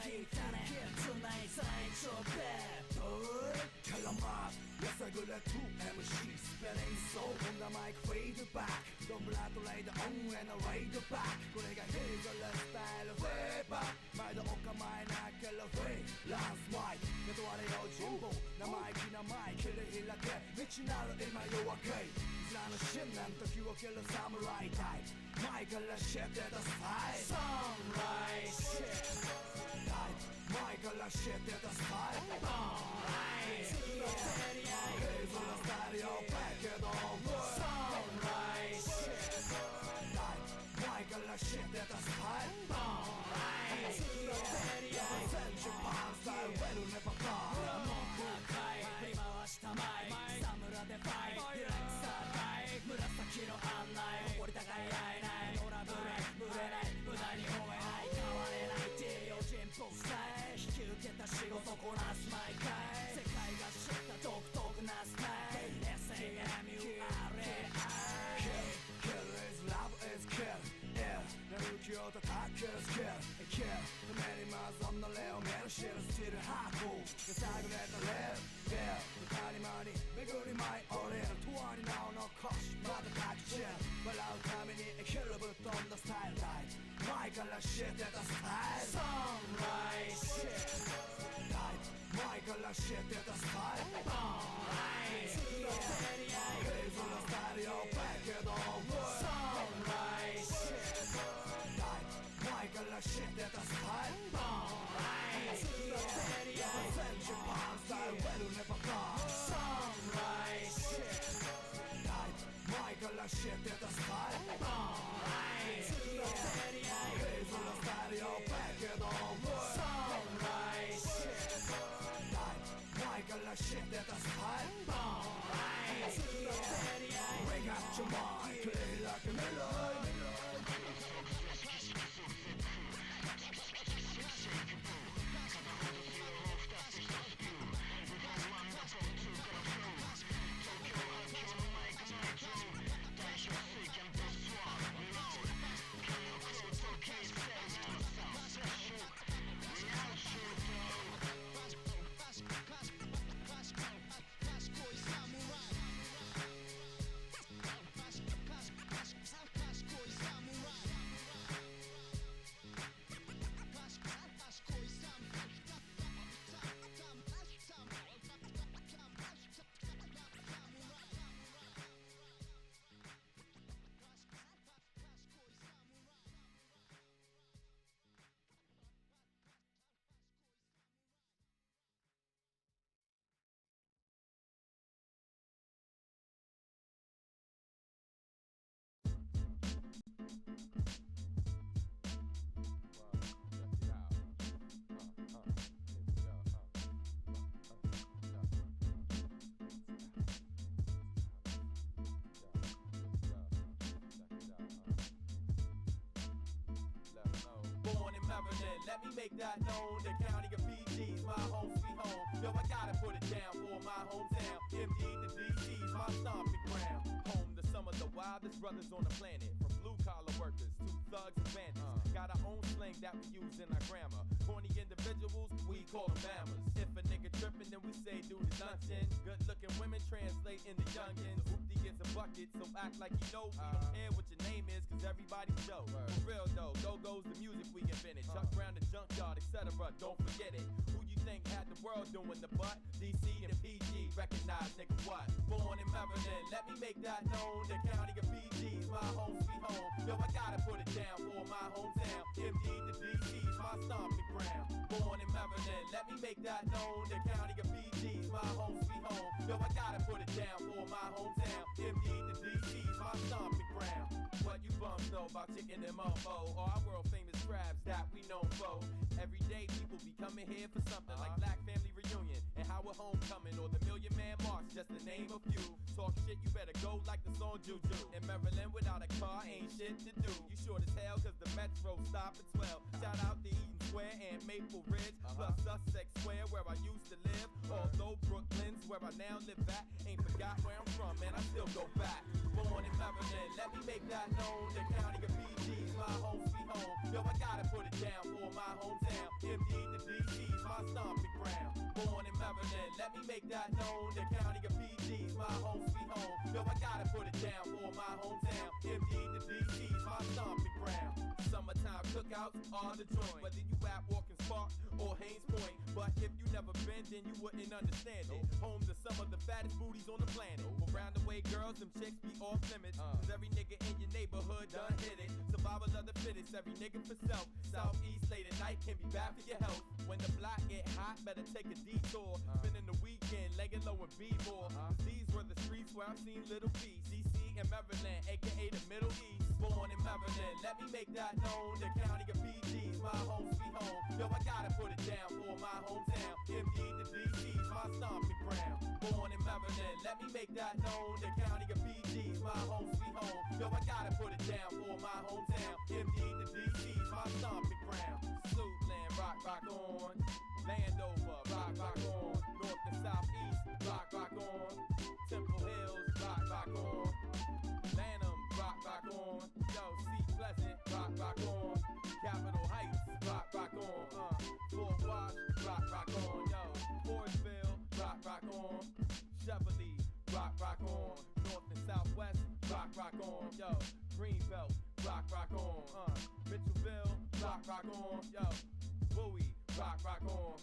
있다네 Tonight tonight so bad boy Calamar, yes I go like 2MC Spinning soul on the mic fade back Don't blood to lay the on and I ride back これが his style way back 毎度お構いなければ free Last mic 雇われよ人望生意気なマイ切り開け未知なる今夜明けいずらの信念時を切る侍タイプ前から知ってたスタイル Sunrise shit 前から知ってたスタイル Sunrise yeah ヘイズのスタイルよペケド Sunrise shit 前から知ってたスタイル Sunrise yeah 全出版スタイルウェルネバカー振り回したマイク草むらでファイトリラックサータイ紫の案内誇り高い愛ない野良ブレ群れない無駄に追えない変われない定量人歩スタイル引き受けた仕事こなす毎回世界が知った独特なスタイル SAMURAI Kill is love is kill Yeah 眠気を叩けるスキル Kill ためにまず女霊を見る知るスティルハーコやさぐれたレール Yeah 谷間に巡り舞い降りる永遠に名を残しまた立ち散る笑うために生きるぶっ飛んだスタイルライト前から知ってたスタイル Sunrise shit 前から知ってたスタイル Sunrise yeah ヘイズのスタイルよペケド Sunrise shit 前から知ってたスタイル Sunrise yeah 全出版スタイルウェルネバカー Sunrise shit 前から知ってたスタイル Sunrise yeah ヘイズのスタイルよペケド Sunrise shit 前から知ってたスタイル Sunrise yeah We got your mind 切り開け未来Let me make that known. The county of PG's my home sweet home. Yo, I gotta put it down for my hometown. MD to DC's my stomping ground. Home to some of the wildest brothers on the planet. From blue collar workers to thugs and bandits. Got our own slang that we use in our grammar. Corny individuals, we call them bammers. If a nigga trippin', then we say dude is nothing. Good looking women translate into youngins. Hoopty gets a bucket, so act like you know. We don't care what your name is, cause everybody's Joe. For real though, go goes the music we invented. Chuck Brown, the junkyard, etc. Don't forget it. Who you think had the world doing the butt? DC and PG, recognize nigga what? Born in Maryland, let me make that known. The county of PG's my home sweet home. Yo, I gotta put it down for my hometown. MD to DC's my stomping ground. Born in Maryland, let me make that known. The county of PG's my home sweet home. Yo, I gotta put it down for my hometown. MD to DC's my stomping ground. What you bums know about chicken and mofo, or our world famous crabs that we known for. Every day people be coming here for something like Black Family Reunion and and Howard Homecoming or the Million Man March, just to name a few. Talk shit, you better go like the song Juju. In Maryland without a car ain't shit to do. You short as hell cause the Metro stop at 12. Shout out to Eaton Square and Maple Ridge, plus Sussex Square where I used to live. Although Brooklyn's where I now live at, ain't forgot where I'm from, man, I still go back. Born in Maryland, let me make that known. The county of PG's my home sweet home. Yo, I gotta put it down for my hometown. MD to DC's my stomping ground. Born in Maryland, let me make that known. The county of PG's my home sweet home. Yo, I gotta put it down for my hometown. MD to DC's my stomping ground. Summertime cookouts are the joint. Whether you at Walking Spark or Haynes Point, but if you never been, then you wouldn't understand it. Home to some of the fattest booties on the planet. Around the way, girls, them chicks be off limits. Cause every nigga in your neighborhood done hit it. Survival of the fittest, every nigga for self. Southeast late at night can be bad for your health. When the block get hot, better take a detour. Spending the weekend, legging low and B-more. These were the streets where I've seen Little P, DC and Maryland, aka the Middle East. Born in Maryland, let me make that known. The county of PG's my home sweet home. Yo, I gotta put it down for my hometown. MD to DC's my stomping ground. Born in Maryland, let me make that known. The county of PG's my home sweet home. Yo, I gotta put it down for my hometown. MD to DC's my stomping ground. Suitland, rock, rock on. Landover, rock, rock on. North and southeast, rock, rock on. Temple Hills, rock, rock on. Lanham, rock, rock on. Yo, Seat Pleasant, rock, rock on. Capitol Heights, rock, rock on. Fort Wash, rock, rock on. Yo, Forestville, rock, rock on. Cheverly, rock, rock on. North and Southwest, rock, rock on. Yo, Greenbelt, rock, rock on. Mitchellville, rock, rock on. Yo, Bowie, rock, rock on.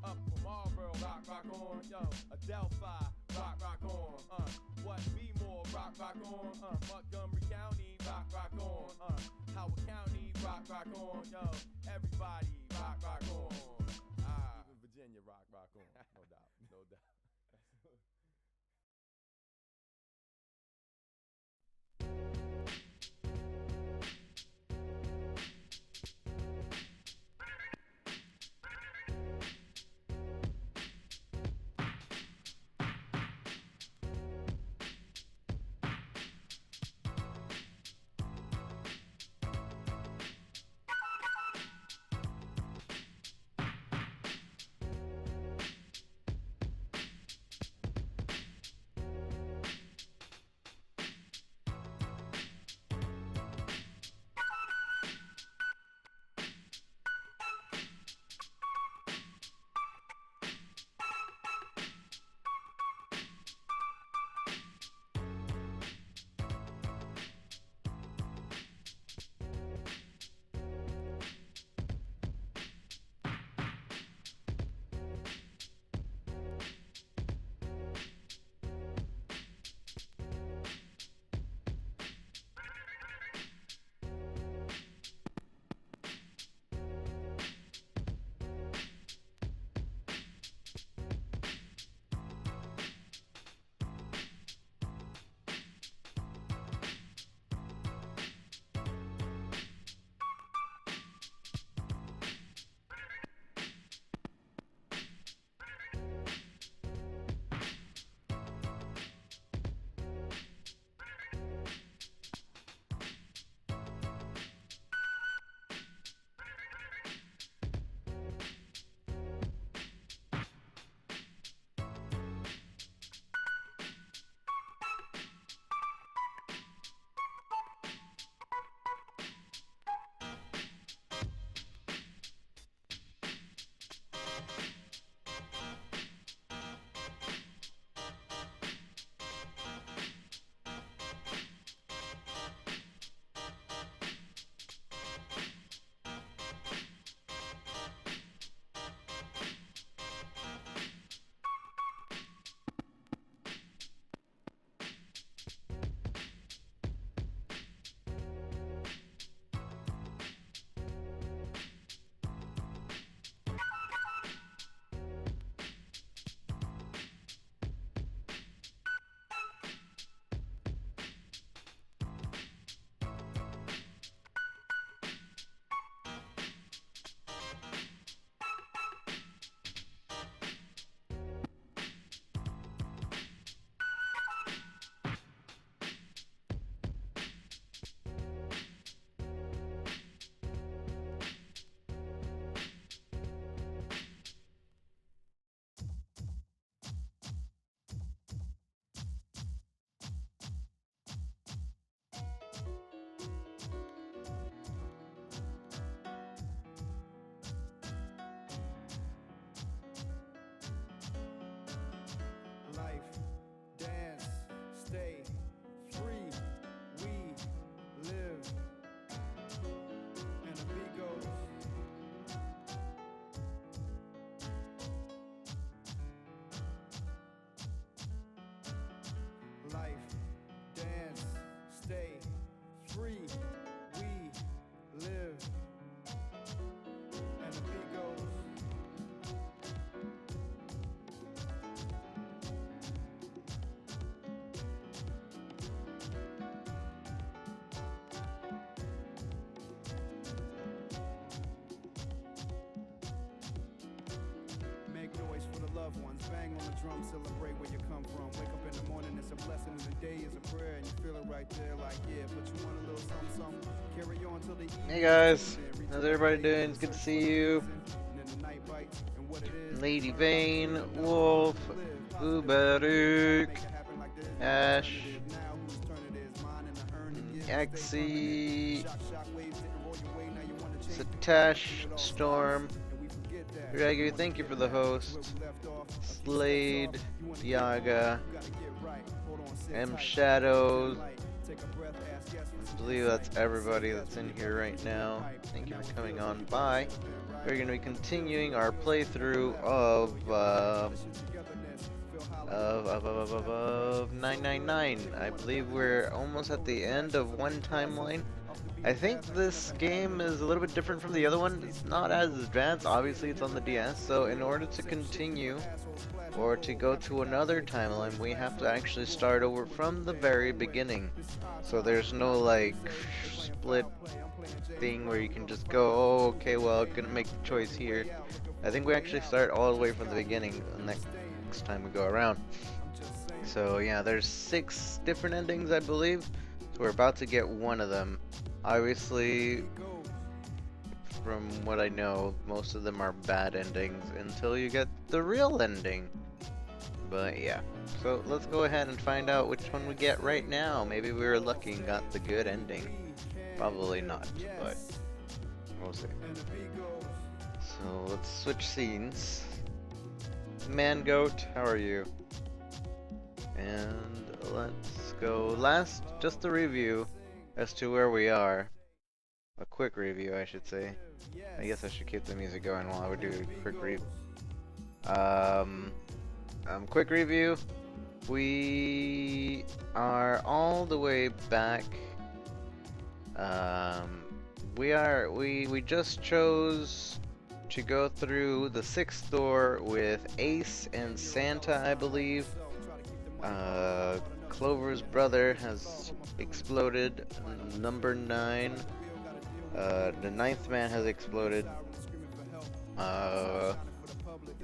Up from Marlboro, rock, rock on. Yo, Adelphi, rock, rock on. What Bmore, rock, rock on. Montgomery County, rock, rock on. Howard County, rock, rock on. Yo, everybody, rock, rock on. Even Virginia, rock, rock on. No doubt, no doubt. dance, stay free, we live. And the beat goes. Life, dance, stay free, we live. And the beat goes. Make noise for the loved ones, bang on the drum, celebrate where you come from. Wake up in the morning, it's a blessing, and the day is a prayer, and you feel it right there, like yeah. But you want a little something, something. Carry on till the evening. Hey guys, how's everybody doing? It's good to see you. Lady Vane, Wolf, Uberuk, Ash, Axie, Satash, Storm, Regu, thank you for the host, Slade, Yaga, M Shadows. I believe that's everybody that's in here right now. Thank you for coming on by. We're going to be continuing our playthrough of 999. I believe we're almost at the end of one timeline. I think this game is a little bit different from the other one. It's not as advanced. Obviously, it's on the DS. So in order to continue or to go to another timeline, we have to actually start over from the very beginning. So there's no like split thing where you can just go, oh, okay, well, I'm gonna make the choice here. I think we actually start all the way from the beginning the next time we go around. So yeah, there's 6 different endings, I believe. So we're about to get one of them. Obviously, from what I know, most of them are bad endings until you get the real ending. But yeah, so let's go ahead and find out which one we get right now. Maybe we were lucky and got the good ending. Probably not, but we'll see. So let's switch scenes. Mangoat, how are you? And let's go just a review as to where we are. A quick review, I should say. I guess I should keep the music going while we do a quick review. Quick review. We are all the way back. We just chose to go through the 6th door with Ace and Santa, I believe. Clover's brother has exploded. Number 9. The 9th man has exploded.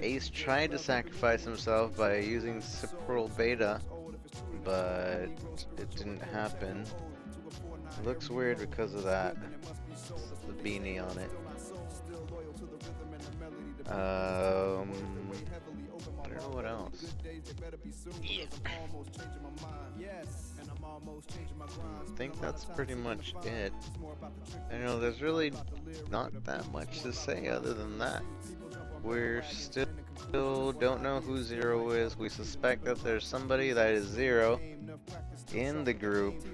Ace tried to sacrifice himself by using Cypral Beta, but it didn't happen. It looks weird because of that. The beanie on it. I don't know what else. Yeah. I think that's pretty much it. I know there's really not that much to say other than that. We're still don't know who Zero is. We suspect that there's somebody that is Zero in the group.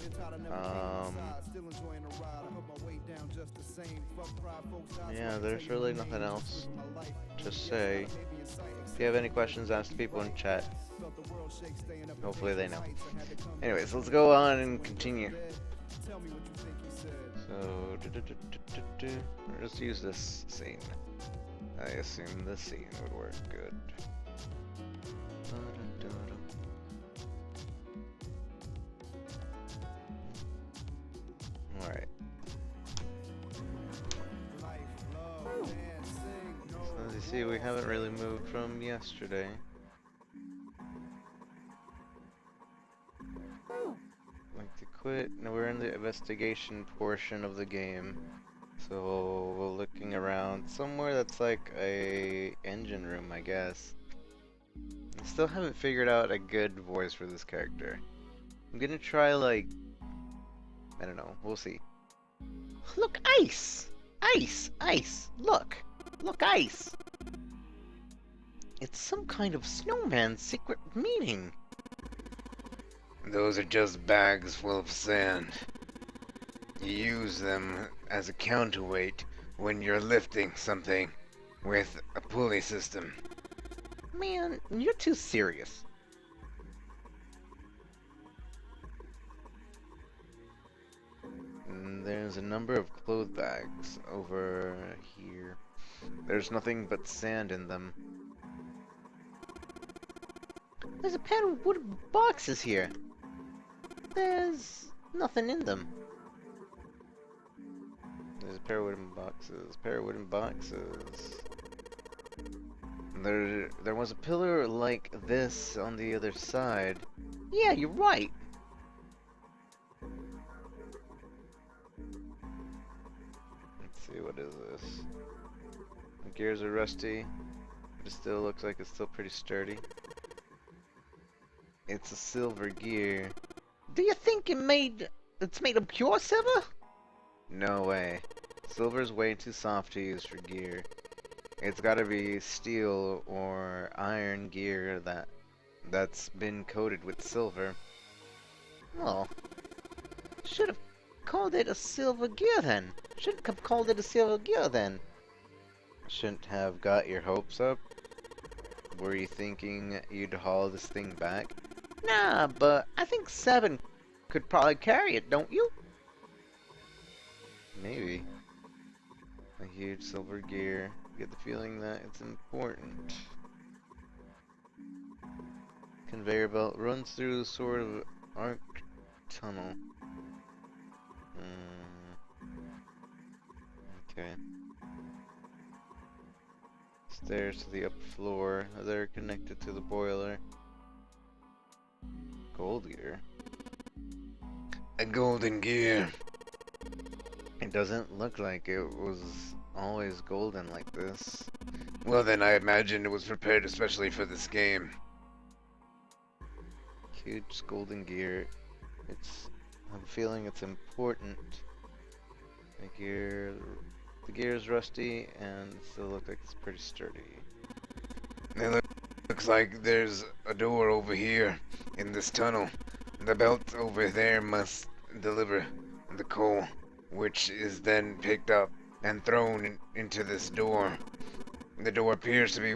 Yeah, there's really nothing else to say. If you have any questions, ask the people in chat. Hopefully they know. Anyways, let's go on and continue. So, we'll just use this scene. I assume this scene would work good. Alright. So as you see, we haven't really moved from yesterday. Like to quit. No, we're in the investigation portion of the game. So we're looking around somewhere that's like a engine room, I guess. I still haven't figured out a good voice for this character. I'm gonna try like, I don't know, we'll see. Look, ice! Ice! Ice! Look! Look, ice! It's some kind of snowman's secret meaning. Those are just bags full of sand. You use them as a counterweight when you're lifting something with a pulley system. Man, you're too serious. There's a number of clothes bags over here. There's nothing but sand in them. There's a pair of wooden boxes here. There's nothing in them. There's a pair of wooden boxes. Pair of wooden boxes. There was a pillar like this on the other side. Yeah, you're right. Let's see, what is this? The gears are rusty. It still looks like it's still pretty sturdy. It's a silver gear. Do you think it's made of pure silver? No way. Silver's way too soft to use for gear. It's gotta be steel or iron gear that's been coated with silver. Oh. Should have called it a silver gear then. Shouldn't have called it a silver gear then. Shouldn't have got your hopes up. Were you thinking you'd haul this thing back? Nah, but I think 7 could probably carry it, don't you? Maybe. A huge silver gear. Get the feeling that it's important. Conveyor belt runs through sort of arc tunnel. Okay. Stairs to the upper floor. They're connected to the boiler. Gold gear. A golden gear. It doesn't look like it was always golden like this. Well then, I imagine it was prepared especially for this game. Huge golden gear. I'm feeling it's important. The gear is rusty and still looks like it's pretty sturdy. Looks like there's a door over here in this tunnel. The belt over there must deliver the coal, which is then picked up and thrown into this door. The door appears to be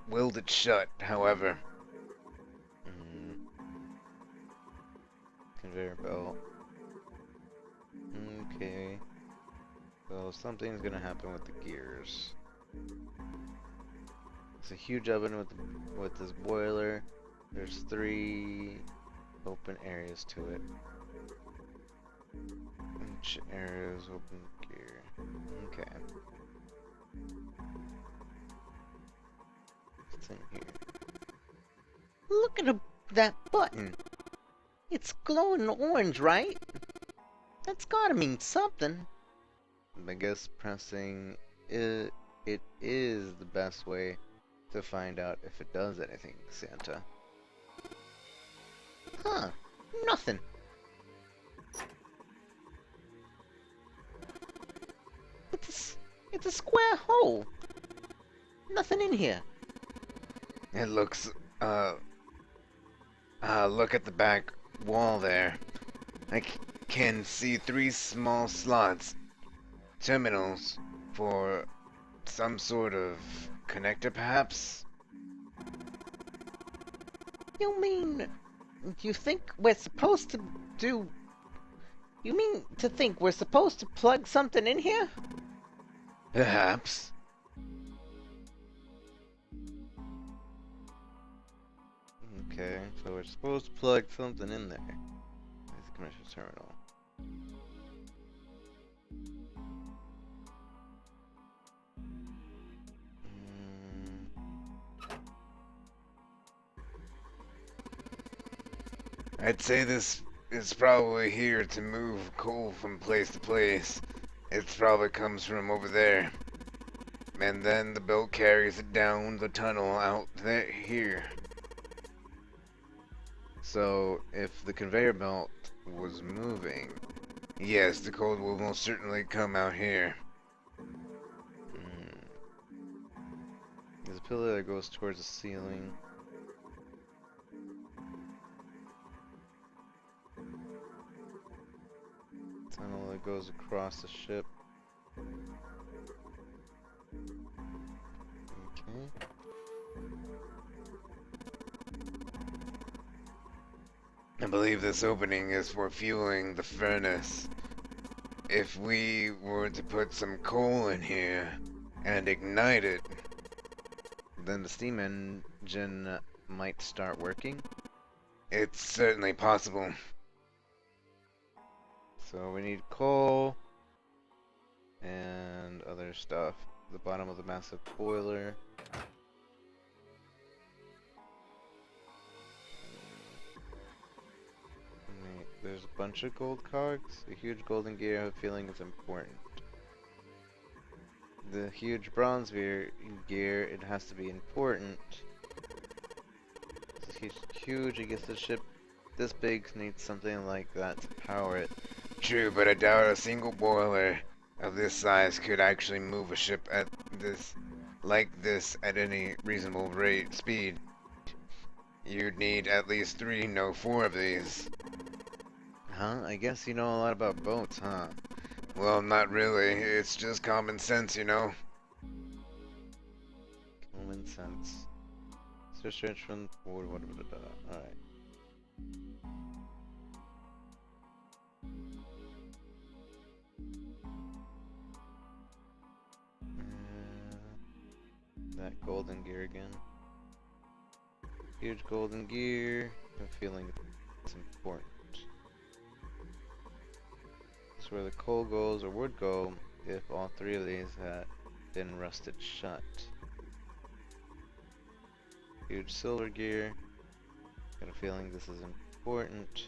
welded shut, however. Conveyor belt. Okay. So something's gonna happen with the gears. It's a huge oven with this boiler. There's 3 open areas to it. Each area is open gear. Okay. What's in here? Look at that button. It's glowing orange, right? That's gotta mean something. I guess pressing it is the best way to find out if it does anything, Santa. Huh. Nothing. It's a square hole. Nothing in here. It looks, look at the back wall there. I can see 3 small slots. Terminals for some sort of connector, perhaps? You mean... You think we're supposed to do... You mean to think we're supposed to plug something in here? Perhaps. Okay, so we're supposed to plug something in there. There's the commercial terminal. I'd say this is probably here to move coal from place to place. It probably comes from over there. And then the belt carries it down the tunnel out there here. So, if the conveyor belt was moving... Yes, the coal will most certainly come out here. There's a pillar that goes towards the ceiling. goes across the ship. Okay. I believe this opening is for fueling the furnace. If we were to put some coal in here and ignite it, Then the steam engine might start working. it's certainly possible. So we need coal and other stuff. The bottom of the massive boiler. There's a bunch of gold cogs. A huge golden gear, I have a feeling is important. The huge bronze gear, it has to be important. This is huge, I guess the ship this big needs something like that to power it. True, but I doubt a single boiler of this size could actually move a ship at this at any reasonable speed. You'd need at least 3, no 4 of these. Huh? I guess you know a lot about boats, huh? Well, not really. It's just common sense, you know. Common sense. Search from forward, alright. That golden gear again. Huge golden gear. I'm feeling it's important. That's where the coal goes, or would go, if all 3 of these had been rusted shut. Huge silver gear. Got a feeling this is important.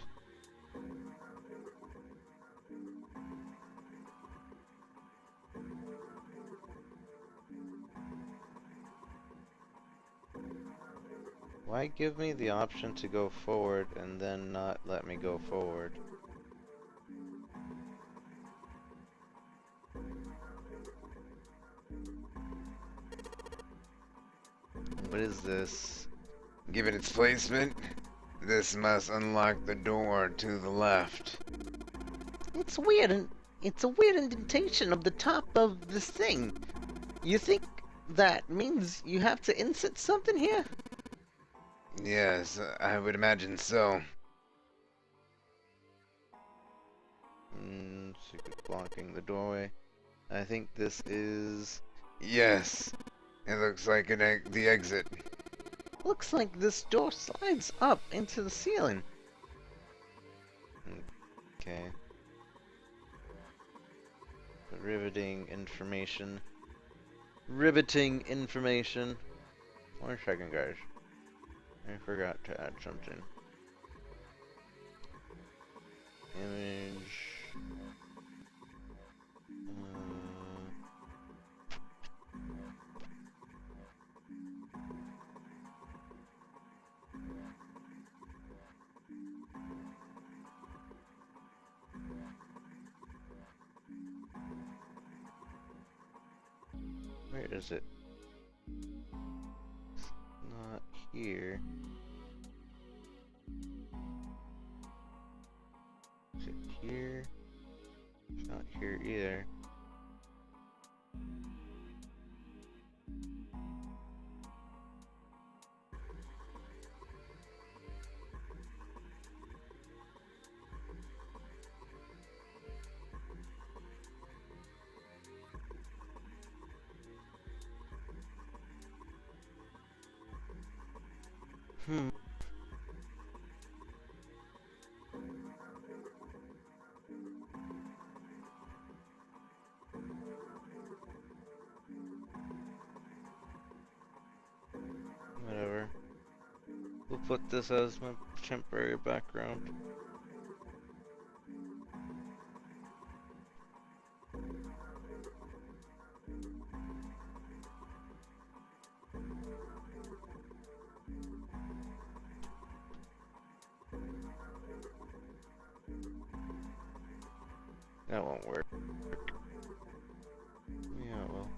Why give me the option to go forward and then not let me go forward? What is this? Given its placement, this must unlock the door to the left. It's weird, and it's a weird indentation of the top of this thing. You think that means you have to insert something here? Yes, I would imagine so. Secret blocking the doorway. I think this is... Yes, it looks like the exit. Looks like this door slides up into the ceiling. Okay. Riveting information. Riveting information. 1 second, guys. I forgot to add something. Image. Where is it? It's not here. Is it here? It's not here either. Hmm. Whatever. We'll put this as my temporary background. That won't work. Yeah, well.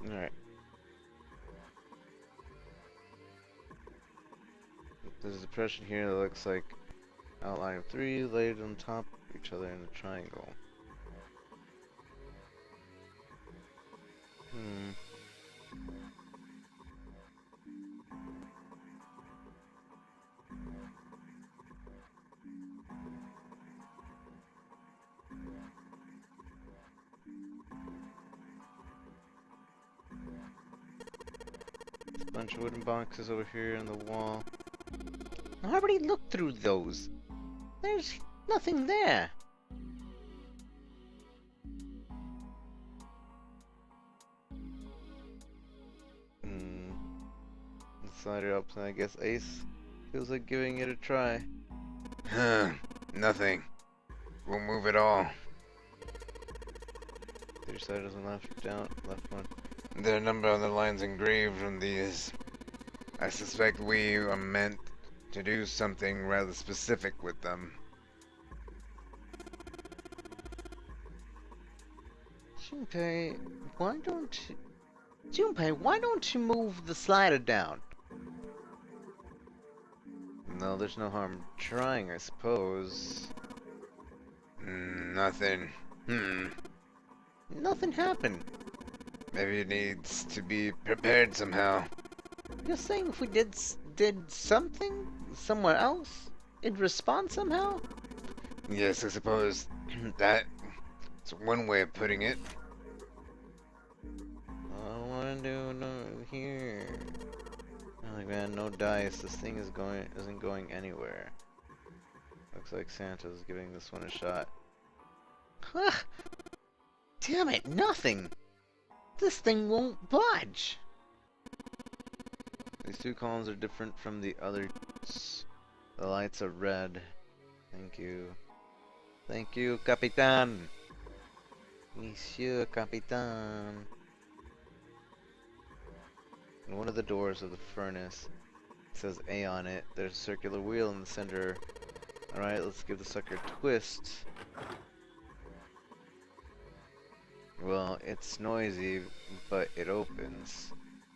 Alright. There's a depression here that looks like outline of 3 laid on top of each other in a triangle. There's a bunch of wooden boxes over here on the wall. I already looked through those. There's nothing there. Let's slide it up, so I guess Ace feels like giving it a try. Huh. Nothing. We'll move it all. Either side doesn't left one. There are a number of the lines engraved on these. I suspect we are meant to do something rather specific with them. Junpei, why don't you move the slider down? No, there's no harm trying, I suppose. Nothing. Nothing happened. Maybe it needs to be prepared somehow. You're saying if we did something somewhere else, it'd respond somehow? Yes, I suppose that's one way of putting it. I wanna do no here. Oh my man, no dice. This thing isn't going anywhere. Looks like Santa's giving this one a shot. Huh! Damn it, nothing! This thing won't budge! These 2 columns are different from the others. The lights are red. Thank you. Thank you, Capitan! Monsieur Capitan! In one of the doors of the furnace, it says A on it. There's a circular wheel in the center. Alright, let's give the sucker a twist. Well, it's noisy, but it opens.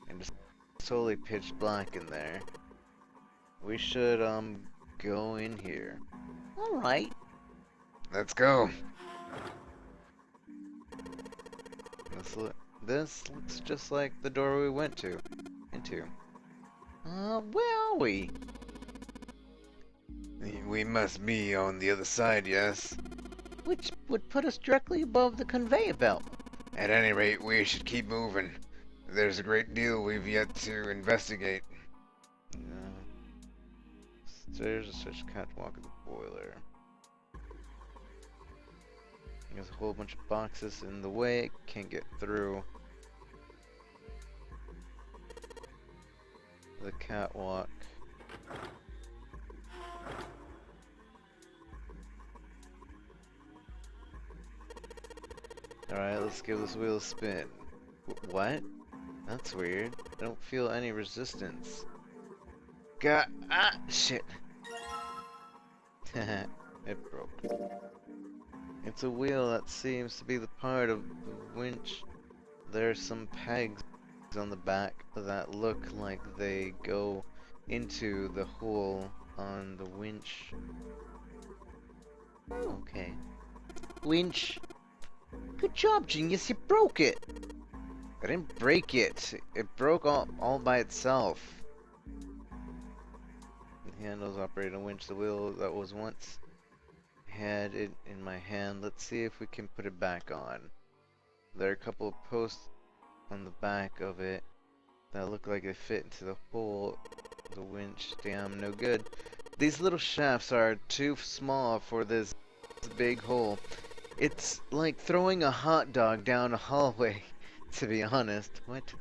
And it's totally pitch black in there. We should, go in here. Alright. Let's go. This looks just like the door we went into. Where are we? We must be on the other side, yes? Which would put us directly above the conveyor belt. At any rate, we should keep moving. There's a great deal we've yet to investigate. Stairs, such catwalk of the boiler. There's a whole bunch of boxes in the way, can't get through. The catwalk. Alright, let's give this wheel a spin. What? That's weird. I don't feel any resistance. Shit. It broke. It's a wheel that seems to be the part of the winch. There's some pegs on the back that look like they go into the hole on the winch. Okay. Winch. Good job, genius, you broke it! I didn't break it. It broke all by itself. The handles operate a winch. The wheel that was once had it in my hand. Let's see if we can put it back on. There are a couple of posts on the back of it that look like they fit into the hole of the winch. Damn, no good. These little shafts are too small for this big hole. It's like throwing a hot dog down a hallway, to be honest. What?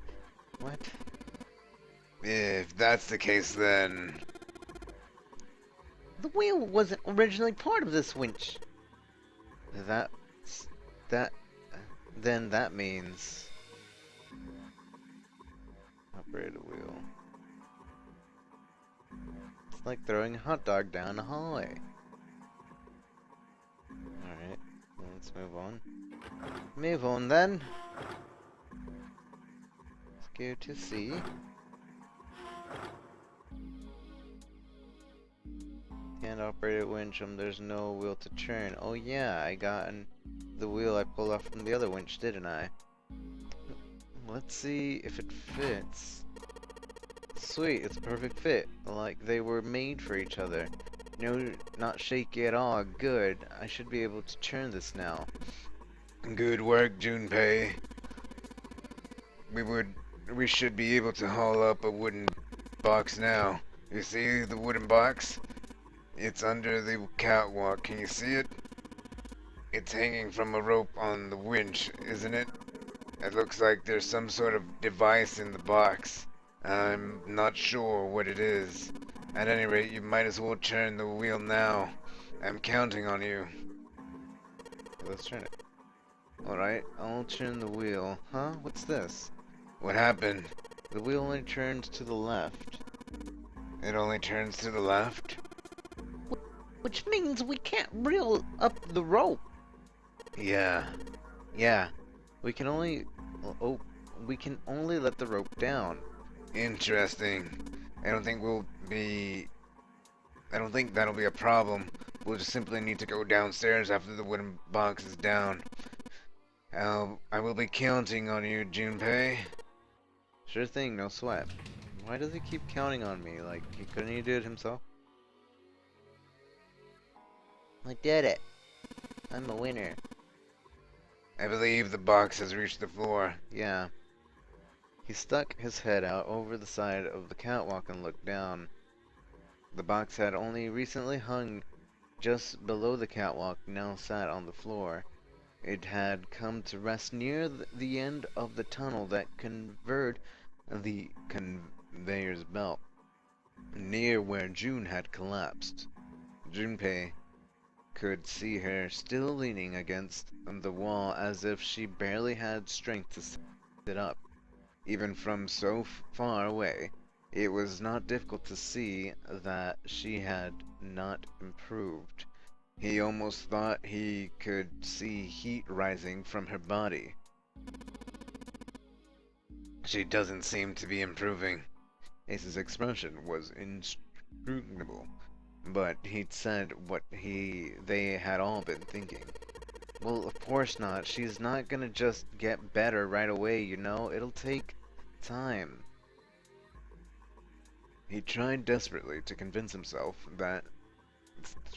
If that's the case, then... The wheel wasn't originally part of this winch. Then that means... Operate a wheel. It's like throwing a hot dog down a hallway. Alright, let's move on. Move on then. you to see. Can't operate a winch when there's no wheel to turn. Oh yeah, I got the wheel I pulled off from the other winch, didn't I? Let's see if it fits. Sweet, it's a perfect fit. Like they were made for each other. No, not shaky at all. Good. I should be able to turn this now. Good work, Junpei. We should be able to haul up a wooden box now. You see the wooden box? It's under the catwalk. Can you see it? It's hanging from a rope on the winch, isn't it? It looks like there's some sort of device in the box. I'm not sure what it is. At any rate, you might as well turn the wheel now. I'm counting on you. Let's turn it. Alright, I'll turn the wheel. Huh? What's this? What happened? The wheel only turns to the left. It only turns to the left? Which means we can't reel up the rope. Yeah. Yeah. We can only let the rope down. Interesting. I don't think that'll be a problem. We'll just simply need to go downstairs after the wooden box is down. I will be counting on you, Junpei. Sure thing, no sweat. Why does he keep counting on me? Like, couldn't he do it himself? I did it. I'm a winner. I believe the box has reached the floor. Yeah. He stuck his head out over the side of the catwalk and looked down. The box had only recently hung just below the catwalk, now sat on the floor. It had come to rest near the end of the tunnel that converged the conveyor's belt, near where June had collapsed. Junpei could see her still leaning against the wall as if she barely had strength to sit up. Even from so far away, it was not difficult to see that she had not improved. He almost thought he could see heat rising from her body. She doesn't seem to be improving. Ace's expression was inscrutable, but he'd said what they had all been thinking. Well, of course not. She's not gonna just get better right away, you know? It'll take time. He tried desperately to convince himself that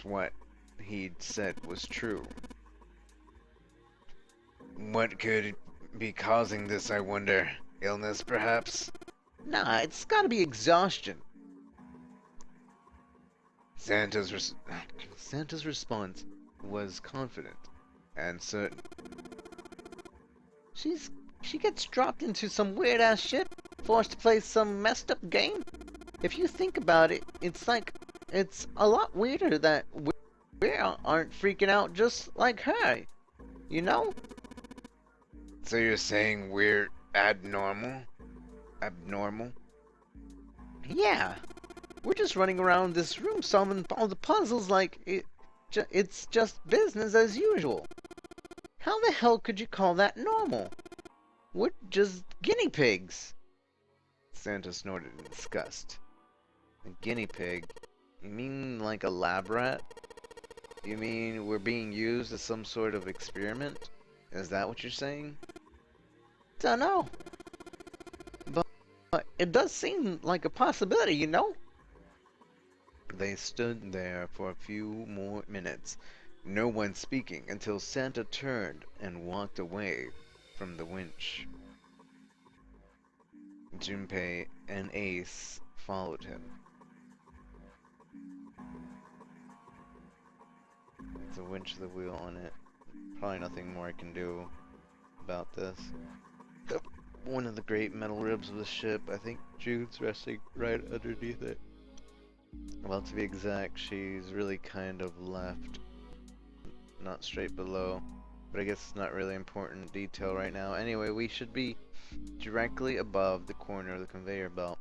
what he'd said was true. What could be causing this, I wonder? Illness, perhaps? Nah, it's gotta be exhaustion. Santa's response was confident and certain. She gets dropped into some weird ass shit, forced to play some messed up game. If you think about it, it's a lot weirder that we aren't freaking out just like her, you know? So you're saying we're abnormal? Abnormal? Yeah. We're just running around this room solving all the puzzles like it's just business as usual. How the hell could you call that normal? We're just guinea pigs. Santa snorted in disgust. A guinea pig? You mean like a lab rat? You mean we're being used as some sort of experiment? Is that what you're saying? Dunno. But it does seem like a possibility, you know? They stood there for a few more minutes, no one speaking, until Santa turned and walked away from the winch. Junpei and Ace followed him. There's a winch with a wheel on it. Probably nothing more I can do about this. One of the great metal ribs of the ship, I think Jude's resting right underneath it. Well, to be exact, she's really kind of left, not straight below, but I guess it's not really important detail right now. Anyway, we should be directly above the corner of the conveyor belt.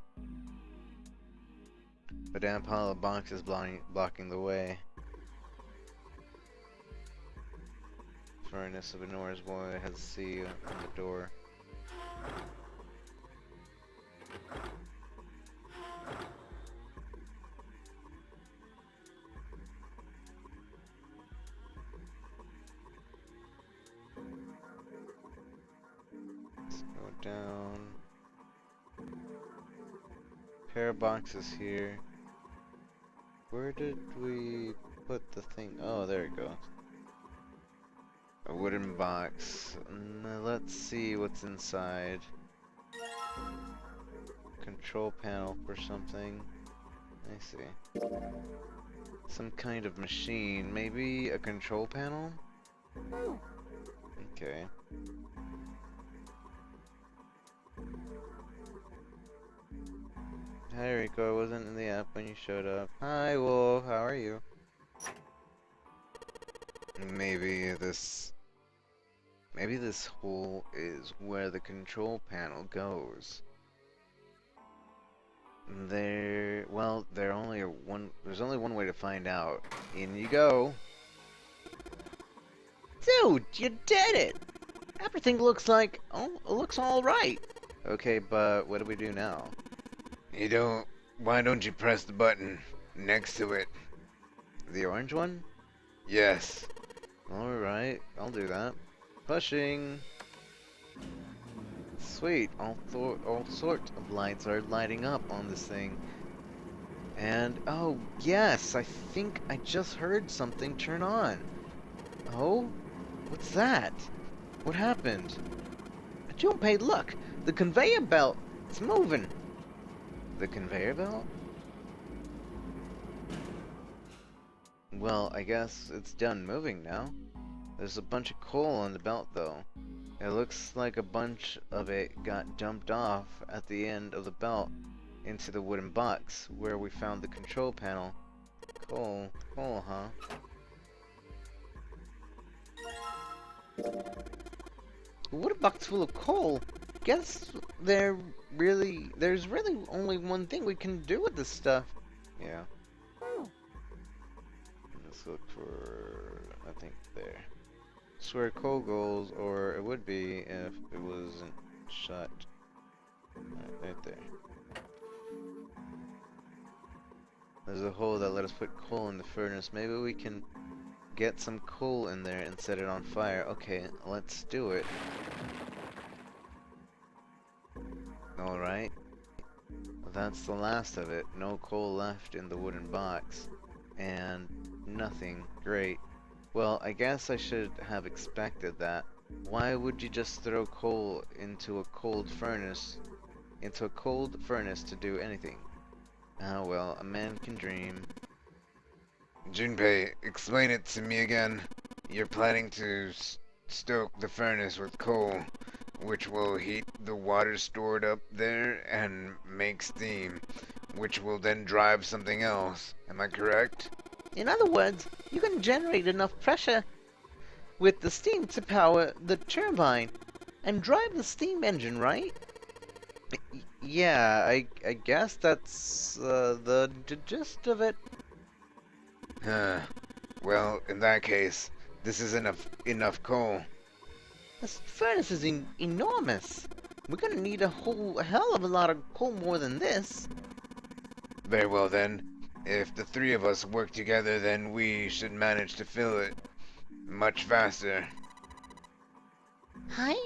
A damn pile of boxes blocking the way. Furnace of a Norse boy has a C on the door. down. Pair of boxes here. Where did we put the thing? Oh, there it goes. A wooden box. Let's see what's inside. Control panel for something. I see. Some kind of machine. Maybe a control panel? Okay. Hi Rico, I wasn't in the app when you showed up. Hi Wolf, how are you? Maybe this hole is where the control panel goes. There's only one way to find out. In you go. Dude, you did it! Everything looks all right. Okay, but what do we do now? Why don't you press the button next to it? The orange one? Yes. Alright, I'll do that. Pushing. Sweet, all sorts of lights are lighting up on this thing. And, oh, yes, I think I just heard something turn on. Oh? What's that? What happened? Junpei, look! The conveyor belt! It's moving! The conveyor belt? Well, I guess it's done moving now. There's a bunch of coal on the belt, though. It looks like a bunch of it got dumped off at the end of the belt into the wooden box where we found the control panel. Coal, huh? A wooden box full of coal? Guess there's really only one thing we can do with this stuff. Yeah. Let's look for, I think, there. It's where coal goes, or it would be if it wasn't shut. Right there. There's a hole that let us put coal in the furnace. Maybe we can get some coal in there and set it on fire. Okay, let's do it. Alright. That's the last of it. No coal left in the wooden box. And nothing. Great. Well, I guess I should have expected that. Why would you just throw coal into a cold furnace? Into a cold furnace to do anything? Ah, well, a man can dream. Junpei, explain it to me again. You're planning to stoke the furnace with coal, which will heat the water stored up there and make steam, which will then drive something else. Am I correct? In other words, you can generate enough pressure with the steam to power the turbine and drive the steam engine, right? Yeah, I guess that's the gist of it. Huh. Well, in that case, this is enough coal. This furnace is enormous. We're gonna need a hell of a lot of coal more than this. Very well then. If the three of us work together, then we should manage to fill it much faster. I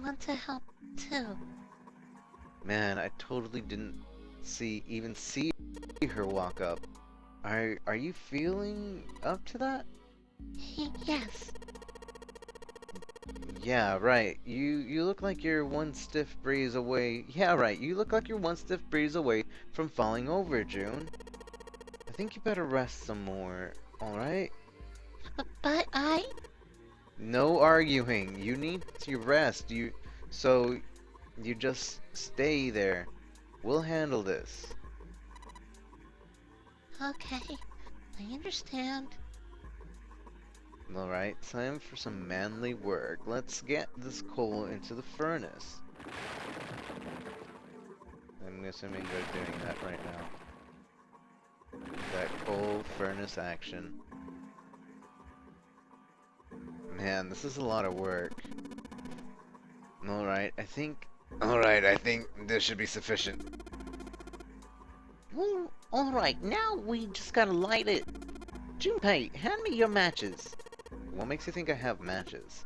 want to help too. Man, I totally didn't even see her walk up. Are you feeling up to that? Yes. Yeah, right. You look like you're one stiff breeze away. Yeah, right. You look like you're one stiff breeze away from falling over, June. I think you better rest some more. All right? But I... No arguing. You need to rest. So you just stay there. We'll handle this. Okay. I understand. Alright, time for some manly work. Let's get this coal into the furnace. I'm assuming they're doing that right now. That coal furnace action. Man, this is a lot of work. Alright, I think this should be sufficient. Well, alright, now we just gotta light it. Junpei, hand me your matches. What makes you think I have matches?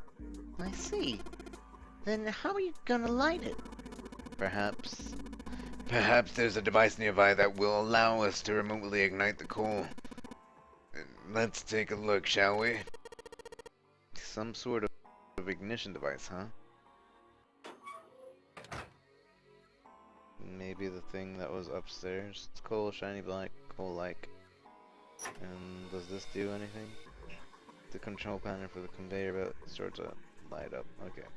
I see. Then how are you gonna light it? Perhaps Perhaps there's a device nearby that will allow us to remotely ignite the coal. Let's take a look, shall we? some sort of ignition device, huh? Maybe the thing that was upstairs. It's coal, shiny black, coal-like. And does this do anything? The control panel for the conveyor belt starts to light up. Okay.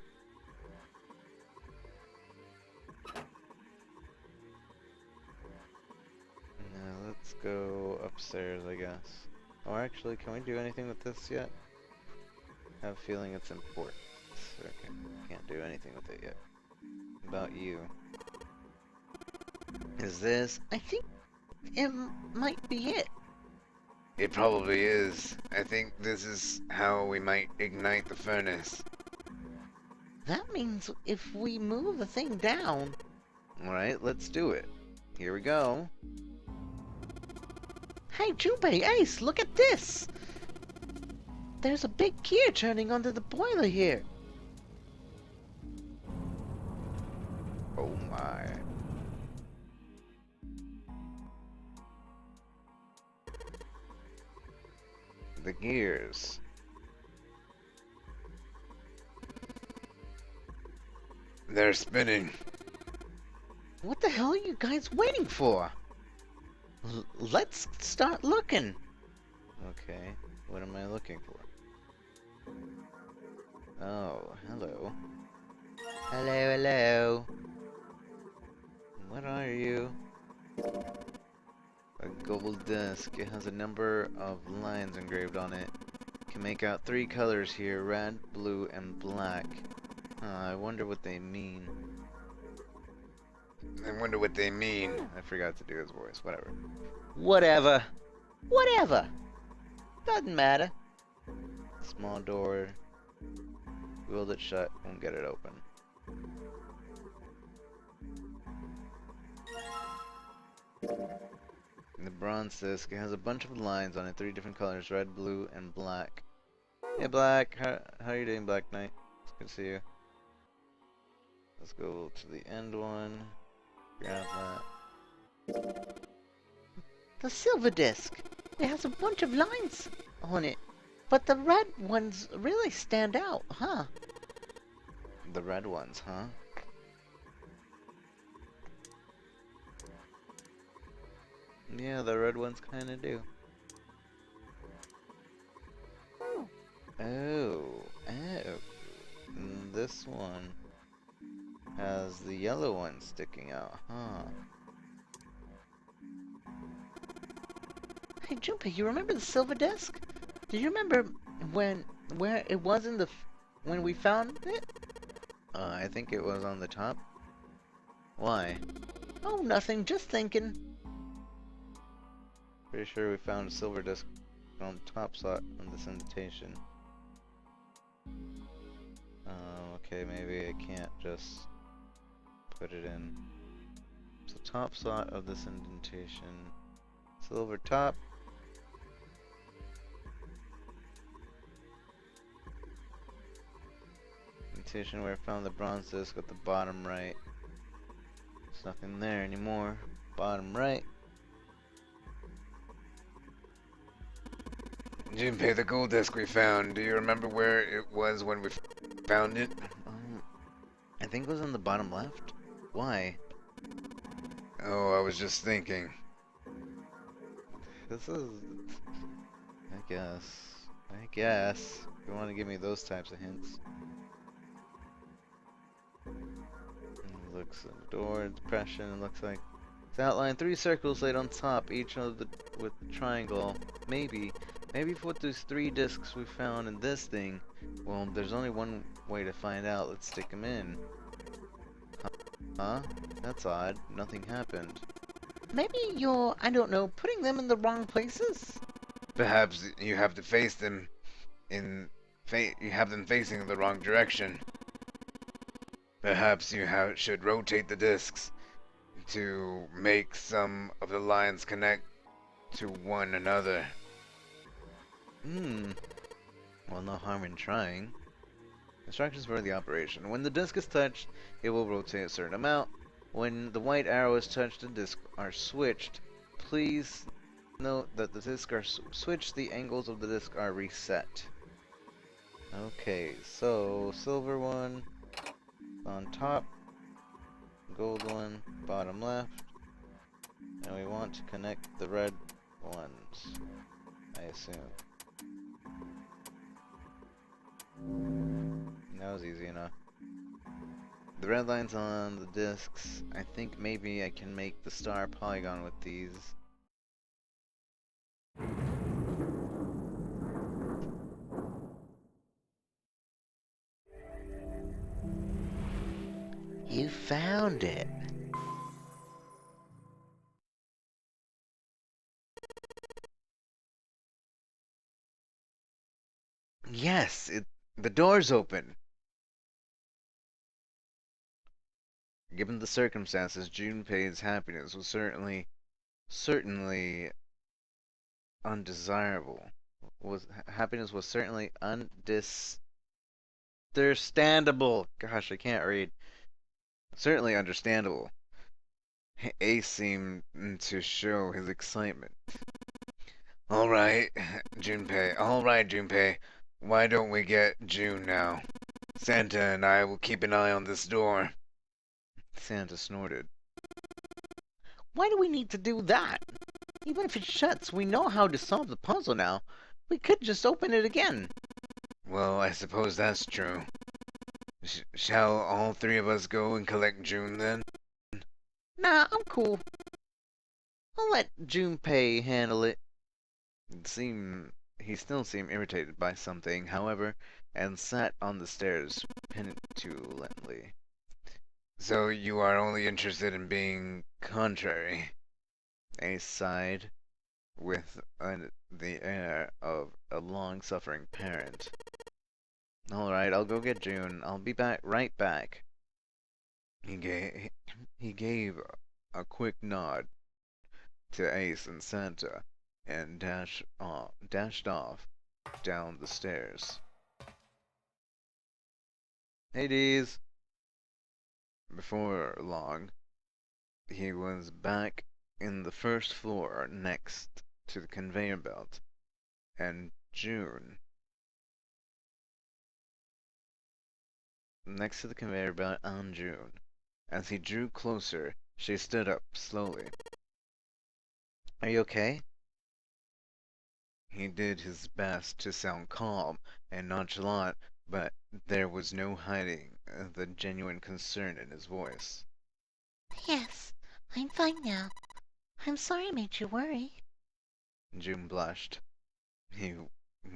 Now let's go upstairs, I guess. Or actually, can we do anything with this yet? I have a feeling it's important. Okay, can't do anything with it yet. About you. Is this? I think it might be it. It probably is. I think this is how we might ignite the furnace. That means if we move the thing down... Alright, let's do it. Here we go. Hey, Junpei, Ace, look at this! There's a big gear turning under the boiler here. Oh my. The gears. They're spinning. What the hell are you guys waiting for? Let's start looking. Okay, what am I looking for? Oh, hello. Hello, hello. What are you? A gold disc. It has a number of lines engraved on it. Can make out 3 colors here, red, blue, and black. I wonder what they mean. I wonder what they mean. I forgot to do his voice. Whatever. Whatever. Whatever. Doesn't matter. Small door. Wield it shut. Won't get it open. The bronze disc. It has a bunch of lines on it. 3 different colors. Red, blue, and black. Hey, Black. How are you doing, Black Knight? It's good to see you. Let's go to the end one. Grab that. The silver disc. It has a bunch of lines on it. But the red ones really stand out, huh? The red ones, huh? Yeah, the red ones kinda do. Oh. This one has the yellow one sticking out, huh? Hey, Junpei, you remember the silver disc? Do you remember where it was in when we found it? I think it was on the top. Why? Oh, nothing. Just thinking. Pretty sure we found a silver disc on the top slot on this indentation. Okay, maybe I can't just put it in. So top slot of this indentation. Silver top. Indentation where I found the bronze disc at the bottom right. There's nothing there anymore. Bottom right. Junpei, the gold disc we found. Do you remember where it was when we found it? I think it was on the bottom left. Why? Oh, I was just thinking. This is... I guess. If you want to give me those types of hints. Looks at the door, depression, it looks like it's outlined 3 circles laid on top, each of the with the triangle. Maybe with those 3 discs we found in this thing, well, there's only one way to find out. Let's stick them in. Huh? That's odd. Nothing happened. Maybe you're, I don't know, putting them in the wrong places? Perhaps you have to face them you have them facing in the wrong direction. Perhaps you should rotate the discs to make some of the lines connect to one another. Well, no harm in trying. Instructions for the operation. When the disc is touched, it will rotate a certain amount. When the white arrow is touched and discs are switched, please note that the discs are switched, the angles of the disc are reset. Okay, so silver one on top, gold one bottom left, and we want to connect the red ones, I assume. That was easy enough. The red lines on the discs, I think maybe I can make the star polygon with these. You found it. Yes, the door's open. Given the circumstances, Junpei's happiness was certainly undesirable. Happiness was certainly understandable. Gosh, I can't read. Certainly understandable. Ace seemed to show his excitement. All right, Junpei. All right, Junpei. Why don't we get June now? Santa and I will keep an eye on this door. Santa snorted. Why do we need to do that? Even if it shuts, we know how to solve the puzzle now. We could just open it again. Well, I suppose that's true. Shall all three of us go and collect June then? Nah, I'm cool. I'll let Junpei handle it. He still seemed irritated by something, however, and sat on the stairs petulantly. So you are only interested in being contrary? Ace sighed with the air of a long-suffering parent. All right, I'll go get June. I'll be right back. He gave a quick nod to Ace and Santa and dashed off down the stairs. Hades. Before long, he was back in the first floor next to the conveyor belt, and June. Next to the conveyor belt on June. As he drew closer, she stood up slowly. Are you okay? He did his best to sound calm and nonchalant, but there was no hiding the genuine concern in his voice. Yes, I'm fine now. I'm sorry I made you worry. June blushed. He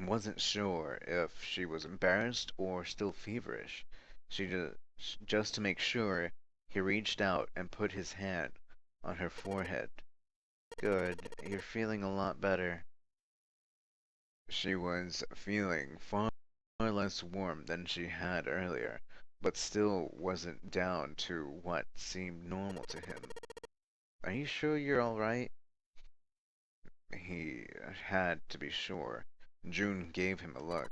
wasn't sure if she was embarrassed or still feverish. Just to make sure, he reached out and put his hand on her forehead. Good, you're feeling a lot better. She was feeling far less warm than she had earlier, but still wasn't down to what seemed normal to him. Are you sure you're alright? He had to be sure. June gave him a look.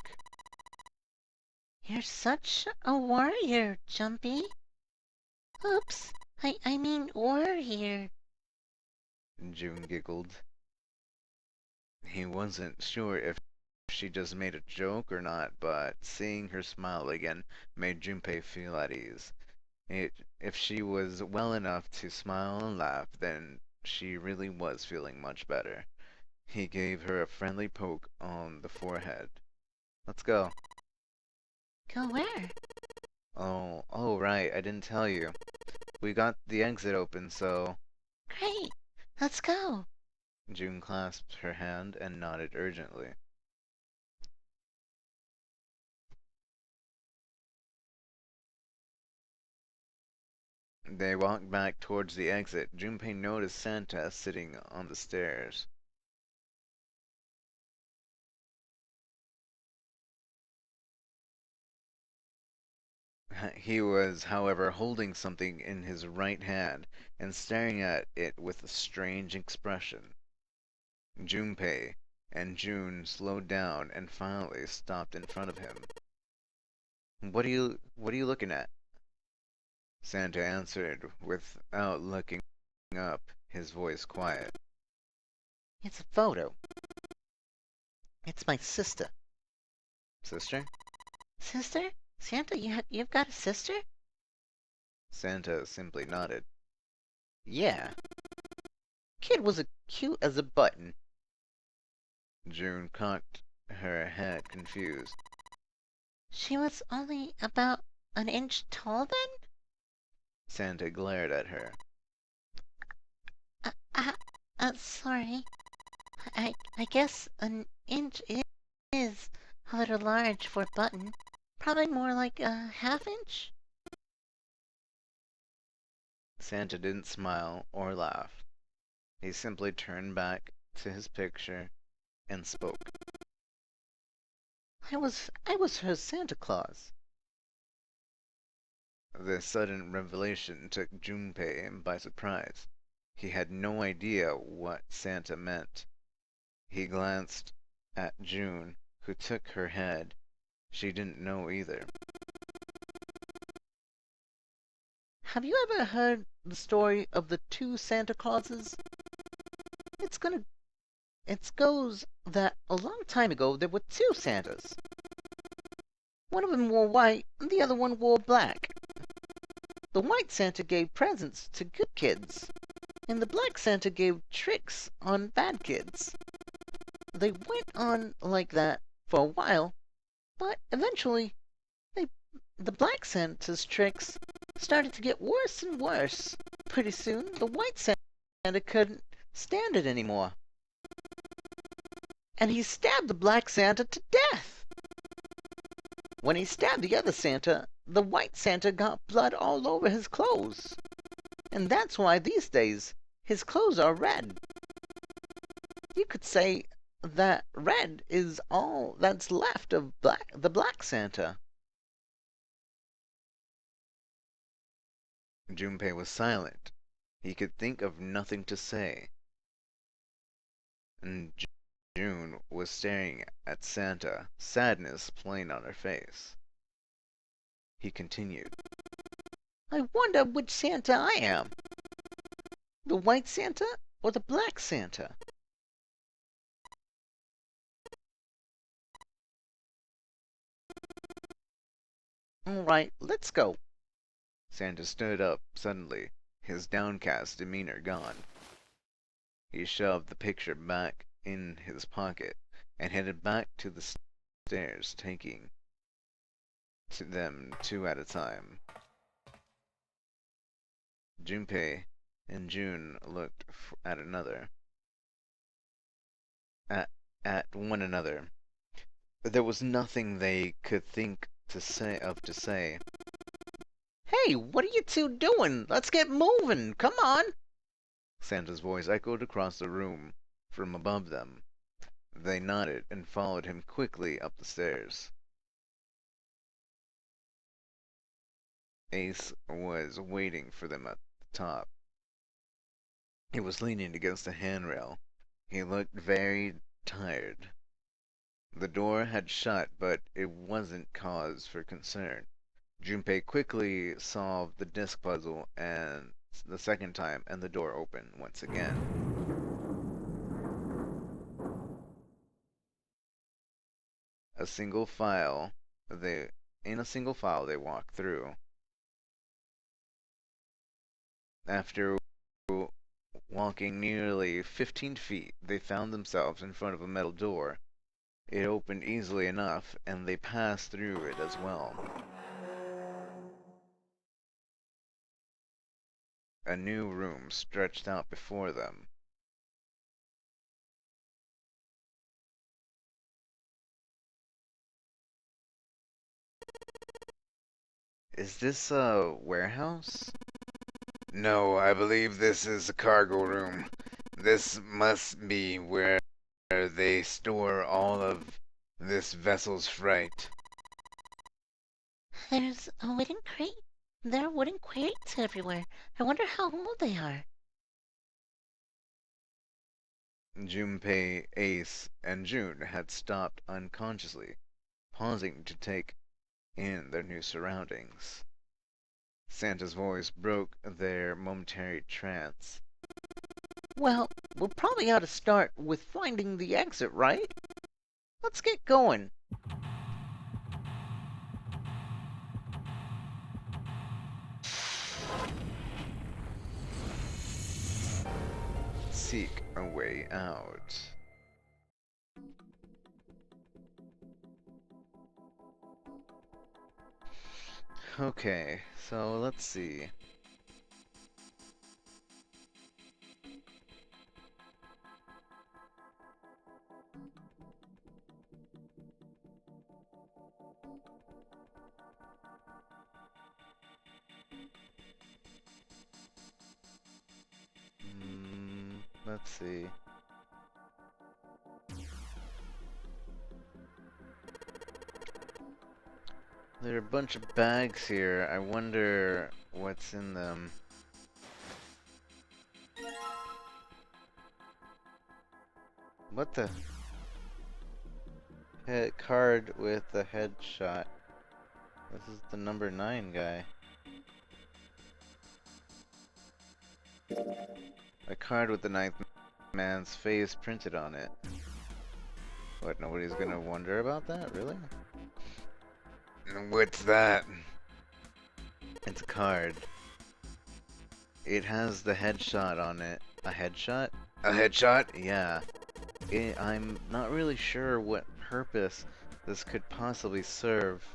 You're such a warrior, Jumpy. Oops, I mean warrior. June giggled. He wasn't sure if she just made a joke or not, but seeing her smile again made Junpei feel at ease. If she was well enough to smile and laugh, then she really was feeling much better. He gave her a friendly poke on the forehead. Let's go. Go where? Oh, right, I didn't tell you. We got the exit open, so... Great, let's go. June clasped her hand and nodded urgently. They walked back towards the exit. Junpei noticed Santa sitting on the stairs. He was, however, holding something in his right hand and staring at it with a strange expression. Junpei and June slowed down and finally stopped in front of him. What are you looking at? Santa answered without looking up, his voice quiet. It's a photo. It's my sister. Sister? Sister? Santa, you've got a sister? Santa simply nodded. Yeah. Kid was as cute as a button. June cocked her head, confused. She was only about an inch tall then? Santa glared at her. Uh, uh, sorry. I guess an inch is a little large for a button. Probably more like a half inch? Santa didn't smile or laugh. He simply turned back to his picture and spoke. I was her Santa Claus. This sudden revelation took Junpei by surprise. He had no idea what Santa meant. He glanced at June, who took her head. She didn't know either. Have you ever heard the story of the two Santa Clauses? It goes that a long time ago there were two Santas. One of them wore white and the other one wore black. The white Santa gave presents to good kids, and the black Santa gave tricks on bad kids. They went on like that for a while, but eventually the black Santa's tricks started to get worse and worse. Pretty soon, the white Santa couldn't stand it anymore, and he stabbed the black Santa to death. When he stabbed the other Santa, the white Santa got blood all over his clothes. And that's why these days his clothes are red. You could say that red is all that's left of the black Santa. Junpei was silent. He could think of nothing to say. And June was staring at Santa, sadness plain on her face. He continued. I wonder which Santa I am. The white Santa or the black Santa? All right, let's go. Santa stood up suddenly, his downcast demeanor gone. He shoved the picture back in his pocket and headed back to the stairs, taking to them two at a time. Junpei and June looked at one another. There was nothing they could think to say. Hey, what are you two doing? Let's get moving. Come on. Santa's voice echoed across the room from above them. They nodded and followed him quickly up the stairs. Ace was waiting for them at the top. He was leaning against the handrail. He looked very tired. The door had shut, but it wasn't cause for concern. Junpei quickly solved the disc puzzle and the second time, and the door opened once again. In a single file they walked through. After walking nearly 15 feet, they found themselves in front of a metal door. It opened easily enough, and they passed through it as well. A new room stretched out before them. Is this a warehouse? No, I believe this is a cargo room. This must be where they store all of this vessel's freight. There's a wooden crate. There are wooden crates everywhere. I wonder how old they are. Junpei, Ace, and June had stopped unconsciously, pausing to take in their new surroundings. Santa's voice broke their momentary trance. Well, we'll probably ought to start with finding the exit, right? Let's get going. Seek a way out. Okay, so let's see. Let's see. There are a bunch of bags here. I wonder what's in them. What the? Card with the headshot. This is the number 9 guy. A card with the 9th man's face printed on it. What, nobody's gonna wonder about that? Really? What's that? It's a card. It has the headshot on it. A headshot? A headshot? Yeah. I'm not really sure what purpose this could possibly serve.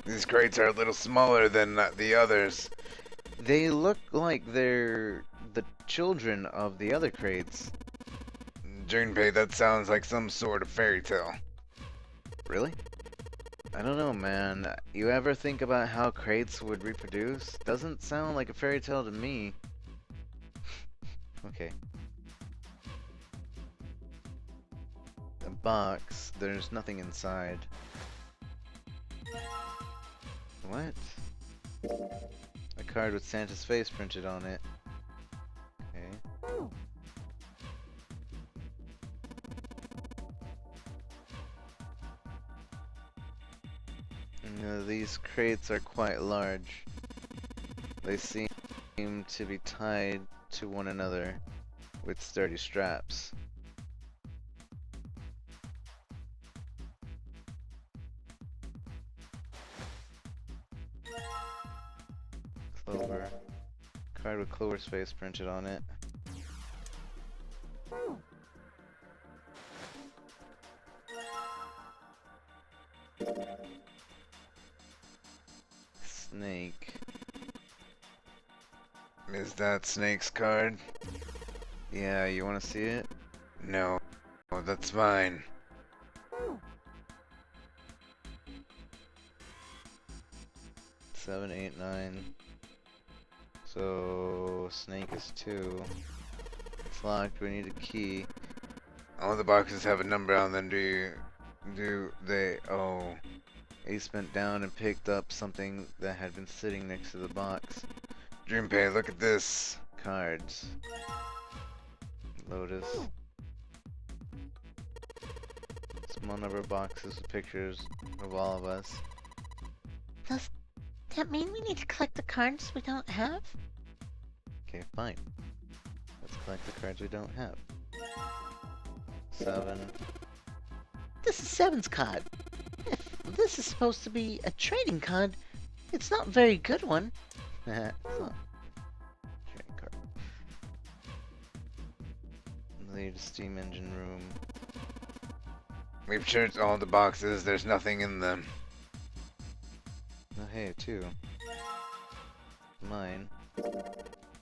These crates are a little smaller than the others. They look like they're the children of the other crates. Junpei, that sounds like some sort of fairy tale. Really? I don't know, man. You ever think about how crates would reproduce? Doesn't sound like a fairy tale to me. Okay. A box. There's nothing inside. What? A card with Santa's face printed on it. Okay. These crates are quite large. They seem to be tied to one another with sturdy straps. Clover. Card with Clover's face printed on it. Snake. Is that Snake's card? Yeah, you want to see it? No. Oh, that's fine. Seven, 8, 9. So Snake is 2. It's locked. We need a key. All the boxes have a number on them. Do they? Oh. Ace bent down and picked up something that had been sitting next to the box. Junpei, look at this. Cards. Lotus. Small number of boxes with pictures of all of us. Does that mean we need to collect the cards we don't have? Okay, fine. Let's collect the cards we don't have. 7. This is Seven's card. If this is supposed to be a trading card, it's not a very good one. It's not. Trading card. Lead steam engine room. We've searched all the boxes. There's nothing in them. Oh, hey, 2. Mine.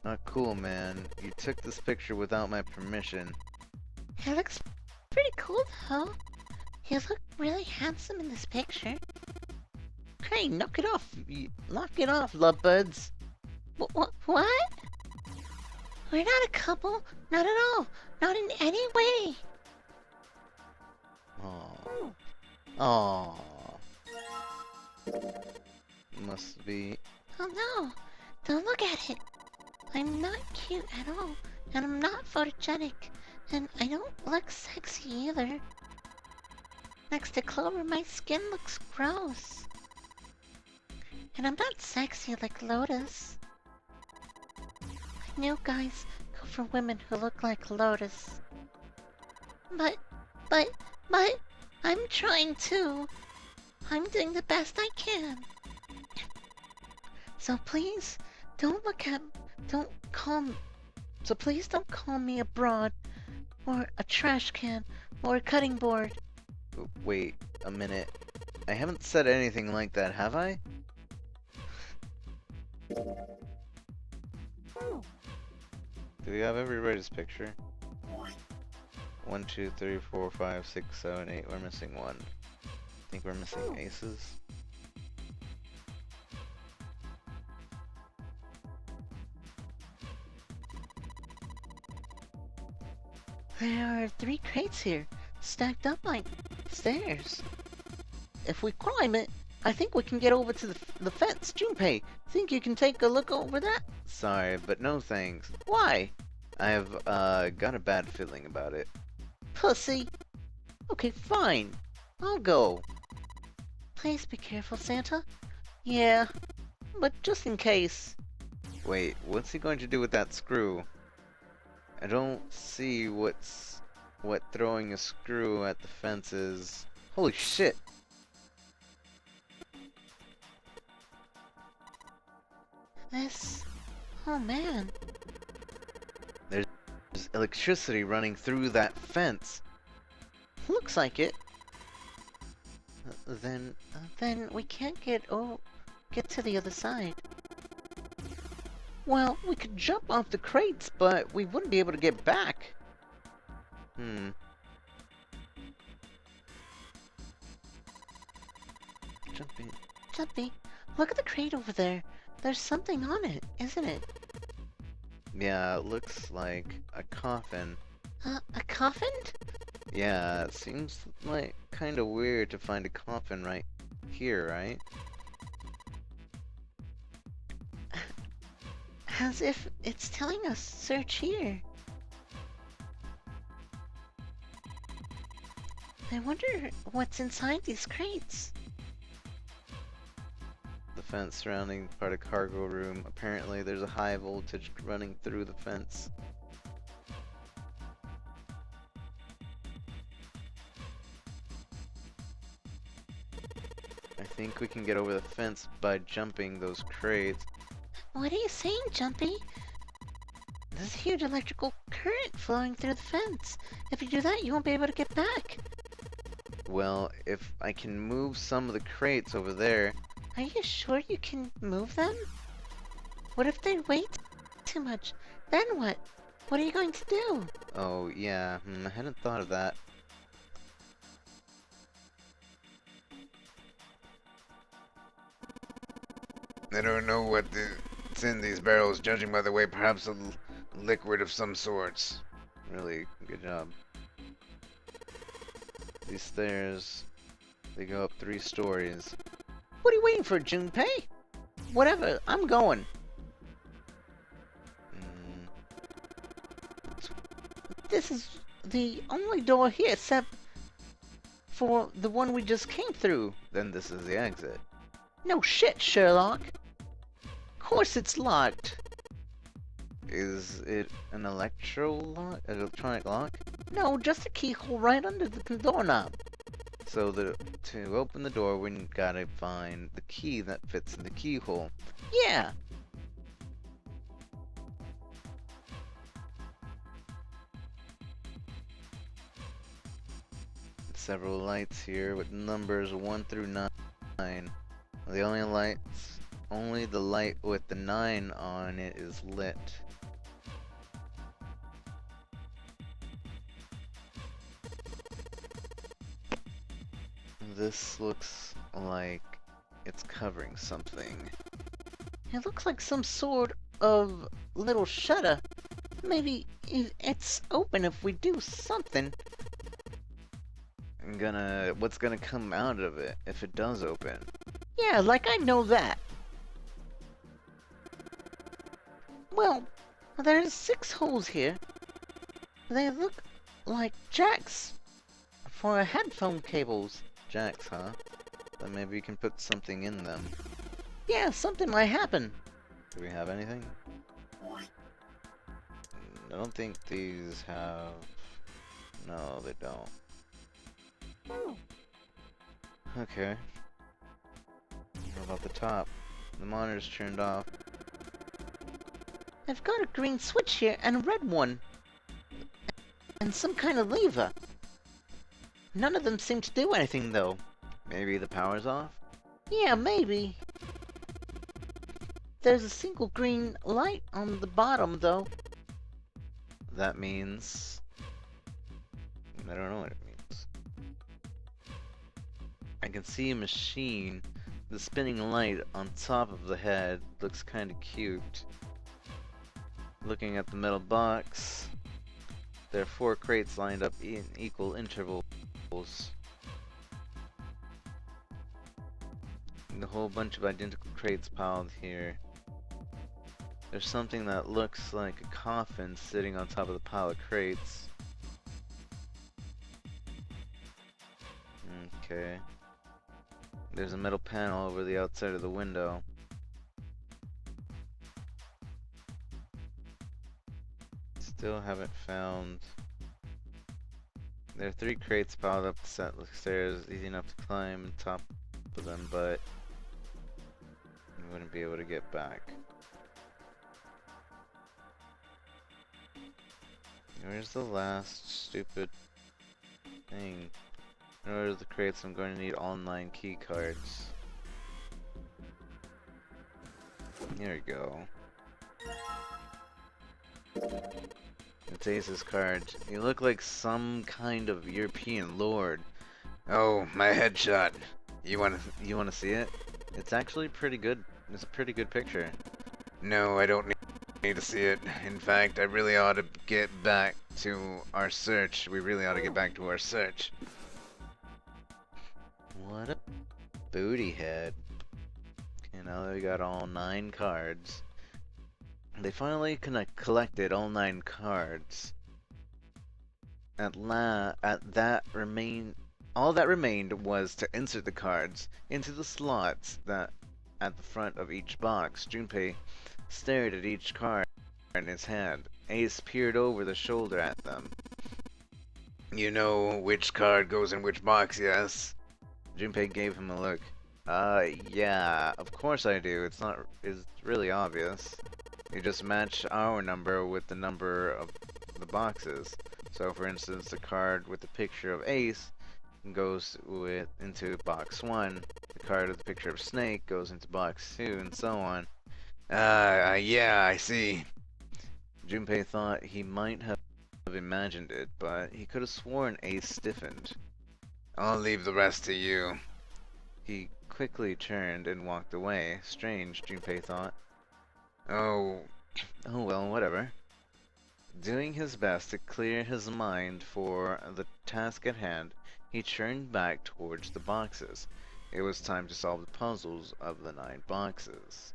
Not cool, man. You took this picture without my permission. It looks pretty cool though. You look really handsome in this picture. Hey, knock it off. Knock it off, lovebirds. What? We're not a couple. Not at all. Not in any way. Aww. Aww. Must be. Oh no. Don't look at it. I'm not cute at all. And I'm not photogenic. And I don't look sexy either. Next to Clover, my skin looks gross. And I'm not sexy like Lotus. I know guys go for women who look like Lotus. But, but, but, I'm trying to. I'm doing the best I can. So please, don't please don't call me a broad, or a trash can, or a cutting board. Wait a minute. I haven't said anything like that, have I? Do we have everybody's picture? 1, 2, 3, 4, 5, 6, 7, 8. We're missing one. I think we're missing aces. There are 3 crates here, stacked up like stairs. If we climb it, I think we can get over to the fence. Junpei, think you can take a look over that? Sorry, but no thanks. Why? I've, got a bad feeling about it. Pussy. Okay, fine. I'll go. Please be careful, Santa. Yeah, but just in case. Wait, what's he going to do with that screw? I don't see what throwing a screw at the fence is. Holy shit! This... Oh man. There's electricity running through that fence. Looks like it. Then we can't get to the other side. Well, we could jump off the crates, but we wouldn't be able to get back. Jumpy, look at the crate over there. There's something on it, isn't it? Yeah, it looks like a coffin. A coffin? Yeah, it seems like kind of weird to find a coffin right here, right? As if it's telling us, search here. I wonder what's inside these crates. The fence surrounding part of cargo room. Apparently there's a high voltage running through the fence. I think we can get over the fence by jumping those crates. What are you saying, Jumpy? There's a huge electrical current flowing through the fence. If you do that, you won't be able to get back. Well, if I can move some of the crates over there... Are you sure you can move them? What if they weigh too much? Then what? What are you going to do? Oh, yeah, I hadn't thought of that. I don't know what's in these barrels, judging by the way, perhaps a liquid of some sorts. Really, good job. These stairs, they go up 3 stories. What are you waiting for, Junpei? Whatever, I'm going. This is the only door here except for the one we just came through. Then this is the exit. No shit, Sherlock. Of course it's locked. Is it an electronic lock? No, just a keyhole right under the doorknob. So to open the door, we gotta find the key that fits in the keyhole. Yeah. Several lights here with numbers 1 through 9. The only the light with the 9 on it is lit. This looks like it's covering something. It looks like some sort of little shutter. Maybe it's open if we do something. What's gonna come out of it if it does open? Yeah, like I know that. Well, there's 6 holes here. They look like jacks For headphone cables. Jacks, huh? Then maybe you can put something in them. Yeah, something might happen. Do we have anything? I don't think these have... No, they don't. Okay. What about the top? The monitor's turned off. I've got a green switch here and a red one. And some kind of lever. None of them seem to do anything, though. Maybe the power's off? Yeah, maybe. There's a single green light on the bottom, though. That means... I don't know what it means. I can see a machine. The spinning light on top of the head looks kinda cute. Looking at the metal box, there are 4 crates lined up in equal intervals. And a whole bunch of identical crates piled here. There's something that looks like a coffin sitting on top of the pile of crates. Okay. There's a metal panel over the outside of the window. Still haven't found... There are 3 crates piled up the set stairs, easy enough to climb on top of them, but you wouldn't be able to get back. Where's the last stupid thing? In order to the crates, I'm going to need all 9 key cards. Here we go. It's Ace's card. You look like some kind of European lord. Oh, my headshot. You wanna See it? It's actually pretty good. It's a pretty good picture. No, I don't need to see it. In fact, I really ought to get back to our search. We really ought to get back to our search. What a booty head. Okay, now that we got all 9 cards. They finally collected all 9 cards. All that remained was to insert the cards into the slots that at the front of each box. Junpei stared at each card in his hand. Ace peered over the shoulder at them. You know which card goes in which box, yes? Junpei gave him a look. Yeah, of course I do. It's really obvious. You just match our number with the number of the boxes. So for instance, the card with the picture of Ace goes into box 1. The card with the picture of Snake goes into box 2, and so on. Yeah, I see. Junpei thought he might have imagined it, but he could have sworn Ace stiffened. I'll leave the rest to you. He quickly turned and walked away. Strange, Junpei thought. Oh well, whatever. Doing his best to clear his mind for the task at hand, he turned back towards the boxes. It was time to solve the puzzles of the 9 boxes.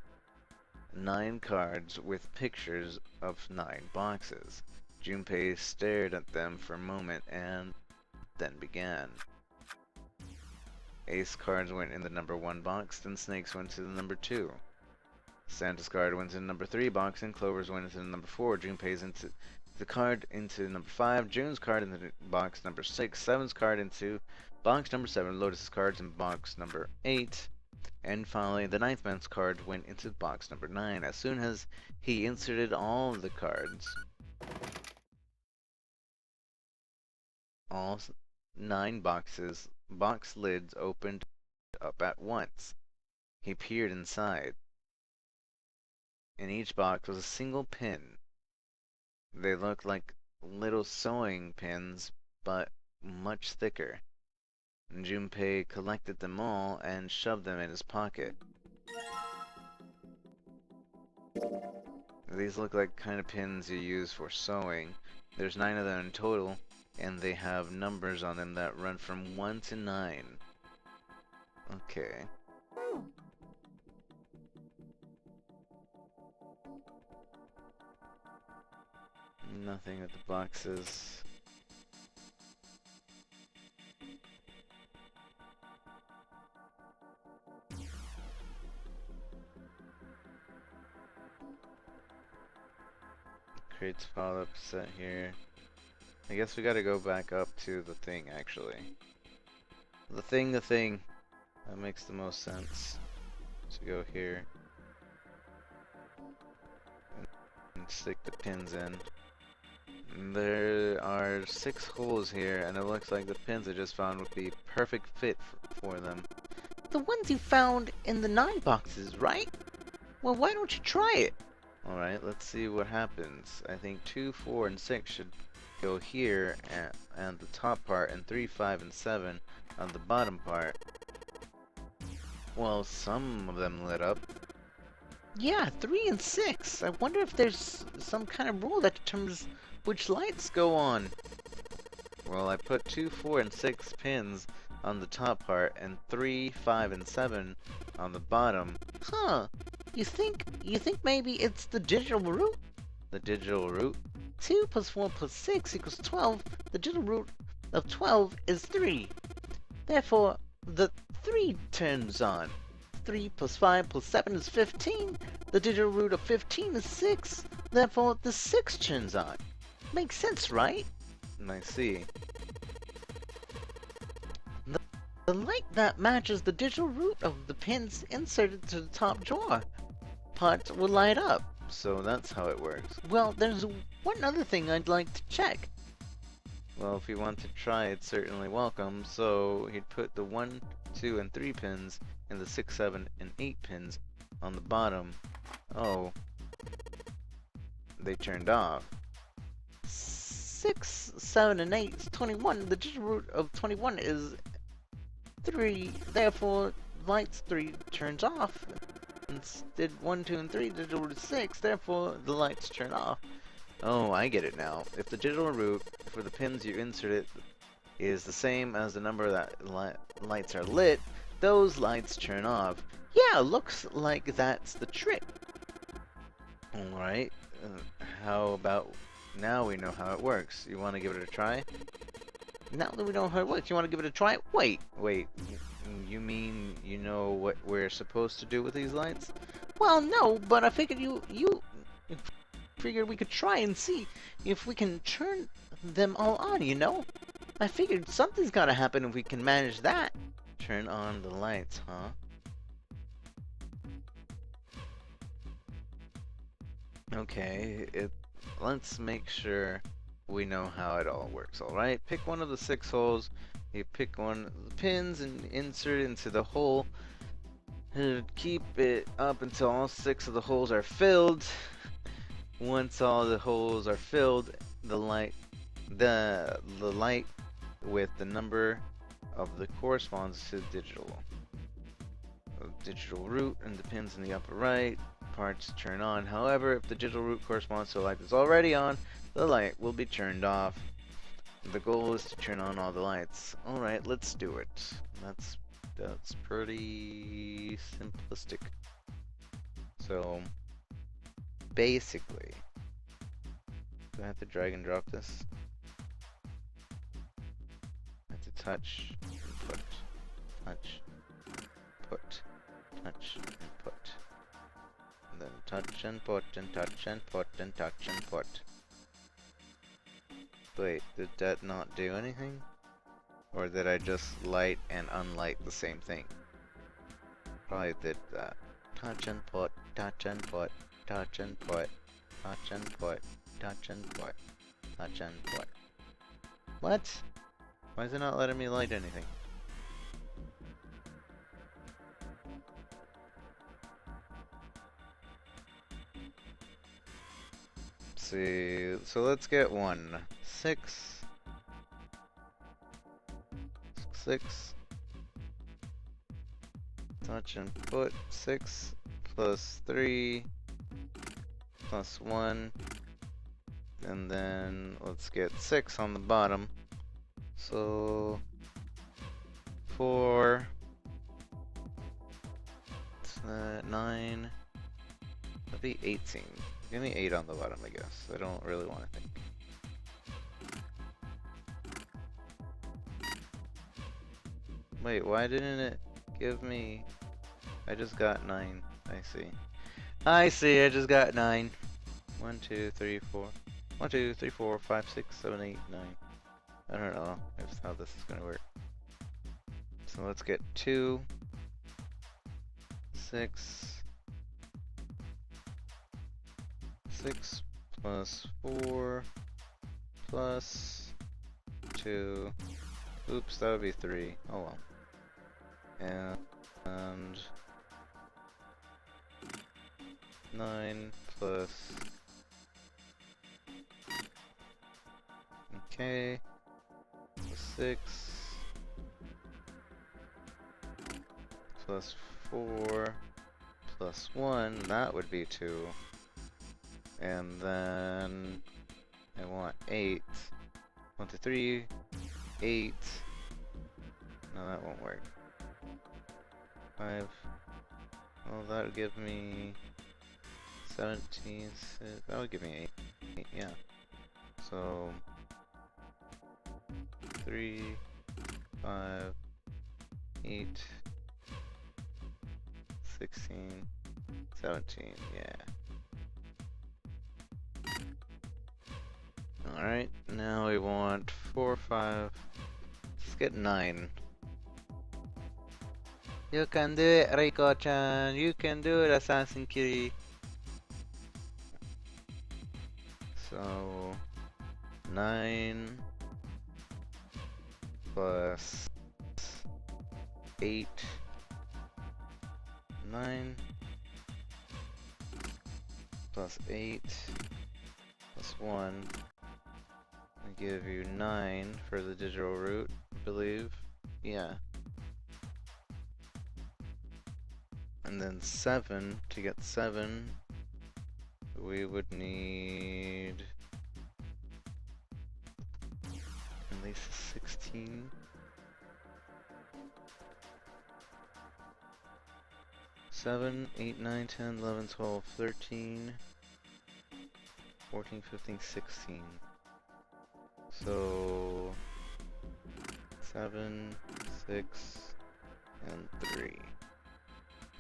9 cards with pictures of 9 boxes. Junpei stared at them for a moment and then began. Ace cards went in the number 1 box, then Snake's went to the number 2. Santa's card went into the number 3 box, and Clover's went into the number 4. Junpei's into the card into number 5. June's card into box number 6. Seven's card into box number 7. Lotus's cards in box number 8. And finally, the 9th man's card went into box number 9. As soon as he inserted all the cards, all 9 box lids opened up at once. He peered inside. In each box was a single pin. They looked like little sewing pins, but much thicker. Junpei collected them all and shoved them in his pocket. These look like kind of pins you use for sewing. There's 9 of them in total, and they have numbers on them that run from 1 to 9. Okay. Nothing at the boxes. crates pile up set here. I guess we gotta go back up to the thing, actually. The thing. That makes the most sense. So go here. And stick the pins in. And there are 6 holes here, and it looks like the pins I just found would be perfect fit for them. The ones you found in the 9 boxes, right? Well, why don't you try it? Alright, let's see what happens. I think 2, 4, and 6 should go here and the top part, and 3, 5, and 7 on the bottom part. Well, some of them lit up. Yeah, 3 and 6. I wonder if there's some kind of rule that determines which lights go on. Well, I put 2, 4, and 6 pins on the top part, and 3, 5, and 7 on the bottom. Huh. You think maybe it's the digital root? The digital root? 2 plus 4 plus 6 equals 12. The digital root of 12 is 3. Therefore, the 3 turns on. 3 plus 5 plus 7 is 15. The digital root of 15 is 6. Therefore, the 6 turns on. Makes sense, right? I see. The light that matches the digital root of the pins inserted to the top drawer part will light up. So that's how it works. Well, there's one other thing I'd like to check. Well, if you want to try, it's certainly welcome. So he'd put the 1, 2, and 3 pins and the 6, 7, and 8 pins on the bottom. Oh. They turned off. 6, 7, and 8 is 21. The digital root of 21 is 3. Therefore, lights 3 turns off. Instead, 1, 2, and 3, the digital root is 6. Therefore, the lights turn off. Oh, I get it now. If the digital root for the pins you inserted is the same as the number that lights are lit, those lights turn off. Yeah, looks like that's the trick. Alright. How about now we know how it works? You want to give it a try? Now that we know how it works, you want to give it a try? Wait. You mean you know what we're supposed to do with these lights? Well, no, but I figured you figured we could try and see if we can turn them all on, you know? I figured something's gotta happen if we can manage that. Turn on the lights, huh? Okay, let's make sure we know how it all works, alright? Pick one of the 6 holes, you pick one of the pins and insert it into the hole. Keep it up until all 6 of the holes are filled. Once all the holes are filled, the light with the number of the corresponds to digital root and the pins in the upper right parts turn on. However, if the digital root corresponds to a light that's already on, the light will be turned off. The goal is to turn on all the lights. Alright, let's do it. That's pretty simplistic. So basically, do I have to drag and drop this? I have to touch and put, touch, put, touch and put, and then touch and put and touch and put and touch and put. Wait, did that not do anything? Or did I just light and unlight the same thing? Probably did that. Touch and put, touch and put, touch and put, touch and put, touch and put, touch and put. What? Why is it not letting me light anything? Let's see, so let's get 1. 6. 6. Touch and put 6 plus 3 plus 1, and then let's get 6 on the bottom. So 4, 9, that'd be 18. Give me 8 on the bottom, I guess. I don't really want to think. Wait, why didn't it give me... I just got 9. I see, I just got 9. 1, 2, 3, 4, 1, 2, 3, 4, 5, 6, 7, 8, 9. I don't know if how this is gonna work. So let's get 2, 6, 6 plus 4 plus 2. Oops, that would be 3. Oh well. And 9 plus. Okay. Plus 6 plus 4 plus 1. That would be 2. And then I want 8. 1, 2, 3, 8. No, that won't work. 5. Well, that would give me 17. That would give me 8. Yeah. So 3, 5, 8, 16, 17. Yeah. Alright, now we want 4, 5. Let's get 9. You can do it, Reiko-chan. You can do it, Assassin Kitty. So 9 plus 8. 9 plus 8 plus 1. I give you 9 for the digital root, I believe. Yeah. And then 7, to get 7, we would need at least 16. 7, 8, 9, 10, 11, 12, 13, 14, 15, 16. So 7, 6, and 3.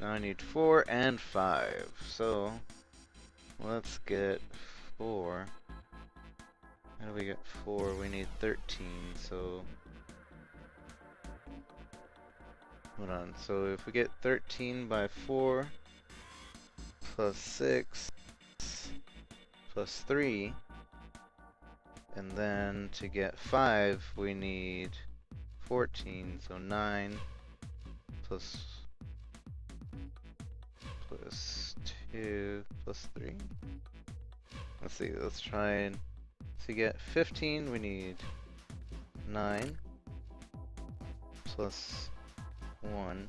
Now I need 4 and 5. So let's get 4. How do we get 4? We need 13. So hold on. So if we get 13 by 4 plus 6 plus 3, and then to get 5 we need 14. So 9 plus 2 plus 3. Let's see, let's try and to get 15 we need 9 plus 1,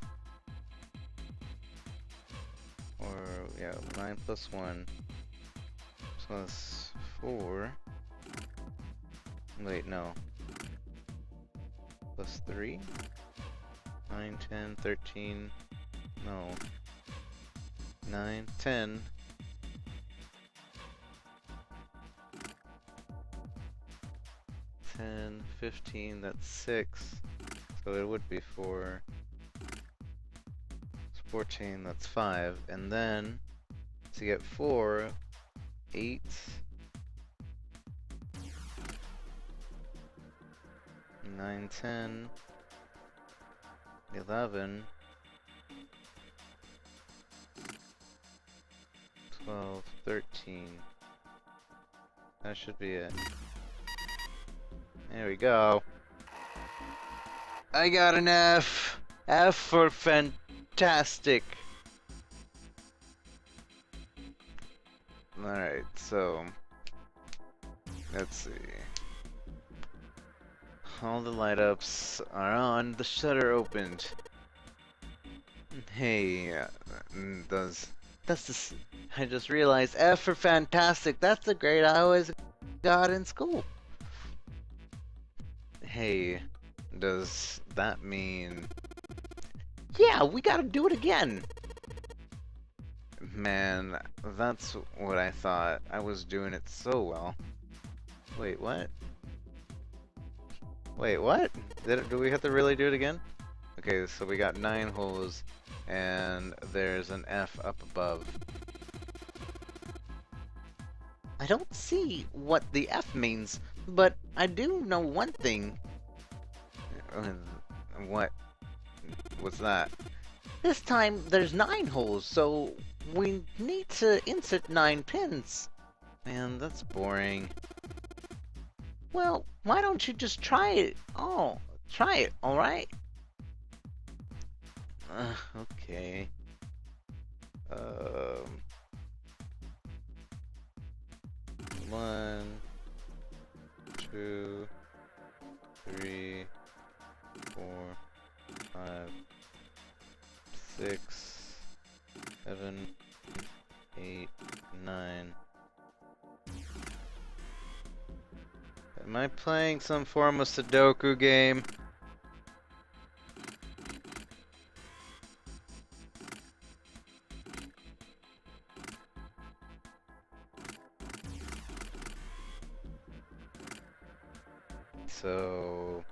or yeah, 9 plus 1 plus 4. Wait, no. Plus 3? 9, 10, 13. No. 9, 10. 10, 15, that's 6. So it would be 4. It's 14, that's 5. And then, to get 4, 8. 9, 10, 11, 12, 13. That should be it. There we go. I got an F. F for fantastic. Alright, so let's see. All the light ups are on, the shutter opened. Hey, that's this, I just realized F for fantastic, that's the grade I always got in school. Hey, does that mean... Yeah, we gotta do it again! Man, that's what I thought. I was doing it so well. Wait, what? Wait, what? Do we have to really do it again? Okay, so we got 9 holes, and there's an F up above. I don't see what the F means, but I do know one thing. Uh, What? What's that? This time there's 9 holes, so we need to insert 9 pins. Man, that's boring. Well, why don't you just try it? Oh, try it, alright? Okay. 1, 2, 3, 4, 5, 6, 7, 8, 9. Am I playing some form of Sudoku game? So,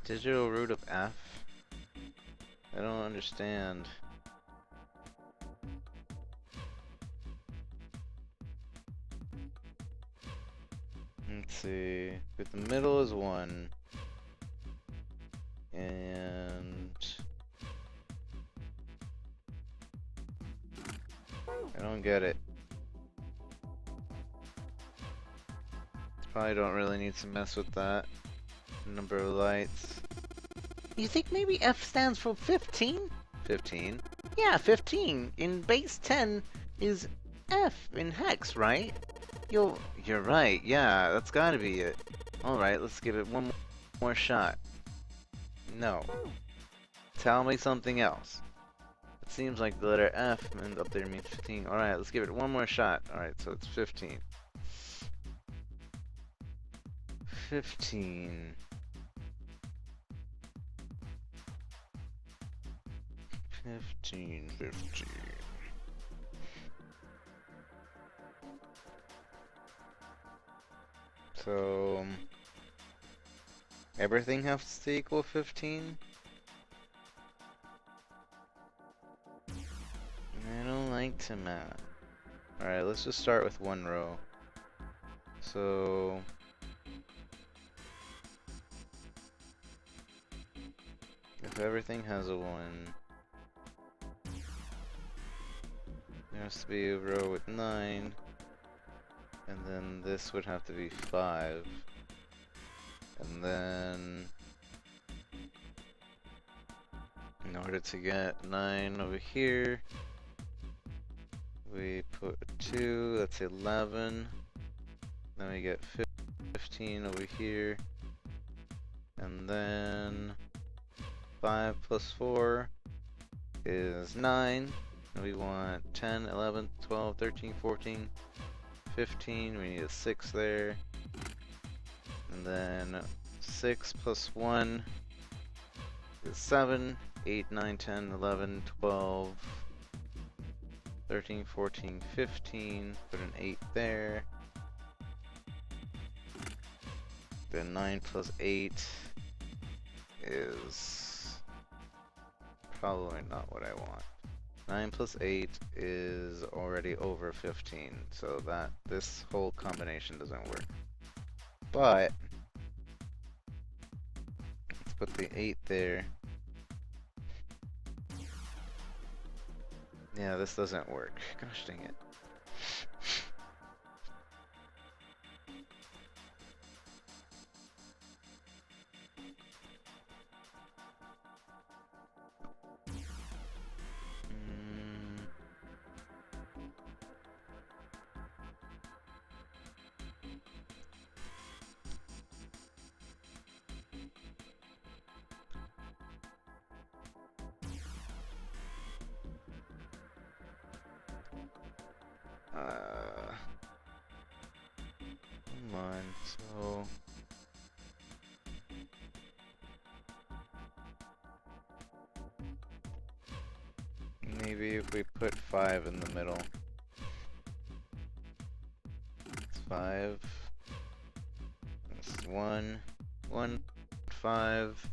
digital root of F? I don't understand. Let's see. If the middle is 1, and I don't get it. Probably don't really need to mess with that. Number of lights. You think maybe F stands for 15? 15. Yeah, 15. In base 10 is F in hex, right? You're right. Yeah, that's gotta be it. Alright, let's give it one more shot. No. Tell me something else. It seems like the letter F and up there means 15. Alright, let's give it one more shot. Alright, so it's 15. 15. 15. So, everything has to equal 15? I don't like to math. Alright, let's just start with one row. So, if everything has a 1, there has to be a row with 9, and then this would have to be 5, and then in order to get 9 over here, we put 2, that's 11, then we get 15 over here, and then 5 plus 4 is 9. And we want 10, 11, 12, 13, 14, 15. We need a 6 there. And then 6 plus 1 is 7. 8, 9, 10, 11, 12, 13, 14, 15. Put an 8 there. Then 9 plus 8 is probably not what I want. 9 plus 8 is already over 15, so that this whole combination doesn't work. But let's put the 8 there. Yeah, this doesn't work. Gosh dang it. Come on, so maybe if we put 5 in the middle. It's 5. It's 1, 1, 5,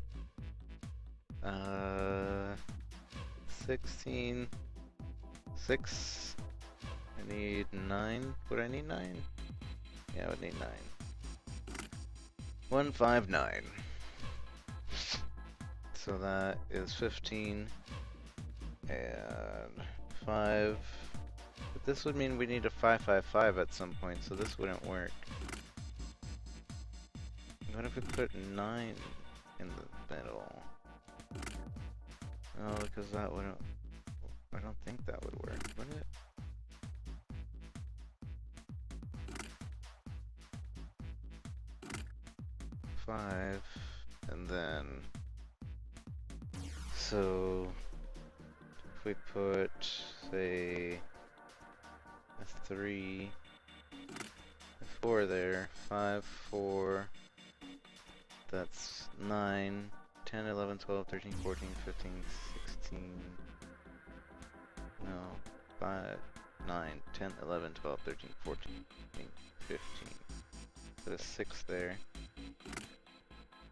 16, 6. I need 9. Would I need 9? Yeah, I would need 9. 159. So that is 15 and 5. But this would mean we need a 555 at some point, so this wouldn't work. What if we put 9 in the middle? No, because that wouldn't. I don't think that would work, would it? Five, and then so if we put, say, a 3, a 4 there, 5, 4, that's 9, 10, 11, 12, 13, 14, 15, 16, no, 5, 9, 10, 11, 12, 13, 14, 15, put a 6 there.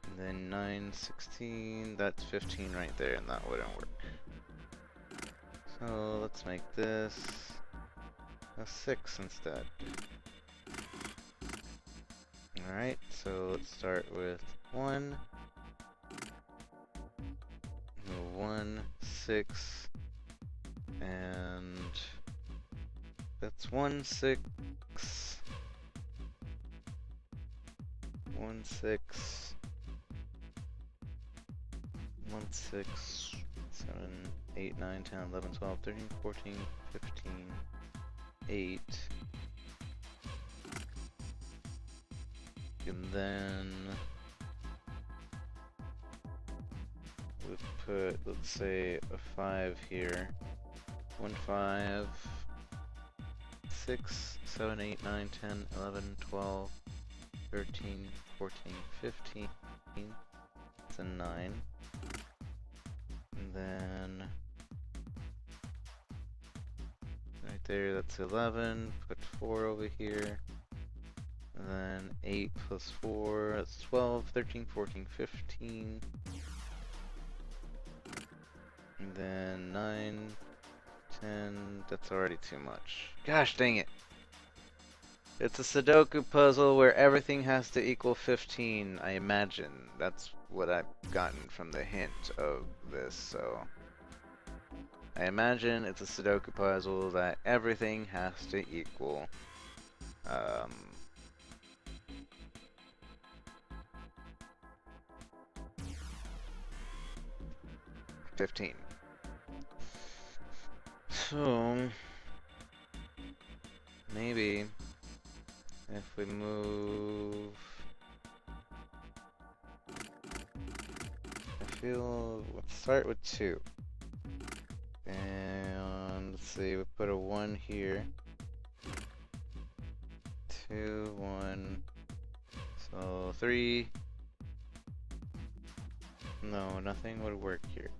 And then 9, 16, that's 15 right there, and that wouldn't work. So let's make this a 6 instead. Alright, so let's start with 1, 1, 6, and that's 1, 6, 1, 6, 1, 6, 7, 8, 9, 10, 11, 12, 13, 14, 15, 8. And then we put, let's say, a 5 here. 1, 5, 6, 7, 8, 9, 10, 11, 12, 13, 14, 15. It's a 9. And then right there, that's 11. Put 4 over here. And then 8 plus 4, that's 12, 13, 14, 15. And then 9, 10, that's already too much. Gosh dang it. It's a Sudoku puzzle where everything has to equal 15, I imagine. That's what I've gotten from the hint of this, so. I imagine it's a Sudoku puzzle that everything has to equal 15. So maybe if we move, I feel let's start with 2. And let's see, we put a 1 here. 2, 1. So 3. No, nothing would work here.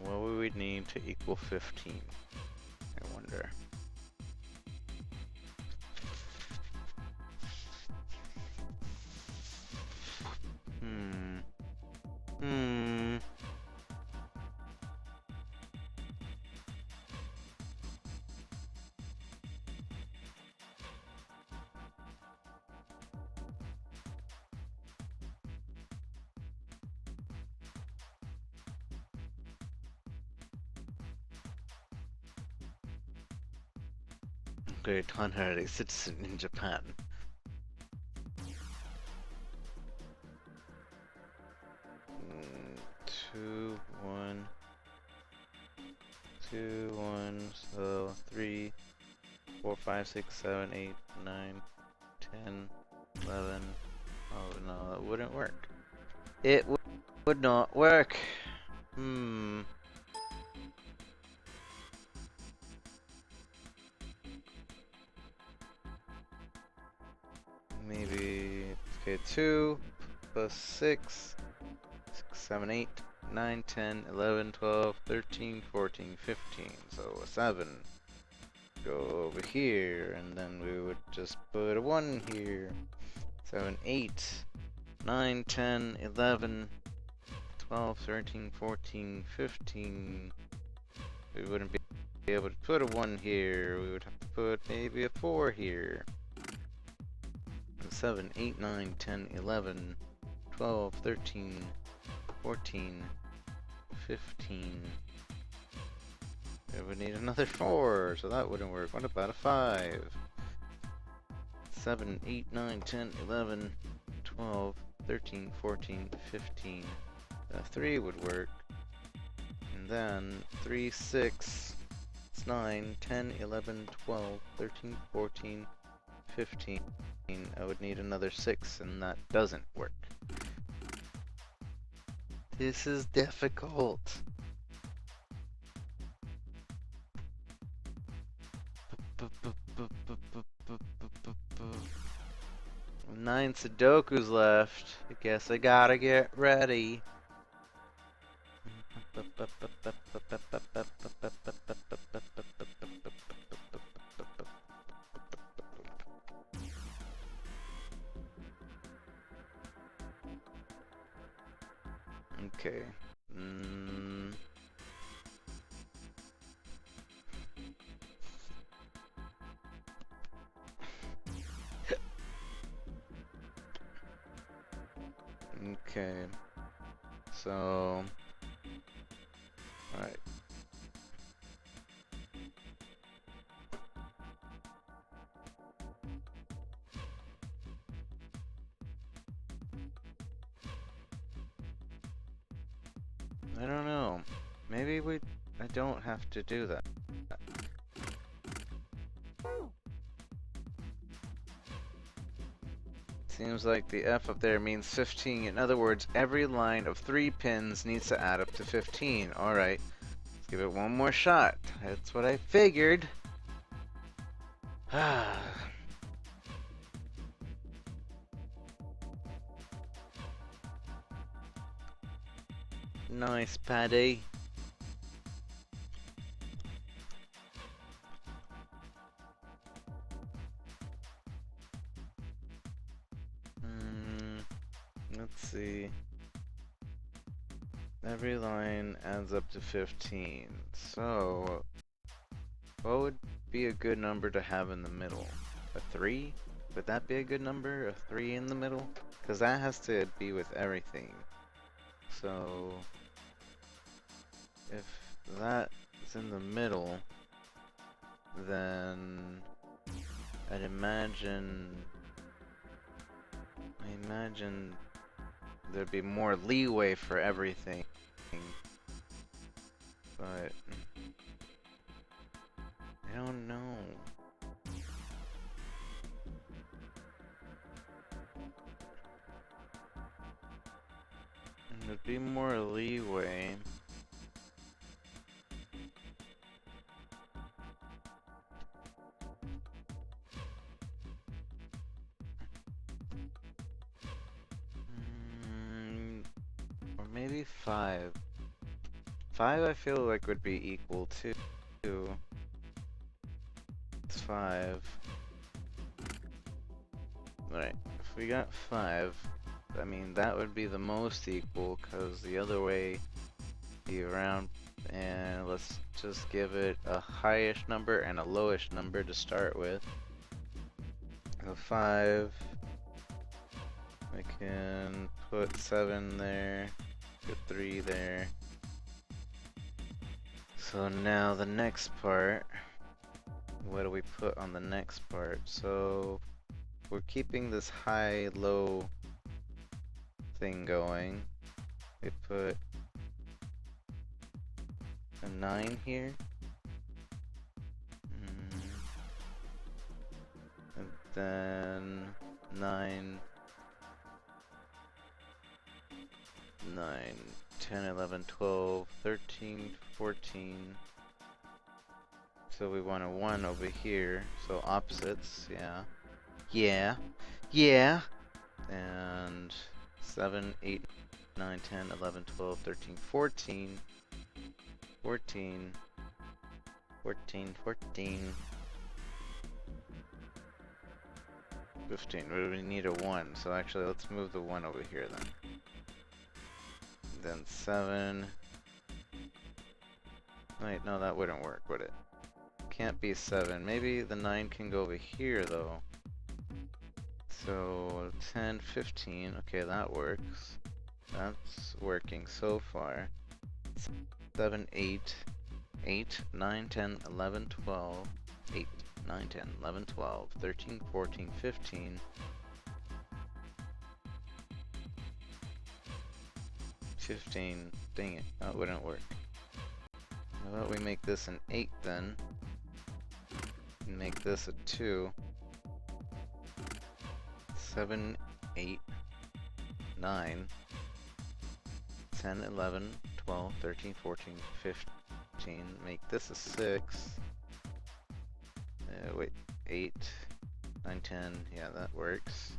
What would we need to equal 15? I wonder. Great honorary citizen in Japan. Two, 1, 2, 1, so 3, 4, 5, 6, 7, 8, 9, 10, 11. Oh no, that wouldn't work. It would not work. Maybe, okay, 2 plus 6, 6, 7, 8, 9, 10, 11, 12, 13, 14, 15. So a 7. Go over here, and then we would just put a 1 here. 7, 8, 9, 10, 11, 12, 13, 14, 15. We wouldn't be able to put a 1 here. We would have to put maybe a 4 here. 7, 8, 9, 10, 11, 12, 13, 14, 15. We would need another 4, so that wouldn't work. What about a 5? 7, 8, 9, 10, 11, 12, 13, 14, 15. 3 would work. And then 3, 6, 9, 10, 11, 12, 13, 14, 15. I would need another 6, and that doesn't work. This is difficult. Nine Sudokus left. I guess I gotta get ready. Okay. Okay. So. Alright. I don't know. Maybe I don't have to do that. Seems like the F up there means 15. In other words, every line of 3 pins needs to add up to 15. Alright. Let's give it one more shot. That's what I figured. Nice, Paddy. Let's see. Every line adds up to 15. So, what would be a good number to have in the middle? A 3? Would that be a good number? A 3 in the middle? Because that has to be with everything. So, if that is in the middle, then I'd imagine there'd be more leeway for everything. But I don't know. There'd be more leeway. Or maybe 5. 5 I feel like would be equal to. It's 5. Alright, if we got 5, I mean that would be the most equal, because the other way be around. And let's just give it a highish number and a lowish number to start with. So 5. I can put 7 there, put 3 there. So now the next part, what do we put on the next part? So we're keeping this high-low thing going. We put a 9 here. And then 9, 10, 11, 12, 13, 14. So we want a 1 over here. So opposites, yeah. Yeah. And 7, 8, 9, 10, 11, 12, 13, 14. 14. 14, 14. 15. We need a 1. So actually, let's move the 1 over here then. Then 7. Wait, no, that wouldn't work, would it? Can't be 7. Maybe the 9 can go over here, though. So, 10, 15. Okay, that works. That's working so far. 7, 8. 8, 9, 10, 11, 12. 8, 9, 10, 11, 12, 13, 14, 15. 15. Dang it, that wouldn't work. How about we make this an 8 then? And make this a 2. 7, 8, 9, 10, 11, 12, 13, 14, 15. Make this a 6. Wait, 8, 9, 10. Yeah, that works.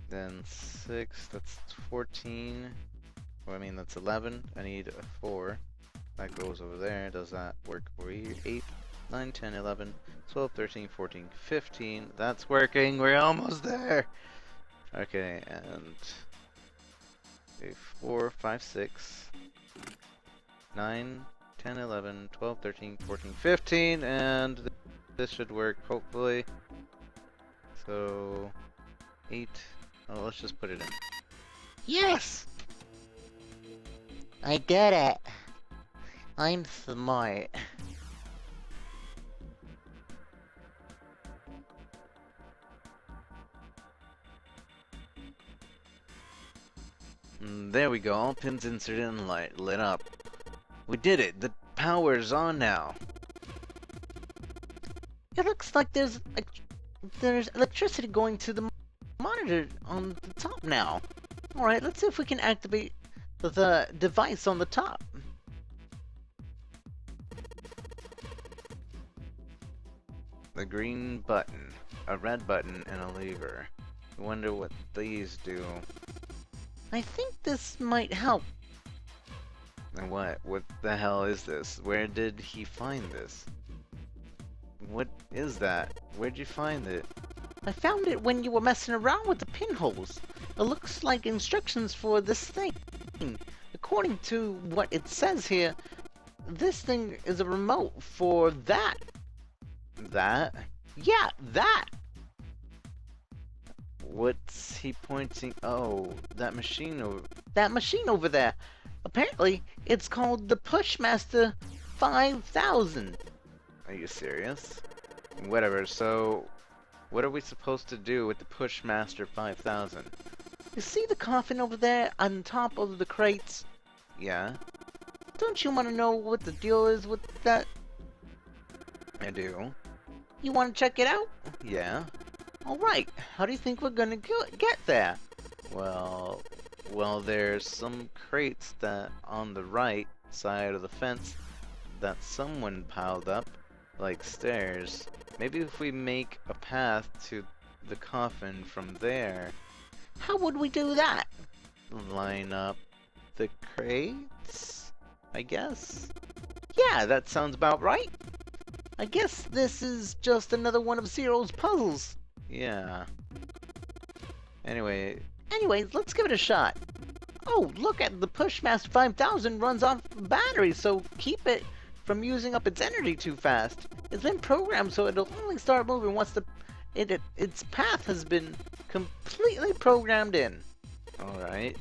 Then 6, that's 14. Well, I mean, that's 11. I need a 4. That goes over there. Does that work over here? 8, 9, 10, 11, 12, 13, 14, 15. That's working. We're almost there. Okay, and 4, 5, 6, 9, 10, 11, 12, 13, 14, 15. And this should work, hopefully. So, 8. Oh, let's just put it in. Yes! I get it. I'm smart. There we go, all pins inserted and light lit up. We did it! The power's on now! It looks like there's electricity going to the monitor on the top now. Alright, let's see if we can activate the device on the top. The green button, a red button, and a lever. I wonder what these do. I think this might help. And what? What the hell is this? Where did he find this? What is that? Where'd you find it? I found it when you were messing around with the pinholes. It looks like instructions for this thing. According to what it says here, this thing is a remote for that. That? Yeah, that! What's he pointing? Oh, that machine over. That machine over there. Apparently, it's called the Pushmaster 5000. Are you serious? Whatever, so what are we supposed to do with the Pushmaster 5000? You see the coffin over there on top of the crates? Yeah, Don't you want to know what the deal is with that? I do. You want to check it out? Yeah. Alright, how do you think we're gonna get there? Well, there's some crates that on the right side of the fence that someone piled up, like stairs. Maybe if we make a path to the coffin from there, How would we do that? line up the crates, I guess? Yeah, that sounds about right. I guess this is just another one of Zero's puzzles. Yeah. Anyway, Anyways, let's give it a shot. Oh, look at the Pushmaster 5000 runs off battery, so keep it from using up its energy too fast. It's been programmed so it'll only start moving once its path has been completely programmed in. alright.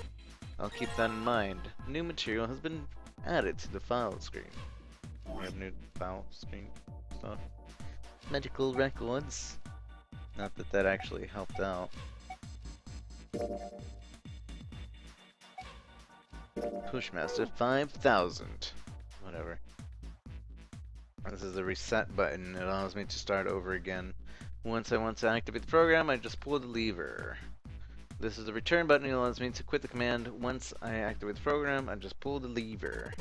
I'll keep that in mind. New material has been added to the file screen. We have new file screen stuff. Medical records. Not that that actually helped out. Pushmaster 5000. Whatever. This is the reset button. It allows me to start over again. Once I want to activate the program, I just pull the lever. This is the return button. It allows me to quit the command. Once I activate the program, I just pull the lever.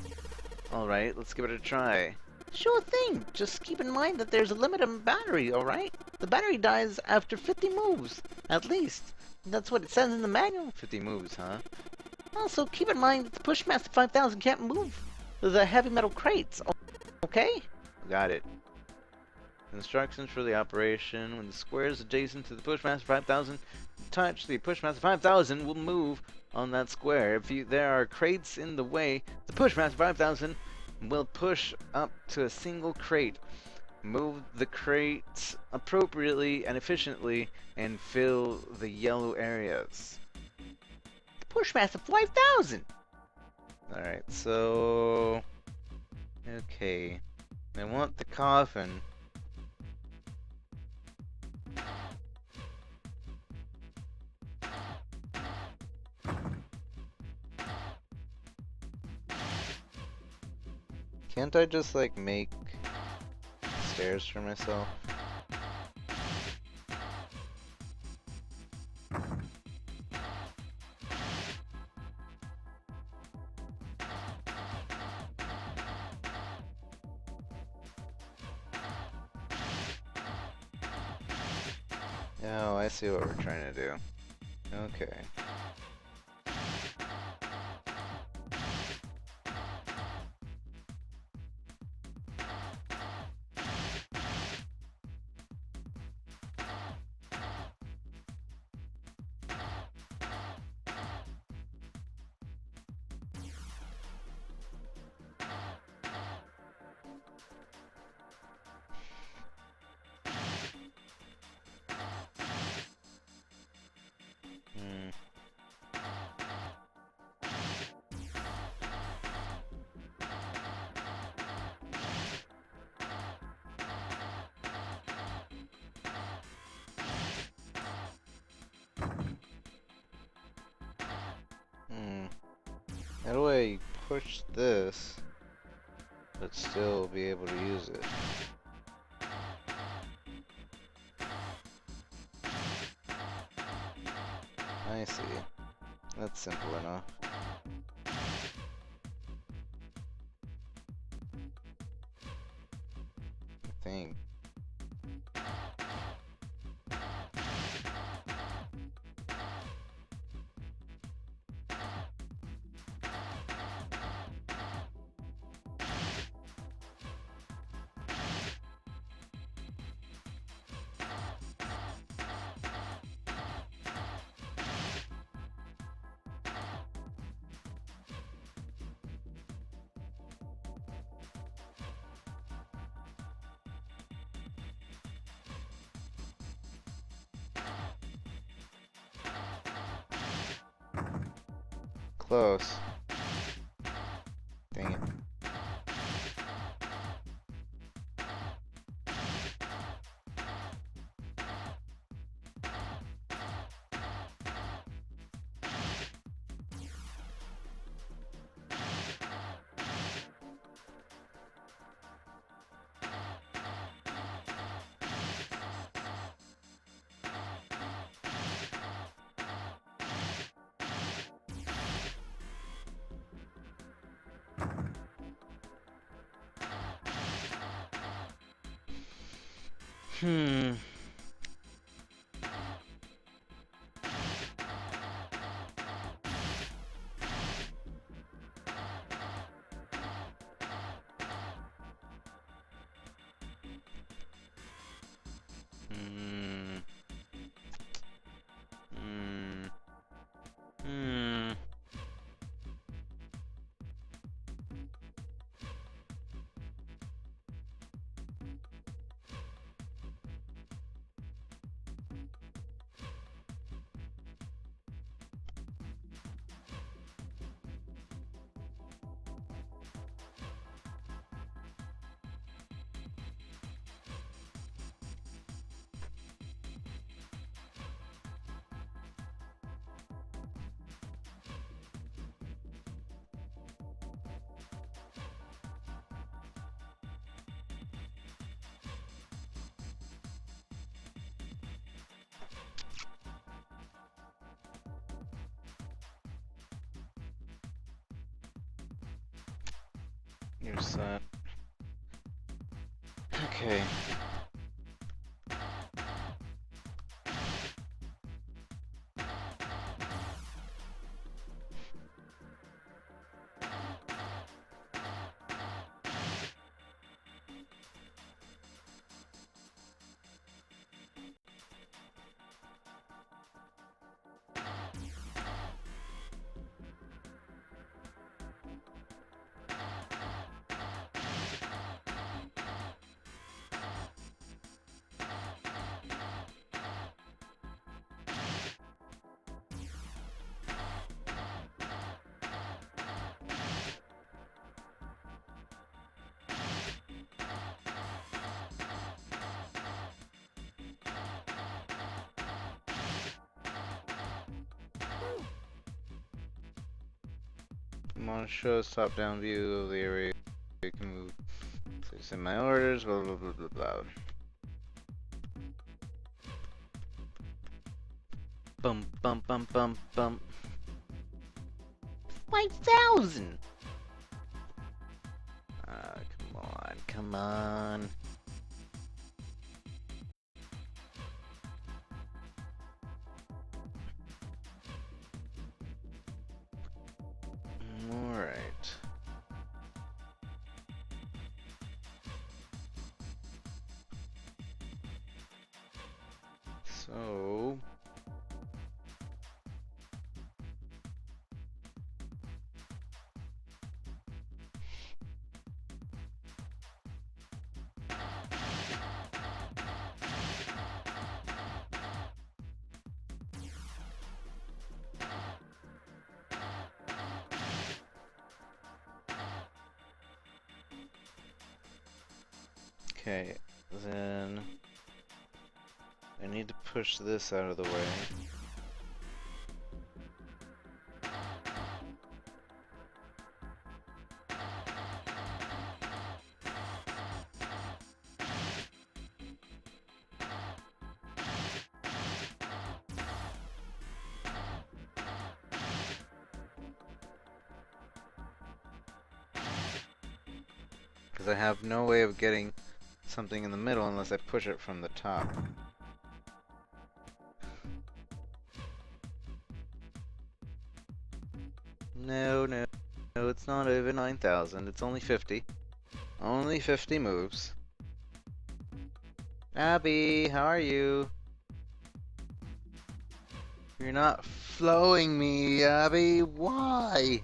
Alright, let's give it a try. Sure thing. Just keep in mind that there's a limit on battery, alright? The battery dies after 50 moves, at least. That's what it says in the manual. 50 moves, huh? Also, keep in mind that the Pushmaster 5000 can't move the heavy metal crates, okay? Got it. Instructions for the operation. When the squares adjacent to the Pushmaster 5000 touch, the Pushmaster 5000 will move on that square. If there are crates in the way, the Pushmaster 5000 will push up to a single crate. Move the crates appropriately and efficiently and fill the yellow areas. Pushmaster 5000! Alright, so... Okay. I want the coffin. Can't I just, like, make stairs for myself? Oh, I see what we're trying to do. Okay. Hmm. Hmm. How do I push this, but still be able to use it? I see. That's simple enough. I think. Close. Dang it. Hmm. Hmm. Hmm. Hmm. You're set. Okay. Come on, show us top-down view of the area. You can move. Place in my orders. Blah blah blah blah blah. Bum bum bum bum bum. 5,000. Come on, come on. All right. So. Okay, then I need to push this out of the way. Because I have no way of getting something in the middle unless I push it from the top. No, no, no, it's not over 9,000. It's only 50. Only 50 moves. Abby, how are you? You're not flowing me, Abby. Why?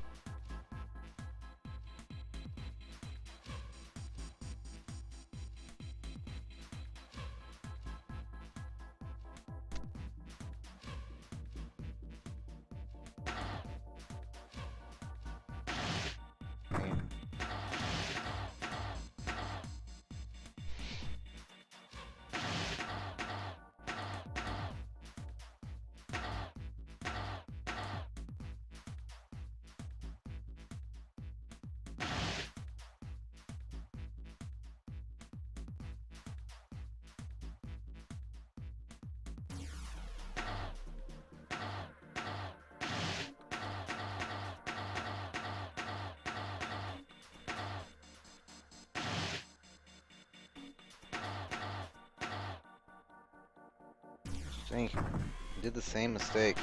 Dang, I did the same mistake.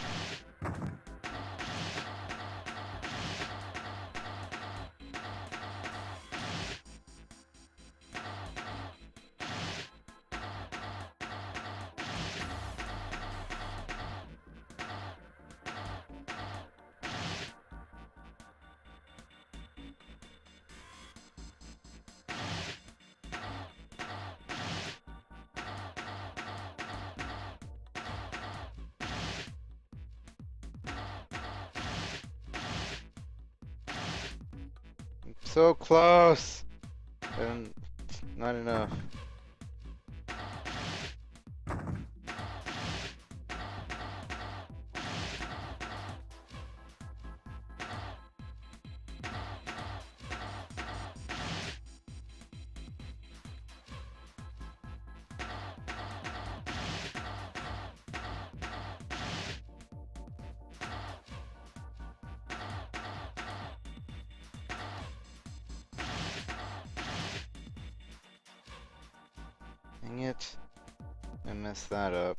So close! And not enough. Dang it. I messed that up.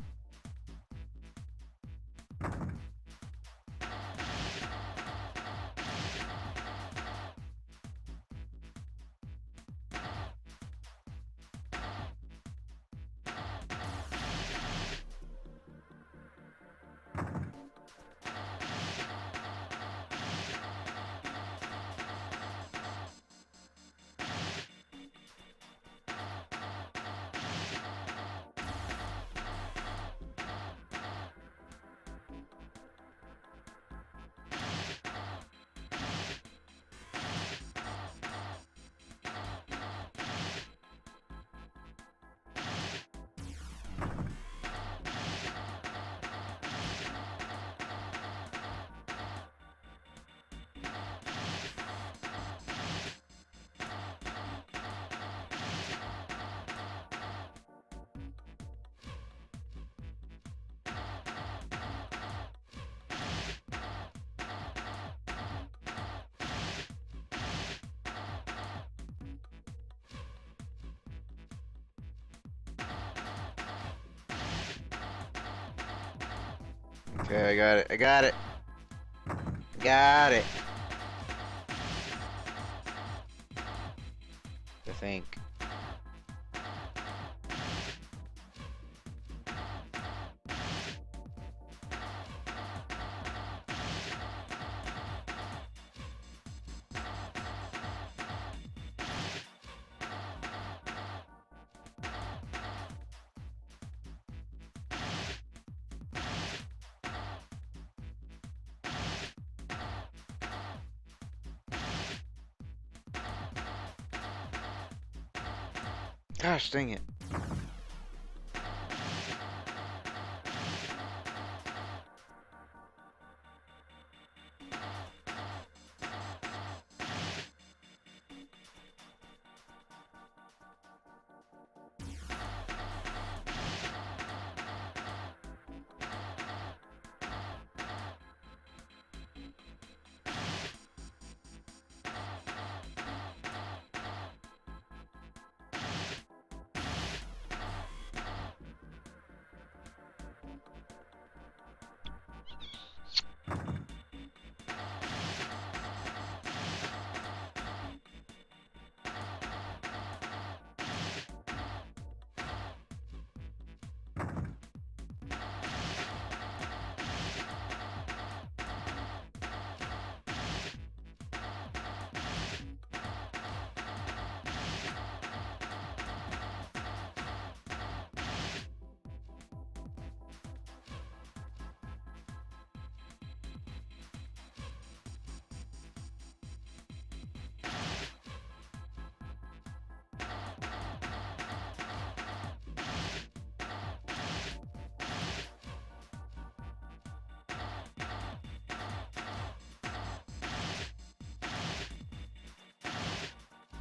Okay, I got it. I got it. Got it. I think. Gosh dang it.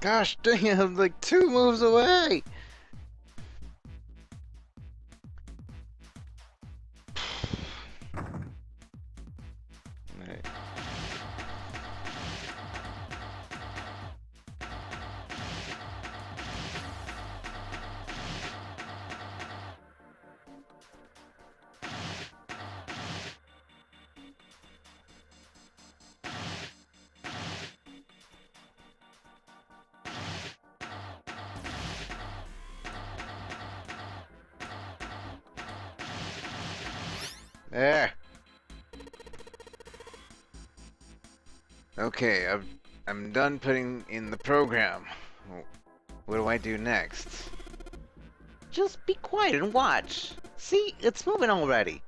Gosh dang it, I'm like 2 moves away! Alright. There! Okay, I'm done putting in the program. What do I do next? Just be quiet and watch. See, it's moving already.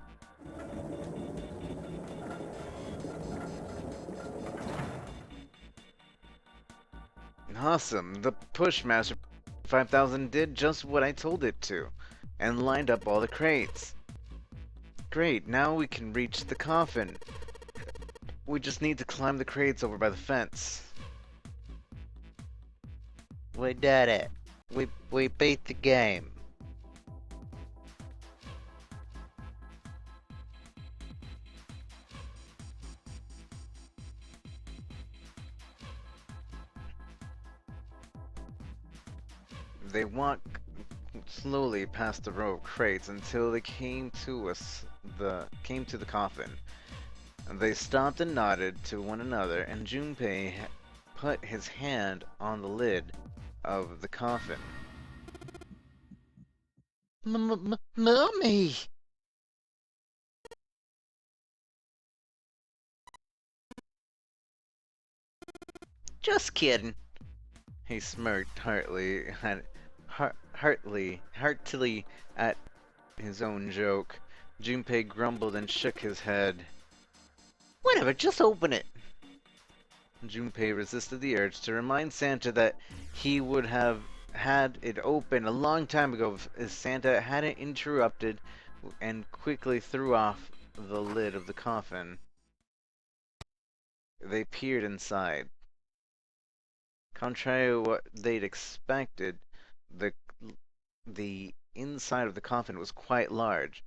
Awesome, the Pushmaster 5000 did just what I told it to, and lined up all the crates. Great, now we can reach the coffin. We just need to climb the crates over by the fence. We did it. We beat the game. They walked slowly past the row of crates until they came to the coffin. They stopped and nodded to one another, and Junpei put his hand on the lid of the coffin. Mommy! Just kidding. He smirked heartily at his own joke. Junpei grumbled and shook his head. Whatever, just open it. Junpei resisted the urge to remind Santa that he would have had it open a long time ago if Santa hadn't interrupted and quickly threw off the lid of the coffin. They peered inside. Contrary to what they'd expected, the inside of the coffin was quite large.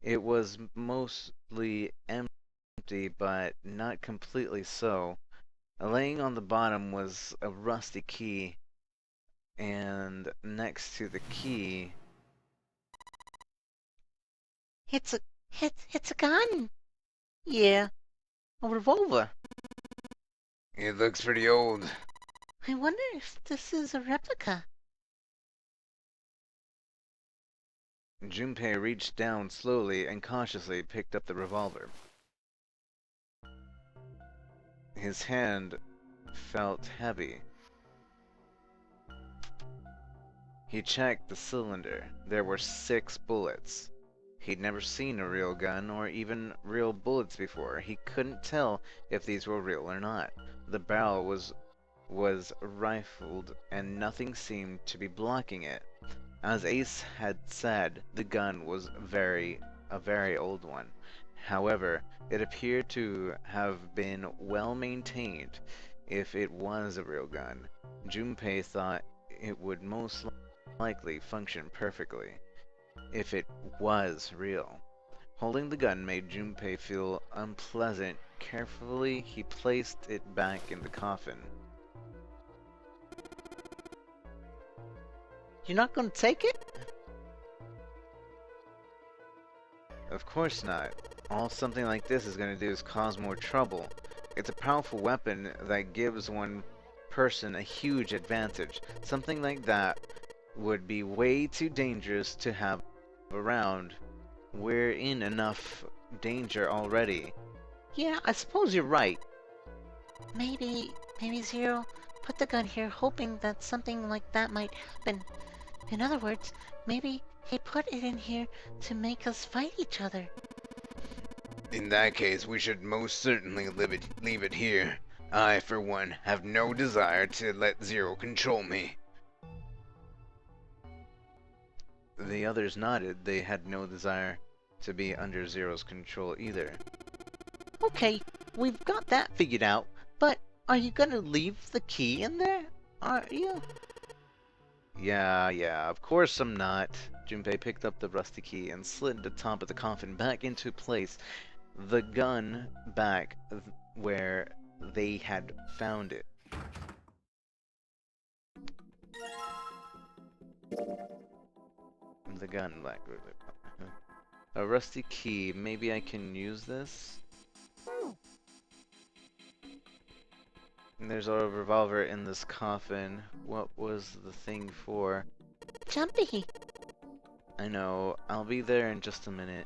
It was mostly empty, but not completely so. Laying on the bottom was a rusty key, and next to the key... It's a gun. Yeah, a revolver. It looks pretty old. I wonder if this is a replica. Junpei reached down slowly and cautiously picked up the revolver. His hand felt heavy. He checked the cylinder. There were 6 bullets. He'd never seen a real gun or even real bullets before. He couldn't tell if these were real or not. The barrel was rifled and nothing seemed to be blocking it. As Ace had said, the gun was a very old one. However, it appeared to have been well maintained. If it was a real gun, Junpei thought it would most likely function perfectly. If it was real. Holding the gun made Junpei feel unpleasant. Carefully, he placed it back in the coffin. You're not gonna take it? Of course not. All something like this is going to do is cause more trouble. It's a powerful weapon that gives one person a huge advantage. Something like that would be way too dangerous to have around. We're in enough danger already. Yeah, I suppose you're right. Maybe Zero put the gun here hoping that something like that might happen. In other words, maybe he put it in here to make us fight each other. In that case, we should most certainly leave it here. I, for one, have no desire to let Zero control me. The others nodded. They had no desire to be under Zero's control either. Okay, we've got that figured out, but are you gonna leave the key in there? Are you? Yeah, of course I'm not. Junpei picked up the rusty key and slid the top of the coffin back into place, the gun back where they had found it. The gun back. A rusty key. Maybe I can use this? And there's a revolver in this coffin. What was the thing for? Jumpy! I know. I'll be there in just a minute.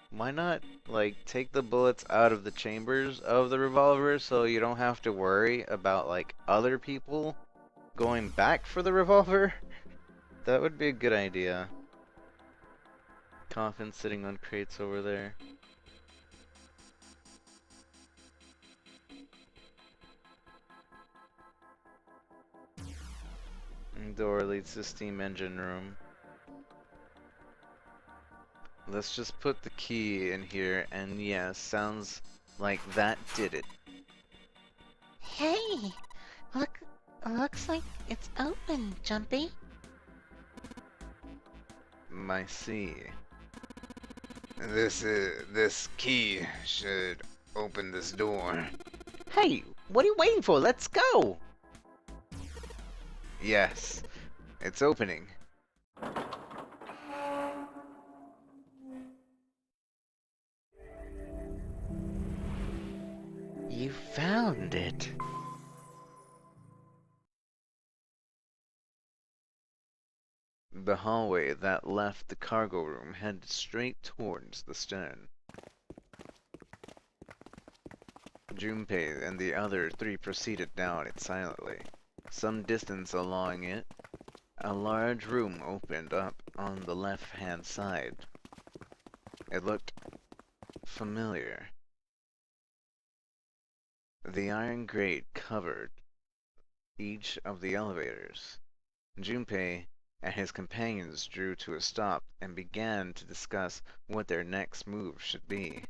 Why not, like, take the bullets out of the chambers of the revolver so you don't have to worry about, like, other people going back for the revolver? That would be a good idea. Coffin sitting on crates over there. Door leads to steam engine room. Let's just put the key in here, and yeah, sounds like that did it. Hey! Looks like it's open, Jumpy. I see. This key should open this door. Hey, what are you waiting for? Let's go! Yes, it's opening. You found it. The hallway that left the cargo room headed straight towards the stern. Junpei and the other 3 proceeded down it silently. Some distance along it, a large room opened up on the left-hand side. It looked familiar. The iron grate covered each of the elevators. Junpei and his companions drew to a stop and began to discuss what their next move should be.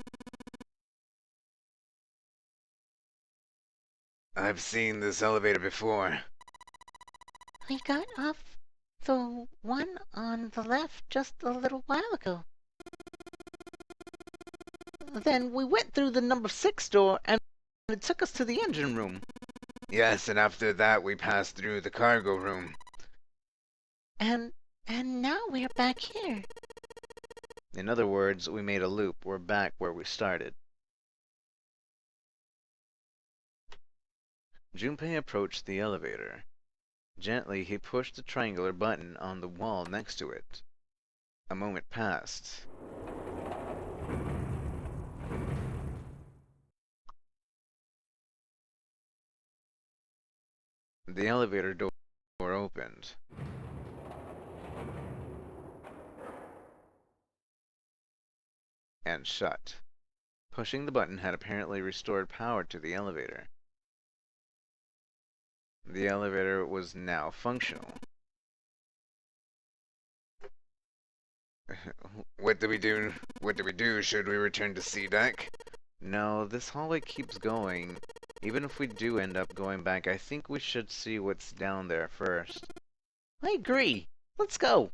I've seen this elevator before. We got off the one on the left just a little while ago. Then we went through the number 6 door and it took us to the engine room. Yes, and after that we passed through the cargo room. And now we're back here. In other words, we made a loop. We're back where we started. Junpei approached the elevator. Gently, he pushed the triangular button on the wall next to it. A moment passed. The elevator door opened. And shut. Pushing the button had apparently restored power to the elevator. The elevator was now functional. What do we do? What do we do? Should we return to C deck? No, this hallway keeps going. Even if we do end up going back, I think we should see what's down there first. I agree. Let's go.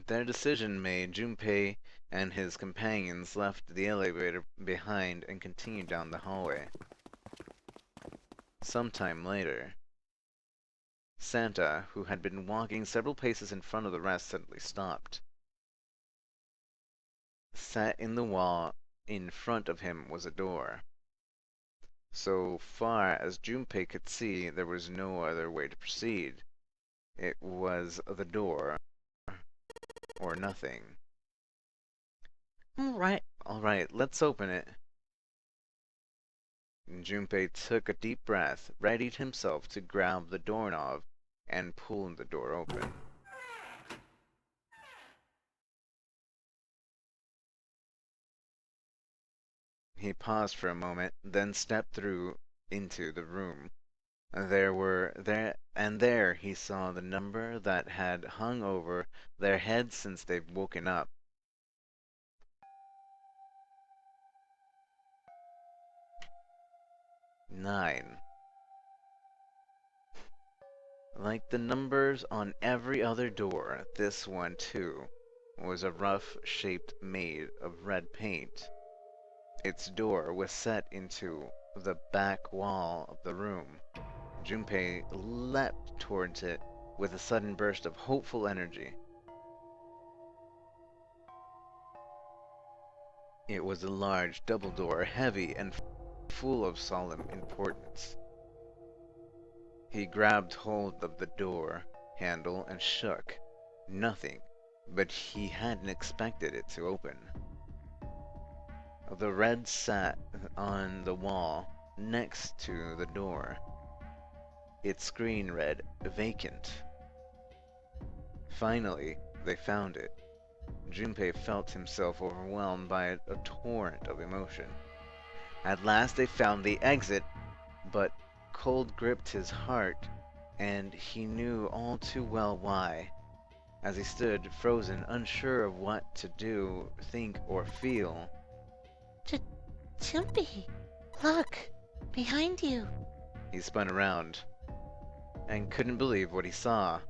Their decision made, Junpei and his companions left the elevator behind and continued down the hallway. Sometime later, Santa, who had been walking several paces in front of the rest, suddenly stopped. Set in the wall in front of him was a door. So far as Junpei could see, there was no other way to proceed. It was the door, or nothing. Alright, let's open it. Junpei took a deep breath, readied himself to grab the doorknob, and pull the door open. He paused for a moment, then stepped through into the room. There he saw the number that had hung over their heads since they'd woken up. Nine. Like the numbers on every other door, this one too was a rough shape made of red paint. Its door was set into the back wall of the room. Junpei leapt towards it with a sudden burst of hopeful energy. It was a large double door, heavy and full of solemn importance. He grabbed hold of the door handle and shook. Nothing, but he hadn't expected it to open. The red sat on the wall next to the door. Its screen read, "Vacant." Finally, they found it. Junpei felt himself overwhelmed by a torrent of emotion. At last they found the exit, but cold gripped his heart, and he knew all too well why. As he stood, frozen, unsure of what to do, think, or feel. Junpei, look, behind you. He spun around and couldn't believe what he saw.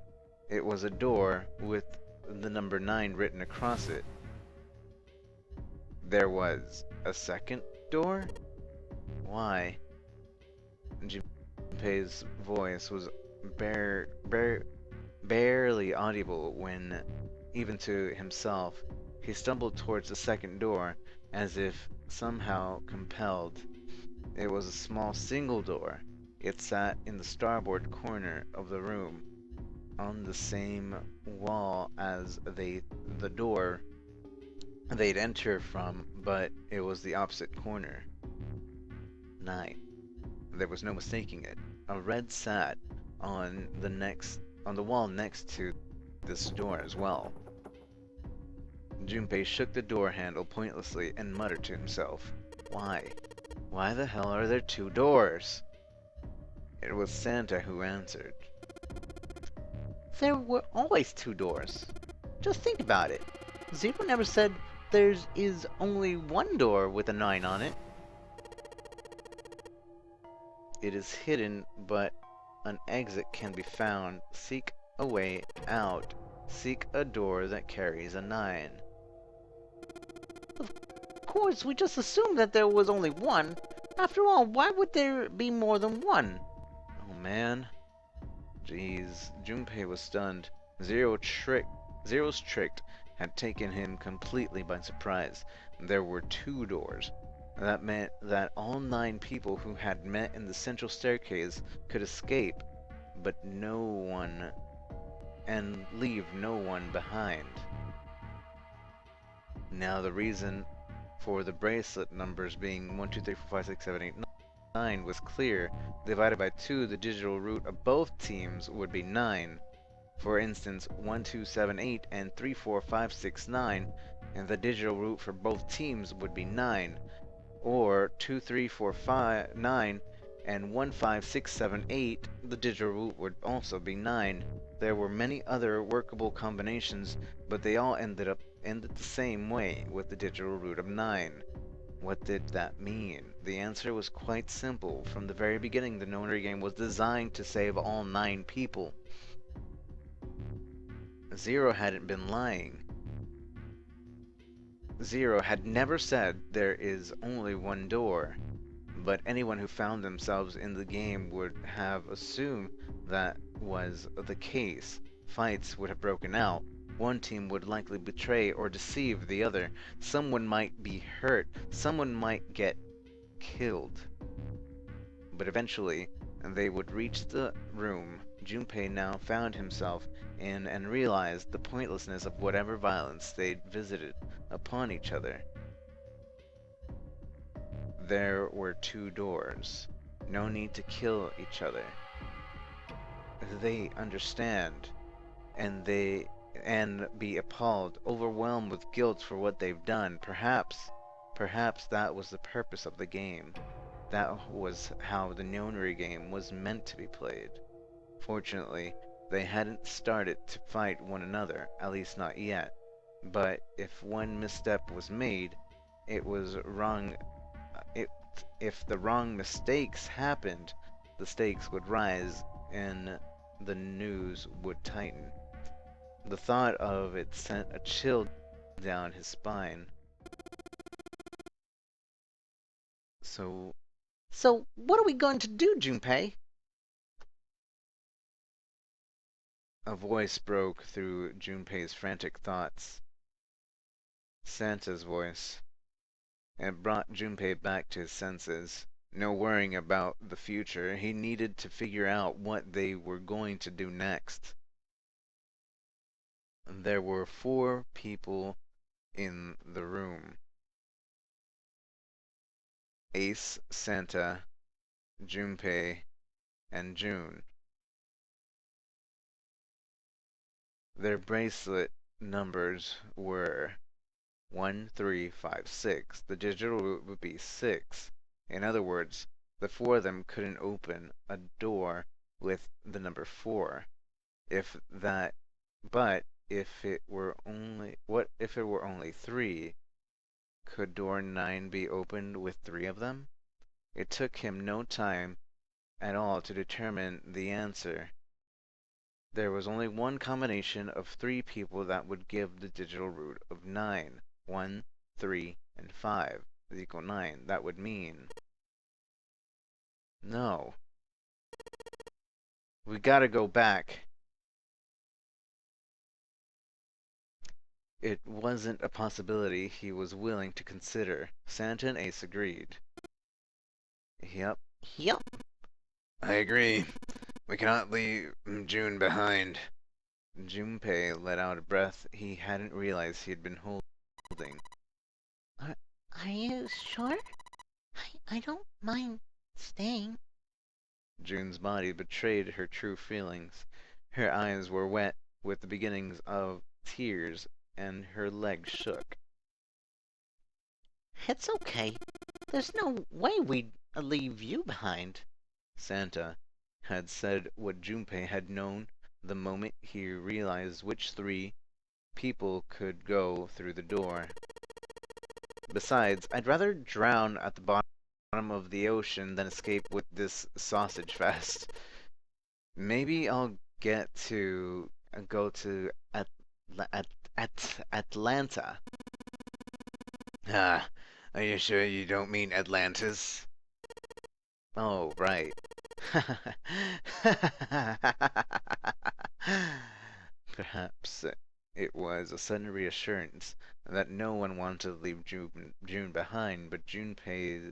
It was a door with the number 9 written across it. There was a second door? Why? Junpei's voice was barely audible when, even to himself, he stumbled towards the second door, as if somehow compelled. It was a small single door. It sat in the starboard corner of the room, on the same wall as the door they'd enter from, but it was the opposite corner. 9. There was no mistaking it. A red sat on the wall next to this door as well. Junpei shook the door handle pointlessly and muttered to himself, "Why? Why the hell are there 2 doors?" It was Santa who answered. There were always 2 doors. Just think about it. Zero never said there is only 1 door with a 9 on it. It is hidden, but an exit can be found. Seek a way out. Seek a door that carries a 9. Of course, we just assumed that there was only 1. After all, why would there be more than 1? Oh man. Jeez, Junpei was stunned. Zero's trick had taken him completely by surprise. There were 2 doors. That meant that all 9 people who had met in the central staircase could escape, but no one, and leave no one behind. Now the reason for the bracelet numbers being 1, 2, 3, 4, 5, 6, 7, 8, 9 was clear. Divided by 2, the digital root of both teams would be 9. For instance, 1, 2, 7, 8 and 3, 4, 5, 6, 9, and the digital root for both teams would be 9. Or 2, 3, 4, 5, 9 and 1, 5, 6, 7, 8, the digital root would also be 9. There were many other workable combinations, but they all ended the same way, with the digital root of 9. What did that mean? The answer was quite simple. From the very beginning, the Nonary game was designed to save all 9 people. Zero hadn't been lying. Zero had never said there is only one door, but anyone who found themselves in the game would have assumed that was the case. Fights would have broken out. One team would likely betray or deceive the other. Someone might be hurt. Someone might get killed. But eventually, they would reach the room Junpei now found himself in and realized the pointlessness of whatever violence they'd visited upon each other. There were 2 doors. No need to kill each other. They understand, and be appalled, overwhelmed with guilt for what they've done. Perhaps that was the purpose of the game. That was how the Nonary game was meant to be played. Fortunately, they hadn't started to fight one another, at least not yet. But if one misstep was made, it was wrong. If the wrong mistakes happened, the stakes would rise and the news would tighten. The thought of it sent a chill down his spine. So what are we going to do, Junpei? A voice broke through Junpei's frantic thoughts. Santa's voice. It brought Junpei back to his senses. No worrying about the future, he needed to figure out what they were going to do next. There were 4 people in the room. Ace, Santa, Junpei, and June. Their bracelet numbers were 1, 3, 5, 6. The digital root would be 6. In other words, the 4 of them couldn't open a door with the number 4. But if it were only 3? Could door 9 be opened with 3 of them? It took him no time at all to determine the answer. There was only one combination of 3 people that would give the digital root of 9. 1, 3, and 5 is equal 9. That would mean... No. We gotta go back. It wasn't a possibility he was willing to consider. Santa and Ace agreed. Yep. I agree. We cannot leave June behind. Junpei let out a breath he hadn't realized he had been holding. Are you sure? I don't mind staying. June's body betrayed her true feelings. Her eyes were wet with the beginnings of tears, and her legs shook. It's okay. There's no way we'd leave you behind. Santa had said what Junpei had known the moment he realized which 3 people could go through the door. Besides, I'd rather drown at the bottom of the ocean than escape with this sausage fest. Maybe I'll go to Atlanta. Ah, are you sure you don't mean Atlantis? Oh, right. Perhaps It was a sudden reassurance that no one wanted to leave June behind, but Junpei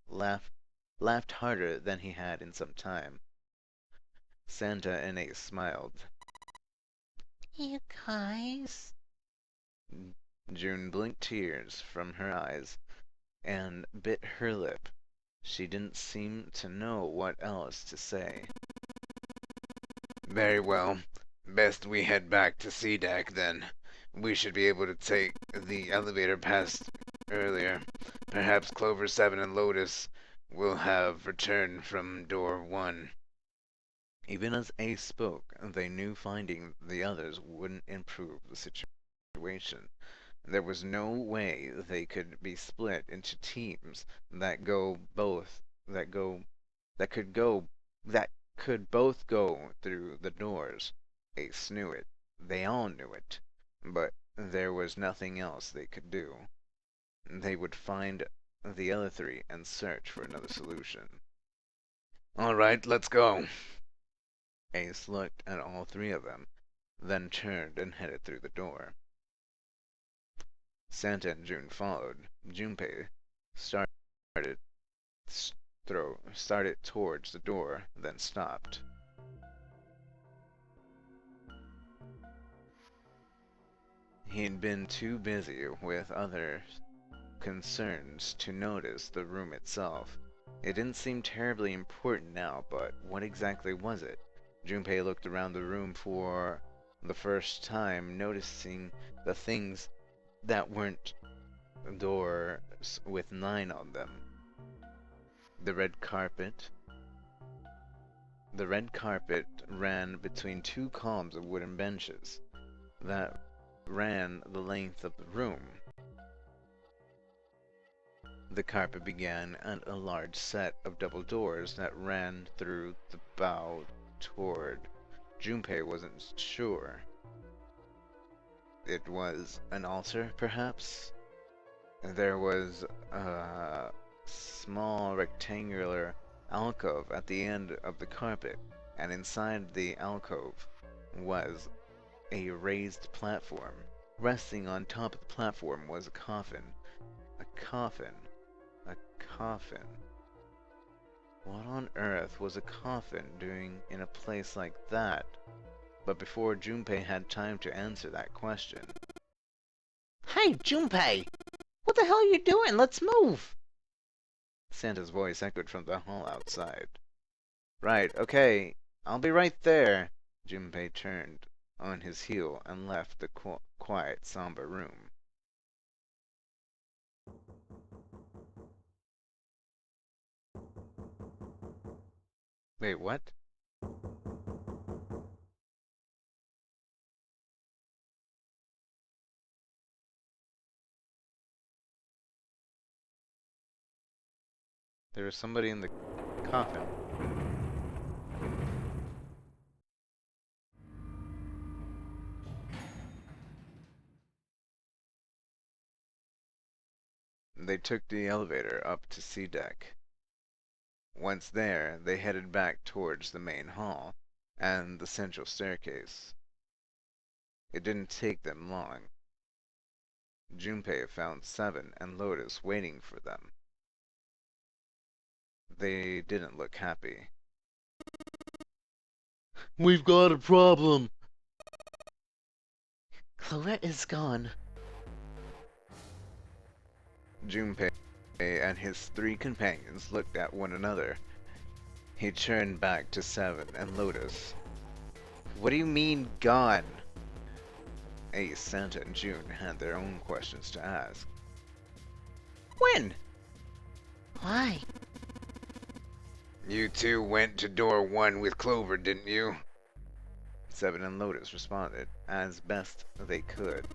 laughed harder than he had in some time. Santa and Ace smiled. You guys. June blinked tears from her eyes and bit her lip. She didn't seem to know what else to say. Very well. Best we head back to C-Deck then. We should be able to take the elevator past earlier. Perhaps Clover 7 and Lotus will have returned from door 1. Even as Ace spoke, they knew finding the others wouldn't improve the situation. There was no way they could be split into teams that could both go through the doors. Ace knew it. They all knew it. But there was nothing else they could do. They would find the other three and search for another solution. Alright, let's go. Ace looked at all three of them, then turned and headed through the door. Santa and June followed. Junpei started towards the door, then stopped. He'd been too busy with other concerns to notice the room itself. It didn't seem terribly important now, but what exactly was it? Junpei looked around the room for the first time, noticing the things that weren't doors with 9 on them. The red carpet ran between 2 columns of wooden benches that ran the length of the room. The carpet began at a large set of double doors that ran through the bow toward. Junpei wasn't sure. It was an altar, perhaps? There was a small rectangular alcove at the end of the carpet, and inside the alcove was a raised platform. Resting on top of the platform was a coffin. A coffin. A coffin. What on earth was a coffin doing in a place like that? But before Junpei had time to answer that question... Hey, Junpei! What the hell are you doing? Let's move! Santa's voice echoed from the hall outside. Right, okay, I'll be right there. Junpei turned on his heel and left the quiet, somber room. Wait, what? There was somebody in the coffin. They took the elevator up to C-Deck. Once there, they headed back towards the main hall and the central staircase. It didn't take them long. Junpei found 7 and Lotus waiting for them. They didn't look happy. We've got a problem. Clover is gone. Junpei and his 3 companions looked at one another. He turned back to 7 and Lotus. What do you mean, gone? Ace, Santa, and June had their own questions to ask. When? Why? You 2 went to door 1 with Clover, didn't you? 7 and Lotus responded as best they could.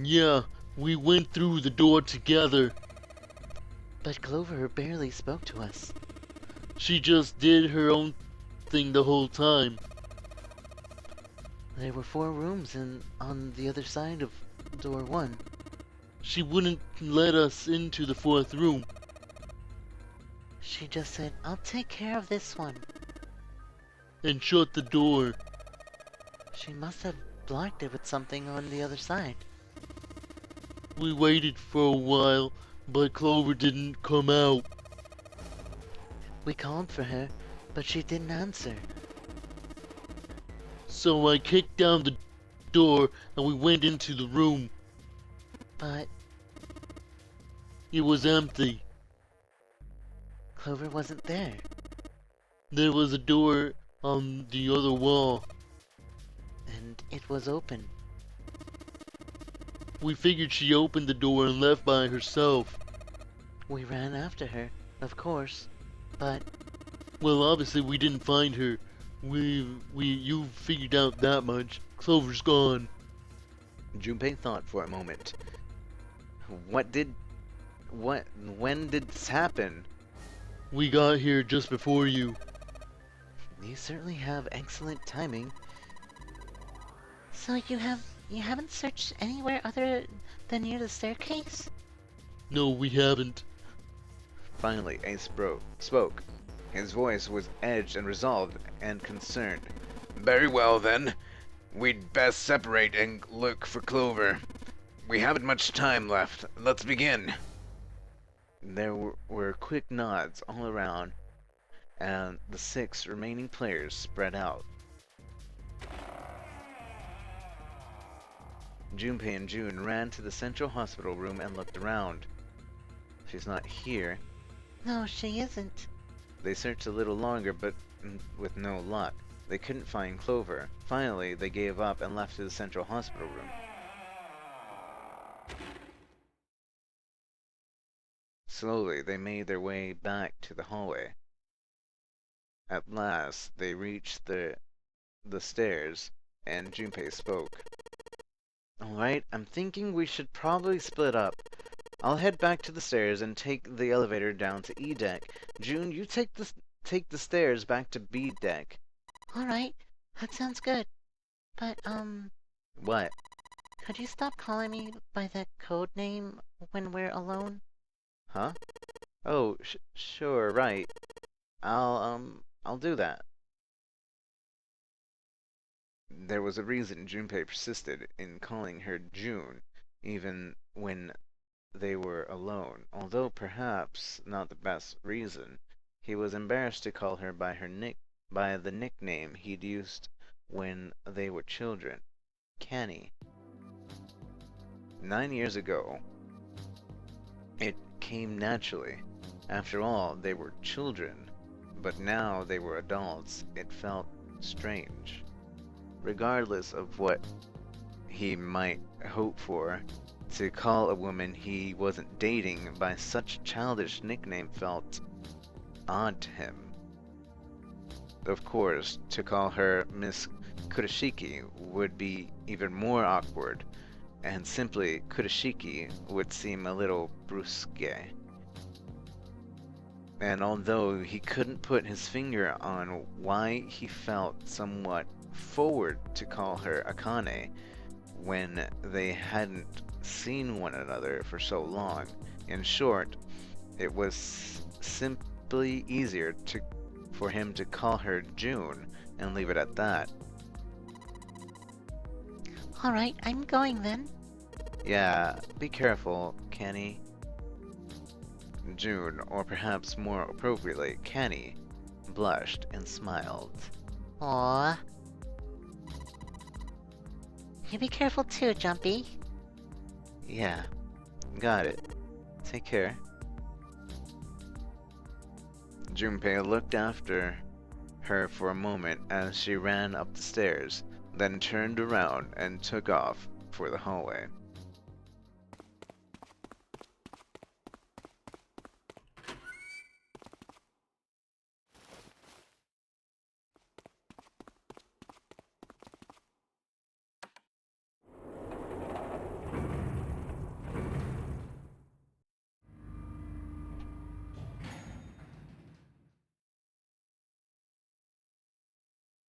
Yeah, we went through the door together. But Clover barely spoke to us. She just did her own thing the whole time. There were 4 rooms on the other side of door 1. She wouldn't let us into the 4th room. She just said, I'll take care of this one. and shut the door. She must have blocked it with something on the other side. We waited for a while, but Clover didn't come out. We called for her, but she didn't answer. So I kicked down the door and we went into the room. But It was empty. Clover wasn't there. There was a door on the other wall. And it was open. We figured she opened the door and left by herself. We ran after her, of course, but Well, obviously we didn't find her. You figured out that much. Clover's gone. Junpei thought for a moment. When did this happen? We got here just before you. you certainly have excellent timing. So you haven't searched anywhere other than near the staircase? No, we haven't. Finally, Ace spoke. His voice was edged and resolved and concerned. Very well then. We'd best separate and look for Clover. We haven't much time left. Let's begin. There were quick nods all around, and the 6 remaining players spread out. Junpei and June ran to the central hospital room and looked around. She's not here. No, she isn't. They searched a little longer, but with no luck. They couldn't find Clover. Finally, they gave up and left to the central hospital room. Slowly, they made their way back to the hallway. At last, they reached the stairs, and Junpei spoke. Alright, I'm thinking we should probably split up. I'll head back to the stairs and take the elevator down to E deck. June, you take the stairs back to B deck. Alright, that sounds good. But, What? could you stop calling me by that code name when we're alone? Huh? Oh, sure, right. I'll do that. There was a reason Junpei persisted in calling her June, even when they were alone, although perhaps not the best reason. He was embarrassed to call her by the nickname he'd used when they were children, Canny. 9 years ago, it came naturally. After all, they were children, but now they were adults. It felt strange. Regardless of what he might hope for, to call a woman he wasn't dating by such a childish nickname felt odd to him. Of course, to call her Miss Kurashiki would be even more awkward, and simply Kurashiki would seem a little brusque. And although he couldn't put his finger on why he felt somewhat forward to call her Akane when they hadn't seen one another for so long, in short, it was simply easier for him to call her June and leave it at that. Alright, I'm going then. Yeah, be careful, Kenny. June, or perhaps more appropriately, Kenny, blushed and smiled. Aww. You be careful too, Jumpy. Yeah, got it. Take care. Junpei looked after her for a moment as she ran up the stairs, then turned around and took off for the hallway.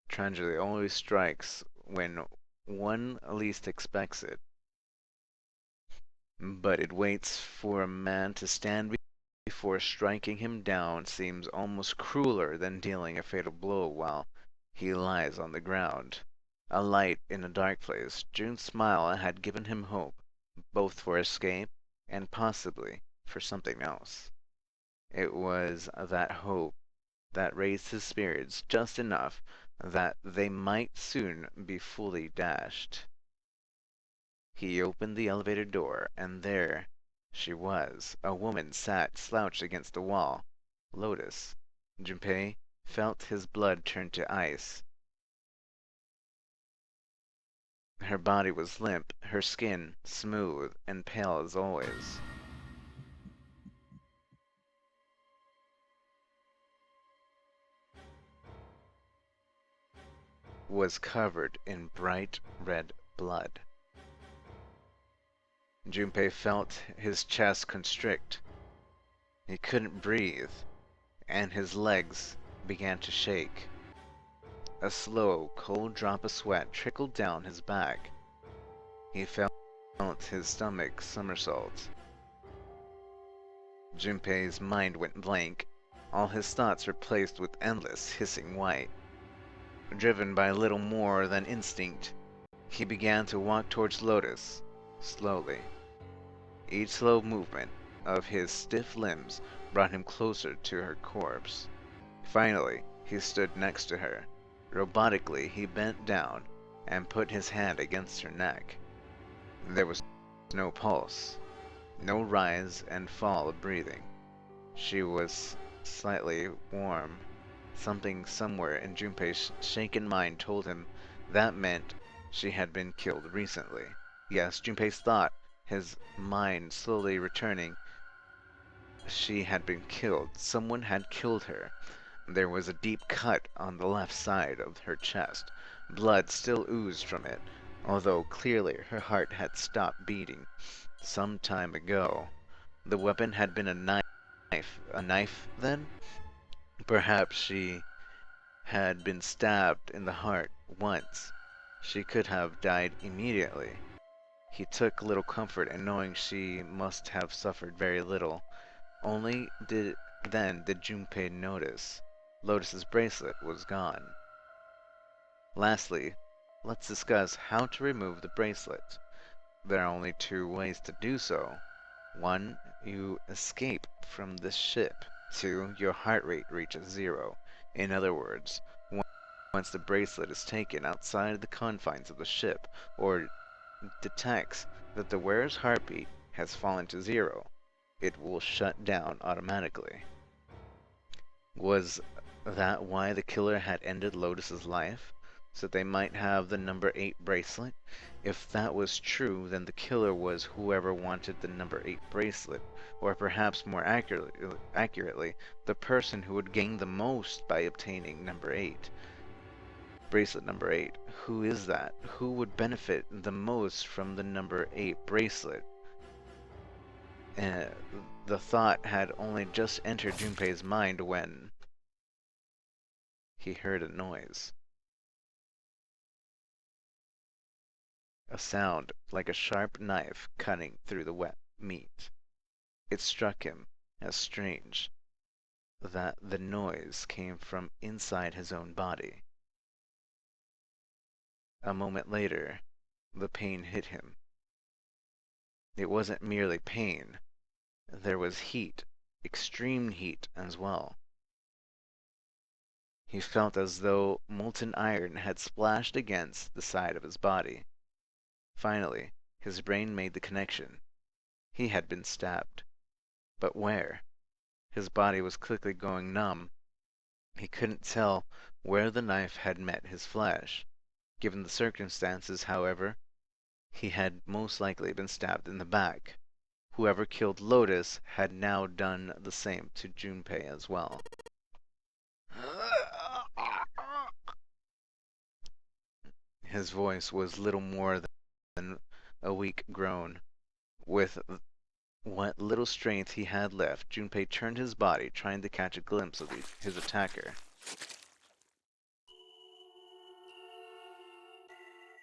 Tragedy always strikes when one least expects it. But it waits for a man to stand before striking him down seems almost crueler than dealing a fatal blow while He lies on the ground, a light in a dark place. June's smile had given him hope, both for escape and possibly for something else. It was that hope that raised his spirits just enough that they might soon be fully dashed. He opened the elevator door, and there she was. A woman sat slouched against the wall. Lotus. Junpei felt his blood turn to ice. Her body was limp, her skin smooth and pale as always. Was covered in bright red blood. Junpei felt his chest constrict. He couldn't breathe, and his legs began to shake. A slow, cold drop of sweat trickled down his back. He felt his stomach somersault. Junpei's mind went blank, all his thoughts replaced with endless hissing white. Driven by little more than instinct, he began to walk towards Lotus, slowly. Each slow movement of his stiff limbs brought him closer to her corpse. Finally, he stood next to her. Robotically, he bent down and put his hand against her neck. There was no pulse, no rise and fall of breathing. She was slightly warm. Something somewhere in Junpei's shaken mind told him that meant she had been killed recently. Yes, Junpei's thought, his mind slowly returning. She had been killed. Someone had killed her. There was a deep cut on the left side of her chest. Blood still oozed from it, although clearly her heart had stopped beating some time ago. The weapon had been a knife. A knife, then? Perhaps she had been stabbed in the heart once. She could have died immediately. He took little comfort in knowing she must have suffered very little. Only then did Junpei notice Lotus's bracelet was gone. Lastly, let's discuss how to remove the bracelet. There are only two ways to do so. 1. You escape from this ship. 2. Your heart rate reaches 0. In other words, once the bracelet is taken outside the confines of the ship, or detects that the wearer's heartbeat has fallen to 0, it will shut down automatically. Was that why the killer had ended Lotus's life? So they might have the number 8 bracelet? If that was true, then the killer was whoever wanted the number 8 bracelet, or perhaps more accurately, the person who would gain the most by obtaining number 8. Bracelet number 8. Who is that? Who would benefit the most from the number 8 bracelet? The thought had only just entered Junpei's mind when he heard a noise. A sound like a sharp knife cutting through the wet meat. It struck him as strange that the noise came from inside his own body. A moment later, the pain hit him. It wasn't merely pain. There was heat, extreme heat as well. He felt as though molten iron had splashed against the side of his body. Finally, his brain made the connection. He had been stabbed. But where? His body was quickly going numb. He couldn't tell where the knife had met his flesh. Given the circumstances, however, he had most likely been stabbed in the back. Whoever killed Lotus had now done the same to Junpei as well. His voice was little more than a weak groan. With what little strength he had left, Junpei turned his body, trying to catch a glimpse of his attacker.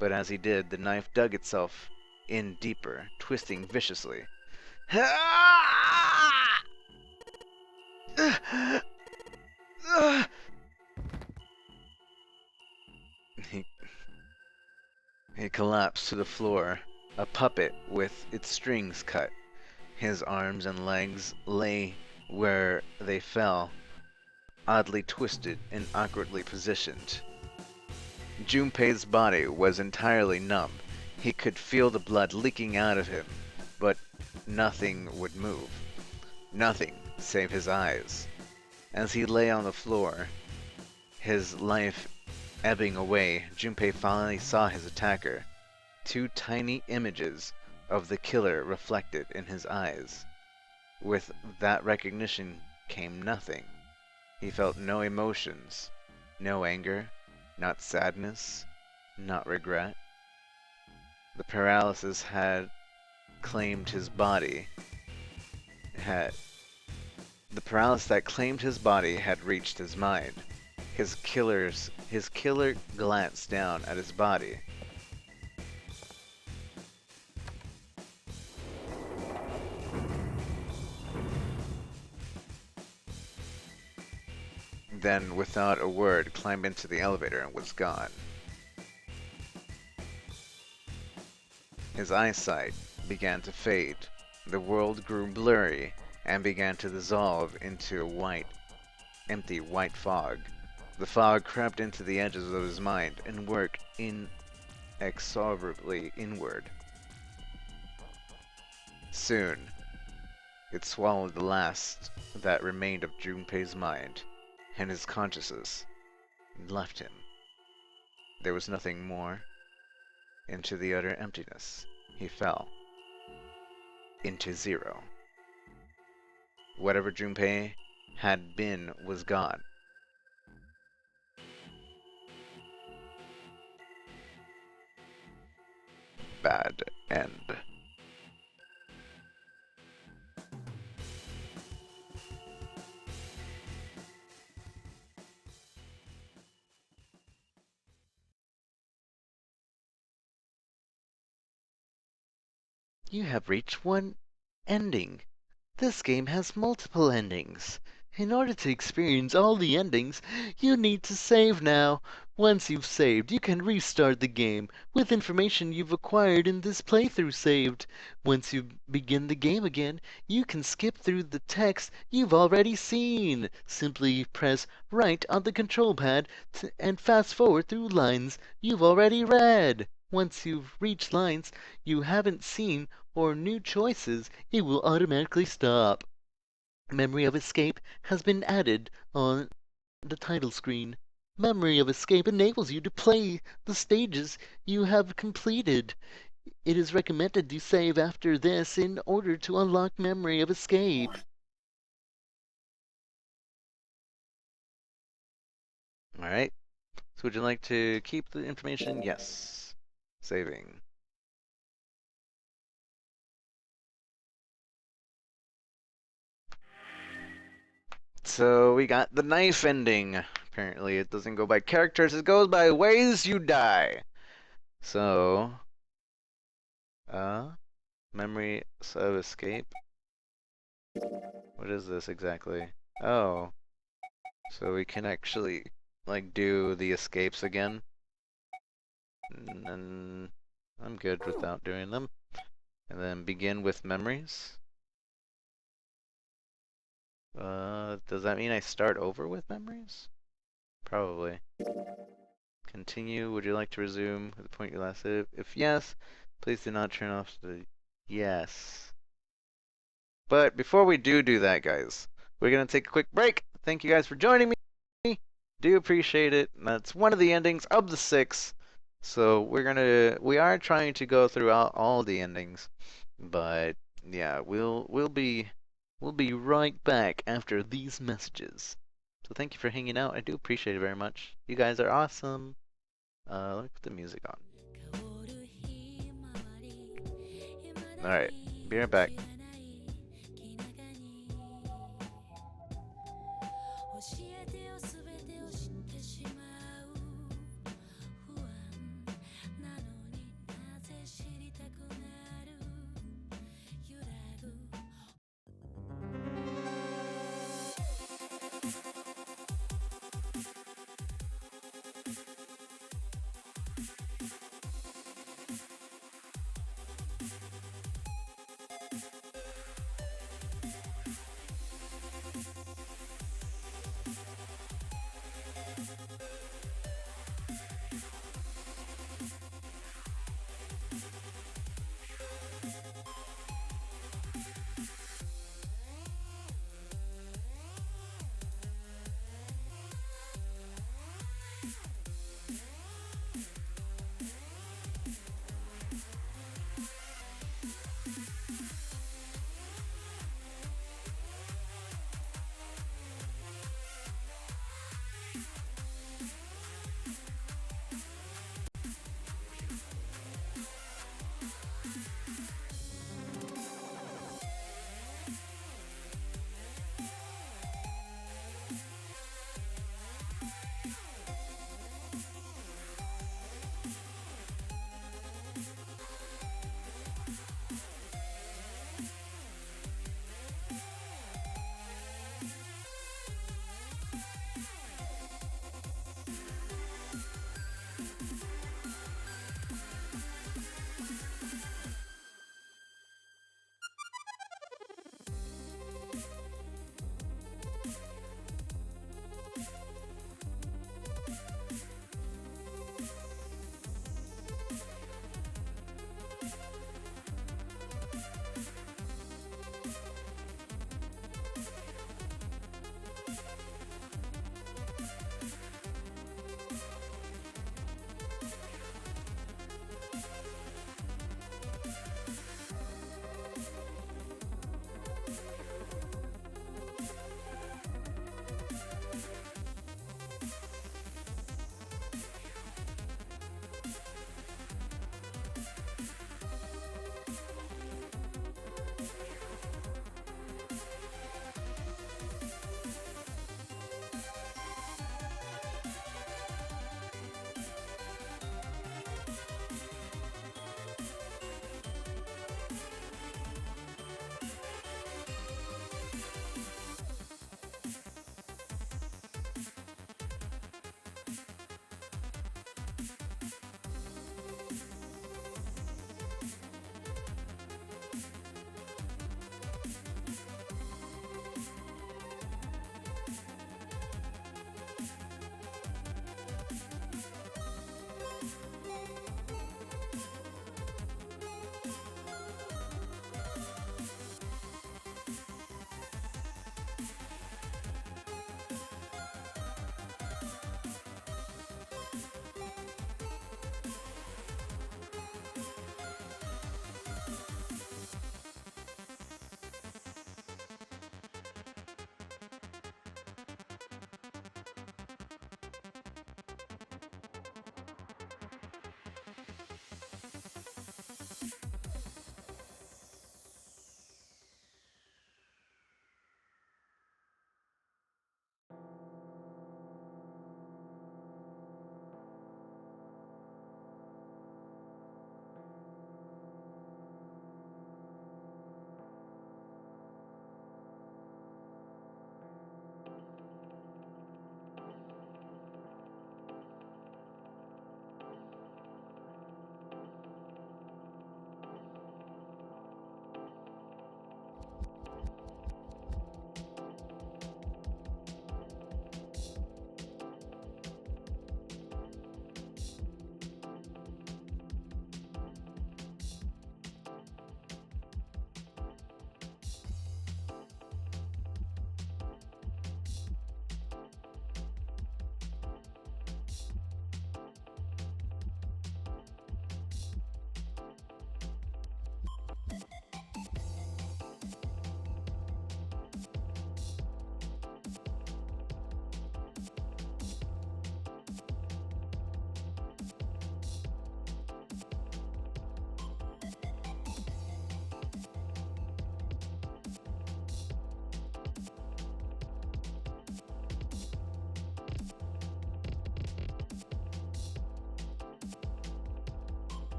But as he did, the knife dug itself in deeper, twisting viciously. He collapsed to the floor, a puppet with its strings cut. His arms and legs lay where they fell, oddly twisted and awkwardly positioned. Junpei's body was entirely numb. He could feel the blood leaking out of him, but nothing would move. Nothing save his eyes. As he lay on the floor, his life ebbing away, Junpei finally saw his attacker. Two tiny images of the killer reflected in his eyes. With that recognition came nothing. He felt no emotions, no anger, not sadness, not regret. The paralysis had claimed his body. The paralysis that claimed his body had reached his mind. His killer glanced down at his body. Then, without a word, climbed into the elevator and was gone. His eyesight began to fade. The world grew blurry and began to dissolve into a empty white fog. The fog crept into the edges of his mind and worked inexorably inward. Soon, it swallowed the last that remained of Junpei's mind, and his consciousness left him. There was nothing more. Into the utter emptiness he fell. Into zero. Whatever Junpei had been was gone. Bad end. You have reached one ending. This game has multiple endings. In order to experience all the endings, you need to save now. Once you've saved, you can restart the game with information you've acquired in this playthrough saved. Once you begin the game again, you can skip through the text you've already seen. Simply press right on the control pad and fast forward through lines you've already read. Once you've reached lines you haven't seen or new choices, it will automatically stop. Memory of Escape has been added on the title screen. Memory of Escape enables you to play the stages you have completed. It is recommended you save after this in order to unlock Memory of Escape. Alright. So would you like to keep the information? Yes. Saving. So we got the knife ending. Apparently it doesn't go by characters, it goes by ways you die. So, memory of escape. What is this exactly? Oh, so we can actually like do the escapes again. And I'm good without doing them. And then begin with memories. Does that mean I start over with memories? Probably. Continue. Would you like to resume at the point you last saved? If yes, please do not turn off the yes. But before we do that, guys, we're gonna take a quick break. Thank you guys for joining me. Do appreciate it. That's one of the endings of the 6. So we are trying to go through all the endings, but yeah, we'll be right back after these messages. So thank you for hanging out. I do appreciate it very much. You guys are awesome. Let me put the music on. Alright, be right back.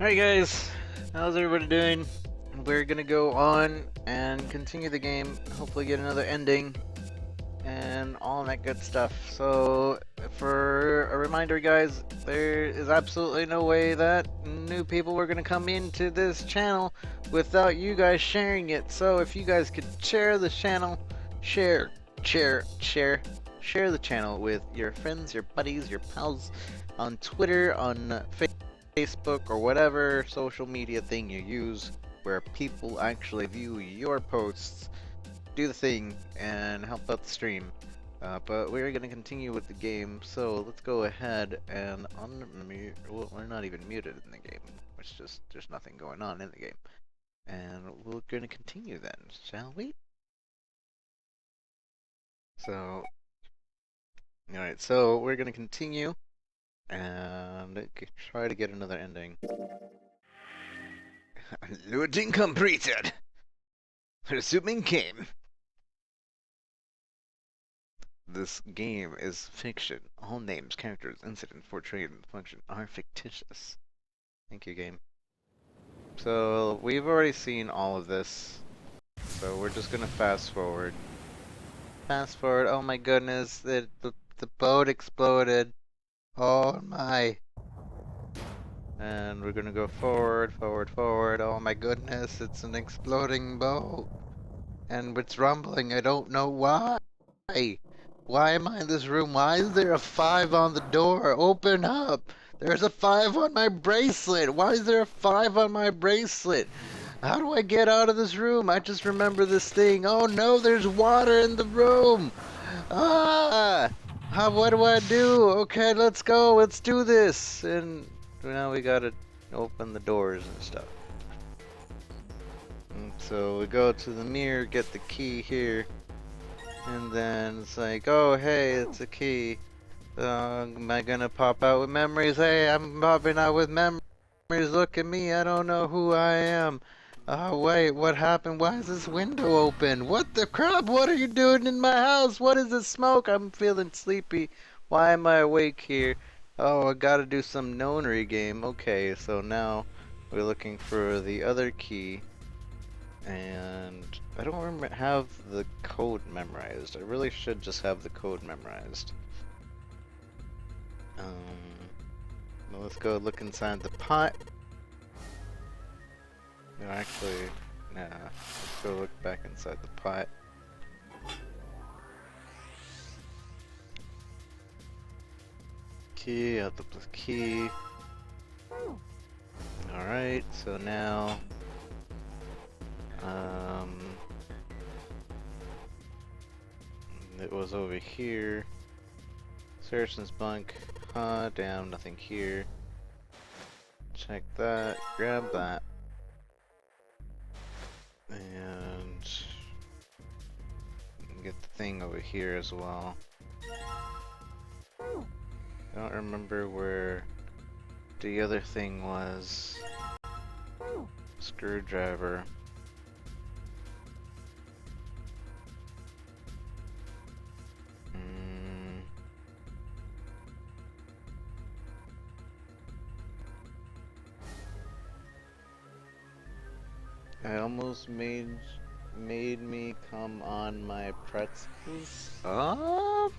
Alright guys, how's everybody doing? We're gonna go on and continue the game, hopefully get another ending, and all that good stuff. So, for a reminder guys, there is absolutely no way that new people were gonna come into this channel without you guys sharing it. So if you guys could share the channel, share the channel with your friends, your buddies, your pals, on Twitter, on Facebook, or whatever social media thing you use where people actually view your posts. Do the thing and help out the stream. But we're going to continue with the game, so let's go ahead and unmute. Well, we're not even muted in the game, which just there's nothing going on in the game. And we're going to continue then, shall we? So, alright, so we're going to continue and try to get another ending. Looting completed. Resuming game. This game is fiction. All names, characters, incidents portrayed in the function are fictitious. Thank you, game. So, we've already seen all of this. So, we're just gonna fast forward. Fast forward. Oh my goodness, the boat exploded. Oh my. And we're gonna go forward, forward, forward. Oh my goodness, it's an exploding boat. And it's rumbling, I don't know why. Why am I in this room? Why is there a 5 on the door? Open up! There's a 5 on my bracelet! Why is there a 5 on my bracelet? How do I get out of this room? I just remember this thing. Oh no, there's water in the room! Ah! What do I do? Okay, let's go, let's do this! And now we gotta open the doors and stuff. And so we go to the mirror, get the key here. And then it's like, oh hey, it's a key. Am I gonna pop out with memories? Hey, I'm popping out with memories. Look at me, I don't know who I am. Oh wait, what happened? Why is this window open? What the crap? What are you doing in my house? What is this smoke? I'm feeling sleepy. Why am I awake here? Oh, I gotta do some nonary game. Okay, so now we're looking for the other key. And I don't have the code memorized. I really should just have the code memorized. Well, let's go look inside the pot. No, actually, nah. Let's go look back inside the pot. Key, out the key. Alright, so now it was over here. Saracen's bunk. Damn, nothing here. Check that. Grab that. And get the thing over here as well. I don't remember where the other thing was. Screwdriver. I almost made me come on my pretzels. Oh,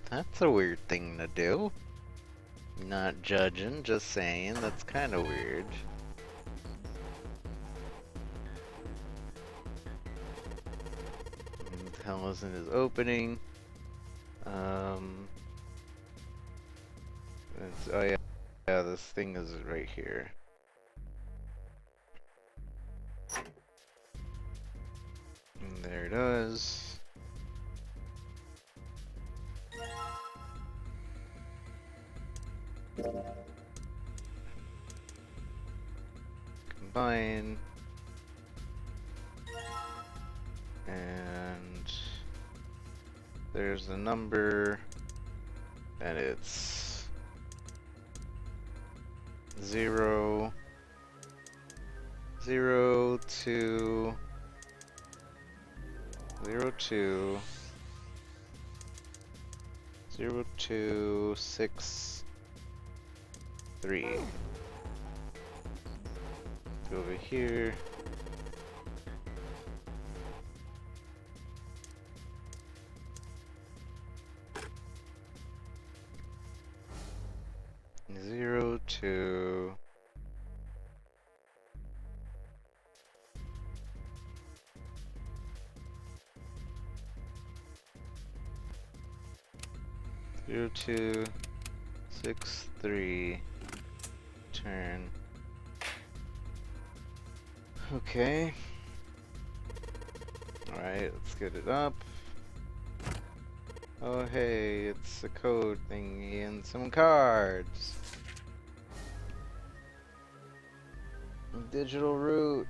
that's a weird thing to do. Not judging, just saying. That's kind of weird. The hell isn't his opening? Oh yeah, this thing is right here. And there it is. Combine. And there's the number, and it's 0, 0, 2, 0, 2, 0, 2, 6, 3. Go over here. Zero, two. Zero, two, 6, 3. Turn. Okay. Alright, let's get it up. Oh hey, it's a code thingy and some cards. Digital root,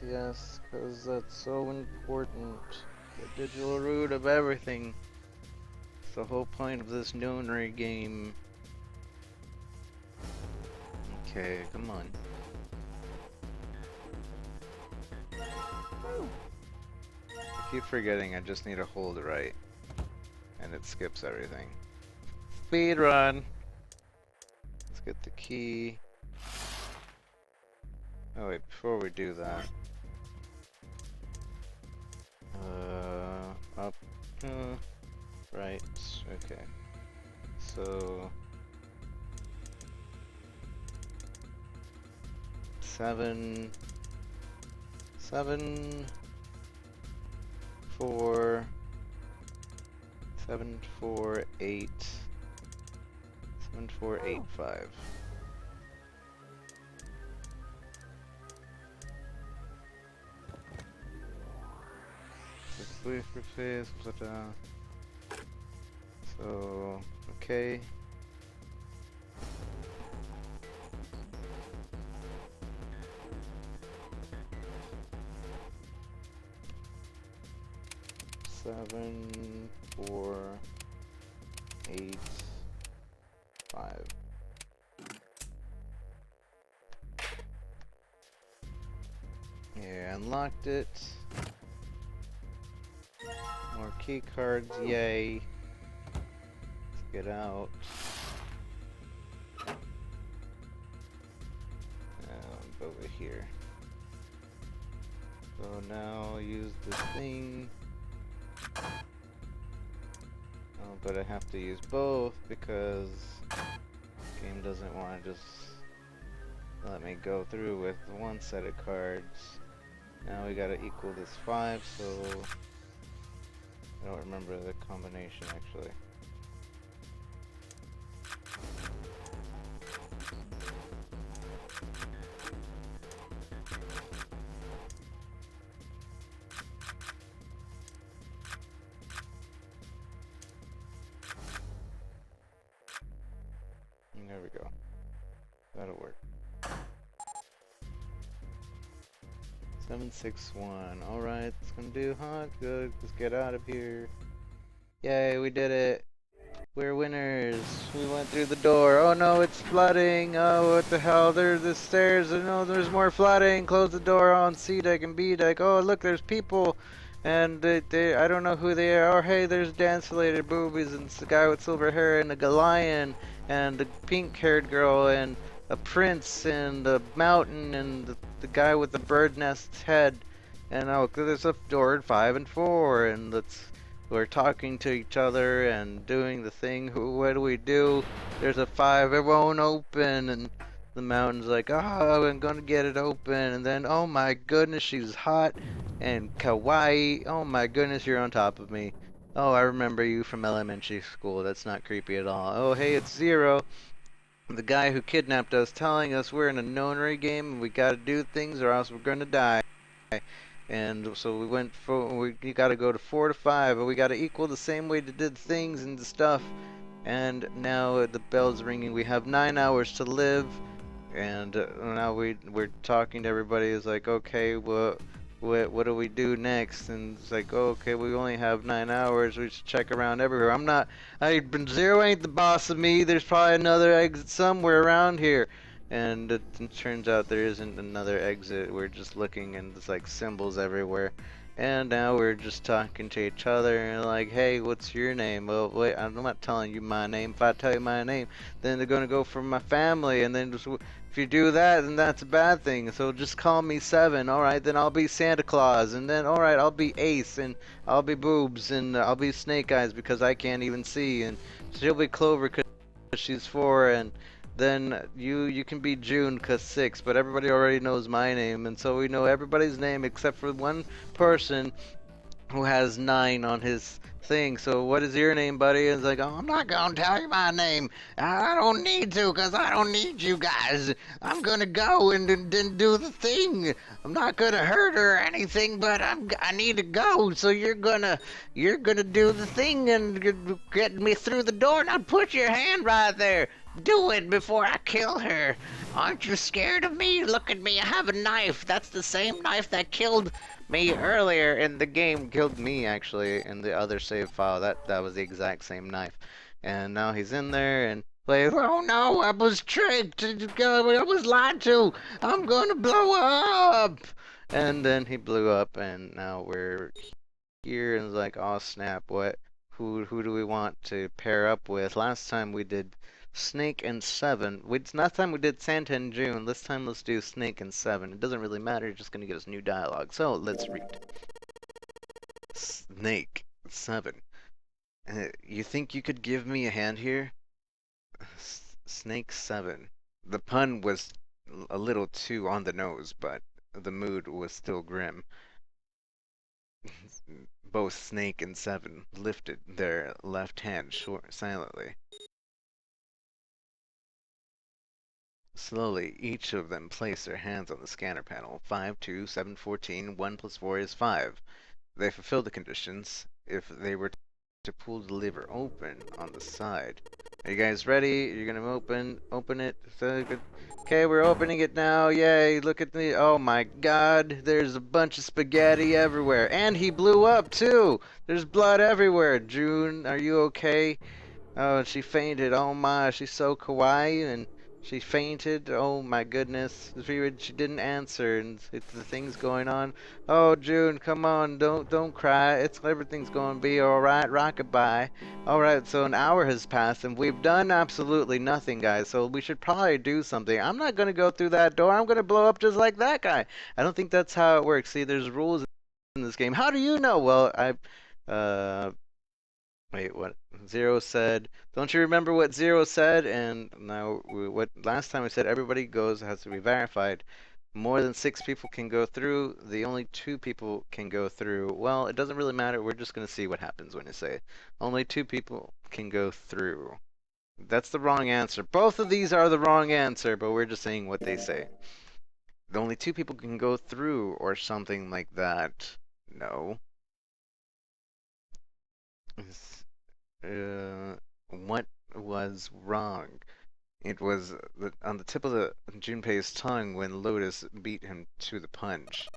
yes, because that's so important. The digital root of everything. It's the whole point of this Nonary game. Okay, come on. I keep forgetting I just need to hold right. And it skips everything. Speed run! Let's get the key. Oh wait, before we do that. Up. Right, okay. So... 7... 7... 4... 7, 4, 8... 7, 4, 8, 5. So, okay. Seven, 4, 8, 5. Yeah, unlocked it. More key cards, yay. Let's get out. And over here. So now use this thing. Oh, but I have to use both because the game doesn't want to just let me go through with one set of cards. Now we gotta equal this 5, so I don't remember the combination actually. There we go. That'll work. 761. Alright, it's gonna do hot. Good. Let's get out of here. Yay, we did it. We're winners. We went through the door. Oh no, it's flooding. Oh, what the hell? There's the stairs. Oh no, there's more flooding. Close the door on C deck and B deck. Oh, look, there's people. And I don't know who they are. Oh, hey, there's dance-related boobies and it's the guy with silver hair and a Galion and the pink-haired girl and a prince and a mountain and the guy with the bird nest head. And oh, there's a door 5 and 4 and we're talking to each other and doing the thing. What do we do? There's a 5, it won't open, and the mountain's like, oh, I'm gonna get it open, and then, oh my goodness, she's hot and kawaii. Oh my goodness, you're on top of me. Oh, I remember you from elementary school. That's not creepy at all. Oh, hey, it's Zero, the guy who kidnapped us, telling us we're in a Nonary game and we gotta do things or else we're gonna die. And so we gotta go to 4 to 5, but we gotta equal the same way to did things and stuff. And now the bell's ringing. We have 9 hours to live, and now we're talking to everybody. It's like, okay, what do we do next? And it's like, oh, okay, we only have 9 hours. We should check around everywhere. Zero ain't the boss of me. There's probably another exit somewhere around here. And it turns out there isn't another exit. We're just looking and there's like symbols everywhere. And now we're just talking to each other and like, hey, what's your name? Well, wait, I'm not telling you my name. If I tell you my name, then they're gonna go for my family, and then just, if you do that, then that's a bad thing. So just call me Seven. All right, then I'll be Santa Claus, and then all right, I'll be Ace, and I'll be Boobs, and I'll be Snake Eyes because I can't even see, and she'll be Clover because she's 4, and then you can be June 'cause 6, but everybody already knows my name, and so we know everybody's name except for one person who has 9 on his thing. So what is your name, buddy? And it's like, oh, I'm not gonna tell you my name. I don't need to, 'cause I don't need you guys. I'm gonna go and then do the thing. I'm not gonna hurt her or anything, but I need to go. So you're gonna do the thing and get me through the door. Now put your hand right there. Do it before I kill her. Aren't you scared of me? Look at me, I have a knife. That's the same knife that killed me earlier in the game. Killed me, actually, in the other save file. That was the exact same knife. And now he's in there and like, oh no, I was tricked. I was lied to. I'm gonna blow up. And then he blew up, and now we're here and it's like, oh snap, what? Who do we want to pair up with? Last time we did Snake and Seven. Last time we did Santa and June. This time let's do Snake and Seven. It doesn't really matter, it's just gonna get us new dialogue. So let's read. Snake 7. You think you could give me a hand here? Snake 7. The pun was a little too on the nose, but the mood was still grim. Both Snake and Seven lifted their left hand silently. Slowly, each of them placed their hands on the scanner panel. 5, 2, 7, 14. 1 plus 4 is 5. They fulfilled the conditions. If they were to pull the lever open on the side. Are you guys ready? You're gonna open it. Okay, we're opening it now. Yay, look at the, oh my god, there's a bunch of spaghetti everywhere. And he blew up too. There's blood everywhere. June, are you okay? Oh, she fainted. Oh my, she's so kawaii, and she fainted. Oh my goodness. She didn't answer, and it's the things going on. Oh, June, come on, don't cry. Everything's gonna be alright. Rockabye. Alright, so an hour has passed, and we've done absolutely nothing, guys, so we should probably do something. I'm not gonna go through that door. I'm gonna blow up just like that guy. I don't think that's how it works. See, there's rules in this game. How do you know? Well, wait, what? Zero said, don't you remember what Zero said? And now, what last time we said everybody has to be verified. More than 6 people can go through. The only 2 people can go through. Well, it doesn't really matter. We're just going to see what happens when you say it. Only 2 people can go through. That's the wrong answer. Both of these are the wrong answer, but we're just saying what they say. The only 2 people can go through, or something like that. No. What was wrong? It was on the tip of Junpei's tongue when Lotus beat him to the punch.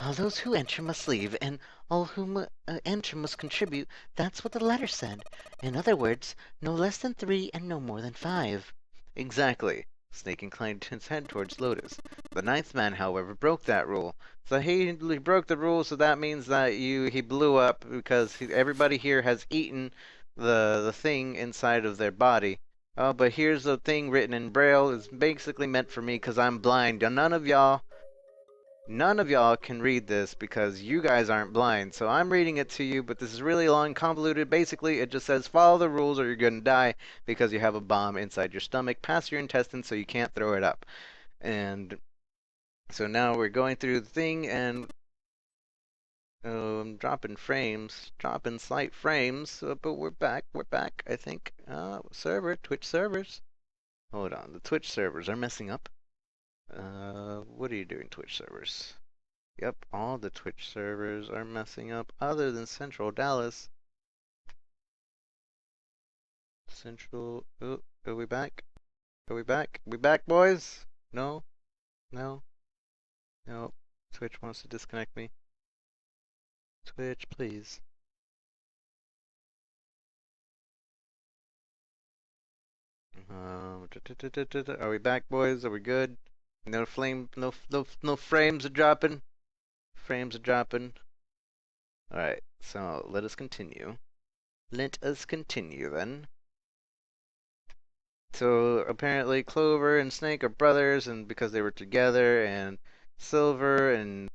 All those who enter must leave, and all who enter must contribute. That's what the letter said. In other words, no less than 3 and no more than 5. Exactly. Snake inclined his head towards Lotus. The 9th man, however, broke that rule. So he broke the rule, so that means that he blew up because everybody here has eaten the thing inside of their body. Oh, but here's the thing written in Braille. It's basically meant for me because I'm blind. None of y'all can read this because you guys aren't blind. So I'm reading it to you, but this is really long, convoluted. Basically, it just says follow the rules or you're gonna die because you have a bomb inside your stomach, past your intestines, so you can't throw it up. And so now we're going through the thing, and I'm dropping slight frames, but we're back, I think. Twitch servers. Hold on, the Twitch servers are messing up. What are you doing, Twitch servers? Yep, all the Twitch servers are messing up, other than Central Dallas. Central, oh, are we back? Are we back? We back, boys? No? No? No. Twitch wants to disconnect me. Twitch, please. Are we back, boys? Are we good? No frames are dropping. Frames are dropping. Alright, so let us continue. Let us continue then. So apparently Clover and Snake are brothers, and because they were together, and Silver and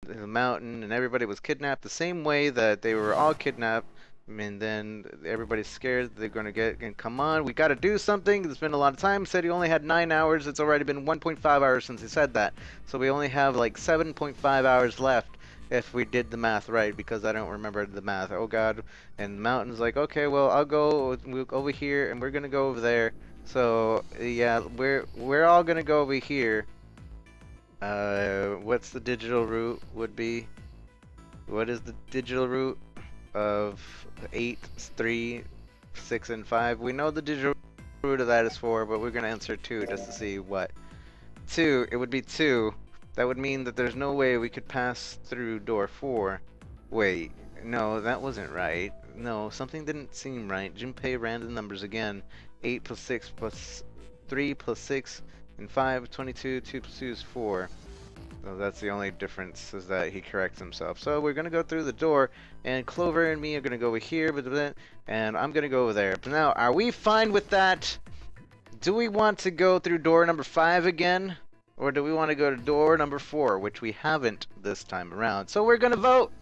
the Mountain and everybody was kidnapped the same way that they were all kidnapped. And then everybody's scared they're gonna get. And come on, we gotta do something. It's been a lot of time. Said he only had 9 hours. It's already been 1.5 hours since he said that. So we only have like 7.5 hours left if we did the math right, because I don't remember the math. Oh God. And the Mountain's like, okay, well I'll go over here, and we're gonna go over there. So yeah, we're all gonna go over here. What's the digital route would be? What is the digital route of 8, 3, 6, and 5? We know the digital root of that is 4, but we're gonna answer 2 just to see what. 2, it would be 2. That would mean that there's no way we could pass through door 4. Wait, no, that wasn't right. No, something didn't seem right. Junpei ran the numbers again. 8 plus 6 plus 3 plus 6 and 5, 22, 2 plus 2 is 4. So that's the only difference, is that he corrects himself. So we're gonna go through the door, and Clover and me are gonna go over here, and I'm gonna go over there. But now, are we fine with that? Do we want to go through door number 5 again? Or do we want to go to door number 4, which we haven't this time around? So we're gonna vote!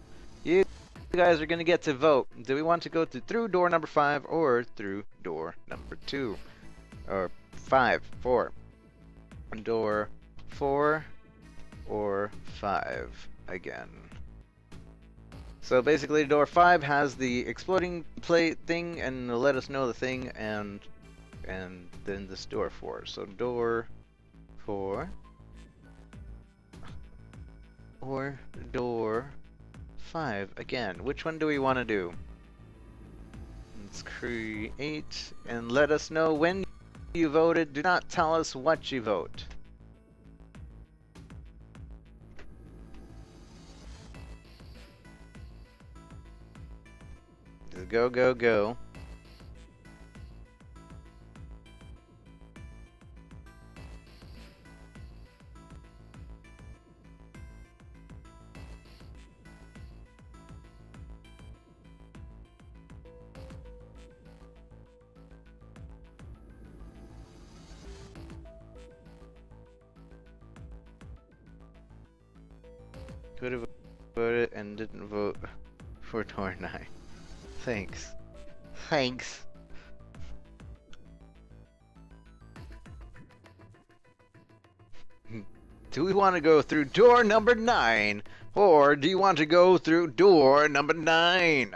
You guys are gonna get to vote. Do we want to go through door number 5 or through door number 2? Or 5, 4. Door 4 or 5 again. So basically door 5 has the exploding plate thing and let us know the thing, and then this door 4. So door 4 or door 5 again. Which one do we want to do? Let's create and let us know when you voted. Do not tell us what you vote. Just go, go, go. Could have voted and didn't vote for door 9. Thanks. Thanks. Do we want to go through door number 9? Or do you want to go through door number 9?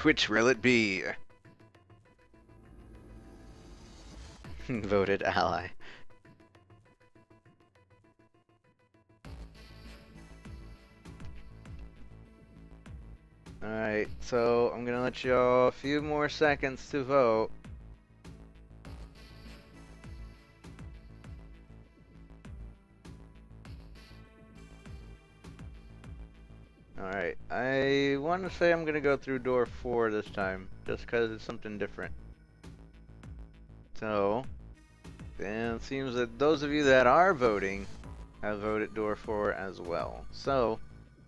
Which will it be? Voted ally. Alright, so I'm gonna let y'all a few more seconds to vote. Alright, I want to say I'm gonna go through door 4 this time, just because it's something different. So, and it seems that those of you that are voting have voted door 4 as well. So,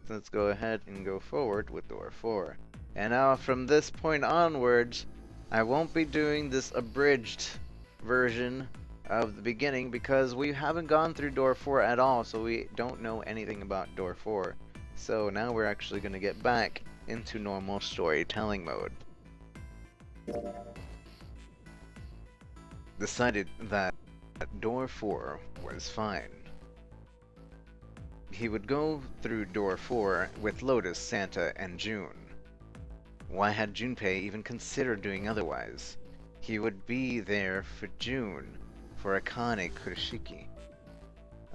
let's go ahead and go forward with door 4. And now from this point onwards, I won't be doing this abridged version of the beginning because we haven't gone through door 4 at all, so we don't know anything about door 4. So now we're actually going to get back into normal storytelling mode. Decided that door 4 was fine. He would go through door 4 with Lotus, Santa, and June. Why had Junpei even considered doing otherwise? He would be there for June, for Akane Kurashiki.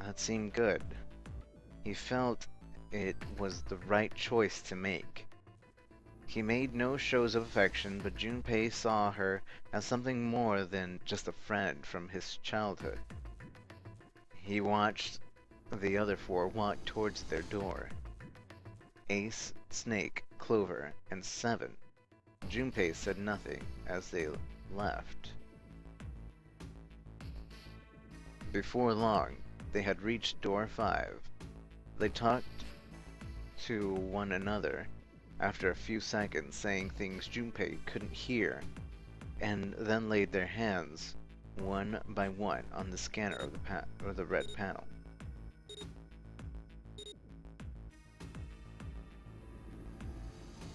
That seemed good. He felt it was the right choice to make. He made no shows of affection, but Junpei saw her as something more than just a friend from his childhood. He watched the other 4 walk towards their door. Ace, Snake, Clover, and 7. Junpei said nothing as they left. Before long, they had reached door 5. They talked to one another after a few seconds saying things Junpei couldn't hear, and then laid their hands one by one on the scanner of the red panel.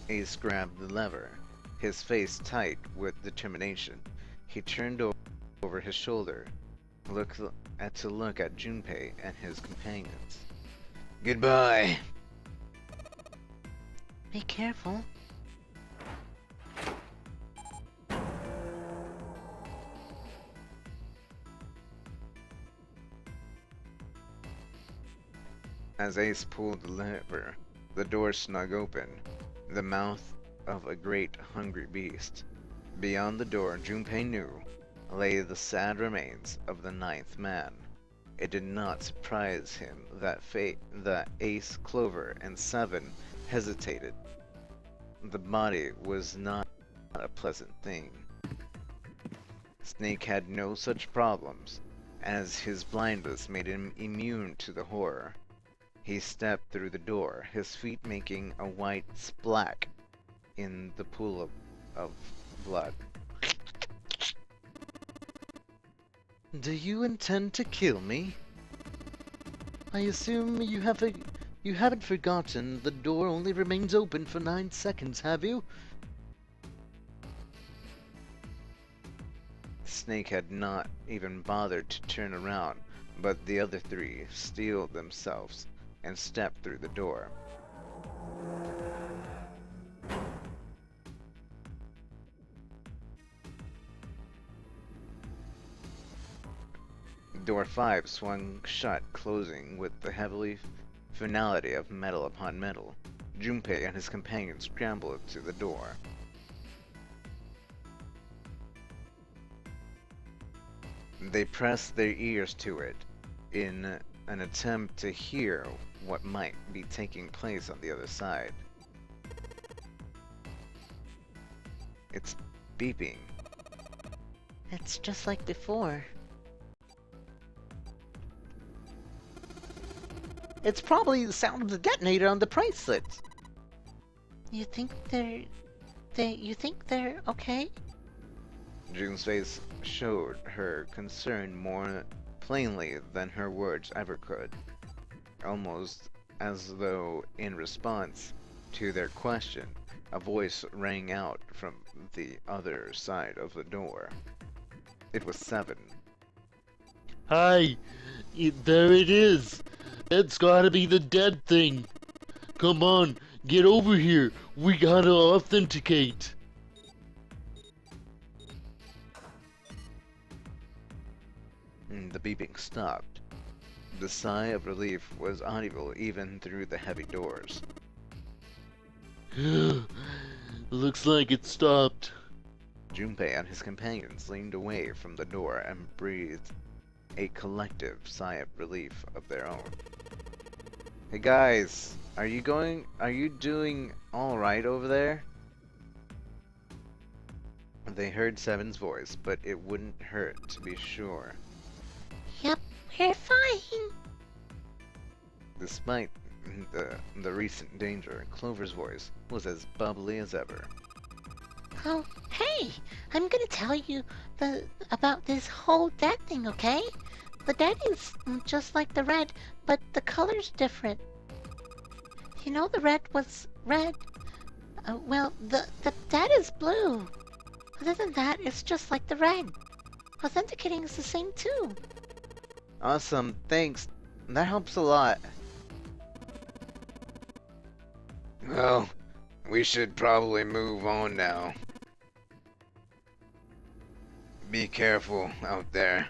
Ace grabbed the lever, his face tight with determination. He turned over his shoulder to look at Junpei and his companions. Goodbye. Be careful. As Ace pulled the lever, the door snung open, the mouth of a great hungry beast. Beyond the door, Junpei knew, lay the sad remains of the ninth man. It did not surprise him that Ace, Clover, and Seven hesitated. The body was not a pleasant thing. Snake had no such problems, as his blindness made him immune to the horror. He stepped through the door, his feet making a white splack in the pool of blood. Do you intend to kill me? I assume you haven't forgotten the door only remains open for 9 seconds, have you? Snake had not even bothered to turn around, but the other three steeled themselves and stepped through the door. Door 5 swung shut, closing with the heavy finality of metal upon metal. Junpei and his companions scrambled to the door. They pressed their ears to it in an attempt to hear what might be taking place on the other side. It's beeping. It's just like before. It's probably the sound of the detonator on the bracelet. You think they're okay? June's face showed her concern more plainly than her words ever could, almost as though in response to their question, a voice rang out from the other side of the door. It was Seven. Hi! There it is! It's gotta be the dead thing! Come on, get over here! We gotta authenticate! The beeping stopped. The sigh of relief was audible even through the heavy doors. Looks like it stopped. Junpei and his companions leaned away from the door and breathed a collective sigh of relief of their own. Hey guys, are you doing alright over there? They heard Seven's voice, but it wouldn't hurt to be sure. Yep, we're fine. Despite the recent danger, Clover's voice was as bubbly as ever. Oh, hey, I'm gonna tell you about this whole dead thing, okay? The dead is just like the red, but the color's different. You know the red was red? Well, the dead is blue. Other than that, it's just like the red. Authenticating is the same too. Awesome, thanks. That helps a lot. Well, we should probably move on now. Be careful out there.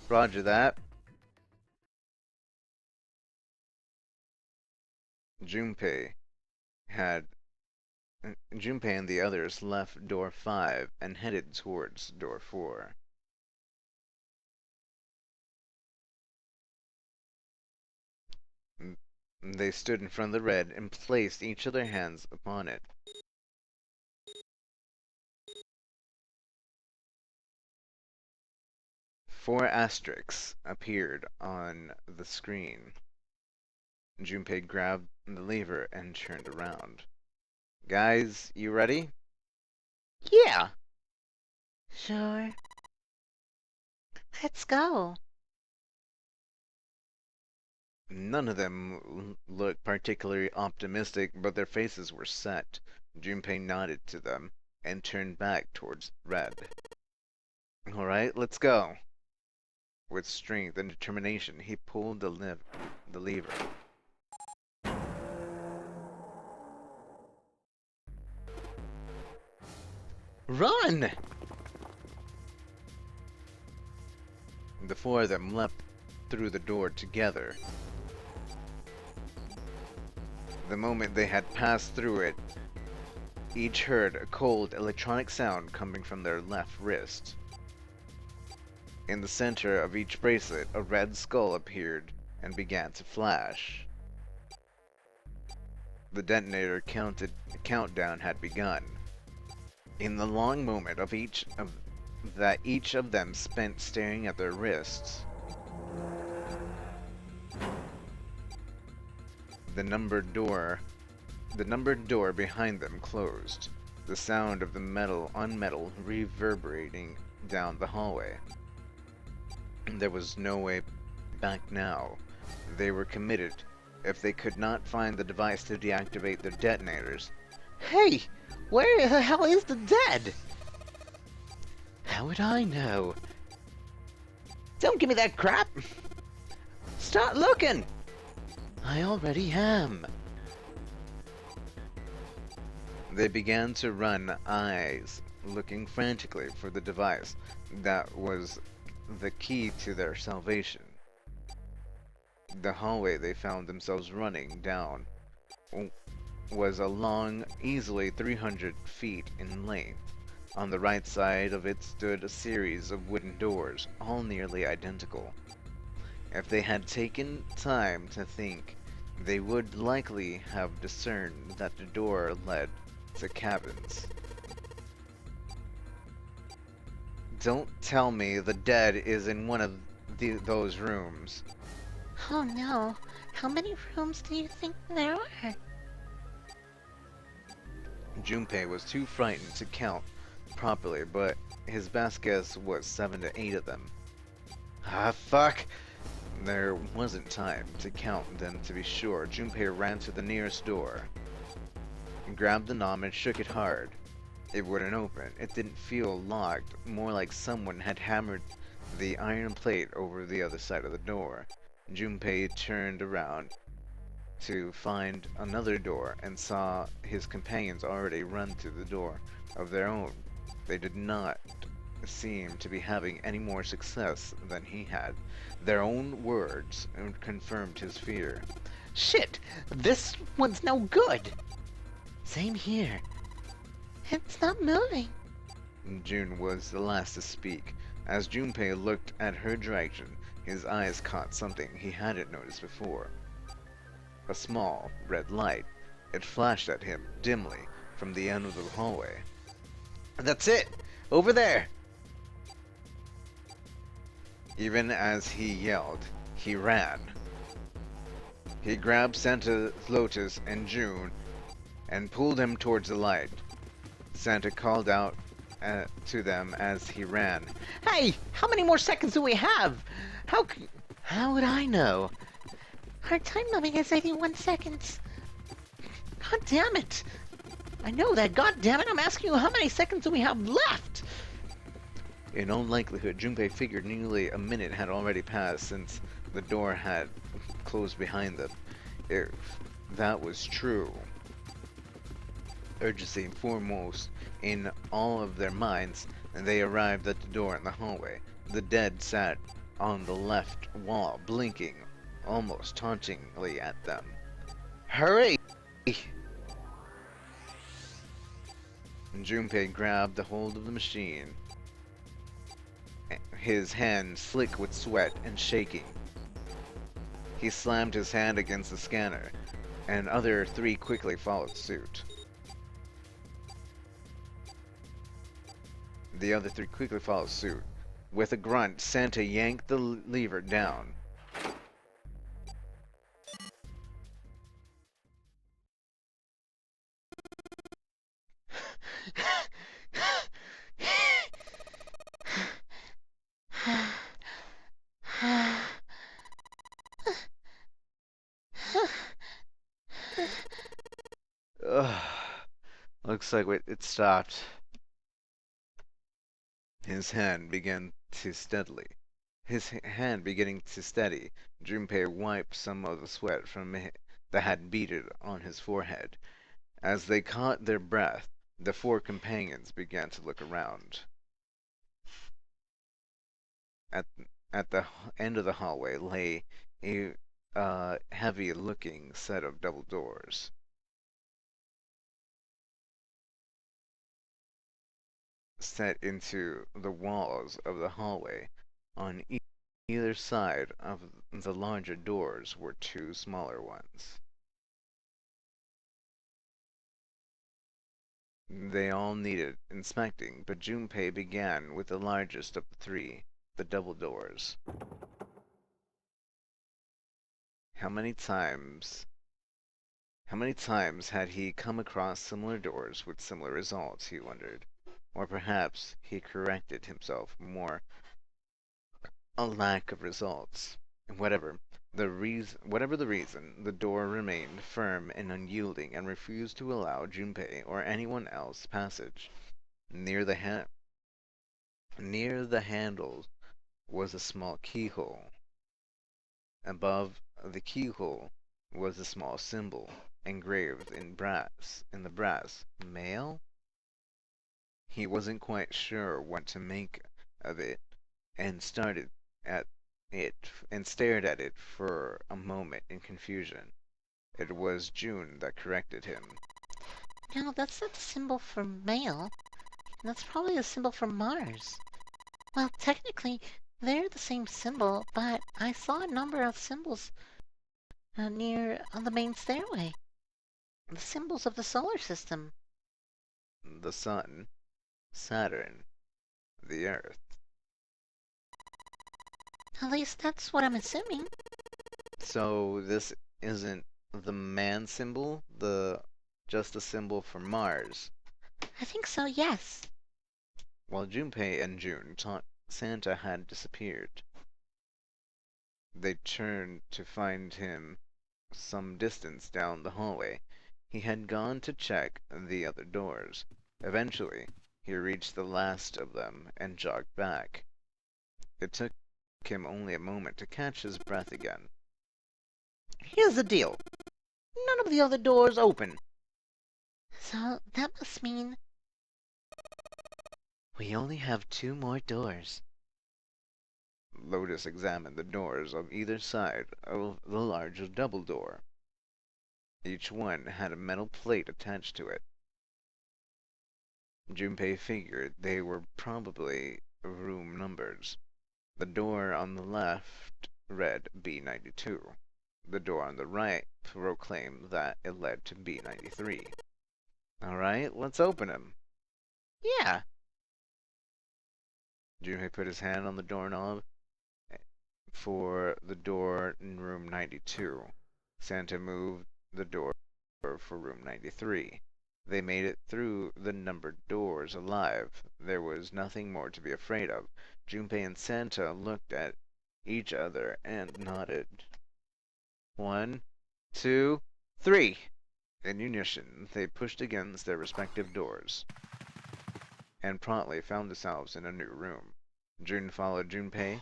Roger that. Junpei and the others left door 5 and headed towards door 4. They stood in front of the red and placed each of their hands upon it. 4 asterisks appeared on the screen. Junpei grabbed the lever and turned around. Guys, you ready? Yeah. Sure. Let's go. None of them looked particularly optimistic, but their faces were set. Junpei nodded to them and turned back towards Red. Alright, let's go. With strength and determination, he pulled the lever. Run! The 4 of them leapt through the door together. The moment they had passed through it, each heard a cold electronic sound coming from their left wrist. In the center of each bracelet, a red skull appeared and began to flash. The detonator countdown had begun. In the long moment of each of them spent staring at their wrists, the numbered door behind them closed, the sound of the metal on metal reverberating down the hallway. There was no way back now. They were committed. If they could not find the device to deactivate their detonators. Hey, where the hell is the dead? How would I know? Don't give me that crap. Start looking. I already am. They began to run, eyes looking frantically for the device that was the key to their salvation. The hallway they found themselves running down was a long, easily 300 feet in length. On the right side of it stood a series of wooden doors, all nearly identical. If they had taken time to think, they would likely have discerned that the door led to cabins. Don't tell me the dead is in one of those rooms. Oh no. How many rooms do you think there are? Junpei was too frightened to count properly, but his best guess was 7 to 8 of them. Ah, fuck! There wasn't time to count them to be sure. Junpei ran to the nearest door, grabbed the knob and shook it hard. It wouldn't open. It didn't feel locked, more like someone had hammered the iron plate over the other side of the door. Junpei turned around to find another door and saw his companions already run to the door of their own. They did not seem to be having any more success than he had. Their own words confirmed his fear. Shit, this one's no good. Same here. It's not moving. June was the last to speak. As Junpei looked at her direction, his eyes caught something he hadn't noticed before. A small, red light. It flashed at him, dimly, from the end of the hallway. That's it! Over there! Even as he yelled, he ran. He grabbed Santa, Lotus, and June and pulled him towards the light. Santa called out to them as he ran. Hey, how many more seconds do we have? How would I know? Our time limit is 81 seconds. God damn it! I know that, god damn it, I'm asking you how many seconds do we have left? In all likelihood, Junpei figured nearly a minute had already passed since the door had closed behind them. If that was true, urgency foremost in all of their minds, they arrived at the door in the hallway. The dead sat on the left wall, blinking almost tauntingly at them. Hurry! Junpei grabbed the hold of the machine, his hands slick with sweat and shaking. He slammed his hand against the scanner, and other 3 quickly followed suit. The other 3 quickly followed suit. With a grunt, Santa yanked the lever down. Ugh. Looks like it stopped. His hand began to steadily. His hand beginning to steady, Junpei wiped some of the sweat from that had beaded on his forehead. As they caught their breath, the four companions began to look around. At the end of the hallway lay a heavy-looking set of double doors. Set into the walls of the hallway. On either side of the larger doors were two smaller ones. They all needed inspecting, but Junpei began with the largest of the three, the double doors. How many times had he come across similar doors with similar results, he wondered. Or perhaps he corrected himself more. A lack of results. Whatever the reason, the door remained firm and unyielding and refused to allow Junpei or anyone else passage. Near the handle was a small keyhole. Above the keyhole was a small symbol engraved in the brass. Mail? He wasn't quite sure what to make of it, and stared at it for a moment in confusion. It was June that corrected him. No, that's not the symbol for mail. That's probably a symbol for Mars. Well, technically, they're the same symbol, but I saw a number of symbols near on the main stairway. The symbols of the solar system. The sun, Saturn, the Earth. At least that's what I'm assuming. So this isn't the man symbol, just a symbol for Mars. I think so, yes. While Junpei and June thought Santa had disappeared, they turned to find him some distance down the hallway. He had gone to check the other doors. Eventually, he reached the last of them and jogged back. It took him only a moment to catch his breath again. Here's the deal. None of the other doors open. So that must mean We only have 2 more doors. Lotus examined the doors on either side of the larger double door. Each one had a metal plate attached to it. Junpei figured they were probably room numbers. The door on the left read B92. The door on the right proclaimed that it led to B93. Alright, let's open them. Yeah. Junpei put his hand on the doorknob for the door in room 92. Santa moved the door for room 93. They made it through the numbered doors alive. There was nothing more to be afraid of. Junpei and Santa looked at each other and nodded. 1, 2, 3! In unison, they pushed against their respective doors and promptly found themselves in a new room. June followed Junpei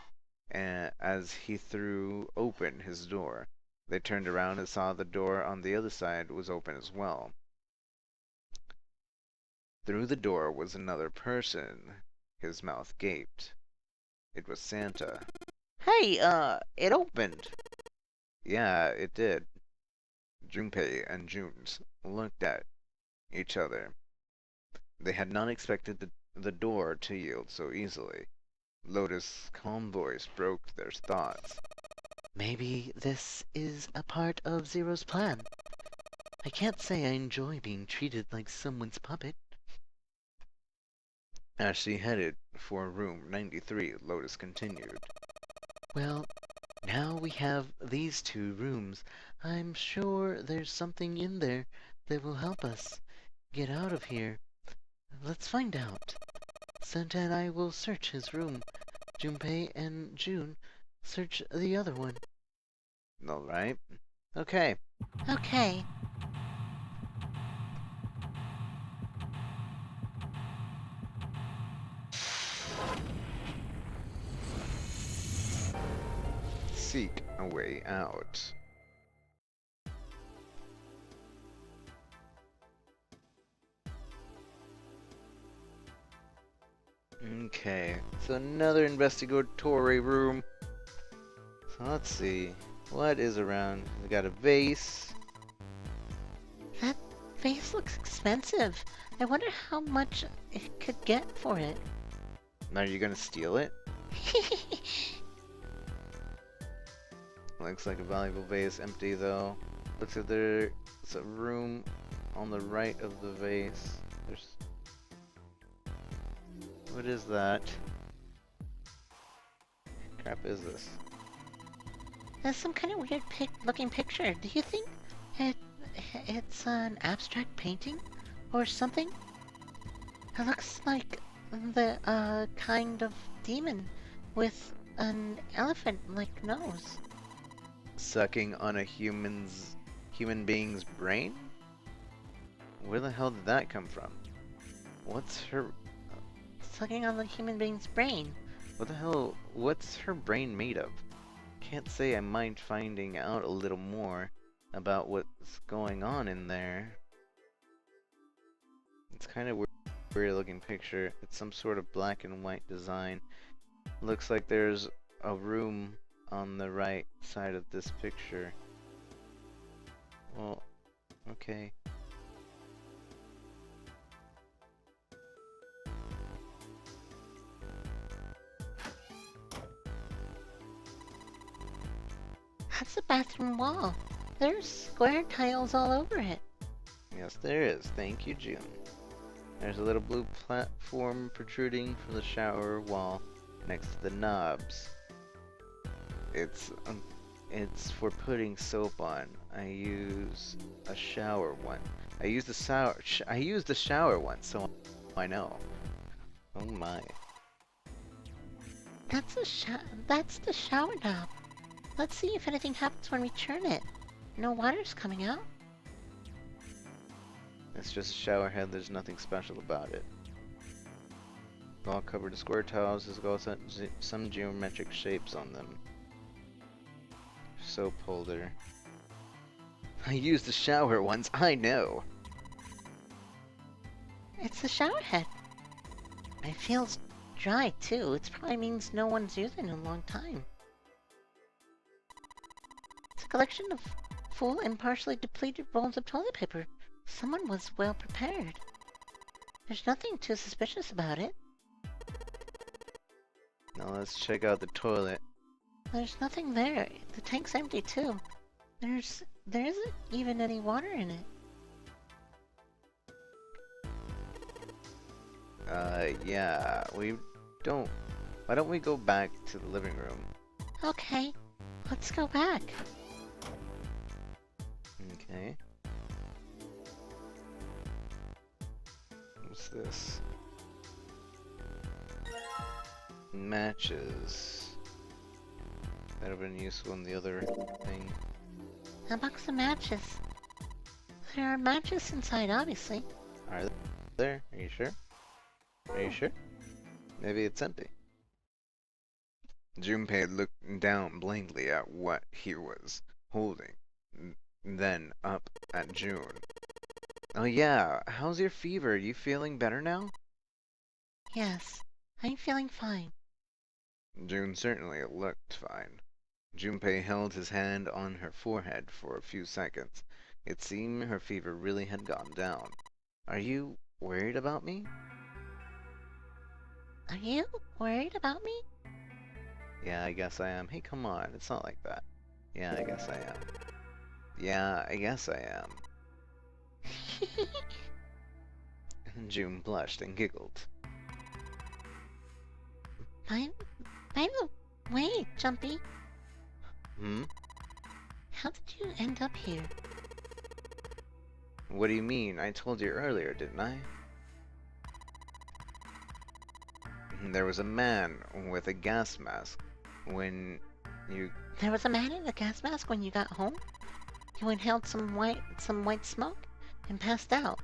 as he threw open his door. They turned around and saw the door on the other side was open as well. Through the door was another person. His mouth gaped. It was Santa. Hey, it opened. Yeah, it did. Junpei and Junes looked at each other. They had not expected the door to yield so easily. Lotus' calm voice broke their thoughts. Maybe this is a part of Zero's plan. I can't say I enjoy being treated like someone's puppet. As she headed for room 93, Lotus continued. Well, now we have these 2 rooms. I'm sure there's something in there that will help us get out of here. Let's find out. Santa and I will search his room. Junpei and June search the other one. Alright. Okay. Okay. Seek a way out. Okay, so another investigatory room. So let's see. What is around? We got a vase. That vase looks expensive. I wonder how much it could get for it. Are you gonna steal it? Looks like a valuable vase, empty though. Looks like there's a room on the right of the vase. There's... What is that? Crap is this? That's some kind of weird looking picture. Do you think it's an abstract painting or something? It looks like the kind of demon with an elephant-like nose. Sucking on a human being's brain? Where the hell did that come from? What's her... Sucking on the human being's brain. What the hell? What's her brain made of? Can't say I mind finding out a little more about what's going on in there. It's kind of weird looking picture. It's some sort of black and white design. Looks like there's a room on the right side of this picture. Well, okay. That's the bathroom wall. There's square tiles all over it. Yes, there is. Thank you, June. There's a little blue platform protruding from the shower wall next to the knobs. It's for putting soap on. I use a shower one. I used the shower one, so I know. Oh my. That's the shower knob. Let's see if anything happens when we turn it. No water's coming out. It's just a shower head, there's nothing special about it. All covered in square tiles, there's also some geometric shapes on them. Soap holder. I use the shower ones, I know! It's the shower head. It feels dry too. It probably means no one's used it in a long time. It's a collection of full and partially depleted rolls of toilet paper. Someone was well prepared. There's nothing too suspicious about it. Now let's check out the toilet. There's nothing there. The tank's empty too. There isn't even any water in it. Yeah, why don't we go back to the living room? Okay, let's go back. Okay. What's this? Matches. That would have been useful in the other thing. A box of matches. There are matches inside, obviously. Are there? Are you sure? Are you sure? Maybe it's empty. Junpei looked down blankly at what he was holding, then up at June. Oh yeah, how's your fever? You feeling better now? Yes, I'm feeling fine. June certainly looked fine. Junpei held his hand on her forehead for a few seconds. It seemed her fever really had gone down. Are you worried about me? Are you worried about me? Yeah, I guess I am. Hey, come on, it's not like that. Yeah, I guess I am. Yeah, I guess I am. June blushed and giggled. By, by the way, Jumpy, Hmm? how did you end up here? What do you mean? I told you earlier, didn't I? There was a man with a gas mask when you... There was a man in a gas mask when you got home? You inhaled some white smoke and passed out.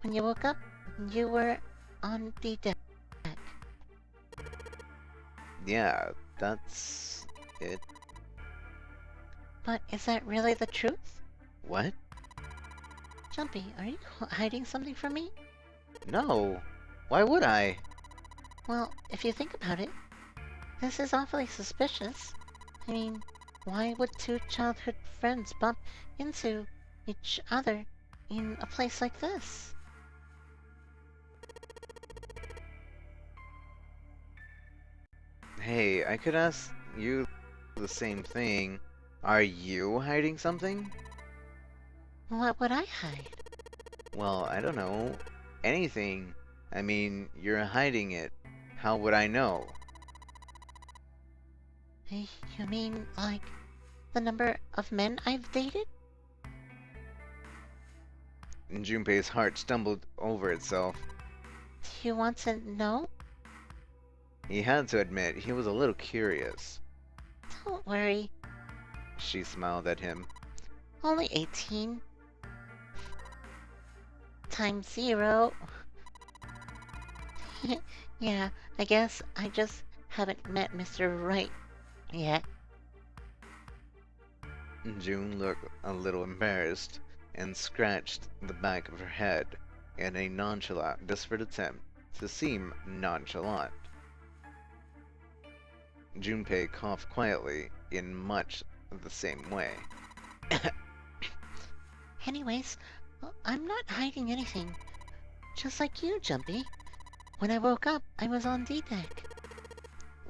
When you woke up, you were on the deck. Yeah, that's it. But is that really the truth? What? Jumpy, are you hiding something from me? No. Why would I? Well, if you think about it, this is awfully suspicious. I mean, why would two childhood friends bump into each other in a place like this? Hey, I could ask you the same thing. Are you hiding something? What would I hide? Well, I don't know. Anything. I mean, you're hiding it. How would I know? You mean, like, the number of men I've dated? Junpei's heart stumbled over itself. Do you want to know? He had to admit he was a little curious. Don't worry. She smiled at him. Only 18. Times 0. Yeah, I guess I just haven't met Mr. Right yet. June looked a little embarrassed and scratched the back of her head in a nonchalant, desperate attempt to seem nonchalant. Junpei coughed quietly in much the same way. Anyways, I'm not hiding anything. Just like you, Jumpy. When I woke up, I was on D-Deck.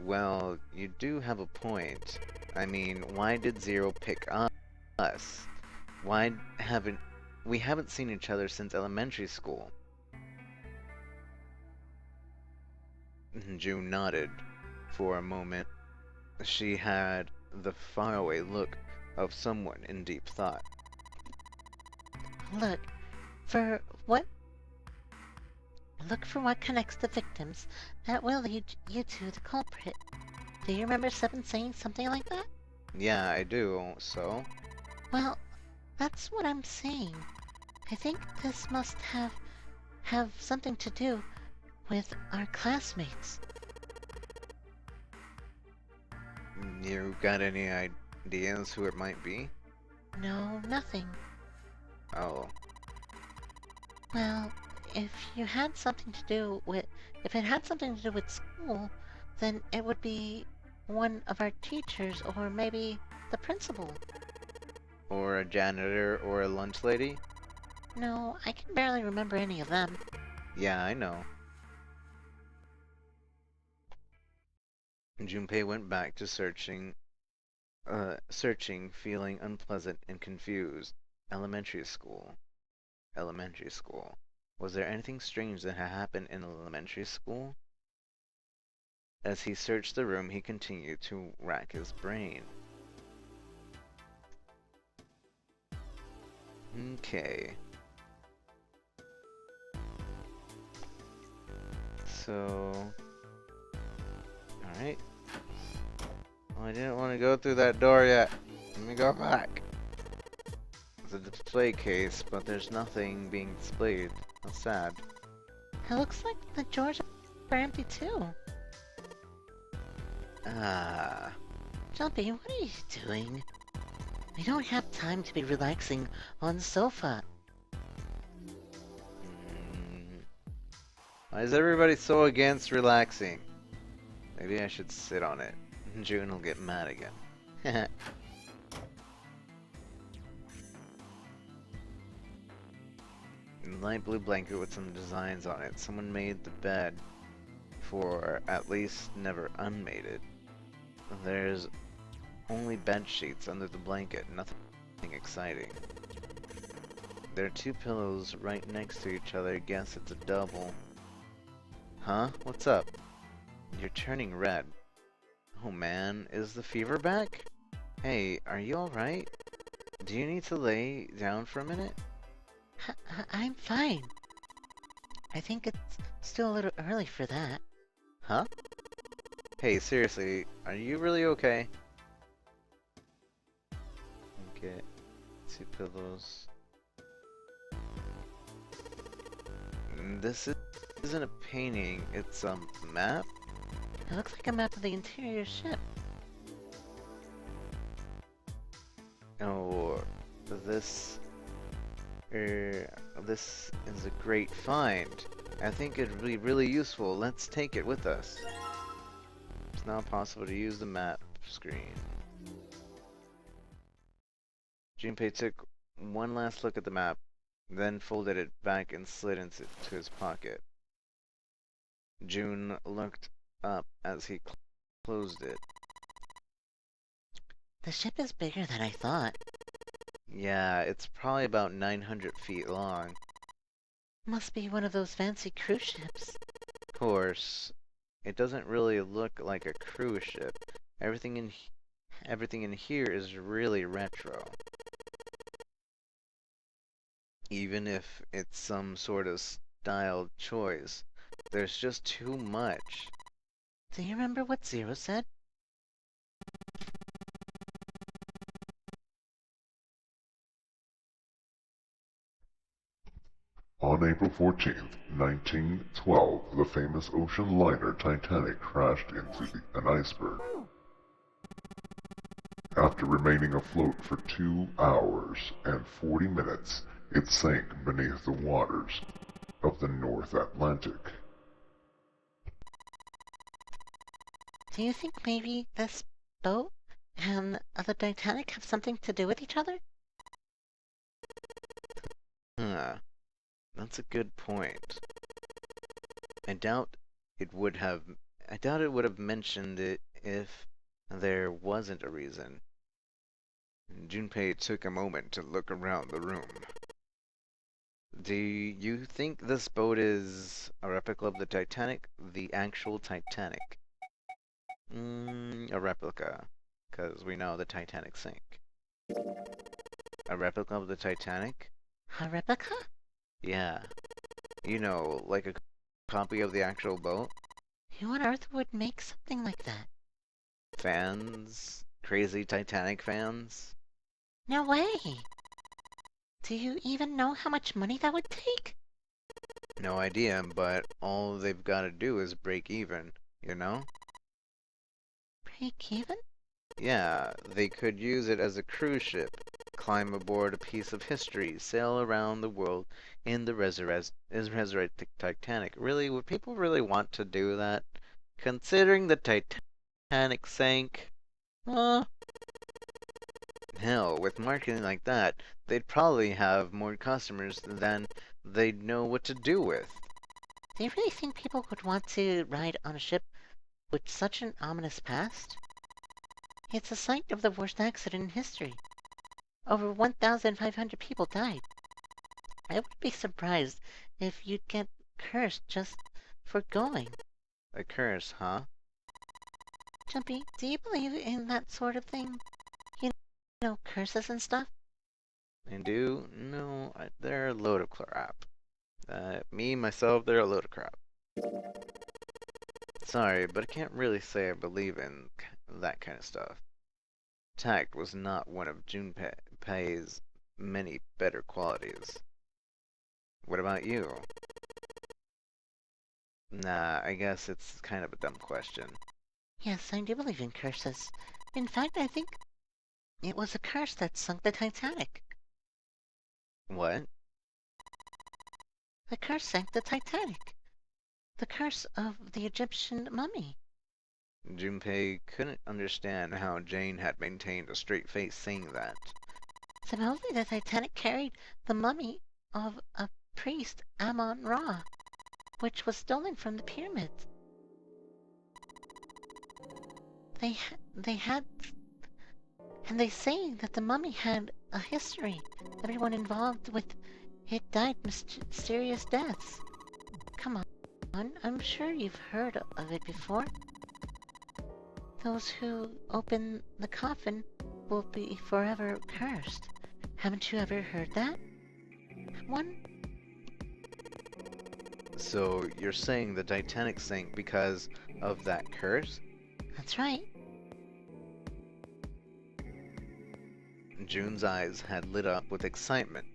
Well, you do have a point. I mean, why did Zero pick us? Why haven't we haven't seen each other since elementary school? June nodded for a moment. She had the faraway look of someone in deep thought. Look for what connects the victims that will lead you to the culprit. Do you remember Seven saying something like that? Yeah, I do, so? Well, that's what I'm saying. I think this must have something to do with our classmates. You got any ideas who it might be? No, nothing. Oh. Well, if it had something to do with school, then it would be one of our teachers or maybe the principal. Or a janitor or a lunch lady? No, I can barely remember any of them. Yeah, I know. Junpei went back to searching, feeling unpleasant and confused. Elementary school. Elementary school. Was there anything strange that had happened in elementary school? As he searched the room, he continued to rack his brain. Okay. So... Alright. Oh, I didn't want to go through that door yet. Let me go back. It's a display case, but there's nothing being displayed. That's sad. It looks like the drawers are empty too. Ah. Jumpy, what are you doing? We don't have time to be relaxing on the sofa. Why is everybody so against relaxing? Maybe I should sit on it. June will get mad again. Light blue blanket with some designs on it. Someone made the bed, for at least never unmade it. There's only bed sheets under the blanket, nothing exciting. There are two pillows right next to each other. Guess it's a double. Huh? What's up? You're turning red. Oh man, is the fever back? Hey, are you alright? Do you need to lay down for a minute? I'm fine. I think it's still a little early for that. Huh? Hey, seriously, are you really okay? Get 2 pillows. This isn't a painting, it's a map? It looks like a map of the interior ship. Oh, this is a great find. I think it'd be really useful. Let's take it with us. It's now possible to use the map screen. Junpei took one last look at the map, then folded it back and slid into his pocket. June looked up as he closed it. The ship is bigger than I thought. Yeah, it's probably about 900 feet long. Must be one of those fancy cruise ships. Of course, it doesn't really look like a cruise ship. Everything in here is really retro. Even if it's some sort of styled choice, there's just too much. Do you remember what Zero said? On April 14th, 1912, the famous ocean liner Titanic crashed into an iceberg. After remaining afloat for 2 hours and 40 minutes, it sank beneath the waters of the North Atlantic. Do you think maybe this boat and the Titanic have something to do with each other? Huh. That's a good point. I doubt it would have mentioned it if there wasn't a reason. Junpei took a moment to look around the room. Do you think this boat is a replica of the Titanic? The actual Titanic? A replica. Because we know the Titanic sank. A replica of the Titanic? A replica? Yeah. You know, like a copy of the actual boat? Who on earth would make something like that? Fans? Crazy Titanic fans? No way! Do you even know how much money that would take? No idea, but all they've got to do is break even, you know? Break even? Yeah, they could use it as a cruise ship, climb aboard a piece of history, sail around the world in the resurrected Titanic. Really, would people really want to do that? Considering the Titanic sank? Hell, with marketing like that, they'd probably have more customers than they'd know what to do with. Do you really think people would want to ride on a ship with such an ominous past? It's the site of the worst accident in history. Over 1,500 people died. I would be surprised if you'd get cursed just for going. A curse, huh? Jumpy, do you believe in that sort of thing? You know, curses and stuff? I do? No, they're a load of crap. Me, myself, they're a load of crap. Sorry, but I can't really say I believe in that kind of stuff. Tact was not one of Junpei's many better qualities. What about you? Nah, I guess it's kind of a dumb question. Yes, I do believe in curses. In fact, I think it was a curse that sunk the Titanic. What? The curse sank the Titanic. The curse of the Egyptian mummy. Junpei couldn't understand how Jane had maintained a straight face saying that. Supposedly the Titanic carried the mummy of a priest, Amon-Ra, which was stolen from the pyramids. They say that the mummy had a history. Everyone involved with it died mysterious deaths. Come on. I'm sure you've heard of it before. Those who open the coffin will be forever cursed. Haven't you ever heard that one? So you're saying the Titanic sank because of that curse? That's right. June's eyes had lit up with excitement.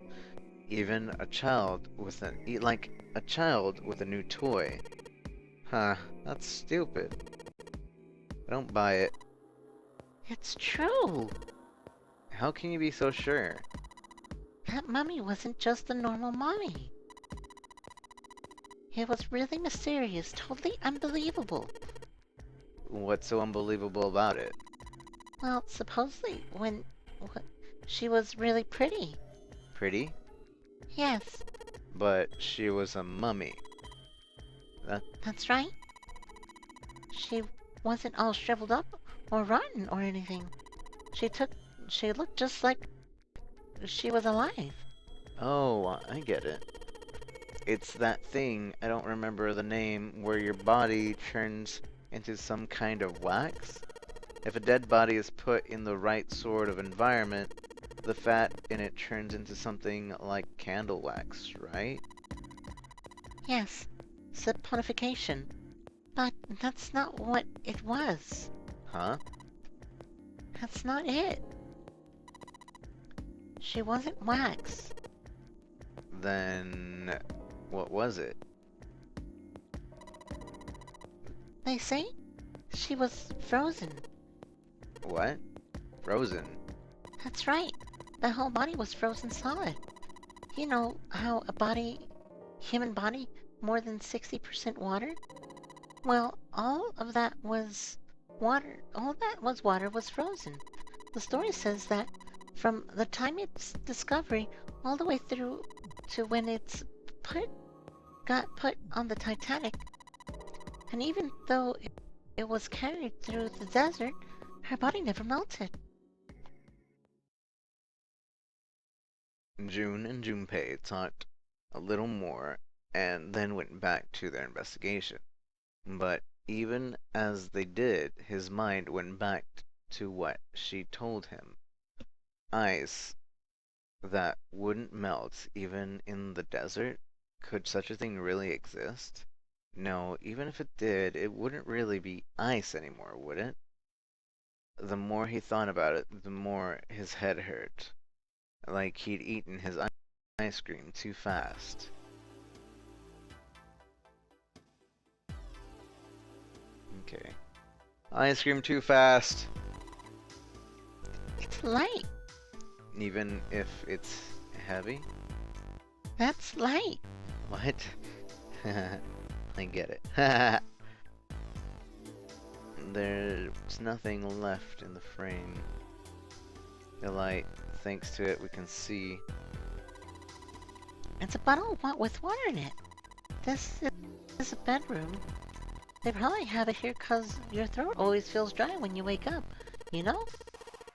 Even a child with a child with a new toy. Huh, that's stupid. I don't buy it. It's true. How can you be so sure? That mummy wasn't just a normal mummy. It was really mysterious, totally unbelievable. What's so unbelievable about it? Well, supposedly, she was really pretty. Pretty? Yes, But she was a mummy. that's right. She wasn't all shriveled up or rotten or anything. She looked just like she was alive. Oh, I get it. It's that thing, I don't remember the name, where your body turns into some kind of wax? If a dead body is put in the right sort of environment, the fat in it turns into something like candle wax, right? Yes, saponification. But that's not what it was. Huh? That's not it. She wasn't wax. Then what was it? They say she was frozen. What? Frozen. That's right. The whole body was frozen solid. You know how human body, more than 60% water? Well, all that was water was frozen. The story says that from the time its discovery all the way through to when got put on the Titanic, and even though it was carried through the desert, her body never melted. June and Junpei talked a little more and then went back to their investigation. But even as they did, his mind went back to what she told him. Ice that wouldn't melt even in the desert? Could such a thing really exist? No, even if it did, it wouldn't really be ice anymore, would it? The more he thought about it, the more his head hurt. Like he'd eaten his ice cream too fast. Okay. Ice cream too fast. It's light. Even if it's heavy? That's light. What? I get it. There's nothing left in the frame. The light, thanks to it, we can see. It's a bottle with water in it. This is a bedroom. They probably have it here 'cause your throat always feels dry when you wake up, you know?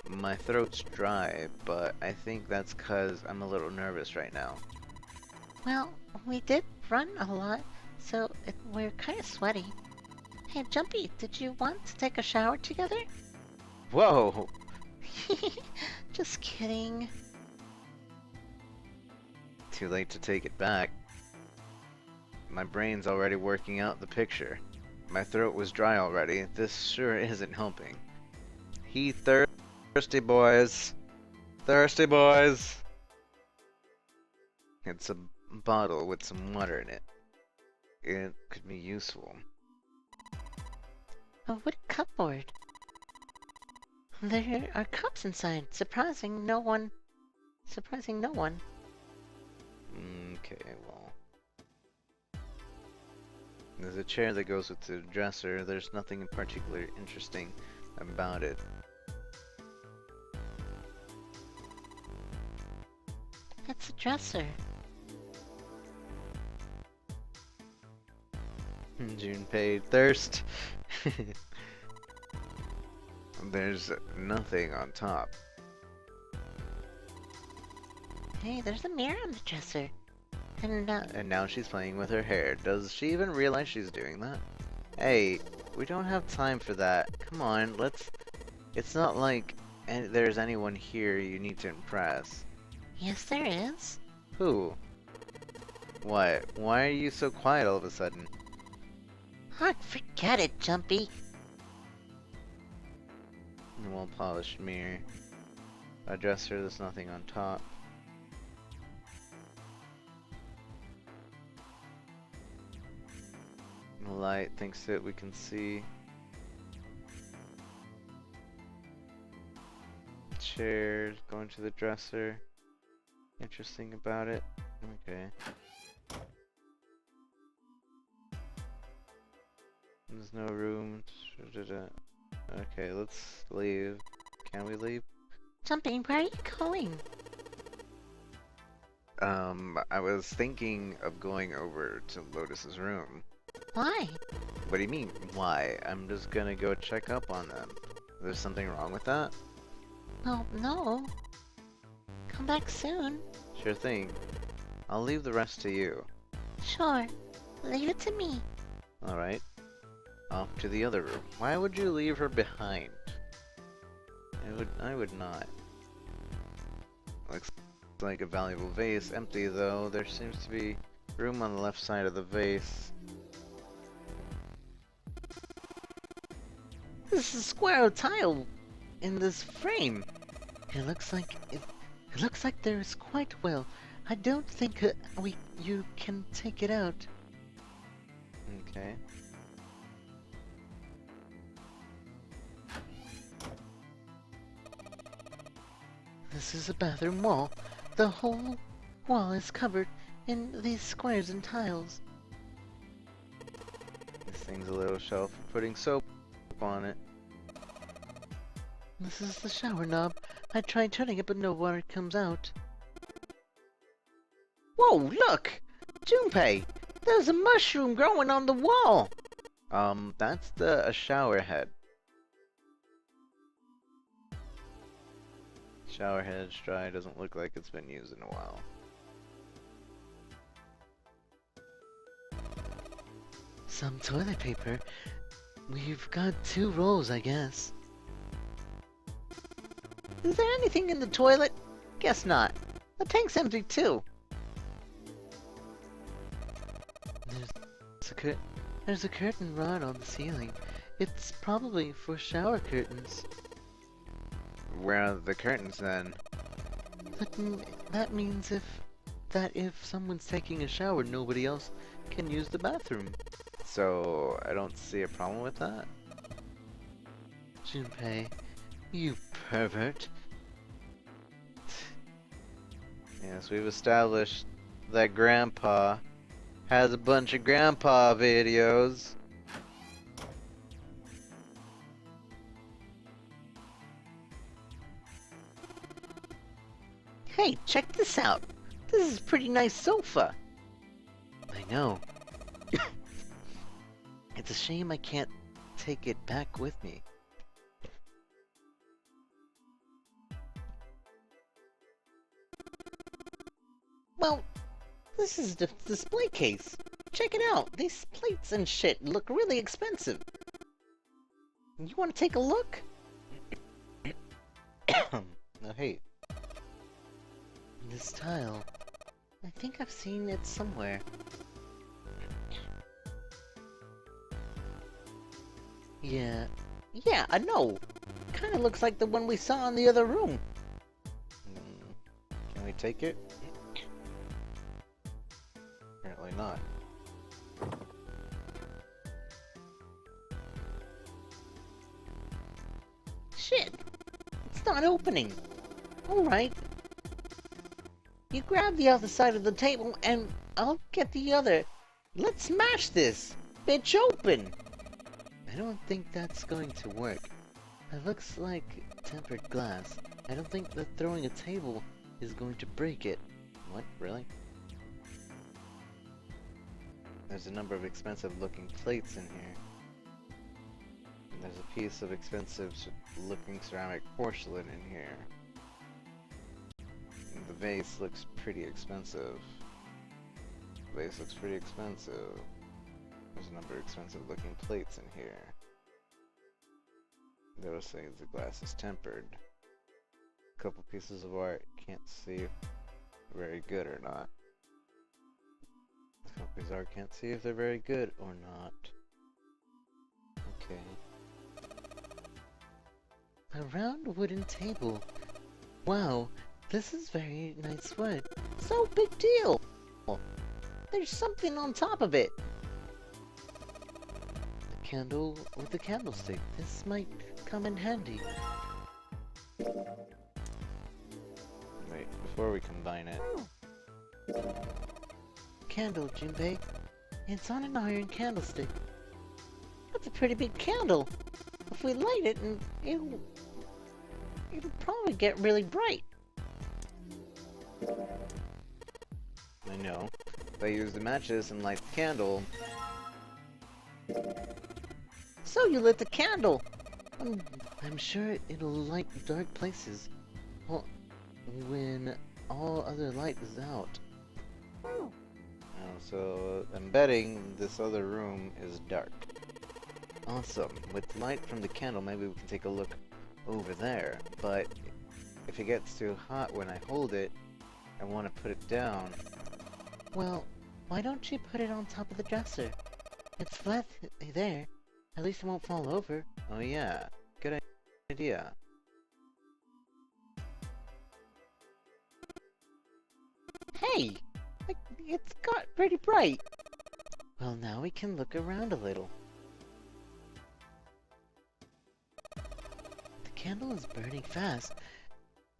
My throat's dry, but I think that's 'cause I'm a little nervous right now. Well, we did run a lot, so we're kind of sweaty. Hey, Jumpy, did you want to take a shower together? Whoa! Just kidding. Too late to take it back. My brain's already working out the picture. My throat was dry already. This sure isn't helping. He thirsty boys. Thirsty boys. It's a bottle with some water in it. It could be useful. A wooden cupboard. There are cups inside. Surprising no one. Okay, well. There's a chair that goes with the dresser. There's nothing in particular interesting about it. It's a dresser. Junpei thirst. There's nothing on top. Hey, there's a mirror on the dresser. And now she's playing with her hair. Does she even realize she's doing that? Hey, we don't have time for that. Come on, let's... It's not like there's anyone here you need to impress. Yes, there is. Who? What? Why are you so quiet all of a sudden? Oh, forget it, Jumpy. A well-polished mirror. A dresser, there's nothing on top. The light thinks that we can see. Chairs, going to the dresser. Interesting about it. Okay. There's no room. Okay, let's leave. Can we leave? Jumpy, where are you going? I was thinking of going over to Lotus's room. Why? What do you mean, why? I'm just gonna go check up on them. There's something wrong with that? Well, no. Come back soon. Sure thing. I'll leave the rest to you. Sure. Leave it to me. Alright. Off to the other room. Why would you leave her behind? I would not. Looks like a valuable vase. Empty though. There seems to be room on the left side of the vase. This is a square tile in this frame. It looks like there is quite well. I don't think you can take it out. Okay. This is a bathroom wall. The whole wall is covered in these squares and tiles. This thing's a little shelf for putting soap on it. This is the shower knob. I tried turning it, but no water comes out. Whoa, look! Junpei! There's a mushroom growing on the wall! That's a shower head. Shower head's dry, doesn't look like it's been used in a while. Some toilet paper. We've got 2 rolls, I guess. Is there anything in the toilet? Guess not. The tank's empty too. There's a curtain rod on the ceiling. It's probably for shower curtains. Where are the curtains then? That means if someone's taking a shower, nobody else can use the bathroom. So, I don't see a problem with that. Junpei, you pervert. Yes, we've established that Grandpa has a bunch of Grandpa videos. Hey, check this out. This is a pretty nice sofa. I know. It's a shame I can't take it back with me. Well, this is the display case. Check it out. These plates and shit look really expensive. You want to take a look? Oh, hey. This tile. I think I've seen it somewhere. Yeah, I know. Kinda looks like the one we saw in the other room. Can we take it? Apparently not. Shit! It's not opening. Alright. You grab the other side of the table and I'll get the other. Let's smash this bitch open! I don't think that's going to work. It looks like tempered glass. I don't think that throwing a table is going to break it. What? Really? There's a number of expensive looking plates in here. And there's a piece of expensive looking ceramic porcelain in here. And the vase looks pretty expensive. place looks pretty expensive. There's a number of expensive looking plates in here. They will say the glass is tempered. A couple pieces of art, can't see if they're very good or not. A couple pieces of art, can't see if they're very good or not. Okay. A round wooden table. Wow, this is very nice wood. So big deal! There's something on top of it. The candle with the candlestick. This might come in handy. Wait, before we combine it. Candle, Junpei. It's on an iron candlestick. That's a pretty big candle. If we light it, and it'll probably get really bright. I know. If I use the matches and light the candle. So you lit the candle. I'm sure it'll light dark places. Well, when all other light is out. Oh, so I'm betting this other room is dark. Awesome. With light from the candle, maybe we can take a look over there. But if it gets too hot when I hold it, I want to put it down. Well, why don't you put it on top of the dresser? It's flat there. At least it won't fall over. Oh yeah, good idea. Hey! It's got pretty bright. Well, now we can look around a little. The candle is burning fast.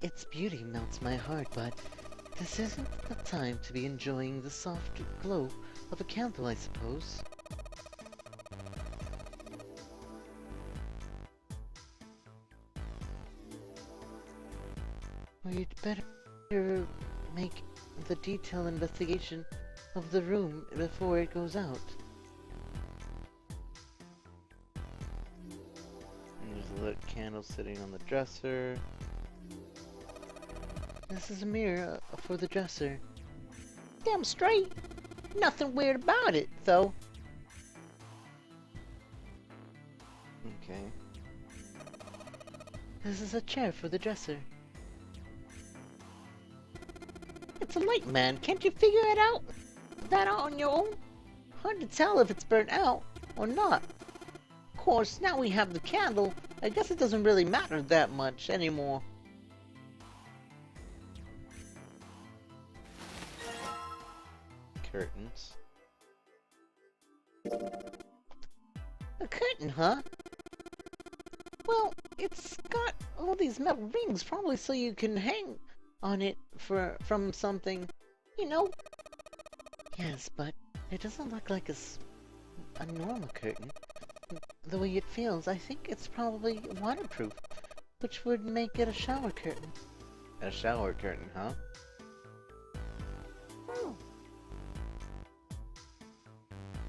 Its beauty melts my heart, but this isn't the time to be enjoying the soft glow of a candle, I suppose. We'd better make the detailed investigation of the room before it goes out. And there's a lit candle sitting on the dresser. This is a mirror for the dresser. Damn straight. Nothing weird about it, though. Okay. This is a chair for the dresser. It's a light, man. Can't you figure it out? That out on your own? Hard to tell if it's burnt out or not. Of course, now we have the candle. I guess it doesn't really matter that much anymore. Curtains. A curtain, huh? Well, it's got all these metal rings, probably so you can hang on it from something, you know? Yes, but it doesn't look like a normal curtain. The way it feels, I think it's probably waterproof, which would make it a shower curtain. A shower curtain, huh?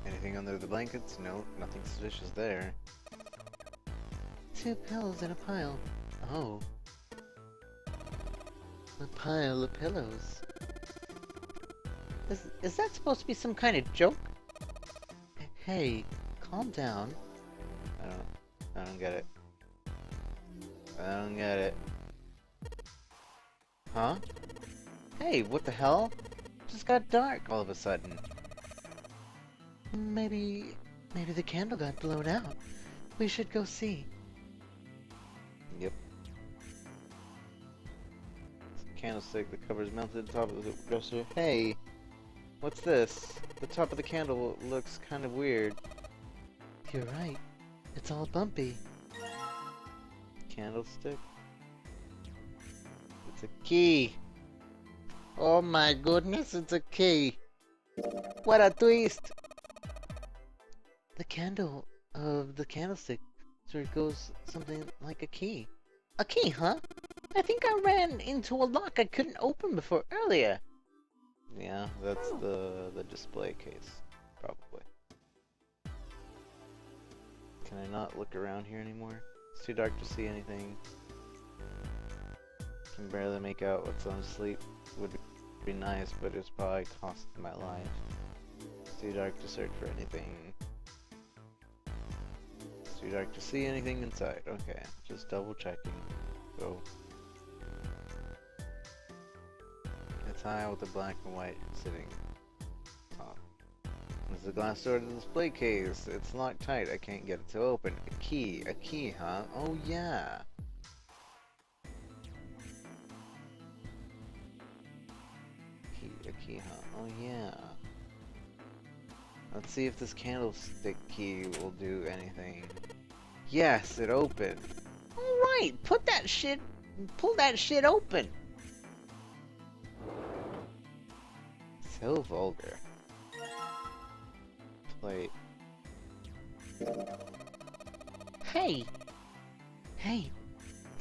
Anything under the blankets? No, nothing suspicious there. 2 pillows in a pile. Oh. A pile of pillows. Is that supposed to be some kind of joke? Hey, calm down. I don't get it. I don't get it. Huh? Hey, what the hell? Just got dark all of a sudden. Maybe the candle got blown out. We should go see. Yep. Candlestick, the cover's mounted to the top of the dresser. Hey! What's this? The top of the candle looks kind of weird. You're right. It's all bumpy. Candlestick? It's a key! Oh my goodness, it's a key! What a twist! The candle of the candlestick sort of goes something like a key. A key, huh? I think I ran into a lock I couldn't open before earlier. Yeah, that's the display case, probably. Can I not look around here anymore? It's too dark to see anything. Can barely make out what's on sleep. Would be nice, but it's probably cost my life. too dark to search for anything. It's too dark to see anything inside. Okay, just double checking. Go. It's high with the black and white sitting top. There's a glass door to the display case. It's locked tight. I can't get it to open. A key, huh? Oh yeah. A key, huh? Oh yeah. Let's see if this candlestick key will do anything. Yes, it opened. Alright, pull that shit open. So vulgar. Plate. Hey,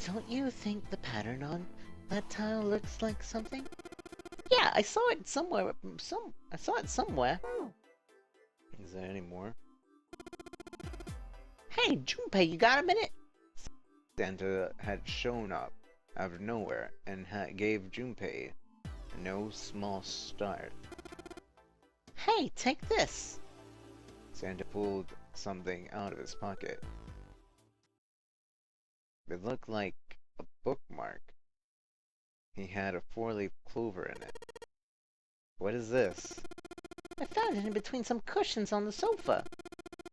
don't you think the pattern on that tile looks like something? Yeah, I saw it somewhere. I saw it somewhere. Is there any more? Hey, Junpei, you got a minute? Santa had shown up out of nowhere and gave Junpei no small start. Hey, take this. Santa pulled something out of his pocket. It looked like a bookmark. He had a 4-leaf clover in it. What is this? I found it in between some cushions on the sofa.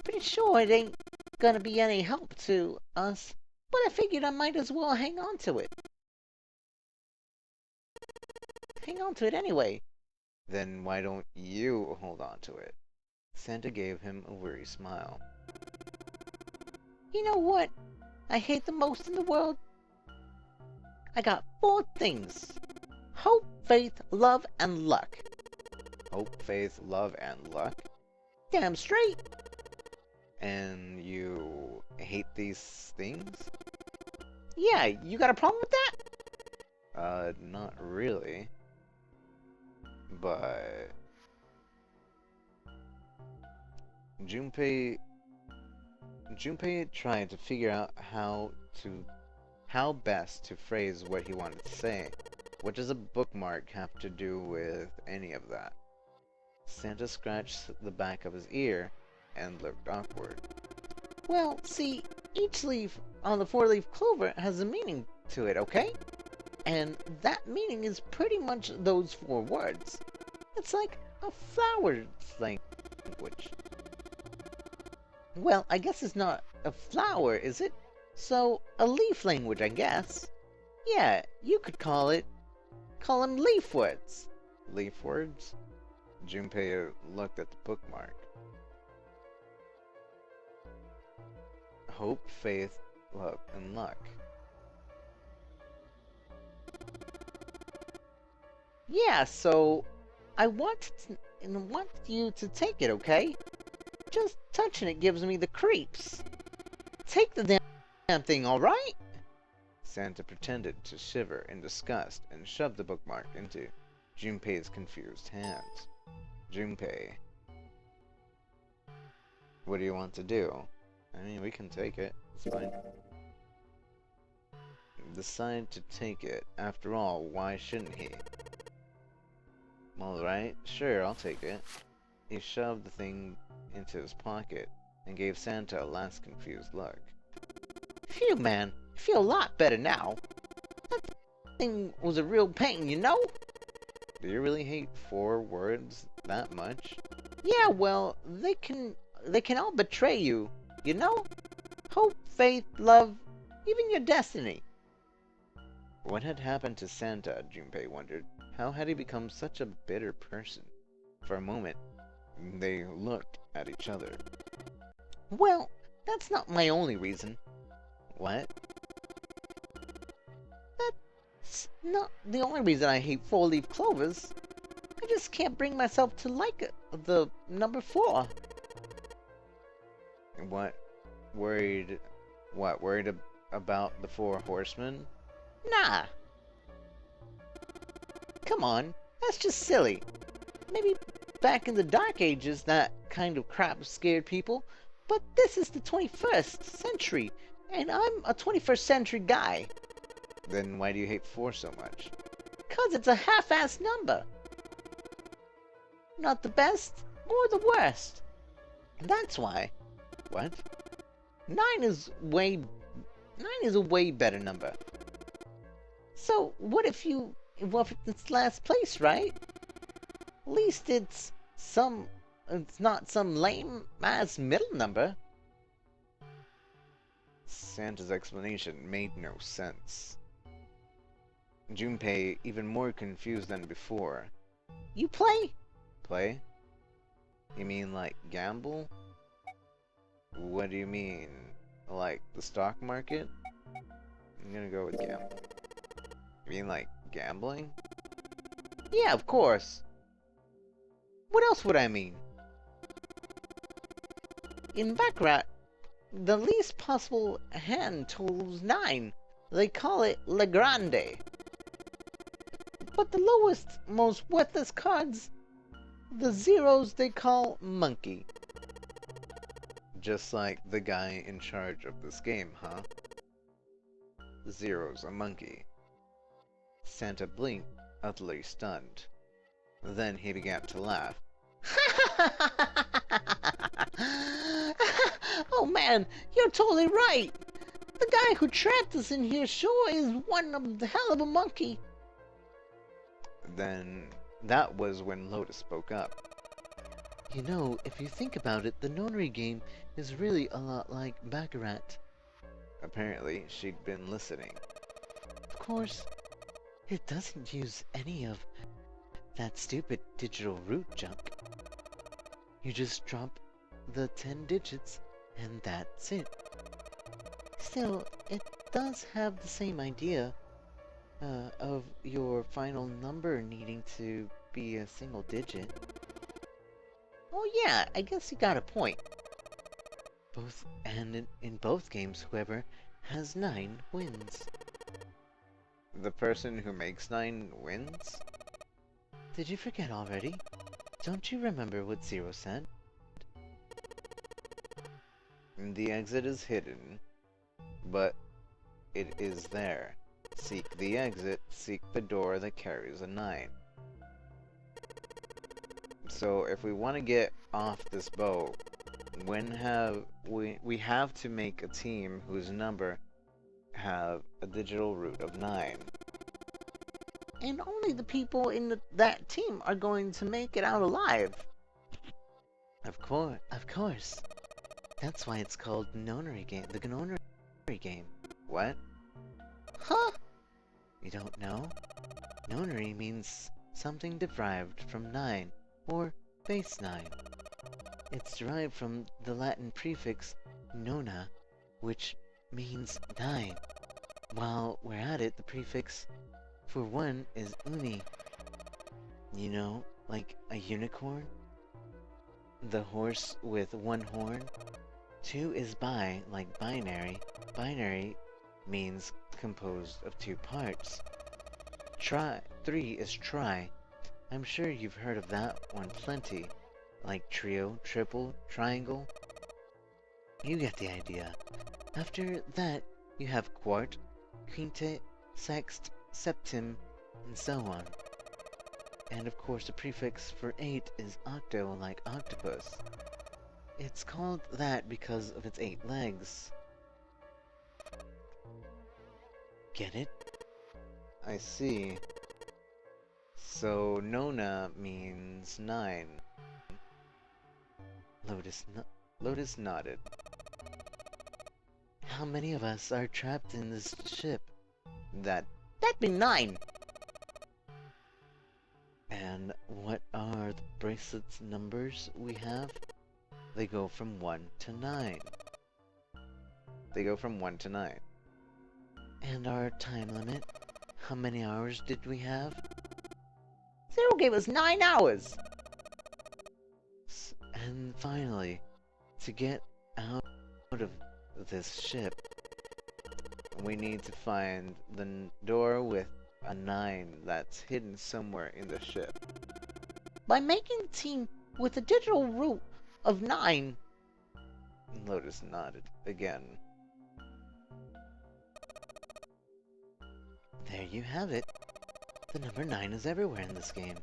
Pretty sure it ain't gonna be any help to us, but I figured I might as well hang on to it. Hang on to it anyway. Then why don't you hold on to it? Santa gave him a weary smile. You know what I hate the most in the world? I got 4 things. Hope, faith, love, and luck. Hope, faith, love, and luck? Damn straight. And you hate these things? Yeah, you got a problem with that? Not really. But Junpei tried to figure out how best to phrase what he wanted to say. What does a bookmark have to do with any of that? Santa scratched the back of his ear and looked awkward. Well, see, each leaf on the 4-leaf clover has a meaning to it, okay? And that meaning is pretty much those 4 words. It's like a flower's language. Well, I guess it's not a flower, is it? So, a leaf language, I guess. Yeah, you could call them leaf words. Leaf words? Junpei looked at the bookmark. Hope, faith, love, and luck. Yeah, so I want you to take it, okay? Just touching it gives me the creeps. Take the damn thing, alright? Santa pretended to shiver in disgust and shoved the bookmark into Junpei's confused hands. Junpei, what do you want to do? I mean, we can take it. It's fine. Decide to take it. After all, why shouldn't he? Alright, sure, I'll take it. He shoved the thing into his pocket and gave Santa a last confused look. Phew, man. I feel a lot better now. That thing was a real pain, you know? Do you really hate 4 words that much? Yeah, well, they can all betray you, you know? Hope, faith, love, even your destiny. What had happened to Santa, Junpei wondered. How had he become such a bitter person? For a moment, they looked at each other. Well, that's not my only reason. What? That's not the only reason I hate 4-leaf clovers. I just can't bring myself to like it, the number 4. Worried about the 4 horsemen? Nah. Come on, that's just silly. Maybe back in the Dark Ages that kind of crap scared people, but this is the 21st century, and I'm a 21st century guy. Then why do you hate 4 so much? 'Cause it's a half-assed number. Not the best, or the worst. That's why. What? 9 is a way better number. So, what if it's last place, right? At least it's not some lame-ass middle number. Santa's explanation made no sense. Junpei even more confused than before. You play? Play? You mean like gamble? What do you mean? Like the stock market? I'm gonna go with gamble. You mean like gambling? Yeah, of course. What else would I mean? In Baccarat, the least possible hand totals 9. They call it Le Grande. But the lowest, most worthless cards, the zeros they call Monkey. Just like the guy in charge of this game, huh? Zero's a monkey. Santa blinked, utterly stunned. Then he began to laugh. Oh man, you're totally right. The guy who trapped us in here sure is one of the hell of a monkey. Then that was when Lotus spoke up. You know, if you think about it, the nonary game is really a lot like Baccarat. Apparently, she'd been listening. Of course, it doesn't use any of that stupid digital root junk. You just drop the 10 digits and that's it. Still, it does have the same idea of your final number needing to be a single digit. Oh yeah, I guess you got a point. In both games, whoever has 9 wins. The person who makes 9 wins? Did you forget already? Don't you remember what Zero said? The exit is hidden, but it is there. Seek the exit, seek the door that carries a 9. So if we want to get off this boat, we have to make a team whose number have a digital root of 9. And only the people in that team are going to make it out alive. Of course. That's why it's called Nonary game. The Nonary game. What? Huh? You don't know? Nonary means something derived from 9, or base 9. It's derived from the Latin prefix nona, which means 9. While we're at it, the prefix for 1 is uni. You know, like a unicorn? The horse with 1 horn. 2 is bi, like binary. Binary means composed of 2 parts. 3 is tri. I'm sure you've heard of that one plenty. Like trio, triple, triangle. You get the idea. After that, you have quart, quintet, sext, septim, and so on. And of course the prefix for 8 is octo, like octopus. It's called that because of its 8 legs. Get it? I see. So nona means 9. Lotus nodded. How many of us are trapped in this ship? That'd be 9! And what are the bracelet's numbers we have? They go from 1 to 9. They go from 1 to 9. And our time limit? How many hours did we have? Zero gave us 9 hours! And finally, to get out of this ship, we need to find the door with a 9 that's hidden somewhere in the ship. By making a team with a digital root of 9. Lotus nodded again. There you have it. The number 9 is everywhere in this game.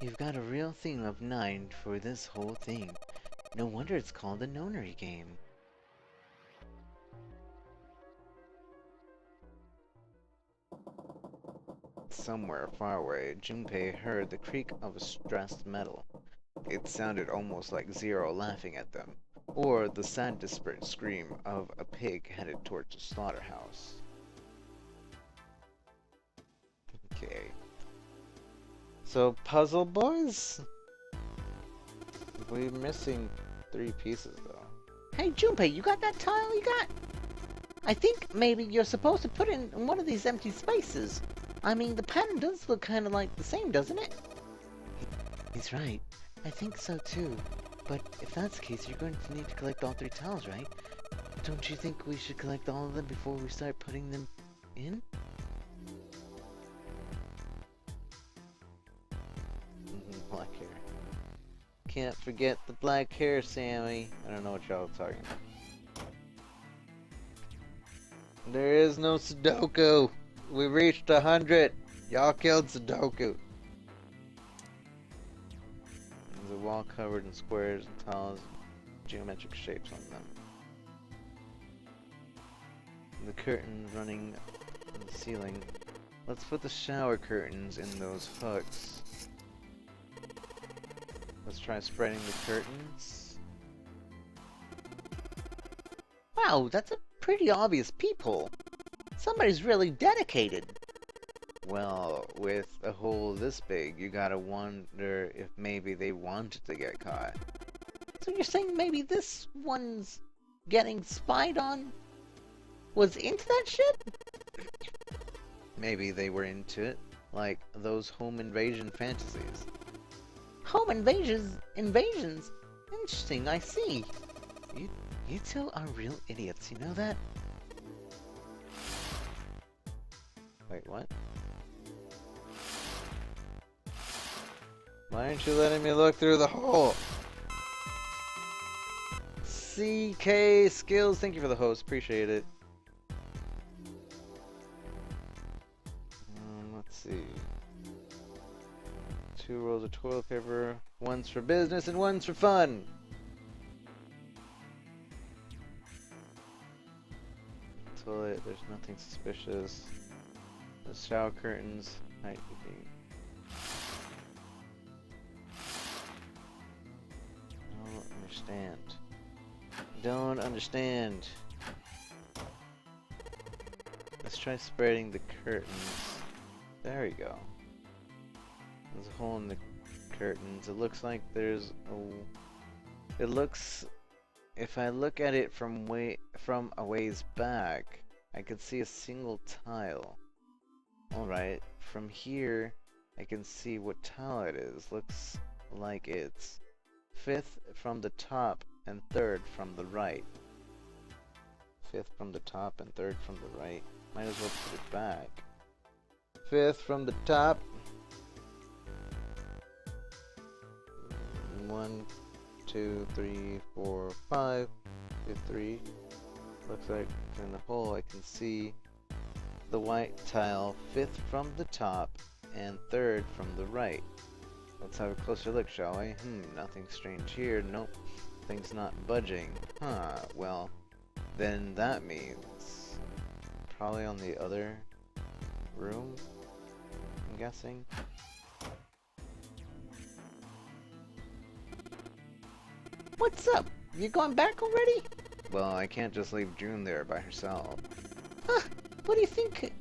You've got a real theme of 9 for this whole thing. No wonder it's called a nonary game. Somewhere far away, Junpei heard the creak of a stressed metal. It sounded almost like Zero laughing at them, or the sad desperate scream of a pig headed towards a slaughterhouse. Okay. So, puzzle boys? We're missing 3 pieces, though. Hey, Junpei, you got that tile you got? I think maybe you're supposed to put it in one of these empty spaces. I mean, the pattern does look kind of like the same, doesn't it? He's right. I think so, too. But if that's the case, you're going to need to collect all 3 tiles, right? Don't you think we should collect all of them before we start putting them in? Black hair. Can't forget the black hair, Sammy. I don't know what y'all are talking about. There is no Sudoku. We reached 100. Y'all killed Sudoku. There's a wall covered in squares and tiles, geometric shapes on them. The curtains running on the ceiling. Let's put the shower curtains in those hooks. Let's try spreading the curtains. Wow, that's a pretty obvious peephole. Somebody's really dedicated. Well, with a hole this big, you gotta wonder if maybe they wanted to get caught. So you're saying maybe this one's getting spied on was into that shit? Maybe they were into it, like those home invasion fantasies. Home invasions? Interesting, I see. You two are real idiots, you know that? Wait, what? Why aren't you letting me look through the hole? CK Skills, thank you for the host, appreciate it. Let's see. 2 rolls of toilet paper, one's for business and one's for fun. Toilet, there's nothing suspicious. The shower curtains, night keeping. Don't understand. Let's try spreading the curtains. There we go. There's a hole in the curtains. It looks like there's a... It looks... If I look at it from a ways back, I could see a single tile. Alright, from here, I can see what tile it is. Looks like it's 5th from the top and 3rd from the right. 5th from the top and 3rd from the right. Might as well put it back. 5th from the top. 1, 2, 3, 4, 5. 3. Looks like in the hole I can see the white tile 5th from the top and 3rd from the right. Let's have a closer look, shall we? Nothing strange here. Nope. Things not budging. Huh, well, then that means probably on the other room, I'm guessing. What's up? You going back already? Well, I can't just leave June there by herself. Huh, what do you think?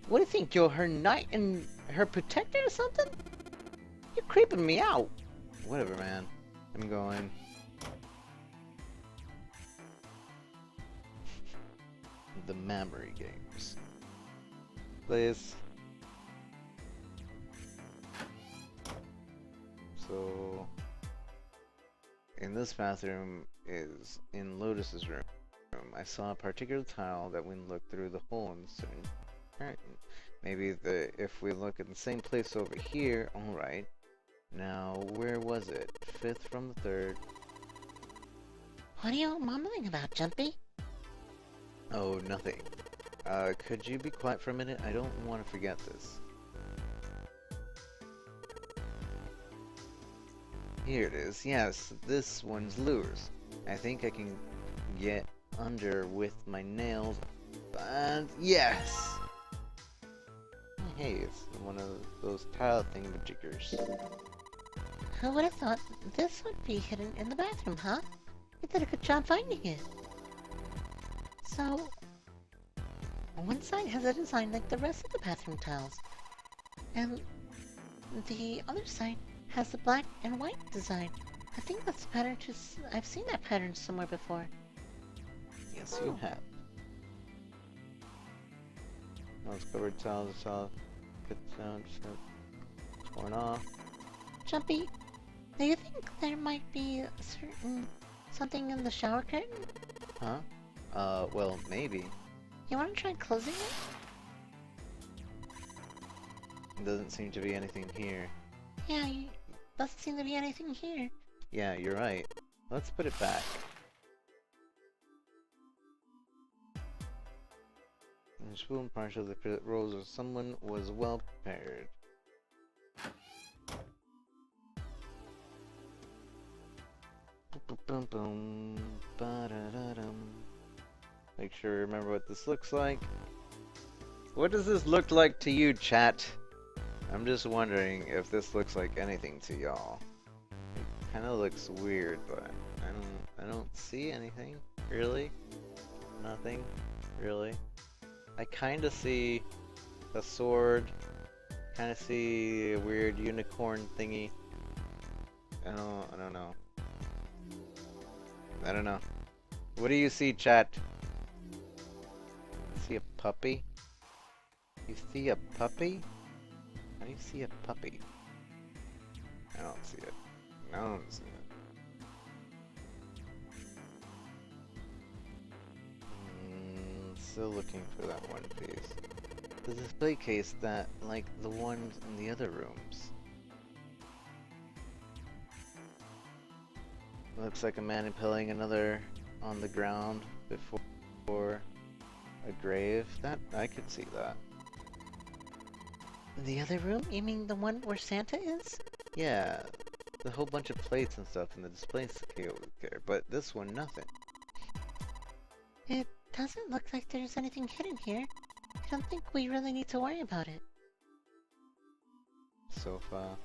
What do you think, you're her knight and her protector or something? You're creeping me out. Whatever, man. I'm going. The memory games. Please. So, in this bathroom is in Lotus's room. I saw a particular tile that when looked through the hole in the certain curtain. Maybe if we look at the same place over here, alright. Now, where was it? 5th from the 3rd. What are you mumbling about, Jumpy? Oh, nothing. Could you be quiet for a minute? I don't want to forget this. Here it is. Yes, this one's lures. I think I can get under with my nails. And yes! Hey, it's one of those tile thingamajiggers. Who would have thought this would be hidden in the bathroom, huh? You did a good job finding it. So, one side has a design like the rest of the bathroom tiles. And the other side has the black and white design. I think that's the pattern too. I've seen that pattern somewhere before. Yes, you have. Oh, it's covered tiles, it's all good sound, torn off. Jumpy, do you think there might be something in the shower curtain? Huh? Well, maybe. You want to try closing it? Doesn't seem to be anything here. Yeah, doesn't seem to be anything here. Yeah, you're right. Let's put it back. The spoon partial of the roles of someone was well prepared. Boom, boom, ba-da-da-dum. Make sure to remember what this looks like. What does this look like to you, chat? I'm just wondering if this looks like anything to y'all. It kind of looks weird, but I don't see anything really. Nothing really. I kind of see a sword. Kind of see a weird unicorn thingy. I don't know. I don't know. What do you see, chat? See a puppy? You see a puppy? How do you see a puppy? I don't see it. I don't see it. Still looking for that one piece. The display case that, like the ones in the other rooms. Looks like a man impaling another on the ground before a grave. That, I could see that. The other room? You mean the one where Santa is? Yeah, the whole bunch of plates and stuff in the display case there, but this one, nothing. It doesn't look like there's anything hidden here. I don't think we really need to worry about it. Sofa.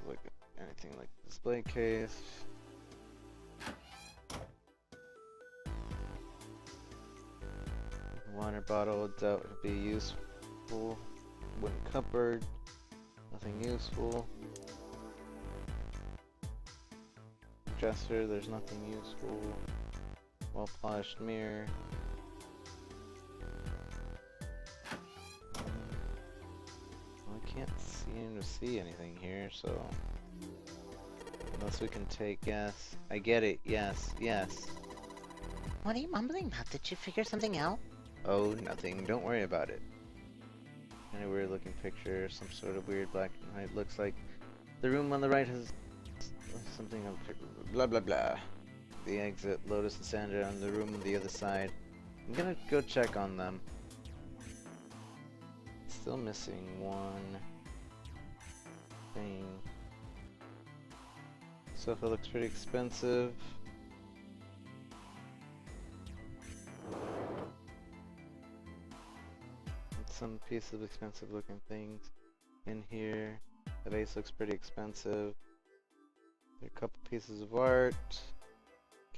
Look at anything like display case. Water bottle, doubt would be useful. Wooden cupboard, nothing useful. Dresser, there's nothing useful. Well polished mirror. Well, I can't seem to see anything here, so unless we can take yes. I get it, yes, yes. What are you mumbling about? Did you figure something out? Oh, nothing. Don't worry about it. Kind of weird looking picture, some sort of weird black and white. Looks like the room on the right has something of blah blah blah. The exit, Lotus and Sandra on the room on the other side. I'm gonna go check on them. Still missing one thing. Sofa looks pretty expensive. Some pieces of expensive looking things in here. The vase looks pretty expensive. There are a couple pieces of art.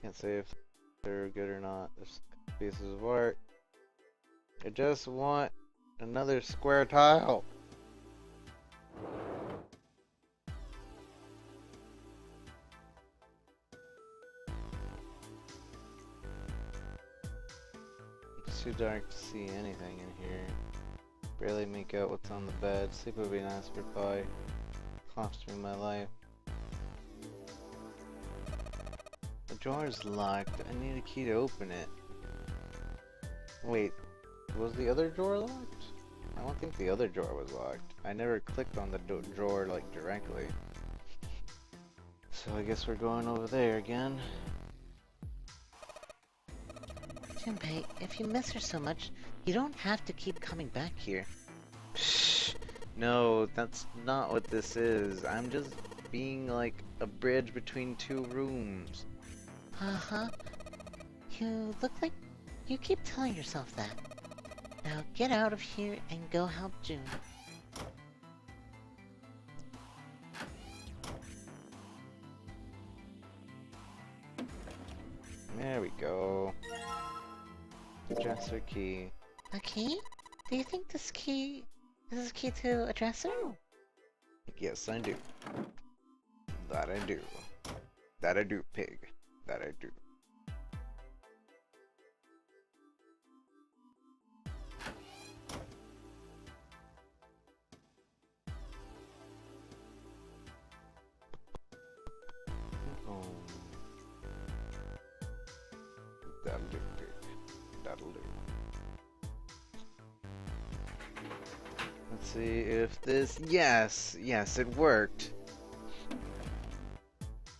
Can't say if they're good or not. There's a couple pieces of art. I just want another square tile. It's too dark to see anything in here. Barely make out what's on the bed. Sleep would be nice, but probably cost me my life. The drawer is locked. I need a key to open it. Wait, was the other drawer locked? I don't think the other drawer was locked. I never clicked on the drawer like directly. So I guess we're going over there again. Junpei, if you miss her so much, you don't have to keep coming back here. Shh. No, that's not what this is. I'm just being like a bridge between two rooms. Uh-huh. You look like you keep telling yourself that. Now get out of here and go help June. There we go. Dresser key. A key? Do you think this key is a key to a dresser? Yes, I do. That I do. That I do, pig. That I do. Oh. That'll do, pig. That'll do. Let's see if this... Yes! Yes, it worked!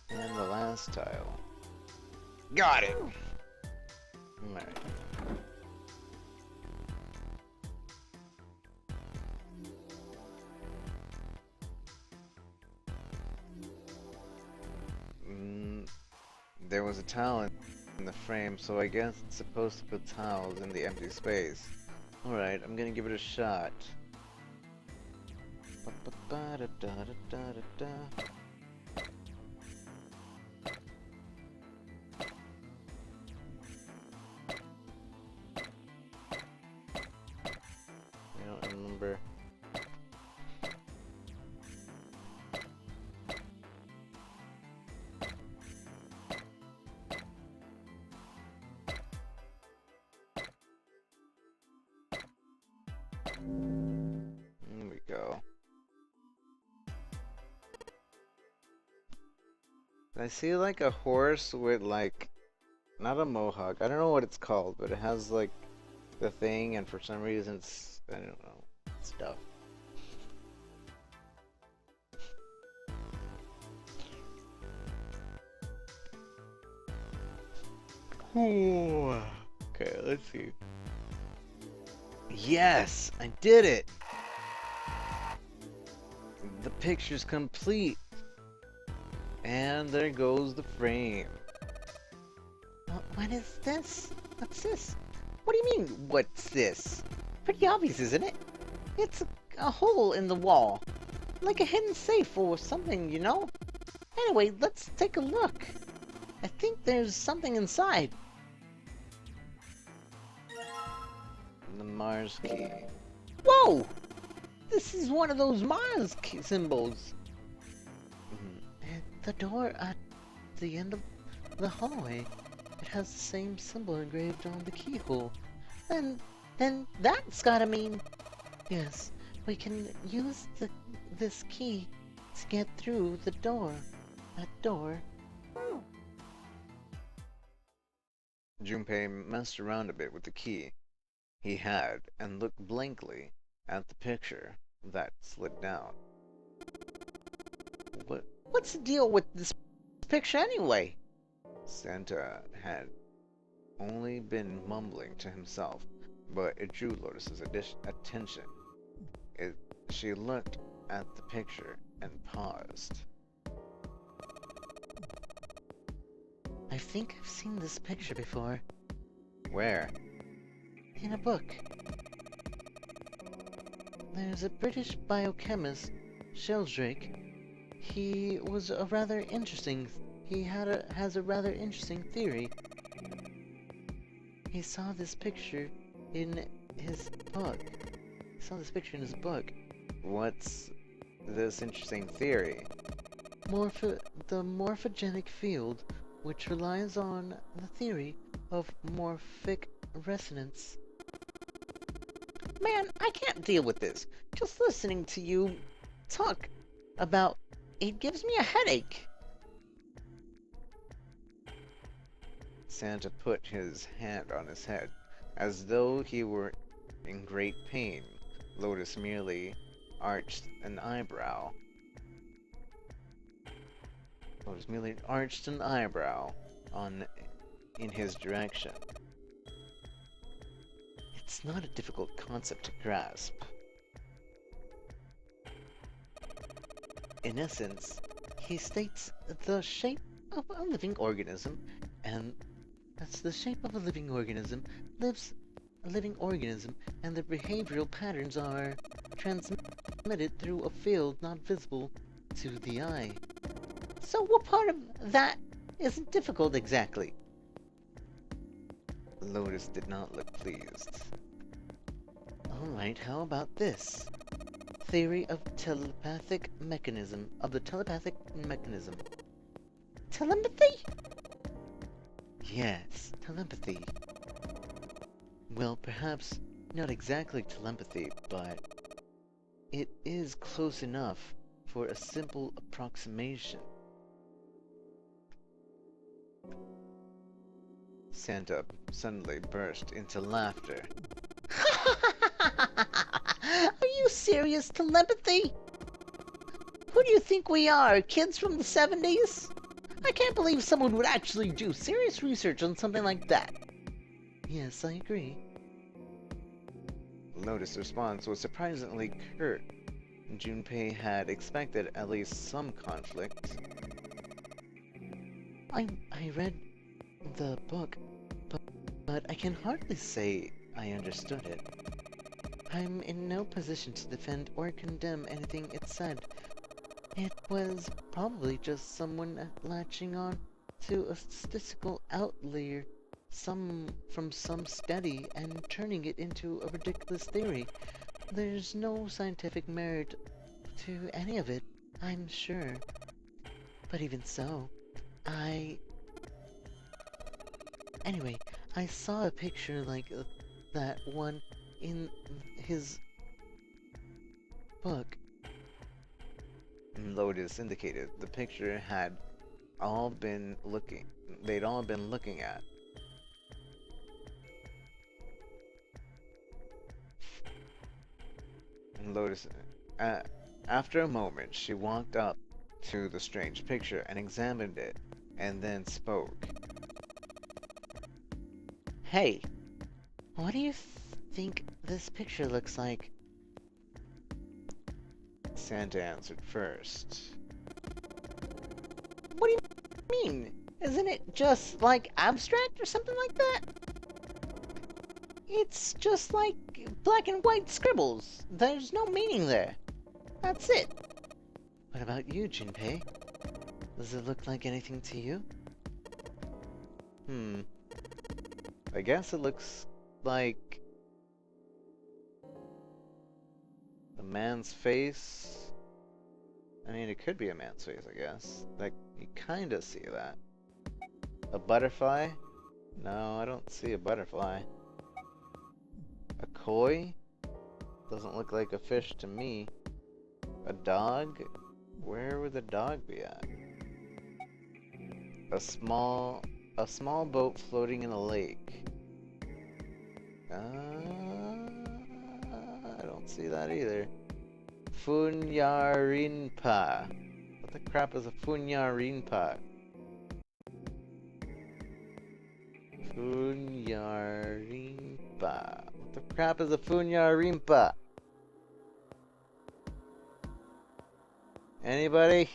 And the last tile. Got it! Alright. There was a tile in the frame, so I guess it's supposed to put tiles in the empty space. Alright, I'm gonna give it a shot. Ba-ba-ba-da-da-da-da-da. I don't remember. There we go. I see like a horse with like, not a mohawk, I don't know what it's called, but it has like the thing, and for some reason it's, I don't know, stuff. Ooh. Okay, let's see. Yes, I did it! The picture's complete. And there goes the frame. What is this? What's this? What do you mean, what's this? Pretty obvious, isn't it? It's a hole in the wall. Like a hidden safe or something, you know? Anyway, let's take a look. I think there's something inside. The Mars key. Whoa! This is one of those Mars key symbols. The door at the end of the hallway. It has the same symbol engraved on the keyhole. Then that's gotta mean... Yes, we can use this key to get through the door. That door. Junpei messed around a bit with the key he had and looked blankly at the picture that slid down. What's the deal with this picture anyway? Santa had only been mumbling to himself, but it drew Lotus's attention. She looked at the picture and paused. I think I've seen this picture before. Where? In a book. There's a British biochemist, Sheldrake. He was a rather interesting... has a rather interesting theory. He saw this picture in his book. What's this interesting theory? The morphogenic field, which relies on the theory of morphic resonance. Man, I can't deal with this. Just listening to you talk about it gives me a headache. Santa put his hand on his head, as though he were in great pain. Lotus merely arched an eyebrow. In his direction. It's not a difficult concept to grasp. In essence, He states the shape of a living organism, and that's the shape of a living organism lives a living organism, and the behavioral patterns are transmitted through a field not visible to the eye. So what part of that isn't difficult exactly? Lotus did not look pleased. Alright, how about this? Theory of telepathic mechanism, telepathic mechanism. Telepathy? Yes, telepathy. Well, perhaps not exactly telepathy, but it is close enough for a simple approximation. Santa suddenly burst into laughter. Are you serious? Telepathy? Who do you think we are? Kids from the 70s? I can't believe someone would actually do serious research on something like that. Yes, I agree. Lotus' response was surprisingly curt. Junpei had expected at least some conflict. I read the book, but I can hardly say I understood it. I'm in no position to defend or condemn anything it said. It was probably just someone latching on to a statistical outlier from some study and turning it into a ridiculous theory. There's no scientific merit to any of it, I'm sure. But even so, Anyway, I saw a picture like that one in his book. Lotus indicated the picture they'd all been looking at. And Lotus, after a moment, she walked up to the strange picture and examined it, and then spoke. Hey, what do you think this picture looks like? Santa answered first. What do you mean? Isn't it just like abstract or something like that? It's just like black and white scribbles. There's no meaning there. That's it. What about you, Junpei? Does it look like anything to you? I guess it looks like a man's face. I mean, it could be a man's face, I guess. Like, you kinda see that. A butterfly? No, I don't see a butterfly. A koi? Doesn't look like a fish to me. A dog? Where would the dog be at? A small boat floating in a lake. I don't see that either. Funyarinpa. What the crap is a Funyarinpa? Funyarinpa. What the crap is a Funyarinpa? Anybody?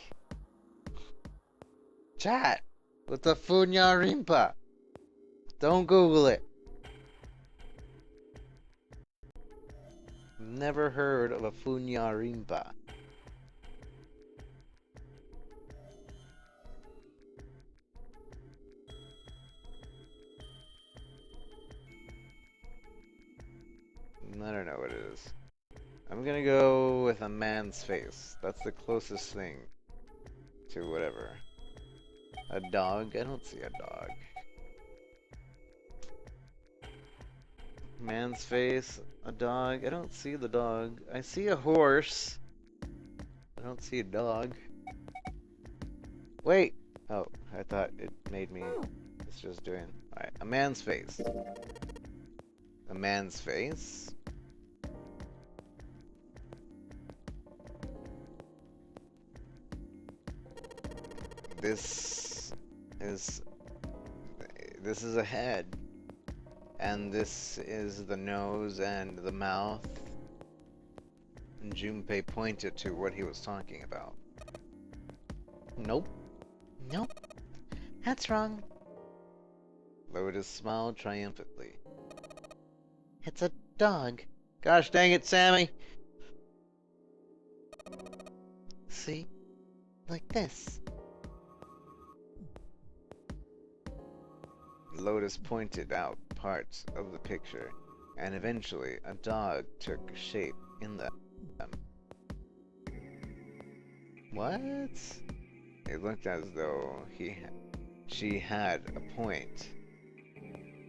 Chat! What's a Funyarinpa? Don't Google it. Never heard of a Funyarinpa. I don't know what it is. I'm gonna go with a man's face. That's the closest thing to whatever. A dog? I don't see a dog. Man's face, a dog. I don't see the dog. I see a horse. I don't see a dog. Wait! Oh, I thought it made me... It's just doing... Alright, a man's face. A man's face? This is a head. And this is the nose and the mouth. And Junpei pointed to what he was talking about. Nope. Nope. That's wrong. Lotus smiled triumphantly. It's a dog. Gosh dang it, Sammy! See? Like this. Lotus pointed out parts of the picture, and eventually a dog took shape in them. What? It looked as though she had a point.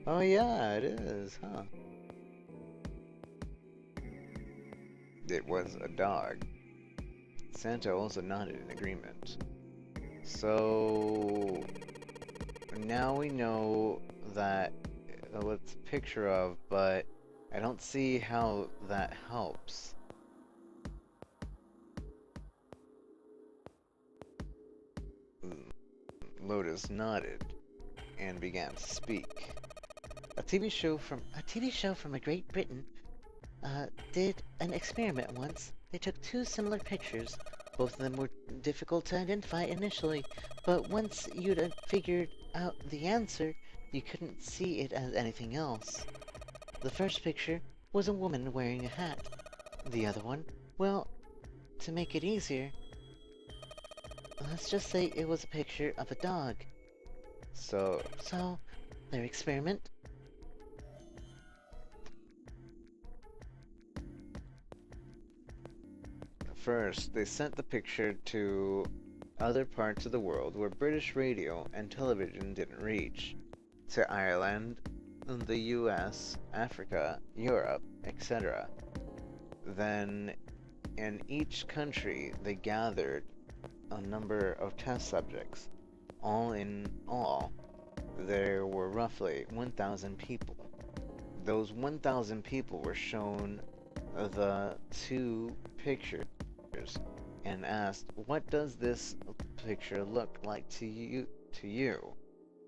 Oh yeah, it is, huh? It was a dog. Santa also nodded in agreement. So now we know that what it's a picture of, but I don't see how that helps. Lotus nodded and began to speak. A TV show from Great Britain did an experiment once. They took two similar pictures. Both of them were difficult to identify initially, but once you'd figured out the answer, you couldn't see it as anything else. The first picture was a woman wearing a hat. The other one, well, to make it easier, let's just say it was a picture of a dog. So, their experiment. First, they sent the picture to other parts of the world where British radio and television didn't reach. To Ireland, the US, Africa, Europe, etc. Then, in each country, they gathered a number of test subjects. All in all, there were roughly 1,000 people. Those 1,000 people were shown the two pictures and asked, "What does this picture look like to you?"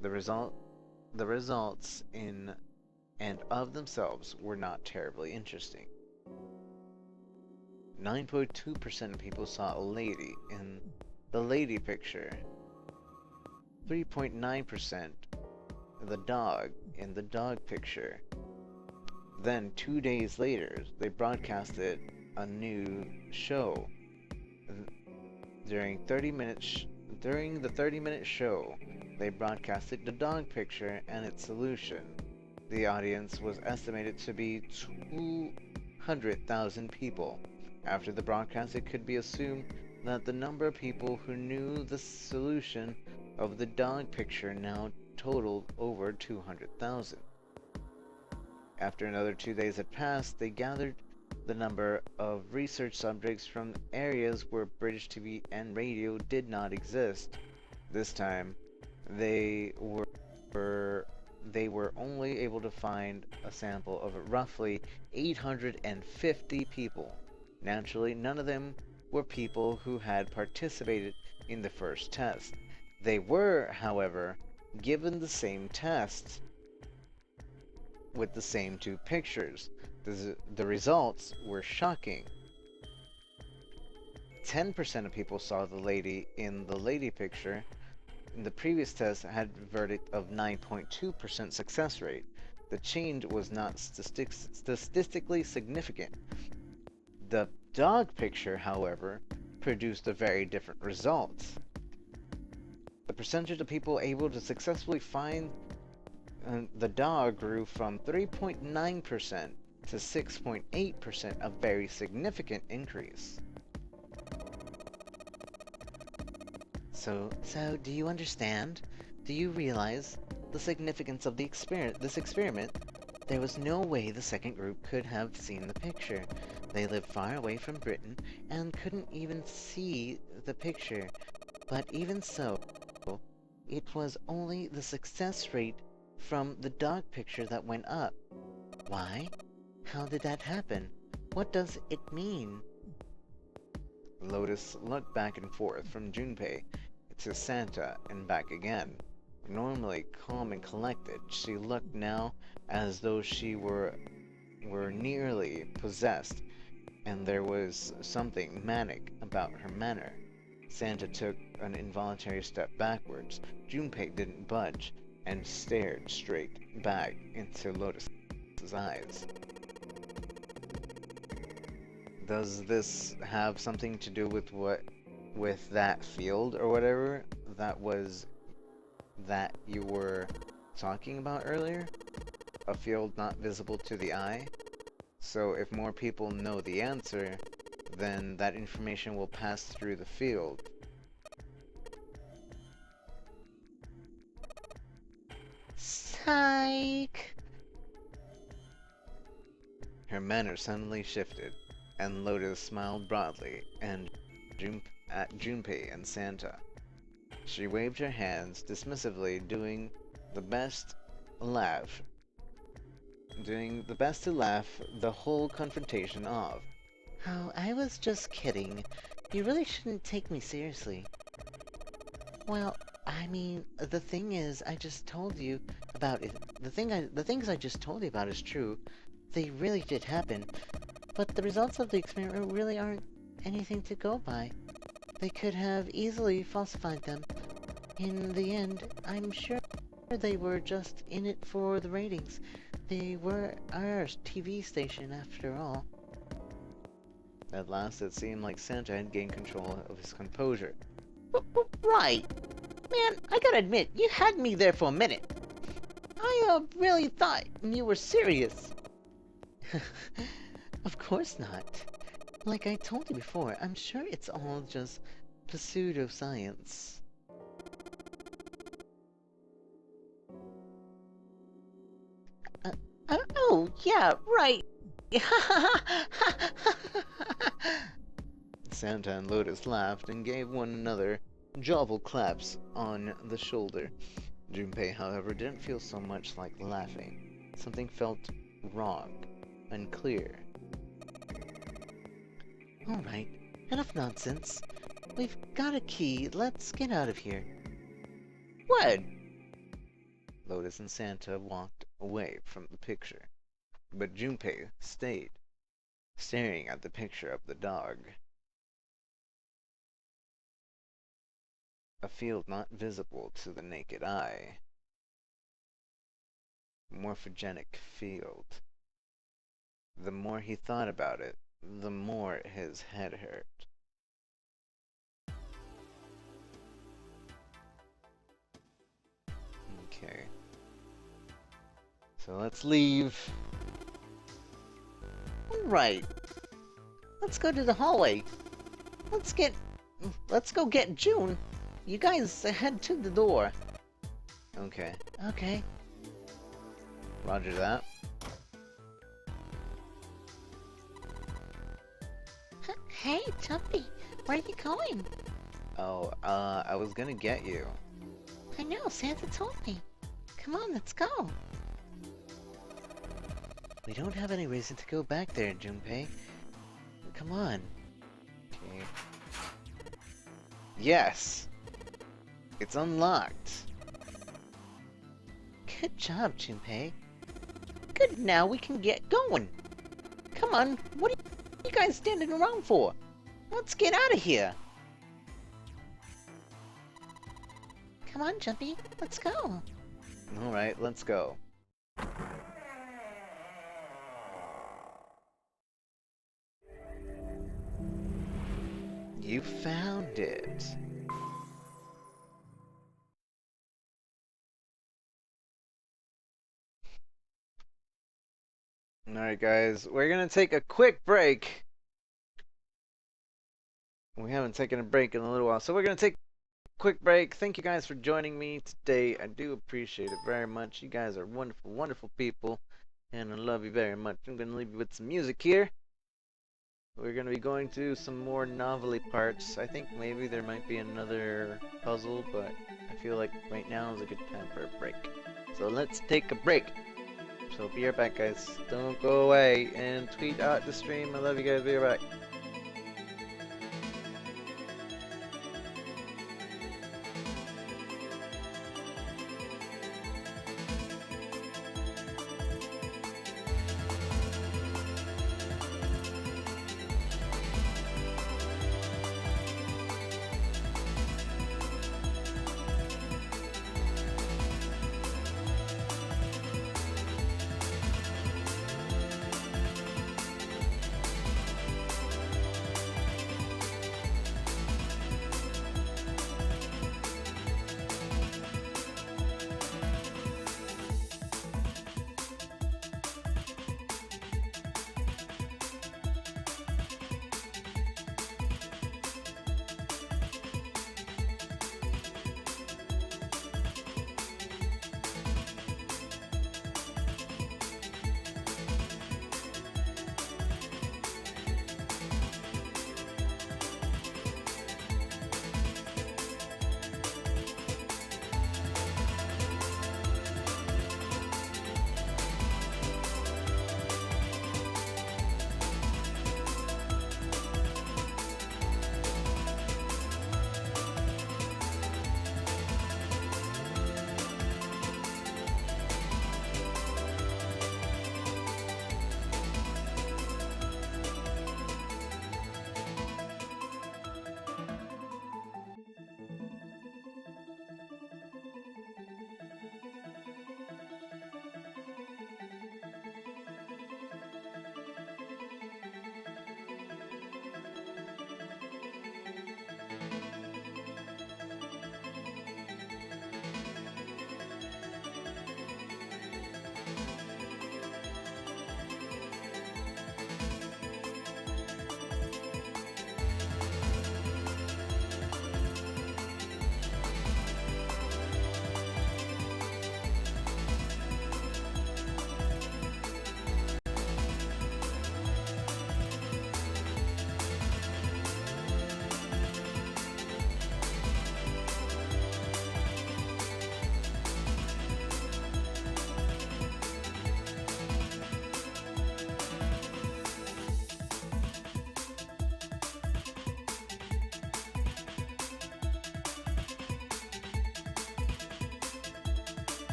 The results in and of themselves were not terribly interesting. 9.2% of people saw a lady in the lady picture. 3.9% the dog in the dog picture. Then 2 days later, they broadcasted a new show. During the 30-minute show, they broadcasted the dog picture and its solution. The audience was estimated to be 200,000 people. After the broadcast, it could be assumed that the number of people who knew the solution of the dog picture now totaled over 200,000. After another 2 days had passed, they gathered the number of research subjects from areas where British TV and radio did not exist. This time, they were only able to find a sample of roughly 850 people. Naturally, none of them were people who had participated in the first test. They were, however, given the same test with the same two pictures. The results were shocking. 10% of people saw the lady in the lady picture. The previous test had a verdict of 9.2% success rate. The change was not statistically significant. The dog picture, however, produced a very different result. The percentage of people able to successfully find the dog grew from 3.9% to 6.8%, a very significant increase. So do you understand? Do you realize the significance of this experiment? There was no way the second group could have seen the picture. They lived far away from Britain and couldn't even see the picture. But even so, it was only the success rate from the dog picture that went up. Why? How did that happen? What does it mean? Lotus looked back and forth from Junpei to Santa and back again. Normally calm and collected, she looked now as though she were nearly possessed, and there was something manic about her manner. Santa took an involuntary step backwards. Junpei didn't budge and stared straight back into Lotus's eyes. Does this have something to do with that field or whatever that you were talking about earlier? A field not visible to the eye? So if more people know the answer, then that information will pass through the field. Psych! Her manner suddenly shifted, and Lotus smiled broadly at Junpei and Santa. She waved her hands dismissively, doing the best to laugh the whole confrontation off. Oh, I was just kidding. You really shouldn't take me seriously. Well, I mean, the thing is, I just told you about it. The things I just told you about is true. They really did happen. But the results of the experiment really aren't anything to go by. They could have easily falsified them. In the end, I'm sure they were just in it for the ratings. They were our TV station, after all. At last, it seemed like Santa had gained control of his composure. Right. Man, I gotta admit, you had me there for a minute. I really thought you were serious. Of course not. Like I told you before, I'm sure it's all just pseudoscience. Oh, yeah, right. Santa and Lotus laughed and gave one another jovial claps on the shoulder. Junpei, however, didn't feel so much like laughing. Something felt wrong, unclear. Alright, enough nonsense. We've got a key, let's get out of here. What? Lotus and Santa walked away from the picture, but Junpei stayed, staring at the picture of the dog. A field not visible to the naked eye. Morphogenic field. The more he thought about it, the more his head hurt. Okay. So let's leave. Alright. Let's go to the hallway. Let's go get June. You guys head to the door. Okay. Okay. Roger that. Hey, Jumpy, where are you going? Oh, I was gonna get you. I know, Santa told me. Come on, let's go. We don't have any reason to go back there, Junpei. Come on. Okay. Yes! It's unlocked. Good job, Junpei. Good, now we can get going. Come on, what are you guys standing around for? Let's get out of here. Come on, Jumpy, let's go. Alright, let's go. You found it. Alright guys, we're gonna take a quick break. We haven't taken a break in a little while, so we're gonna take a quick break. Thank you guys for joining me today. I do appreciate it very much. You guys are wonderful, wonderful people, and I love you very much. I'm gonna leave you with some music here. We're gonna be going through some more novelty parts. I think maybe there might be another puzzle, but I feel like right now is a good time for a break. So let's take a break. So be right back, guys. Don't go away and tweet out the stream. I love you guys. Be right back.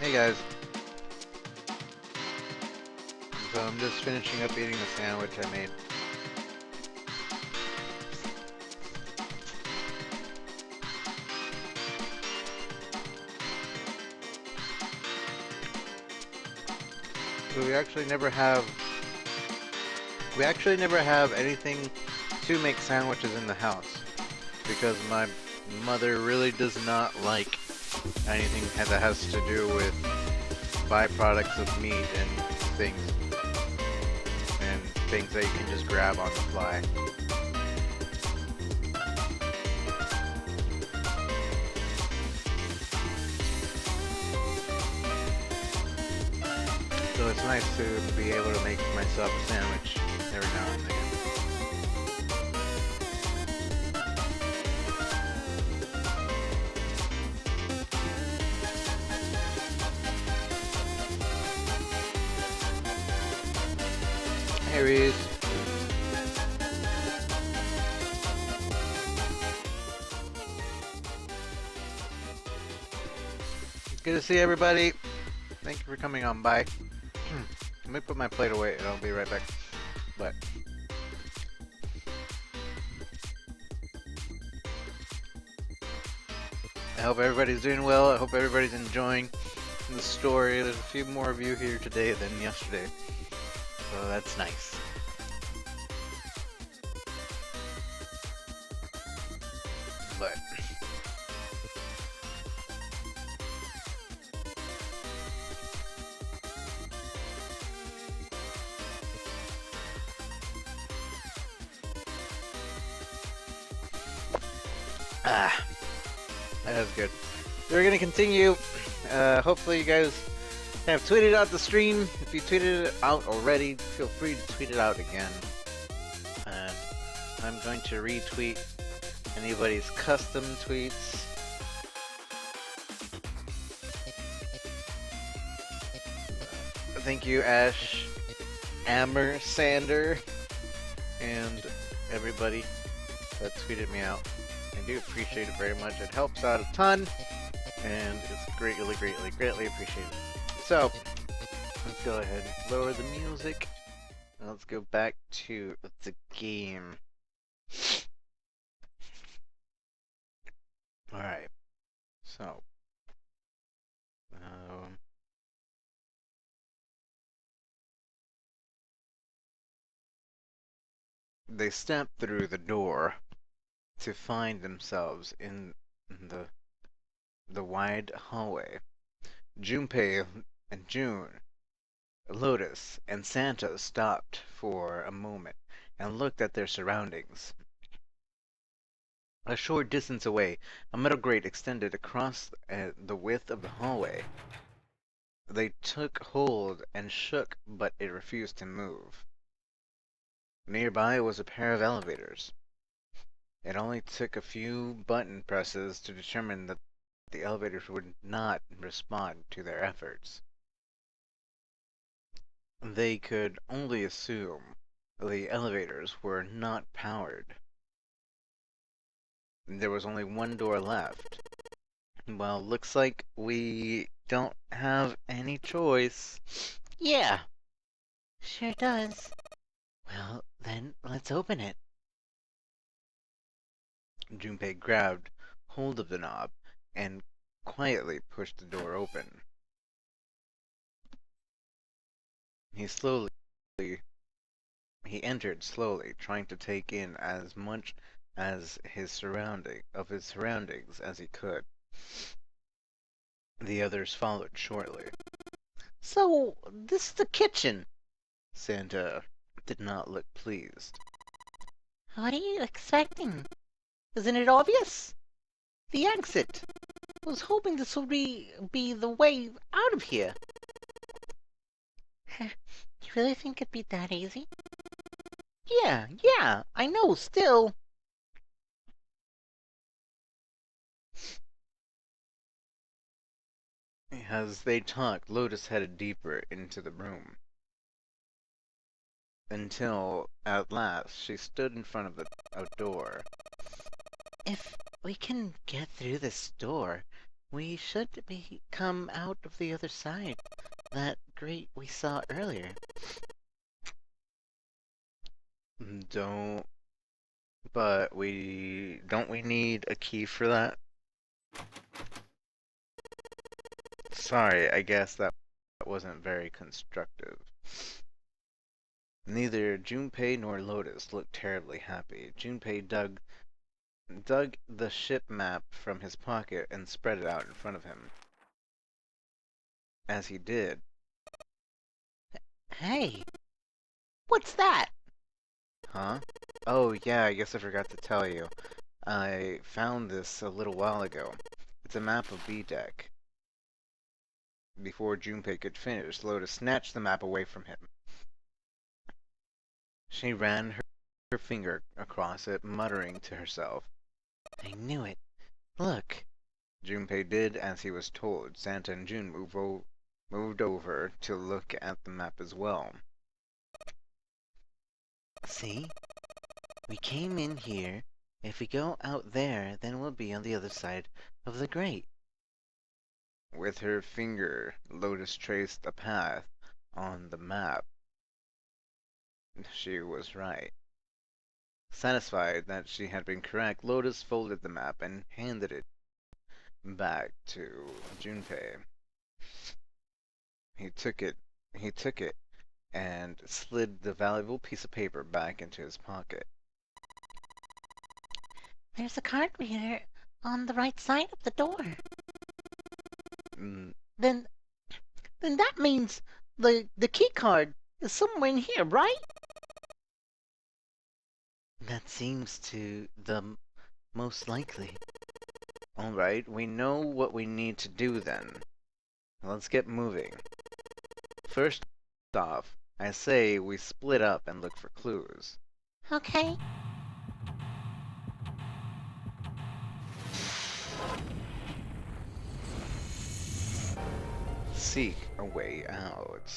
Hey guys. So I'm just finishing up eating the sandwich I made. So we actually never have anything to make sandwiches in the house because my mother really does not like anything that has to do with byproducts of meat and things that you can just grab on the fly. So it's nice to be able to make myself a sandwich every now and again. Hey Reese. Good to see everybody. Thank you for coming on by. Let me put my plate away and I'll be right back. But I hope everybody's doing well. I hope everybody's enjoying the story. There's a few more of you here today than yesterday. So that's nice. But that was good. We're gonna continue. Hopefully you guys have tweeted out the stream. If you tweeted it out already, feel free to tweet it out again. And I'm going to retweet anybody's custom tweets. Thank you, Ash, Amber, Sander, and everybody that tweeted me out. I do appreciate it very much. It helps out a ton, and it's greatly appreciated. So, let's go ahead and lower the music. Let's go back to the game. Alright, so, they step through the door to find themselves in the wide hallway. Junpei and June, Lotus, and Santa stopped for a moment and looked at their surroundings. A short distance away, a metal grate extended across the width of the hallway. They took hold and shook, but it refused to move. Nearby was a pair of elevators. It only took a few button presses to determine that the elevators would not respond to their efforts. They could only assume the elevators were not powered. There was only one door left. Well, looks like we don't have any choice. Yeah. Sure does. Well, then let's open it. Junpei grabbed hold of the knob and quietly pushed the door open. He entered slowly, trying to take in as much as his surroundings as he could. The others followed shortly. So, this is the kitchen. Santa did not look pleased. What are you expecting? Isn't it obvious? The exit. I was hoping this would be the way out of here. You really think it'd be that easy? Yeah, I know, still. As they talked, Lotus headed deeper into the room. Until, at last, she stood in front of a door. If we can get through this door, We should be come out of the other side. That grate we saw earlier. Don't we need a key for that? Sorry, I guess that wasn't very constructive. Neither Junpei nor Lotus looked terribly happy. Junpei dug the ship map from his pocket and spread it out in front of him. As he did, Hey! What's that? huh? Oh yeah, I guess I forgot to tell you. I found this a little while ago. It's a map of B-Deck. Before Junpei could finish, Lotus snatched the map away from him. She ran her finger across it, muttering to herself. I knew it. Look. Junpei did as he was told. Santa and June moved over to look at the map as well. See? We came in here. If we go out there, then we'll be on the other side of the grate. With her finger, Lotus traced a path on the map. She was right. Satisfied that she had been correct, Lotus folded the map and handed it back to Junpei. He took it and slid the valuable piece of paper back into his pocket. There's a card reader on the right side of the door. Then that means the key card is somewhere in here, right? That seems to the most likely. Alright, we know what we need to do then. Let's get moving. First off, I say we split up and look for clues. Okay. Seek a way out.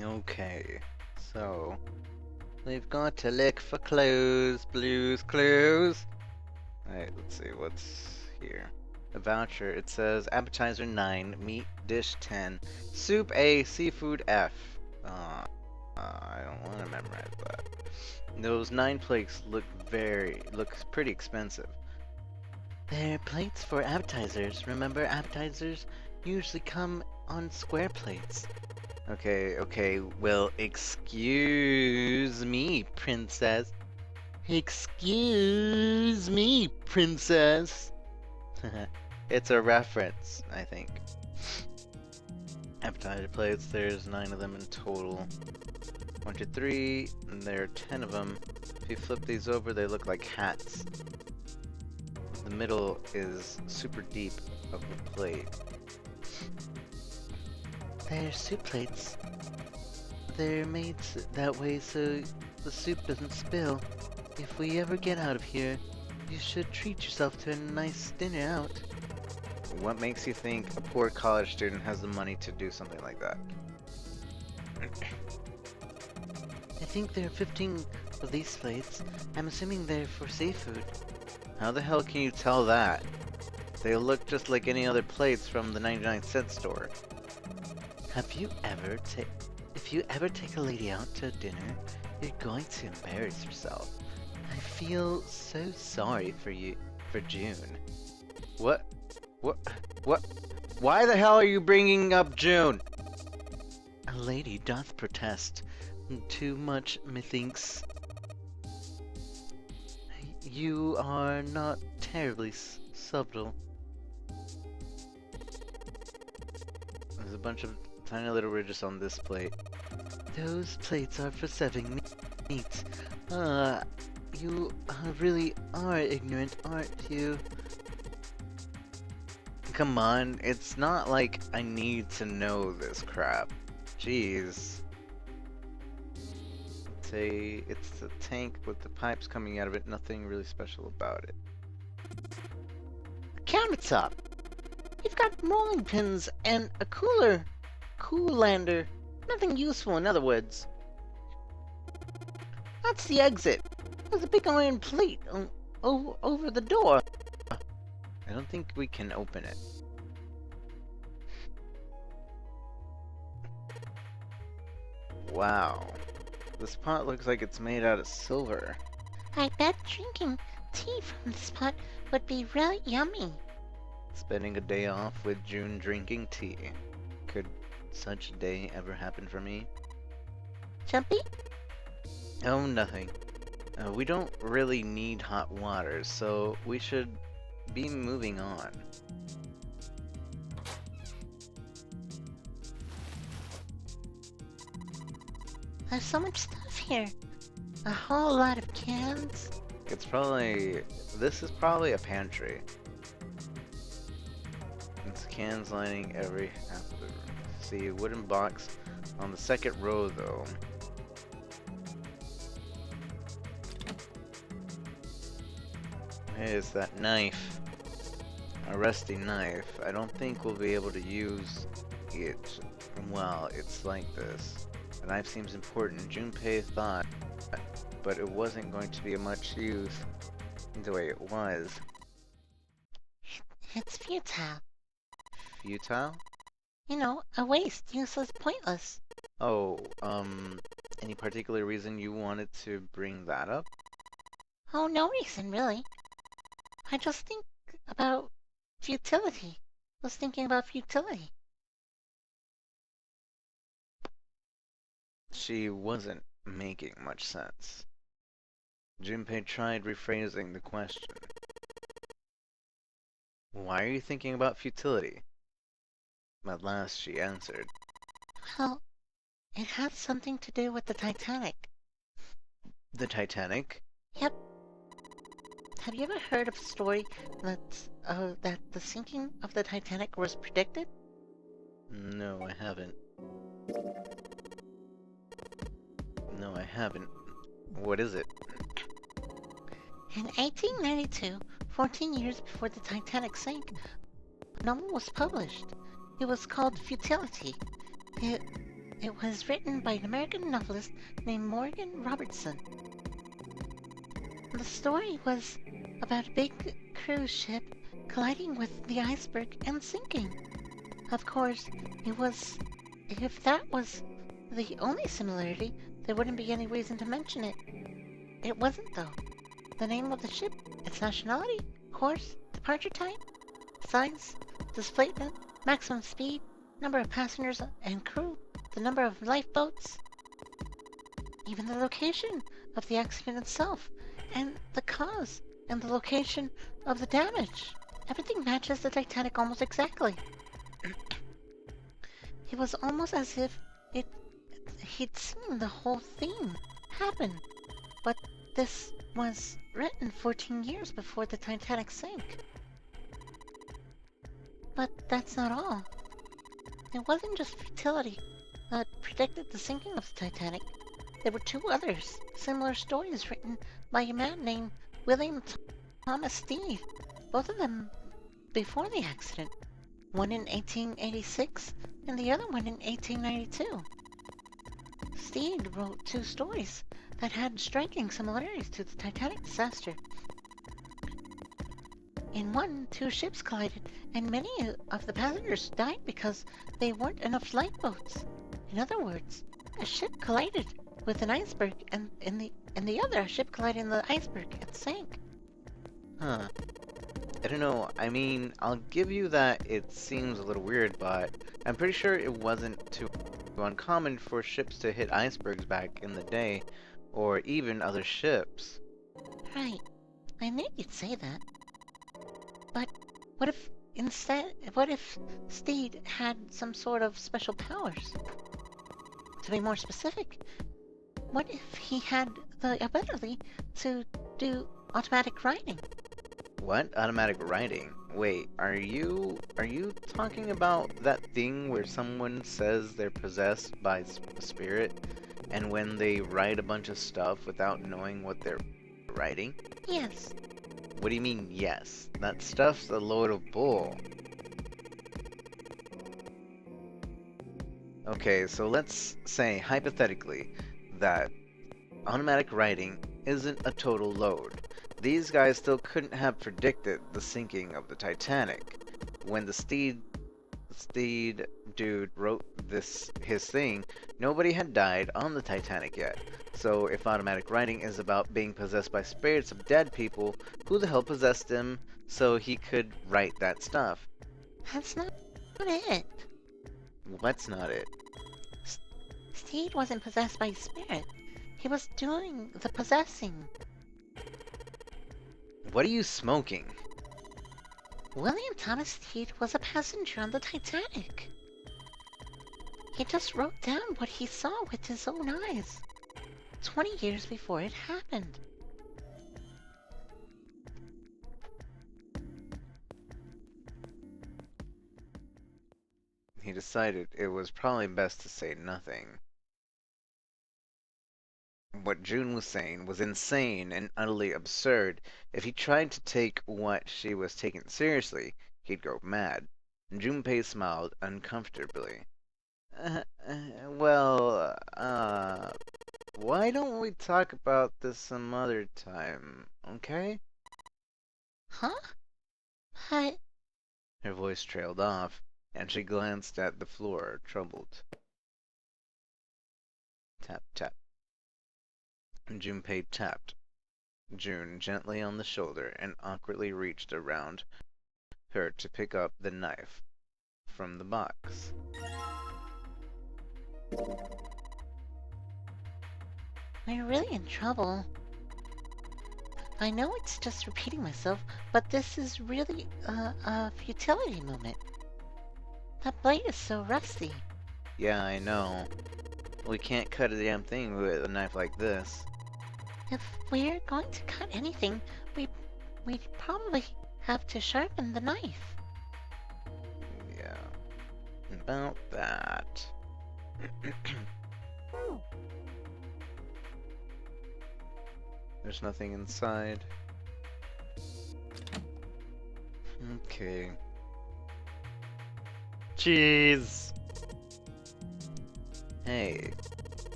Okay, so we've got to look for clues, clues. Alright, let's see what's here. A voucher, it says appetizer 9, meat dish 10, soup A, seafood F. I don't want to memorize that. Those 9 plates look pretty expensive. They're plates for appetizers. Remember, appetizers usually come on square plates. Okay, well, excuse me, princess. Excuse me, princess. It's a reference, I think. Appetizer plates, there's 9 of them in total. 1, 2, 3, and there are 10 of them. If you flip these over, they look like hats. The middle is super deep of the plate. They're soup plates. They're made that way so the soup doesn't spill. If we ever get out of here, you should treat yourself to a nice dinner out. What makes you think a poor college student has the money to do something like that? I think there are 15 of these plates. I'm assuming they're for seafood. How the hell can you tell that? They look just like any other plates from the 99-cent store. If you ever take a lady out to dinner, you're going to embarrass yourself. I feel so sorry for June. What? Why the hell are you bringing up June? A lady doth protest. Too much, methinks. You are not terribly subtle. There's a bunch of tiny little ridges on this plate. Those plates are for serving meat. You really are ignorant, aren't you? Come on, it's not like I need to know this crap. Jeez. It's the tank with the pipes coming out of it, nothing really special about it. A countertop! You've got rolling pins and a coolander. Nothing useful, in other words. That's the exit. There's a big iron plate over the door. I don't think we can open it. Wow. This pot looks like it's made out of silver. I bet drinking tea from this pot would be really yummy. Spending a day off with June drinking tea. Could such a day ever happen for me? Jumpy? Oh, nothing. We don't really need hot water, so we should be moving on. There's so much stuff here. A whole lot of cans. This is probably a pantry. It's cans lining every half of the room. See, a wooden box on the second row though. Hey, it's that knife. A rusty knife. I don't think we'll be able to use it while it's like this. The knife seems important. Junpei thought, but it wasn't going to be of much use the way it was. It's futile. Futile? You know, a waste, useless, pointless. Oh, any particular reason you wanted to bring that up? Oh, no reason, really. I just think about futility. Was thinking about futility. She wasn't making much sense. Junpei tried rephrasing the question. Why are you thinking about futility? At last she answered. Well, it has something to do with the Titanic. The Titanic? Yep. Have you ever heard of a story that the sinking of the Titanic was predicted? No, I haven't. No, I haven't. What is it? In 1892, 14 years before the Titanic sank, a novel was published. It was called Futility. It was written by an American novelist named Morgan Robertson. The story was about a big cruise ship colliding with the iceberg and sinking. Of course, if that was the only similarity, there wouldn't be any reason to mention it. It wasn't, though. The name of the ship, its nationality, course, departure time, size, displacement, maximum speed, number of passengers and crew, the number of lifeboats, even the location of the accident itself, and the cause and the location of the damage. Everything matches the Titanic almost exactly. It was almost as if he'd seen the whole thing happen. But this was written 14 years before the Titanic sank. But that's not all. It wasn't just futility that predicted the sinking of the Titanic. There were two others, similar stories written by a man named William Thomas Stead, both of them before the accident. One in 1886 and the other one in 1892. Stead wrote two stories that had striking similarities to the Titanic disaster. In one, two ships collided, and many of the passengers died because there weren't enough lifeboats. In other words, a ship collided with an iceberg, and in the other, a ship collided in the iceberg and sank. Huh. I don't know, I mean, I'll give you that it seems a little weird, but I'm pretty sure it wasn't too uncommon for ships to hit icebergs back in the day, or even other ships. Right. I knew you'd say that. But what if Steed had some sort of special powers? To be more specific, what if he had the ability to do automatic writing? What? Automatic writing? Wait, are you talking about that thing where someone says they're possessed by a spirit, and when they write a bunch of stuff without knowing what they're writing? Yes. What do you mean, yes? That stuff's a load of bull. Okay, so let's say, hypothetically, that automatic writing isn't a total load. These guys still couldn't have predicted the sinking of the Titanic. When the Steed dude wrote his thing, nobody had died on the Titanic yet. So if automatic writing is about being possessed by spirits of dead people, who the hell possessed him so he could write that stuff? That's not it. What's not it? Steed wasn't possessed by a spirit. He was doing the possessing. What are you smoking? William Thomas Steed was a passenger on the Titanic. He just wrote down what he saw with his own eyes, 20 years before it happened. He decided it was probably best to say nothing. What June was saying was insane and utterly absurd. If he tried to take what she was taking seriously, he'd go mad. Junpei smiled uncomfortably. Why don't we talk about this some other time, okay? Huh? But... Her voice trailed off, and she glanced at the floor, troubled. Tap, tap. Junpei tapped June gently on the shoulder and awkwardly reached around her to pick up the knife from the box. We're really in trouble. I know it's just repeating myself, but this is really a futility moment. That blade is so rusty. Yeah, I know. We can't cut a damn thing with a knife like this. If we're going to cut anything, we'd probably have to sharpen the knife. Yeah. About that. There's nothing inside. Okay. Cheese! Hey,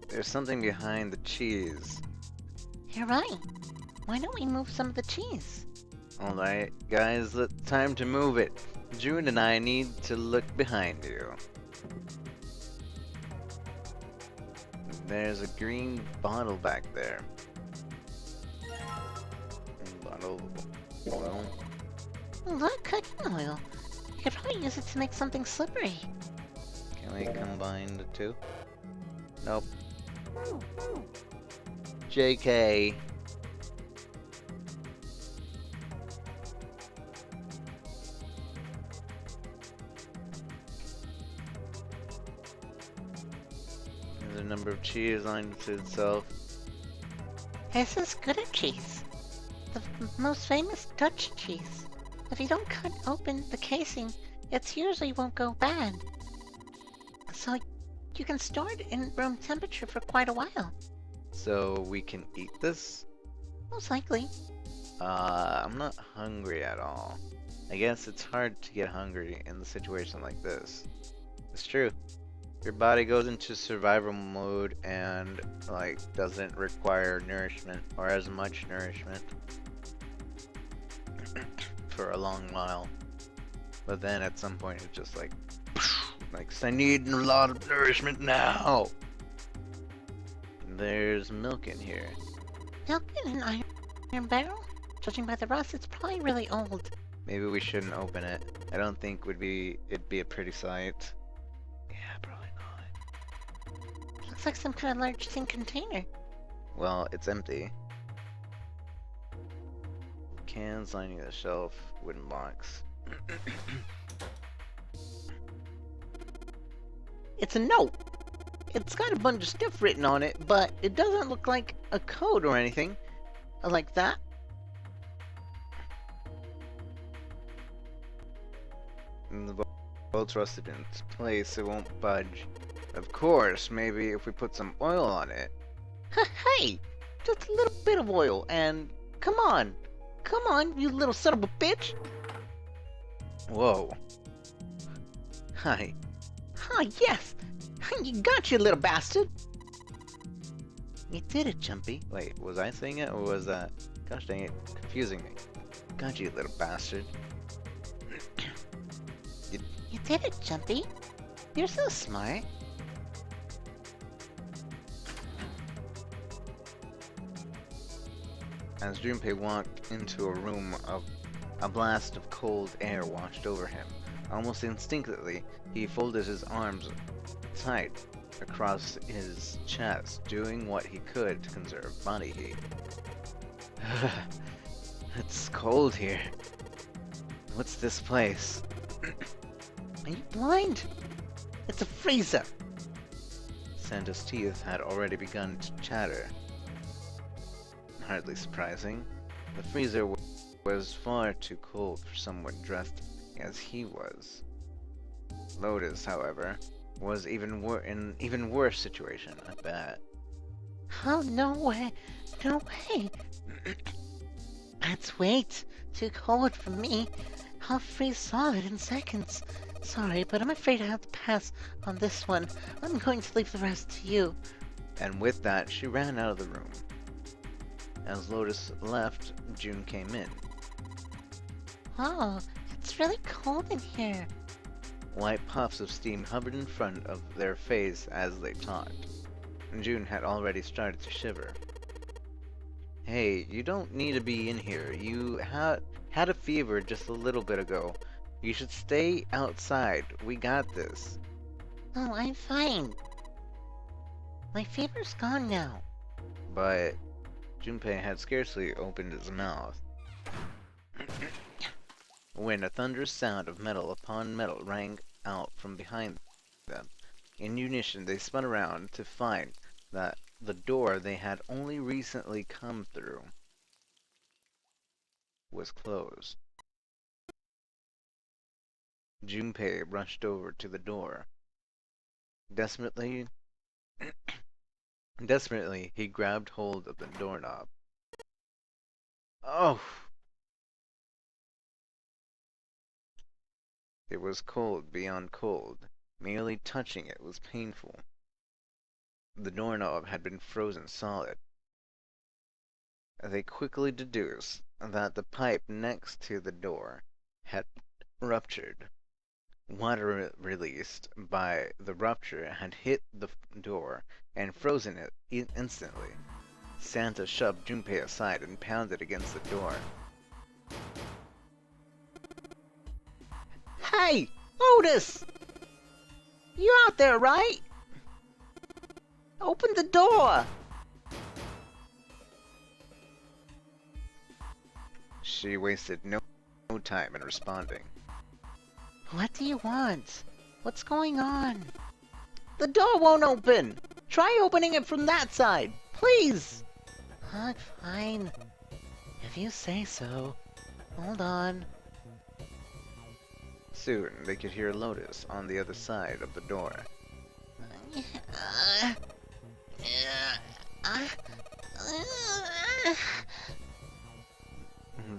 there's something behind the cheese. You're right. Why don't we move some of the cheese? Alright, guys, time to move it. June and I need to look behind you. There's a green bottle back there. Bottle oil. Look, cooking oil. You could probably use it to make something slippery. Can we combine the two? Nope. JK. There's a number of cheese lined to itself. This is Gouda cheese. The most famous Dutch cheese. If you don't cut open the casing, it usually won't go bad. So you can store it in room temperature for quite a while. So we can eat this? Most likely. I'm not hungry at all. I guess it's hard to get hungry in a situation like this. It's true. Your body goes into survival mode and, like, doesn't require nourishment or as much nourishment for a long while. But then at some point it's just like, I need a lot of nourishment now. There's milk in here. Milk in an iron barrel? Judging by the rust, it's probably really old. Maybe we shouldn't open it. I don't think it'd be a pretty sight. Yeah, probably not. Looks like some kind of large tin container. Well, it's empty. Cans lining the shelf, wooden box. It's a note. It's got a bunch of stuff written on it, but it doesn't look like a code or anything like that. And the bolt's rusted in its place, it won't budge. Of course, maybe if we put some oil on it. Hey! Just a little bit of oil, and come on! Come on, you little son of a bitch! Whoa. Hi. Ah, yes! You got you, little bastard! You did it, Jumpy. Wait, was I saying it or was that? Gosh dang it, confusing me. God, you little bastard. You did it, Jumpy. You're so smart. As Junpei walked into a room, a blast of cold air washed over him. Almost instinctively, he folded his arms tight across his chest, doing what he could to conserve body heat. It's cold here. What's this place? Are you blind? It's a freezer. Santa's teeth had already begun to chatter. Hardly surprising. The freezer was far too cold for someone dressed as he was. Lotus, however, was in even worse situation, I bet. Oh, no way. No way. That's way too cold for me. I'll freeze solid in seconds. Sorry, but I'm afraid I have to pass on this one. I'm going to leave the rest to you. And with that, she ran out of the room. As Lotus left, June came in. Oh, it's really cold in here. White puffs of steam hovered in front of their face as they talked. June had already started to shiver. Hey, you don't need to be in here. You had a fever just a little bit ago. You should stay outside. We got this. Oh, I'm fine. My fever's gone now. But Junpei had scarcely opened his mouth when a thunderous sound of metal upon metal rang out from behind them. In unison, they spun around to find that the door they had only recently come through was closed. Junpei rushed over to the door. Desperately, he grabbed hold of the doorknob. Oh! It was cold beyond cold. Merely touching it was painful. The doorknob had been frozen solid. They quickly deduced that the pipe next to the door had ruptured. Water released by the rupture had hit the door and frozen it instantly. Santa shoved Junpei aside and pounded against the door. Hey! Lotus! You out there, right? Open the door! She wasted no time in responding. What do you want? What's going on? The door won't open! Try opening it from that side, please! Fine. If you say so. Hold on. Soon they could hear Lotus on the other side of the door.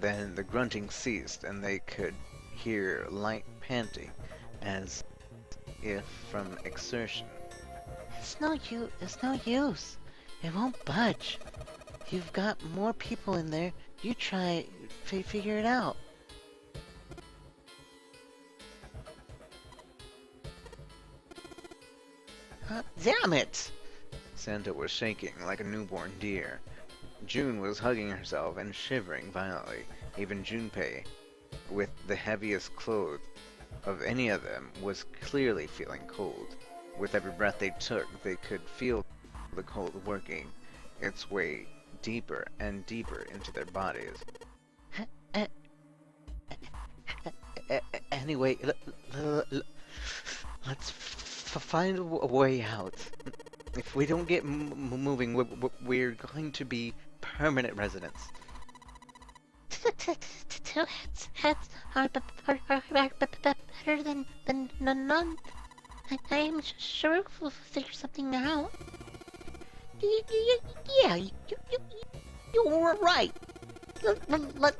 Then the grunting ceased and they could hear light panting as if from exertion. It's no use. It won't budge. You've got more people in there. You try figure it out. Damn it! Santa was shaking like a newborn deer. June was hugging herself and shivering violently. Even Junpei, with the heaviest clothes of any of them, was clearly feeling cold. With every breath they took, they could feel the cold working its way deeper and deeper into their bodies. Anyway, let's find a way out. If we don't get moving, we're going to be permanent residents. Two heads are better than none. I am sure we'll figure something out. Yeah, you're right.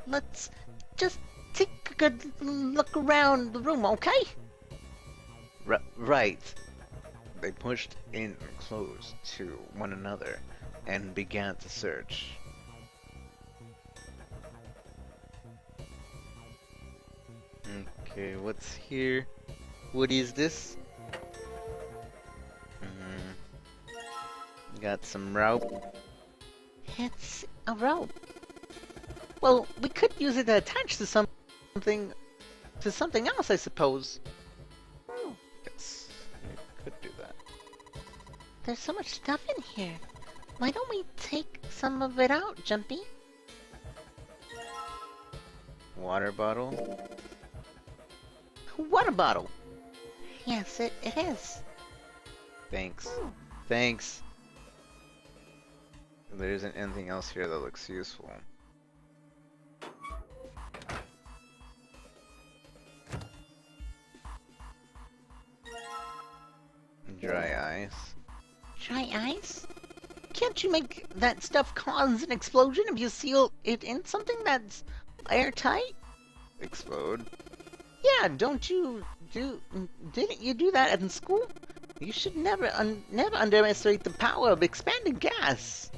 Let's just take a good look around the room, okay? Right. They pushed in close to one another, and began to search. Okay, what's here? What is this? Got some rope. It's a rope. Well, we could use it to attach to something else, I suppose. Yes, you could do that. There's so much stuff in here. Why don't we take some of it out, Jumpy? Water bottle. Water bottle. Yes, it is. Thanks. Thanks. There isn't anything else here that looks useful. Dry ice. Dry ice? Can't you make that stuff cause an explosion if you seal it in something that's airtight? Explode. Yeah, didn't you do that in school? You should never underestimate the power of expanding gas.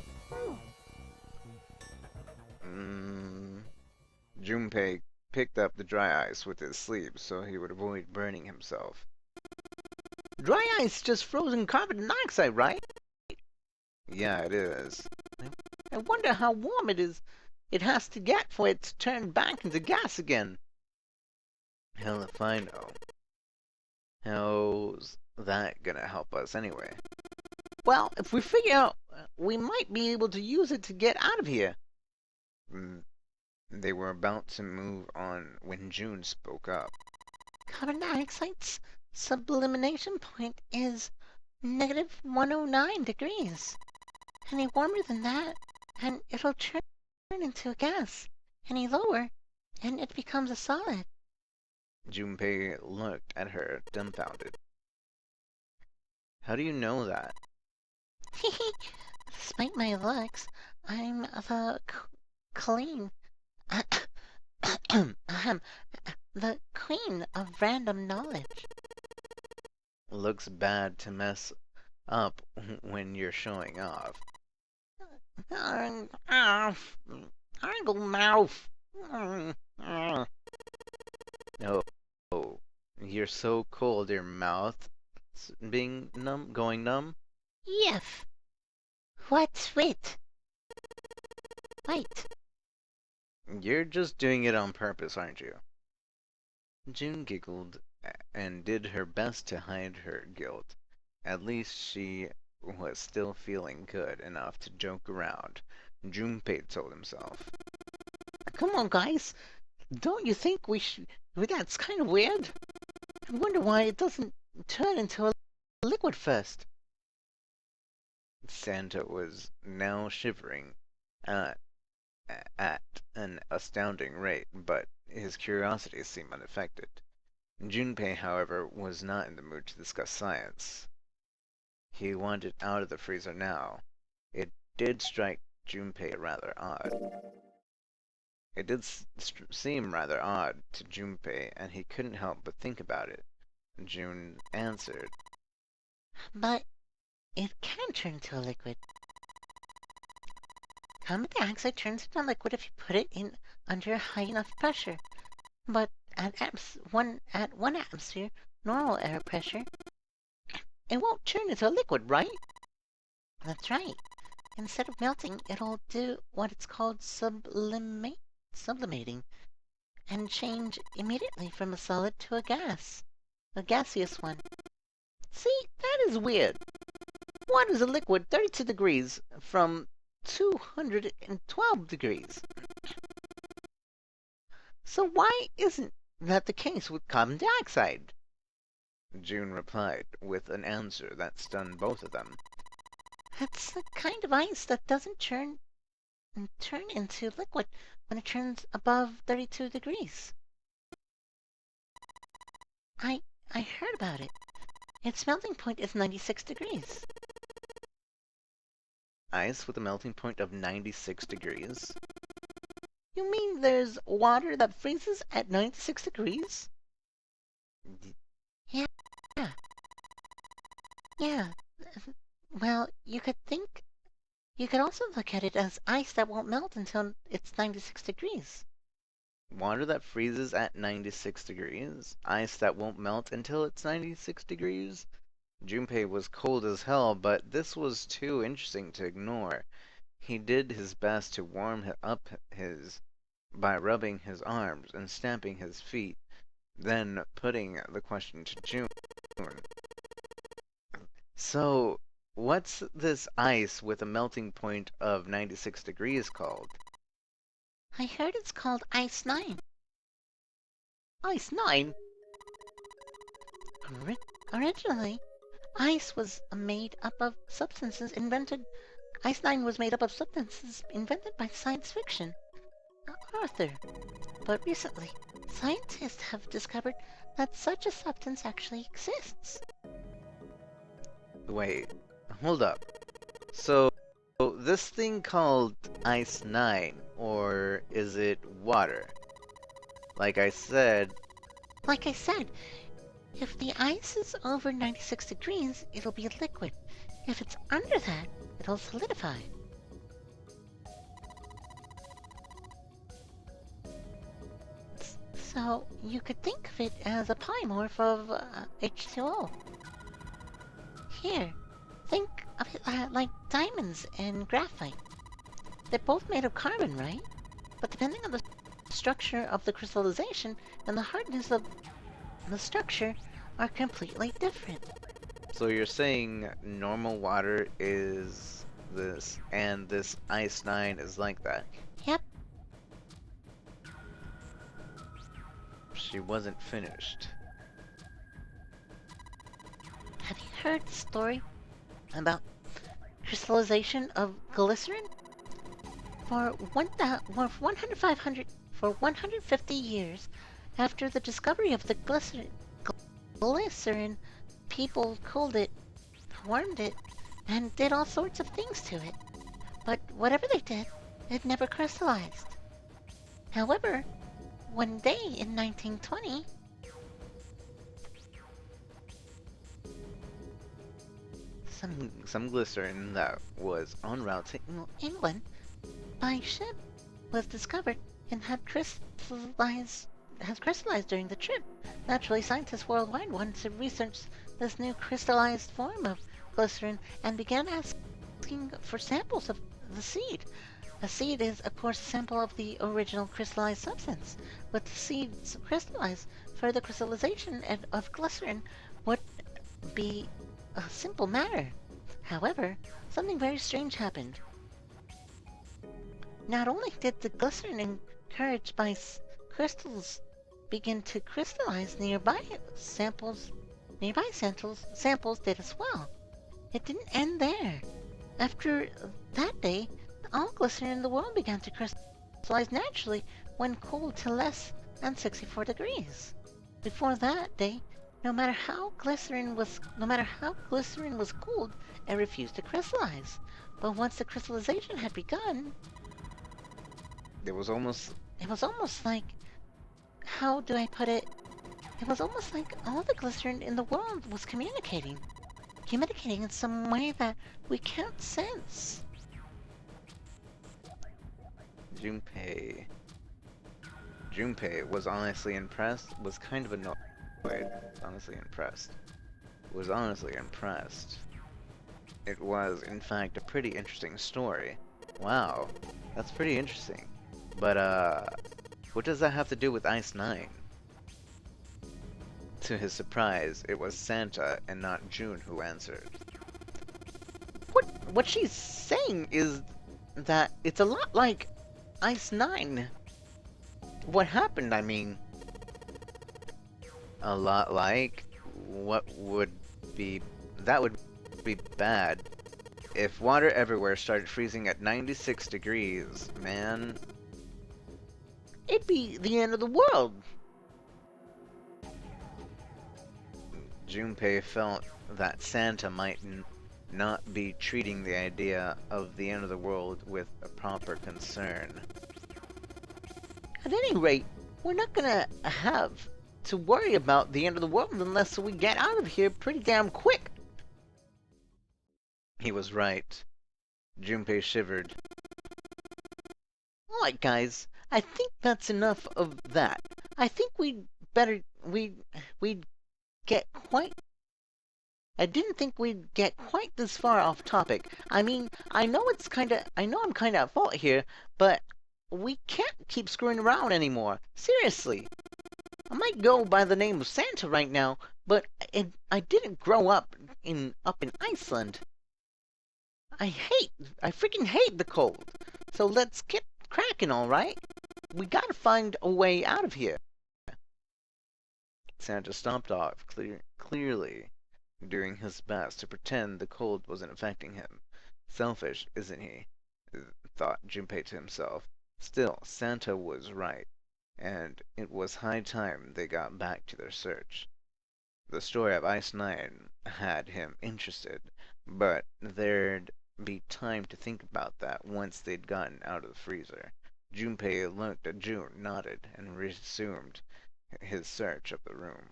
Junpei picked up the dry ice with his sleeve so he would avoid burning himself. Dry ice just frozen carbon dioxide, right? Yeah, it is. I wonder how warm it has to get for it to turn back into gas again. Hell if I know. How's that gonna help us anyway? Well, if we figure out, we might be able to use it to get out of here. They were about to move on when June spoke up. Carbon dioxide's sublimation point is negative 109 degrees. Any warmer than that, and it'll turn into a gas. Any lower, and it becomes a solid. Junpei looked at her, dumbfounded. How do you know that? Despite my looks, I'm the clean. The queen of random knowledge. Looks bad to mess up when you're showing off. Angle mouth. No, you're so cold, your mouth being numb, going numb. Yes. What's wit? Wait. You're just doing it on purpose, aren't you? June giggled and did her best to hide her guilt. At least she was still feeling good enough to joke around, Junpei told himself. Come on, guys. Don't you think that's kind of weird? I wonder why it doesn't turn into a liquid first. Santa was now shivering at an astounding rate, but his curiosity seemed unaffected. Junpei, however, was not in the mood to discuss science. He wanted out of the freezer now. It did strike Junpei rather odd. It did seem rather odd to Junpei, and he couldn't help but think about it. June answered. But it can turn into a liquid. Carbon dioxide turns into a liquid if you put it in under high enough pressure. But at 1 atmosphere, normal air pressure, it won't turn into a liquid, right? That's right. Instead of melting, it'll do what it's called sublimating, and change immediately from a solid to a gas. A gaseous one. See, that is weird. Water's a liquid 32 degrees from 212 degrees. So why isn't that the case with carbon dioxide? June replied with an answer that stunned both of them. It's the kind of ice that doesn't turn into liquid when it turns above 32 degrees. I heard about it. Its melting point is 96 degrees. Ice with a melting point of 96 degrees? You mean there's water that freezes at 96 degrees? Yeah. Well, you could think You could also look at it as ice that won't melt until it's 96 degrees. Water that freezes at 96 degrees? Ice that won't melt until it's 96 degrees? Junpei was cold as hell, but this was too interesting to ignore. He did his best to warm up his by rubbing his arms and stamping his feet, then putting the question to June. So, what's this ice with a melting point of 96 degrees called? I heard it's called Ice 9. Ice 9? Originally, ice was made up of substances invented. Ice 9 was made up of substances invented by science fiction author. But recently, scientists have discovered that such a substance actually exists. Wait, hold up. So, this thing called Ice 9, or is it water? Like I said, If the ice is over 96 degrees, it'll be liquid. If it's under that, it'll solidify. So you could think of it as a polymorph of H2O. Here, think of it like diamonds and graphite. They're both made of carbon, right? But depending on the structure of the crystallization and the hardness of the structure are completely different. so you're saying normal water is this, and this Ice 9 is like that? Yep. She wasn't finished. Have you heard the story about crystallization of glycerin? For 150 years after the discovery of the glycerin, people cooled it, warmed it, and did all sorts of things to it. But whatever they did, it never crystallized. However, one day in 1920, Some glycerin that was en route to England by ship was discovered and has crystallized during the trip. Naturally, scientists worldwide wanted to research this new crystallized form of glycerin and began asking for samples of the seed. A seed is, of course, a sample of the original crystallized substance. With the seeds crystallized, further crystallization of glycerin would be a simple matter. However, something very strange happened. Not only did the glycerin encouraged by crystals begin to crystallize, nearby samples did as well. It didn't end there. After that day, all glycerin in the world began to crystallize naturally when cooled to less than 64 degrees. Before that day, no matter how glycerin was cooled, it refused to crystallize. But once the crystallization had begun, it was almost like, how do I put it? It was almost like all the glycerin in the world was communicating in some way that we can't sense. Junpei was honestly impressed, was kind of annoyed. Honestly impressed. Was honestly impressed. It was, in fact, a pretty interesting story. Wow, that's pretty interesting. But, what does that have to do with Ice 9? To his surprise, it was Santa and not June who answered. What she's saying is that it's a lot like Ice 9. What happened, I mean? A lot like? What would be... That would be bad. If water everywhere started freezing at 96 degrees, man... It'd be the end of the world. Junpei felt that Santa might not be treating the idea of the end of the world with a proper concern. At any rate, we're not gonna have to worry about the end of the world unless we get out of here pretty damn quick. He was right. Junpei shivered. Alright, guys. I think that's enough of that. I think we'd get quite... I didn't think we'd get quite this far off topic. I mean, I know I'm kinda at fault here, but we can't keep screwing around anymore. Seriously. I might go by the name of Santa right now, but I didn't grow up in Iceland. I freaking hate the cold. So let's get cracking, alright? We gotta find a way out of here. Santa stomped off, clearly doing his best to pretend the cold wasn't affecting him. Selfish, isn't he? Thought Junpei to himself. Still, Santa was right, and it was high time they got back to their search. The story of Ice Nine had him interested, but there'd be time to think about that once they'd gotten out of the freezer. Junpei looked at June, nodded, and resumed his search of the room.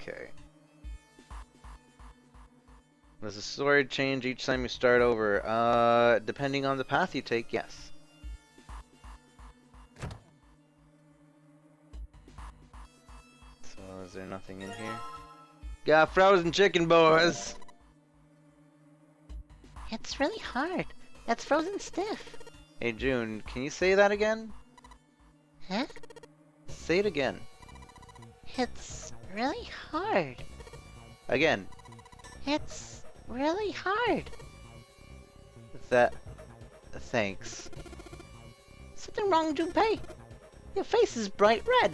Okay. Does the story change each time you start over? Depending on the path you take, yes. So, is there nothing in here? Got frozen chicken, boys! It's really hard. That's frozen stiff. Hey, June, can you say that again? Huh? Say it again. It's really hard. Again. It's really hard. Thanks. Something wrong, Junpei? Your face is bright red.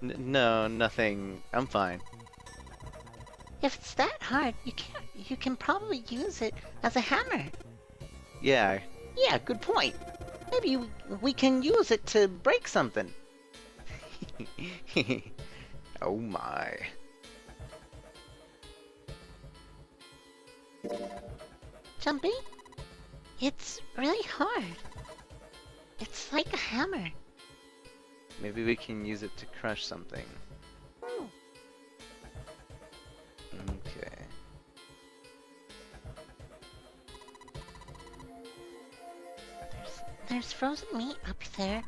No, nothing. I'm fine. If it's that hard, you can probably use it as a hammer. Yeah. Yeah, good point. Maybe we can use it to break something. Oh my. Jumpy? It's really hard. It's like a hammer. Maybe we can use it to crush something. Okay. There's frozen meat up there.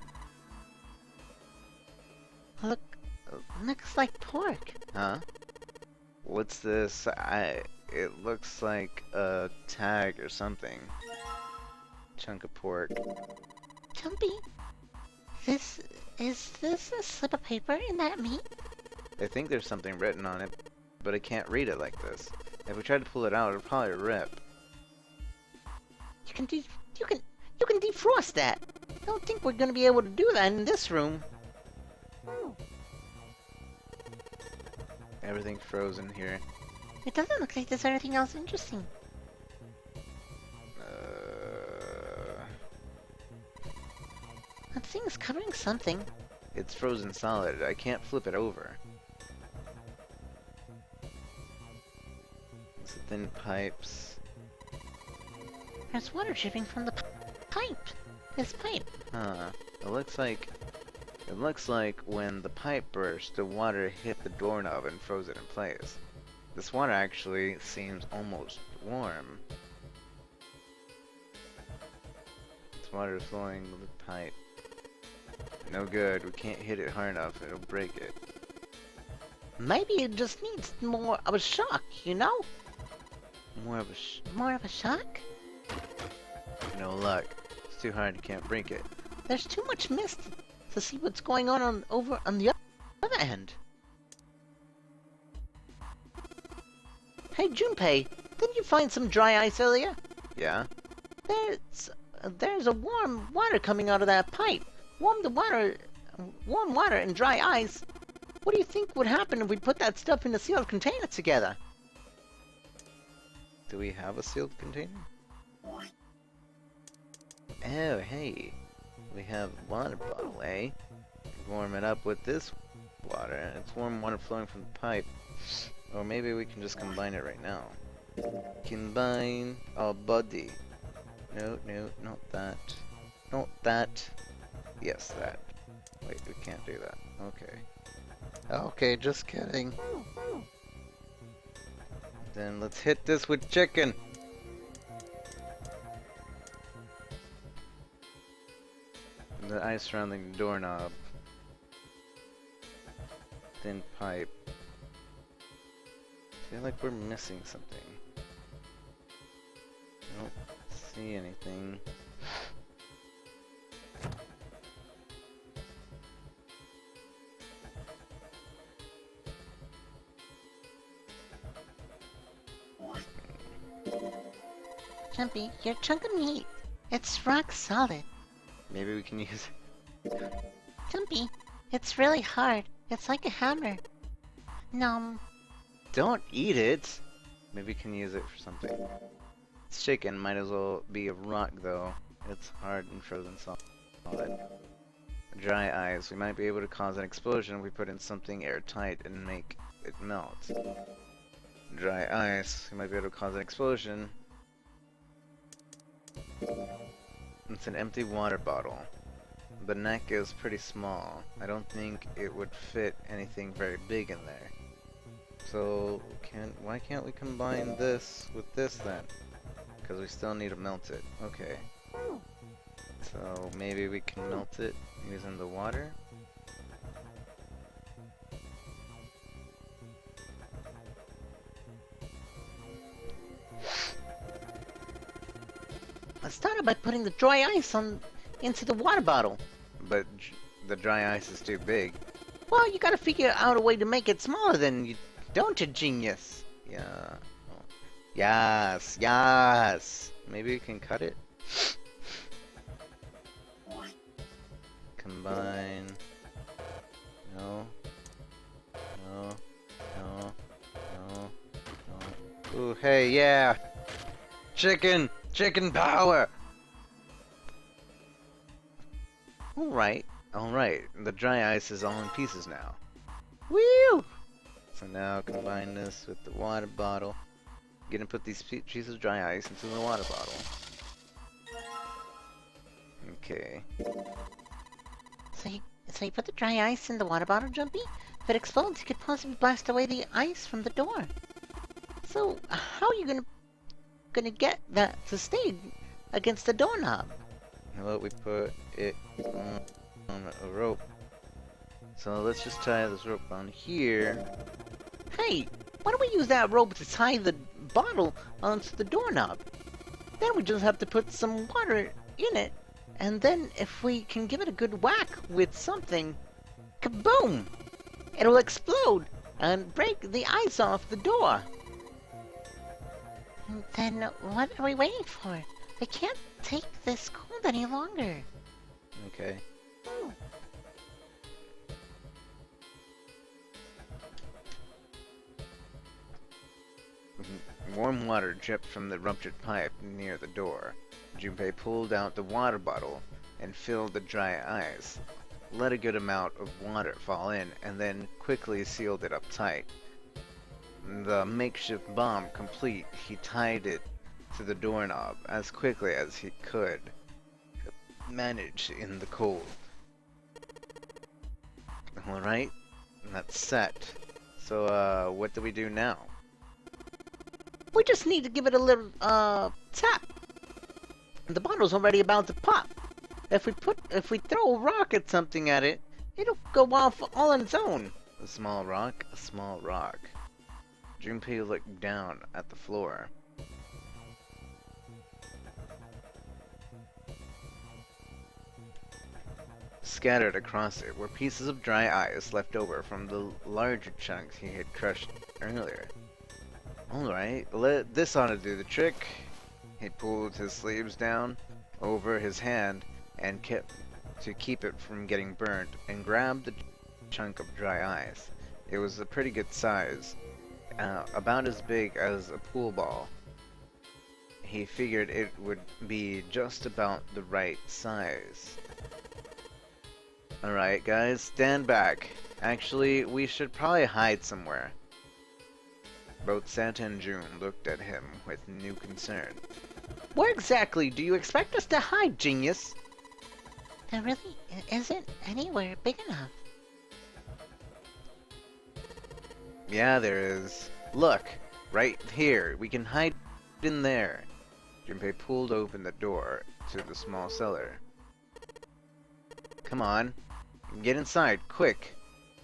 Looks like pork. Huh? What's this? It looks like a tag or something. Chunk of pork. Jumpy, is this a slip of paper in that meat? I think there's something written on it, but I can't read it like this. If we try to pull it out, it'll probably rip. You can defrost that. I don't think we're gonna be able to do that in this room. Everything's frozen here. It doesn't look like there's anything else interesting. That thing is covering something. It's frozen solid. I can't flip it over. It's thin pipes. There's water dripping from the pipe. This pipe. Huh. It looks like when the pipe burst, the water hit the doorknob and froze it in place. This water actually seems almost warm. This water is flowing with the pipe. No good. We can't hit it hard enough. It'll break it. Maybe it just needs more of a shock, you know? More of a shock? No luck. It's too hard. You can't break it. There's too much mist to see what's going on over on the other end. Hey, Junpei, didn't you find some dry ice earlier? Yeah? There's a warm water coming out of that pipe. Warm water and dry ice. What do you think would happen if we put that stuff in a sealed container together? Do we have a sealed container? Oh, hey. We have a water bottle, eh? Warm it up with this water. It's warm water flowing from the pipe. Or maybe we can just combine it right now. Combine our body. No, not that. Not that. Yes, that. Wait, we can't do that. Okay. Okay, just kidding. Then let's hit this with chicken. The ice surrounding the doorknob. Thin pipe. I feel like we're missing something. I don't see anything. Jumpy, your chunk of meat. It's rock solid. Maybe we can use it. Jumpy, it's really hard. It's like a hammer. Nom. Don't eat it! Maybe we can use it for something. It's chicken, might as well be a rock though. It's hard and frozen solid. Dry ice. We might be able to cause an explosion if we put in something airtight and make it melt. Dry ice. We might be able to cause an explosion. It's an empty water bottle. The neck is pretty small. I don't think it would fit anything very big in there. So, why can't we combine this with this then? Because we still need to melt it. Okay. So, maybe we can melt it using the water? I started by putting the dry ice into the water bottle. But the dry ice is too big. Well, you gotta figure out a way to make it smaller than you, don't you, genius? Yeah. Oh. Yes, yes. Maybe we can cut it. Combine. No. No. No. No. No. Ooh, hey, yeah. Chicken. Chicken power. Alright. Alright. The dry ice is all in pieces now. Woo! So now combine this with the water bottle. Gonna put these pieces of dry ice into the water bottle. Okay. So you put the dry ice in the water bottle, Jumpy? If it explodes, you could possibly blast away the ice from the door. So how are you gonna get that to stay against the doorknob? Well, we put it on a rope. So let's just tie this rope on here. Hey, why don't we use that rope to tie the bottle onto the doorknob? Then we just have to put some water in it, and then if we can give it a good whack with something, kaboom! It'll explode and break the ice off the door. Then what are we waiting for? We can't take this cold any longer. Okay. Warm water dripped from the ruptured pipe near the door. Junpei pulled out the water bottle and filled the dry ice, let a good amount of water fall in, and then quickly sealed it up tight. The makeshift bomb complete, he tied it to the doorknob as quickly as he could manage in the cold. Alright, that's set. So, what do we do now? We just need to give it a little, tap. The bottle's already about to pop. If we throw a rock at something at it, it'll go off all on its own. A small rock? A small rock. Junpei looked down at the floor. Scattered across it were pieces of dry ice left over from the larger chunks he had crushed earlier. Alright, this ought to do the trick. He pulled his sleeves down over his hand and to keep it from getting burned, and grabbed the chunk of dry ice. It was a pretty good size, about as big as a pool ball. He figured it would be just about the right size. Alright guys, stand back. Actually, we should probably hide somewhere. Both Santa and June looked at him with new concern. Where exactly do you expect us to hide, genius? There really isn't anywhere big enough. Yeah, there is. Look, Right here. We can hide in there. Junpei pulled open the door to the small cellar. Come on. Get inside, quick.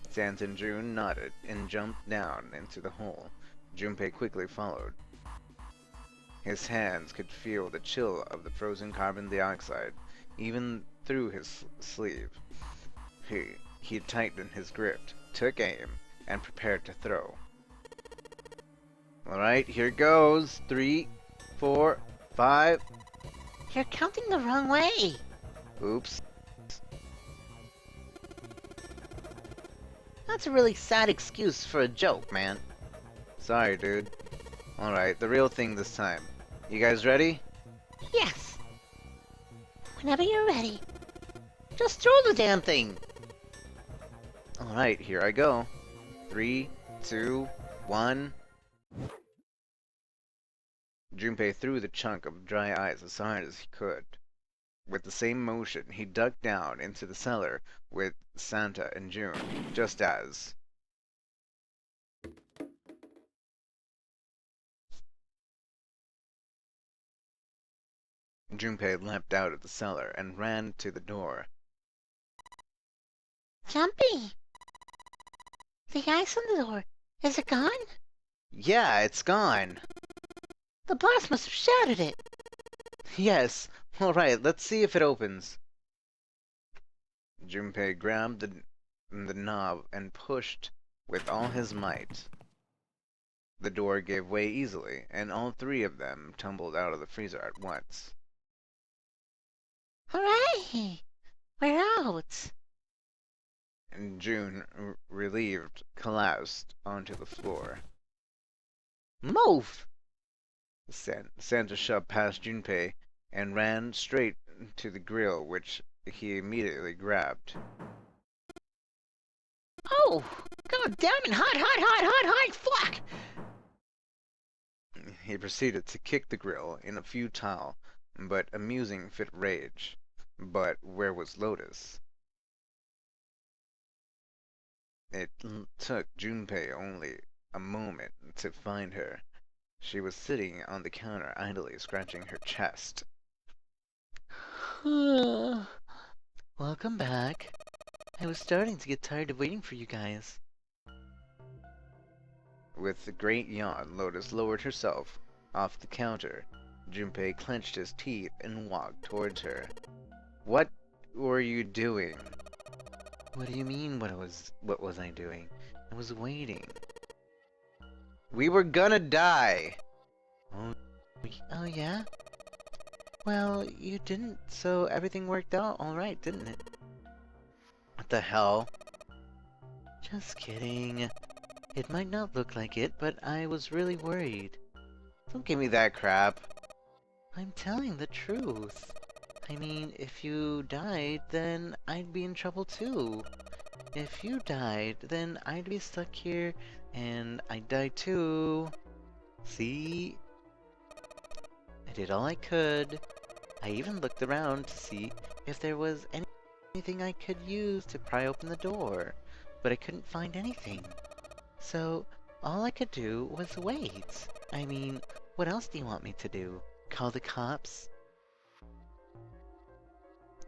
Santa and June nodded and jumped down into the hole. Junpei quickly followed. His hands could feel the chill of the frozen carbon dioxide, even through his sleeve. He tightened his grip, took aim, and prepared to throw. Alright, here goes. 3, 4, 5. You're counting the wrong way. Oops. That's a really sad excuse for a joke, man. Sorry, dude. Alright, the real thing this time. You guys ready? Yes. Whenever you're ready. Just throw the damn thing. Alright, here I go. 3, 2, 1. Junpei threw the chunk of dry ice as hard as he could. With the same motion, he ducked down into the cellar with Santa and June, just as... Junpei leapt out of the cellar and ran to the door. Jumpy. The ice on the door. Is it gone? Yeah, it's gone! The blast must have shattered it. Yes! Alright, let's see if it opens. Junpei grabbed the knob and pushed with all his might. The door gave way easily, and all three of them tumbled out of the freezer at once. Hooray! We're out. And June, relieved, collapsed onto the floor. Move! Santa shoved past Junpei and ran straight to the grill, which he immediately grabbed. Oh! God damn it! Hot! Fuck! He proceeded to kick the grill in a futile but amusing fit of rage. But where was Lotus? It took Junpei only a moment to find her. She was sitting on the counter idly scratching her chest. Welcome back. I was starting to get tired of waiting for you guys. With a great yawn, Lotus lowered herself off the counter. Junpei clenched his teeth and walked towards her. What were you doing? What do you mean, what was I doing? I was waiting. We were gonna die! Oh yeah? Well, you didn't, so everything worked out alright, didn't it? What the hell? Just kidding. It might not look like it, but I was really worried. Don't give me that crap. I'm telling the truth. I mean, if you died, then I'd be in trouble too. If you died, then I'd be stuck here, and I'd die too. See? I did all I could. I even looked around to see if there was anything I could use to pry open the door, but I couldn't find anything. So, all I could do was wait. I mean, what else do you want me to do? Call the cops?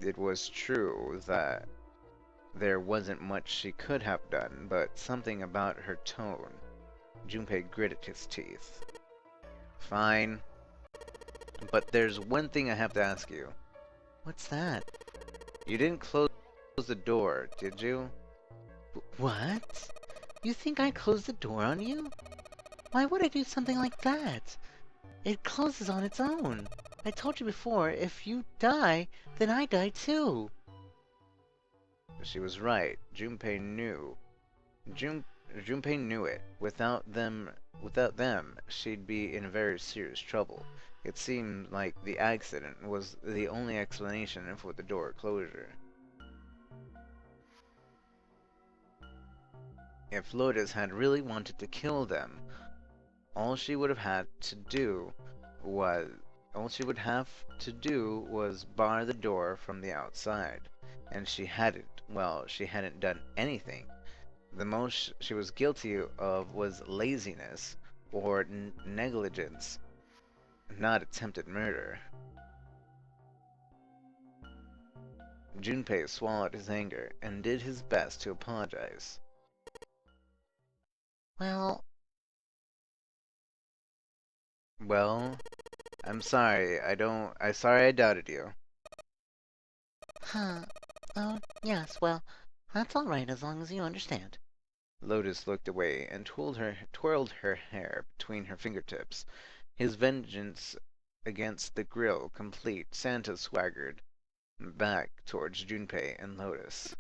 It was true that there wasn't much she could have done, but something about her tone. Junpei gritted his teeth. Fine. But there's one thing I have to ask you. What's that? You didn't close the door, did you? What? You think I closed the door on you? Why would I do something like that? It closes on its own. I told you before, if you die, then I die too. She was right. Junpei knew. Junpei knew it. Without them, she'd be in very serious trouble. It seemed like the accident was the only explanation for the door closure. If Lotus had really wanted to kill them, all she would have to do was bar the door from the outside, and she hadn't done anything. The most she was guilty of was laziness, or negligence, not attempted murder. Junpei swallowed his anger and did his best to apologize. Well, Well, I'm sorry. I'm sorry I doubted you. huh. Oh, yes, well, that's all right as long as you understand. Lotus looked away and twirled her hair between her fingertips. His vengeance against the grill complete, Santa swaggered back towards Junpei and Lotus.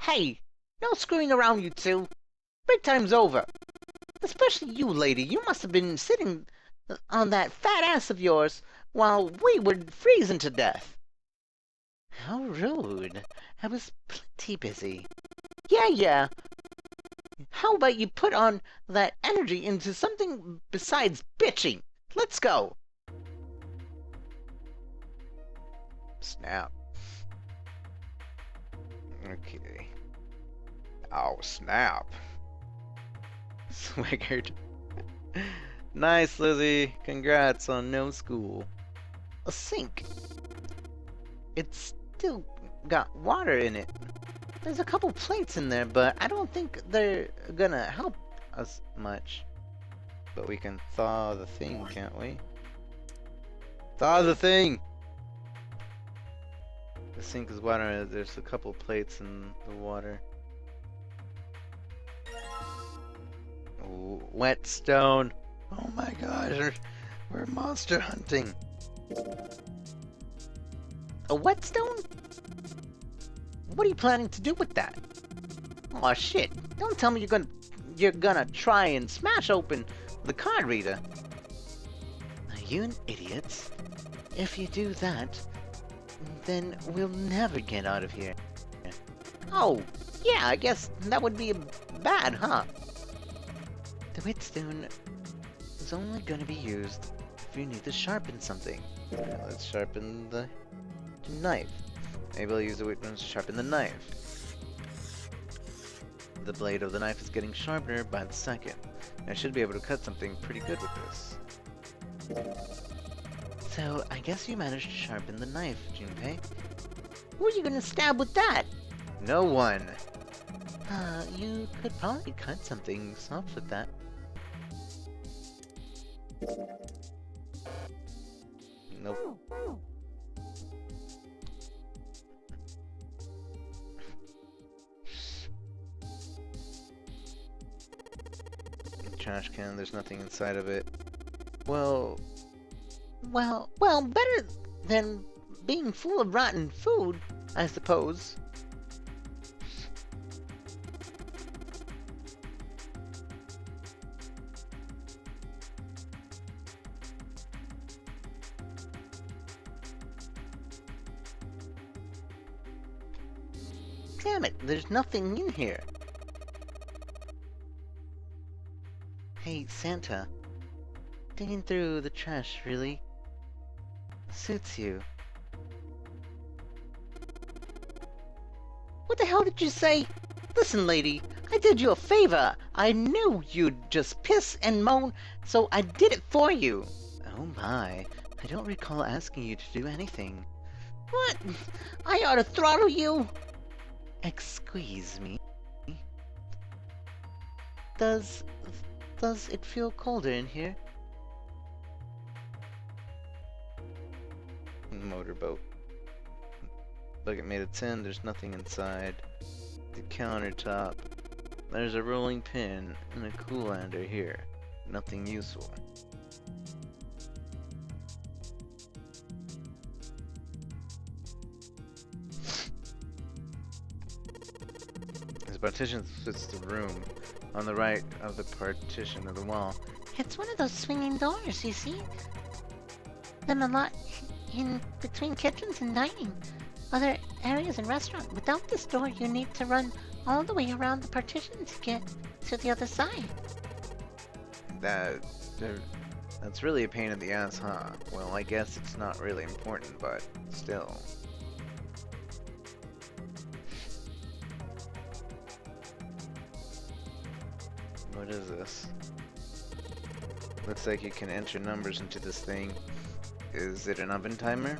Hey, no screwing around, you two. Break time's over. Especially you, lady. You must have been sitting on that fat ass of yours while we were freezing to death. How rude. I was plenty busy. Yeah. How about you put on that energy into something besides bitching? Let's go. Snap. Okay. Oh, snap. Swiggered. Nice, Lizzie. Congrats on no school. A sink. It's still got water in it. There's a couple plates in there, but I don't think they're gonna help us much. But we can thaw the thing, can't we? Thaw the thing! The sink is water. There's a couple plates in the water. Ooh, whetstone! Oh my gosh, we're monster hunting! A whetstone? What are you planning to do with that? Aw, shit. Don't tell me you're gonna try and smash open the card reader. Are you an idiot? If you do that, then we'll never get out of here. Oh, yeah, I guess that would be bad, huh? The whetstone is only gonna be used if you need to sharpen something. Alright, let's sharpen the knife. Maybe I'll use the whetstone to sharpen the knife. The blade of the knife is getting sharper by the second. I should be able to cut something pretty good with this. So, I guess you managed to sharpen the knife, Junpei. Who are you gonna stab with that? No one! You could probably cut something soft with that. Nope. Trash can, there's nothing inside of it. Well, better than being full of rotten food, I suppose. Damn it, there's nothing in here. Hey, Santa. Digging through the trash really suits you. What the hell did you say? Listen, lady, I did you a favor. I knew you'd just piss and moan, so I did it for you. oh my. I don't recall asking you to do anything. What? I ought to throttle you. Excuse me. Does it feel colder in here? Motorboat. Bucket made of tin, there's nothing inside. The countertop. There's a rolling pin and a coollander here. Nothing useful. This partition fits the room. On the right of the partition of the wall. It's one of those swinging doors, you see? Them a lot in between kitchens and dining. Other areas and restaurant. Without this door, you need to run all the way around the partition to get to the other side. That's really a pain in the ass, huh? Well, I guess it's not really important, but still. What is this? Looks like you can enter numbers into this thing. Is it an oven timer?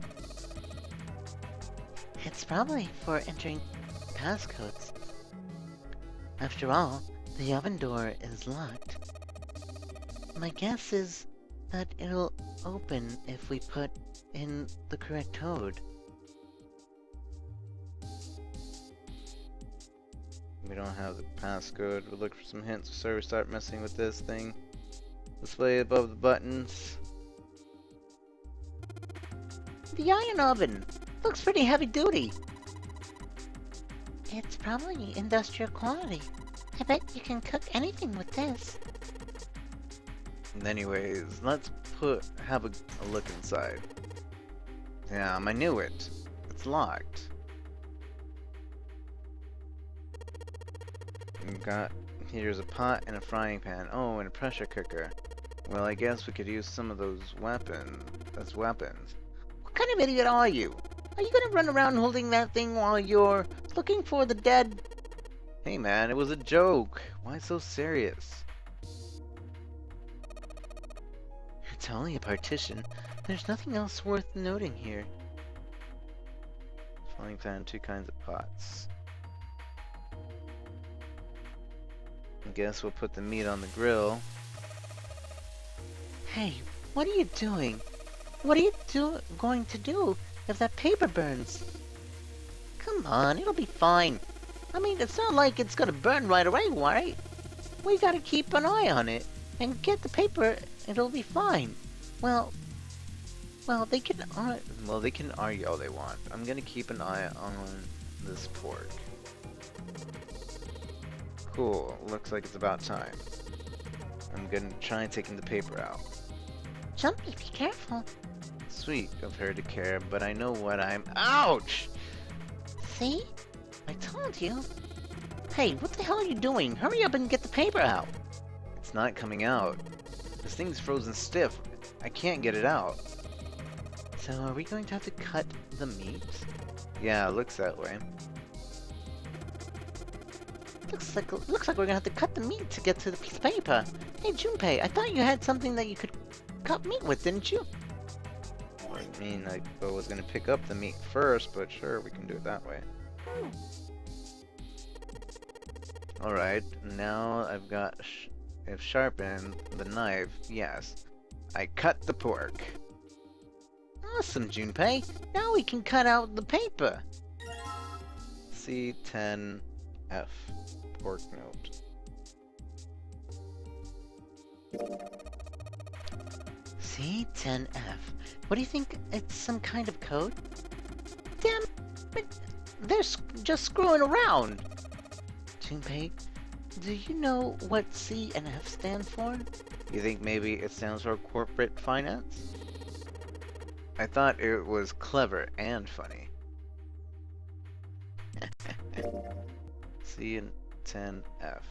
It's probably for entering passcodes. After all, the oven door is locked. My guess is that it'll open if we put in the correct code. We don't have the passcode. We'll look for some hints before we start messing with this thing. Display above the buttons. The iron oven! Looks pretty heavy duty. It's probably industrial quality. I bet you can cook anything with this. Anyways, let's have a look inside. Damn, I knew it. It's locked. Here's a pot and a frying pan. Oh, and a pressure cooker. Well, I guess we could use some of those weapons as weapons. What kind of idiot are you? Are you gonna run around holding that thing while you're looking for the dead? Hey man, it was a joke. Why so serious? It's only a partition. There's nothing else worth noting here. Frying pan, 2 kinds of pots. I guess we'll put the meat on the grill. Hey, what are you doing? What are you going to do if that paper burns? Come on, it'll be fine. I mean, it's not like it's gonna burn right away, right? We gotta keep an eye on it and get the paper. It'll be fine. Well, they can argue all they want. I'm gonna keep an eye on this pork. Cool. Looks like it's about time. I'm gonna try taking the paper out. Jumpy, be careful. Sweet of her to care, but I know what I'm— Ouch! See? I told you. Hey, what the hell are you doing? Hurry up and get the paper out. It's not coming out. This thing's frozen stiff. I can't get it out. So are we going to have to cut the meat? Yeah, it looks that way. Looks like we're gonna have to cut the meat to get to the piece of paper. Hey, Junpei, I thought you had something that you could cut meat with, didn't you? I mean, I was gonna pick up the meat first, but sure, we can do it that way. Alright, now I've sharpened the knife. Yes, I cut the pork. Awesome, Junpei. Now we can cut out the paper. C10F. Pork note. C10F. What do you think? It's some kind of code? Damn it! They're just screwing around! Junpei, do you know what C and F stand for? You think maybe it stands for corporate finance? I thought it was clever and funny. C and 10F.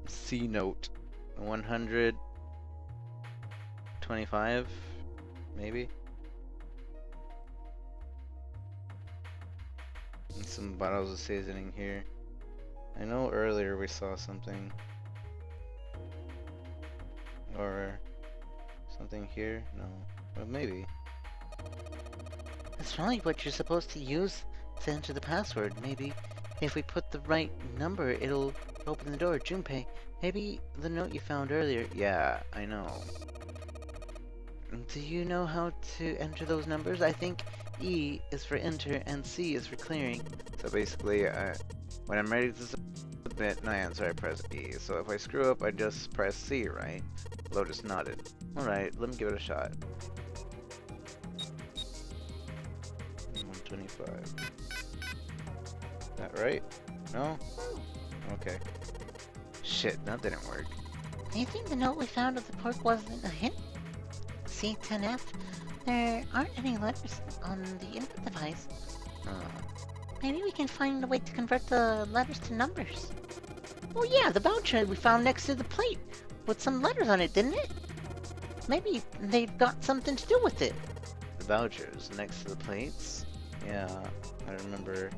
C note 125, maybe. And some bottles of seasoning here. I know earlier we saw something, or something here. No, well maybe. That's probably what you're supposed to use to enter the password. Maybe if we put the right number, it'll open the door. Junpei, maybe the note you found earlier. Yeah, I know. Do you know how to enter those numbers? I think E is for enter and C is for clearing. So basically, when I'm ready to submit an answer, I press E. So if I screw up, I just press C, right? Lotus nodded. Alright, let me give it a shot. 125. That right? No? Okay. Shit, that didn't work. Do you think the note we found of the pork wasn't a hint? C10F? There aren't any letters on the input device. Maybe we can find a way to convert the letters to numbers. Oh yeah, the voucher we found next to the plate with some letters on it, didn't it? Maybe they've got something to do with it. The vouchers next to the plates? Yeah, I remember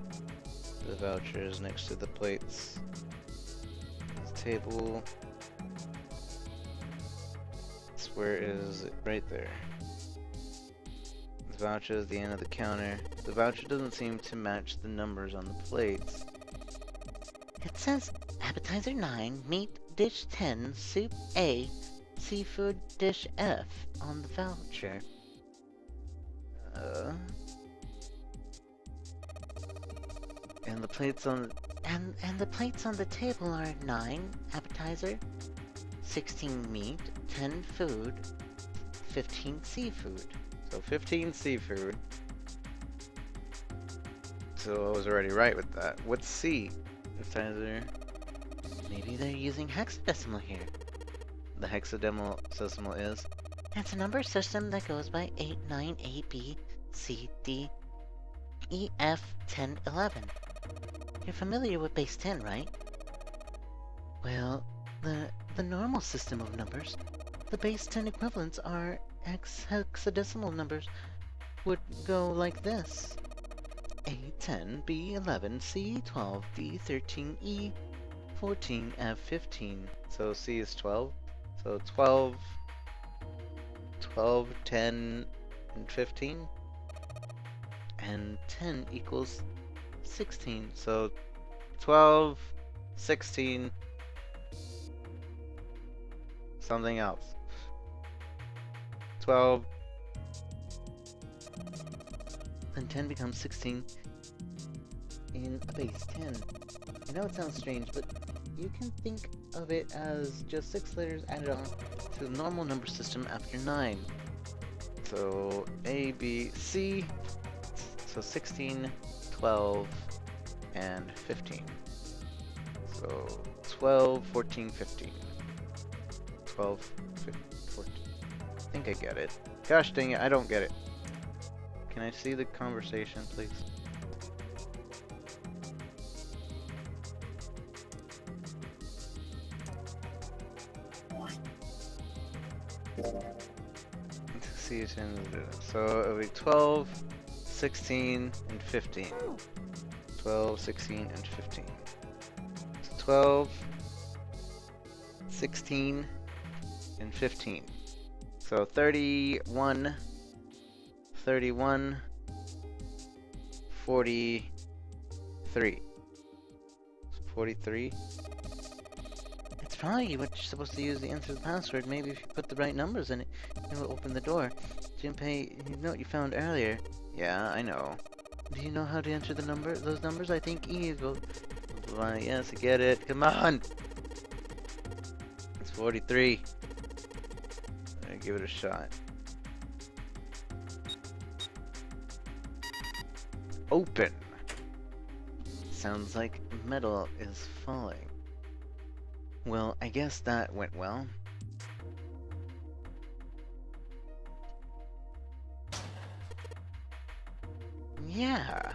the vouchers next to the plates. Let's table. Where is it? Right there. The voucher is at the end of the counter. The voucher doesn't seem to match the numbers on the plates. It says appetizer 9, meat dish 10, soup A, seafood dish F on the voucher. And the plates on the plates on the table are 9 appetizer, 16 meat, 10 food, 15 seafood. So 15 seafood. So I was already right with that. What's C? Appetizer. Maybe they're using hexadecimal here. The hexadecimal is? It's a number system that goes by 8, 9, A, B, C, D, E, F, 10, 11. You're familiar with base 10, right? Well, the normal system of numbers, the base 10 equivalents are hexadecimal numbers would go like this. A10, B11, C12, D13, E14, F15. So C is 12. So 12, 10, and 15. And 10 equals 16. So 12, 16, something else. 12. Then 10 becomes 16 in a base 10. I know it sounds strange, but you can think of it as just 6 letters added on to the normal number system after 9. So A, B, C. So 16, 12, and 15. So 12, 14, 15. 12, 15, 14. I think I get it. Gosh dang it, I don't get it. Can I see the conversation, please? See it in so it'll be 12, 16, and 15. 12, 16, and 15. So 12, 16, and 15. So 31, 31, 43. 43? It's probably what you're supposed to use to enter the password. Maybe if you put the right numbers in it, it will open the door. Junpei, note you found earlier. Yeah, I know. Do you know how to enter those numbers? I think E will... Yes, I get it. Come on! It's 43. I'll give it a shot. Open! Sounds like metal is falling. Well, I guess that went well. Yeah!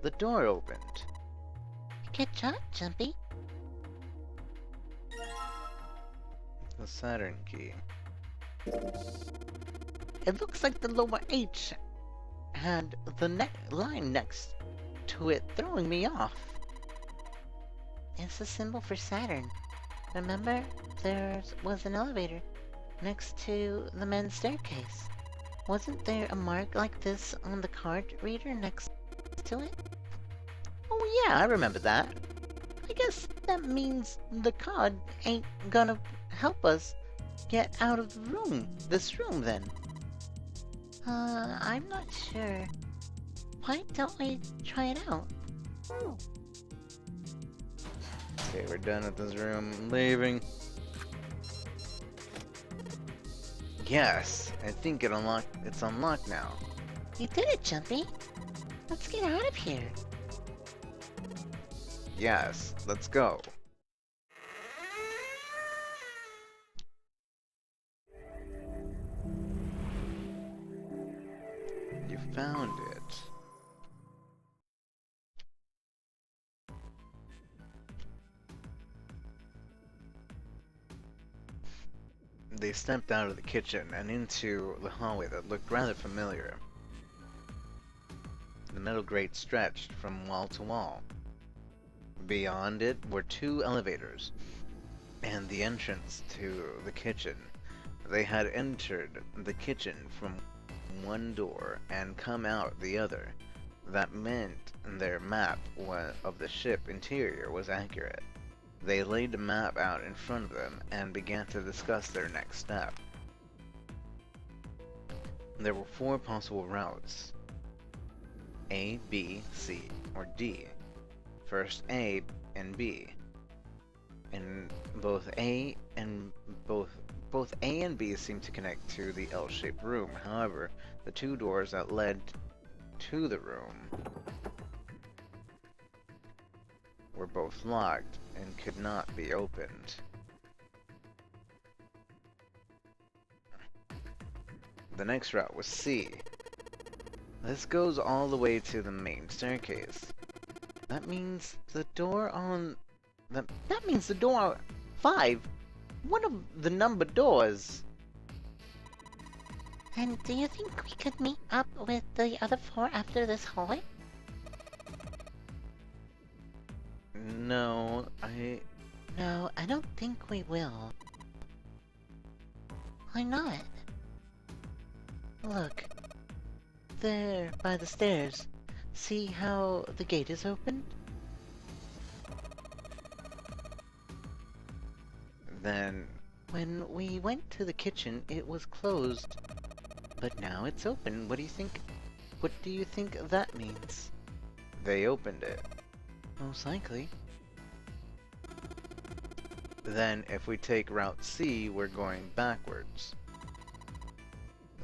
The door opened. Good job, Jumpy. The Saturn key. It looks like the lower H had the line next to it throwing me off. It's a symbol for Saturn. Remember, there was an elevator next to the men's staircase. Wasn't there a mark like this on the card reader next to it? Oh yeah, I remember that. I guess that means the card ain't gonna help us get out of this room then. I'm not sure. Why don't we try it out? Okay, we're done with this room. I'm leaving. Yes, I think it's unlocked now. You did it, Jumpy. Let's get out of here. Yes, let's go. You found it. They stepped out of the kitchen and into the hallway that looked rather familiar. The metal grate stretched from wall to wall. Beyond it were 2 elevators, and the entrance to the kitchen. They had entered the kitchen from one door and come out the other. That meant their map of the ship interior was accurate. They laid the map out in front of them and began to discuss their next step. There were 4 possible routes: A, B, C, or D. First A and B. And both A and B seemed to connect to the L-shaped room. However, the 2 doors that led to the room were both locked and could not be opened. The next route was C. This goes all the way to the main staircase. That means the door 5. One of the numbered doors. And do you think we could meet up with the other 4 after this hallway? No, No, I don't think we will. Why not? Look. There, by the stairs. See how the gate is open? Then When we went to the kitchen, it was closed. But now it's open. What do you think? What do you think that means? they opened it. Most likely. Then if we take Route C, we're going backwards.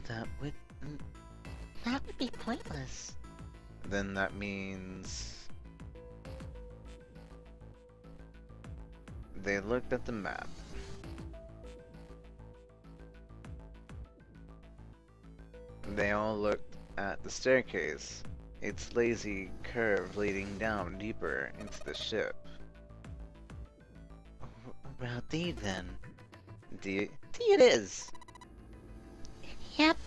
That would be pointless. Then that means they looked at the map. They all looked at the staircase, its lazy curve leading down deeper into the ship. Route D then. D it is! Yep.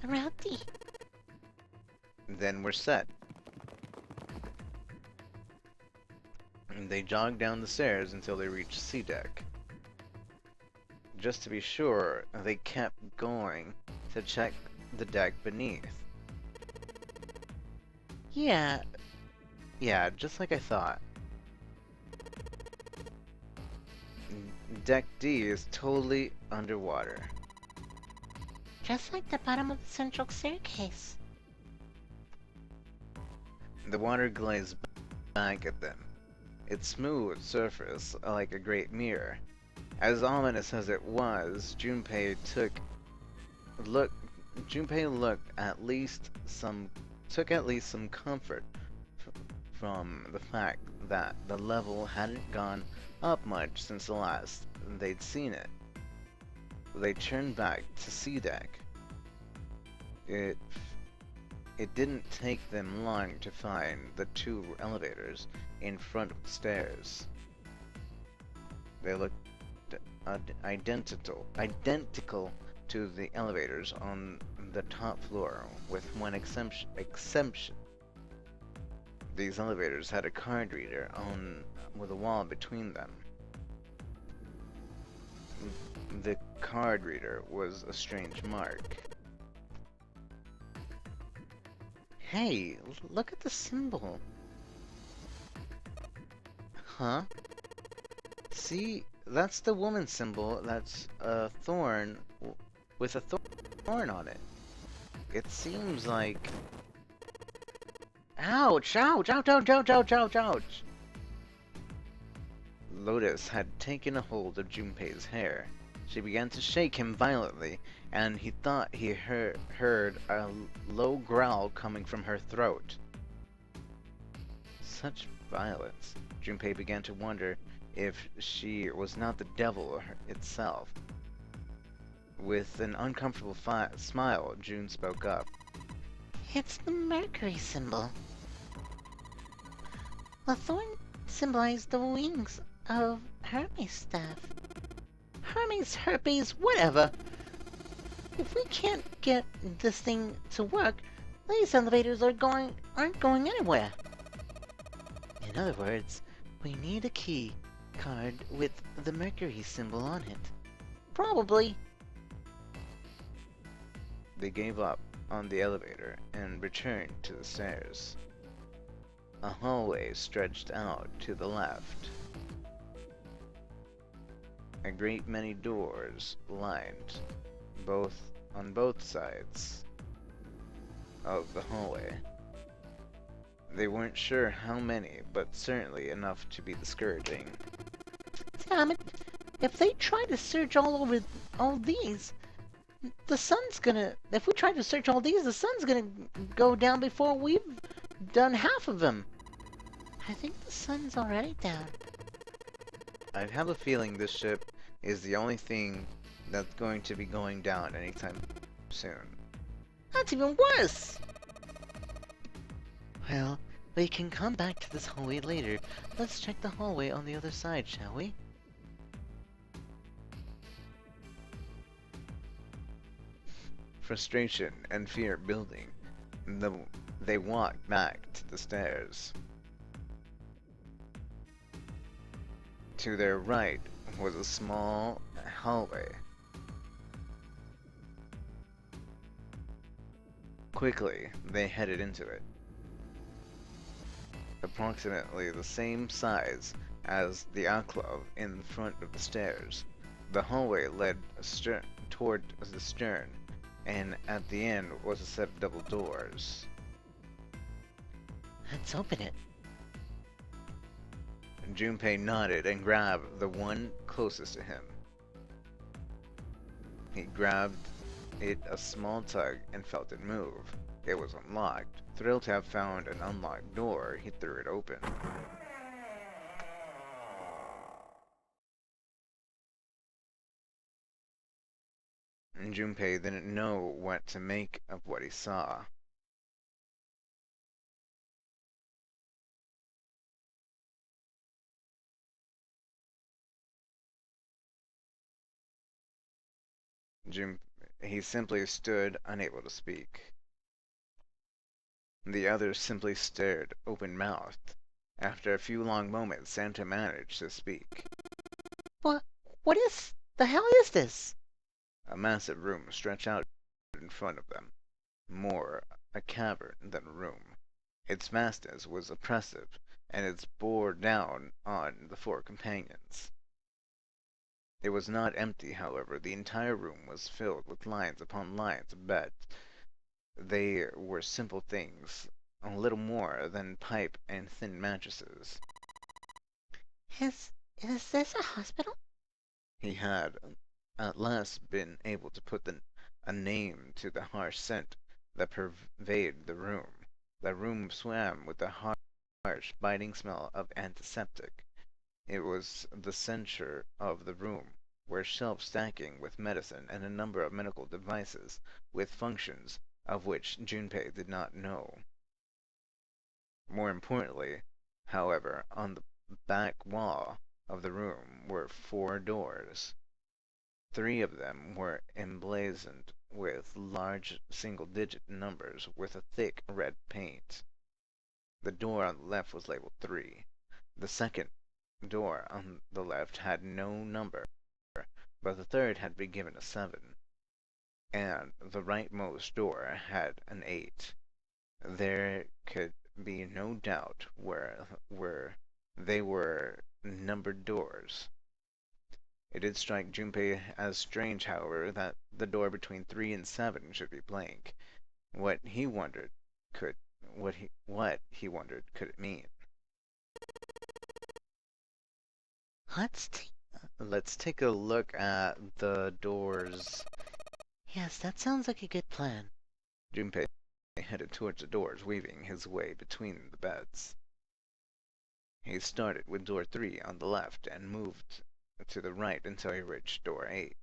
Route D. Then we're set. And they jogged down the stairs until they reached C deck. Just to be sure, they kept going to check the deck beneath. Yeah, just like I thought. Deck D is totally underwater. Just like the bottom of the central staircase. The water glazed back at them, its smooth surface like a great mirror. As ominous as it was, Junpei took at least some comfort from the fact that the level hadn't gone up much since the last they'd seen it. They turned back to C deck. It didn't take them long to find the 2 elevators in front of the stairs. They looked identical to the elevators on the top floor, with one exception. These elevators had a card reader with a wall between them. The card reader was a strange mark. Hey, look at the symbol. Huh? See, that's the woman symbol. That's a thorn with a thorn on it. It seems like... Ouch! Ouch! Ouch! Ouch! Ouch! Ouch! Ouch! Ouch! Lotus had taken a hold of Junpei's hair. She began to shake him violently, and he thought he heard a low growl coming from her throat. Such violence. Junpei began to wonder if she was not the devil itself. With an uncomfortable smile, June spoke up. It's the Mercury symbol. The thorn symbolized the wings of Hermes' staff. Hermes, whatever. If we can't get this thing to work, these elevators aren't going anywhere. In other words, We need a key card with the Mercury symbol on it. Probably. They gave up on the elevator and returned to the stairs. A hallway stretched out to the left. A great many doors lined on both sides of the hallway. They weren't sure how many, but certainly enough to be discouraging. Damn it! If they try to search all over all these, the sun's gonna... If we try to search all these, the sun's gonna go down before we've done half of them. I think the sun's already down. I have a feeling this ship is the only thing that's going to be going down anytime soon. That's even worse! Well, we can come back to this hallway later. Let's check the hallway on the other side, shall we? Frustration and fear building, they walked back to the stairs. To their right was a small hallway. Quickly, they headed into it. Approximately the same size as the alcove in front of the stairs, the hallway led toward the stern, and at the end was a set of double doors. Let's open it. Junpei nodded and grabbed the one closest to him. He grabbed it a small tug and felt it move. It was unlocked. Thrilled to have found an unlocked door, he threw it open. Junpei didn't know what to make of what he saw. He simply stood, unable to speak. The others simply stared, open-mouthed. After a few long moments, Santa managed to speak. What the hell is this? A massive room stretched out in front of them. More a cavern than a room. Its vastness was oppressive, and it bore down on the four companions. It was not empty, however. The entire room was filled with lines upon lines of beds. They were simple things, a little more than pipe and thin mattresses. Is this a hospital? He had at last been able to put a name to the harsh scent that pervaded the room. The room swam with the harsh, biting smell of antiseptic. It was the center of the room, where shelves stacking with medicine and a number of medical devices with functions of which Junpei did not know. More importantly, however, on the back wall of the room were 4 doors. 3 of them were emblazoned with large single-digit numbers with a thick red paint. The door on the left was labeled 3. The second door on the left had no number, but the third had been given a 7. And the rightmost door had an 8. There could be no doubt where they were numbered doors. It did strike Junpei as strange, however, that the door between 3 and 7 should be blank. What he wondered could it mean? Let's take a look at the doors. Yes, that sounds like a good plan. Junpei headed towards the doors, weaving his way between the beds. He started with door 3 on the left and moved to the right until he reached door 8.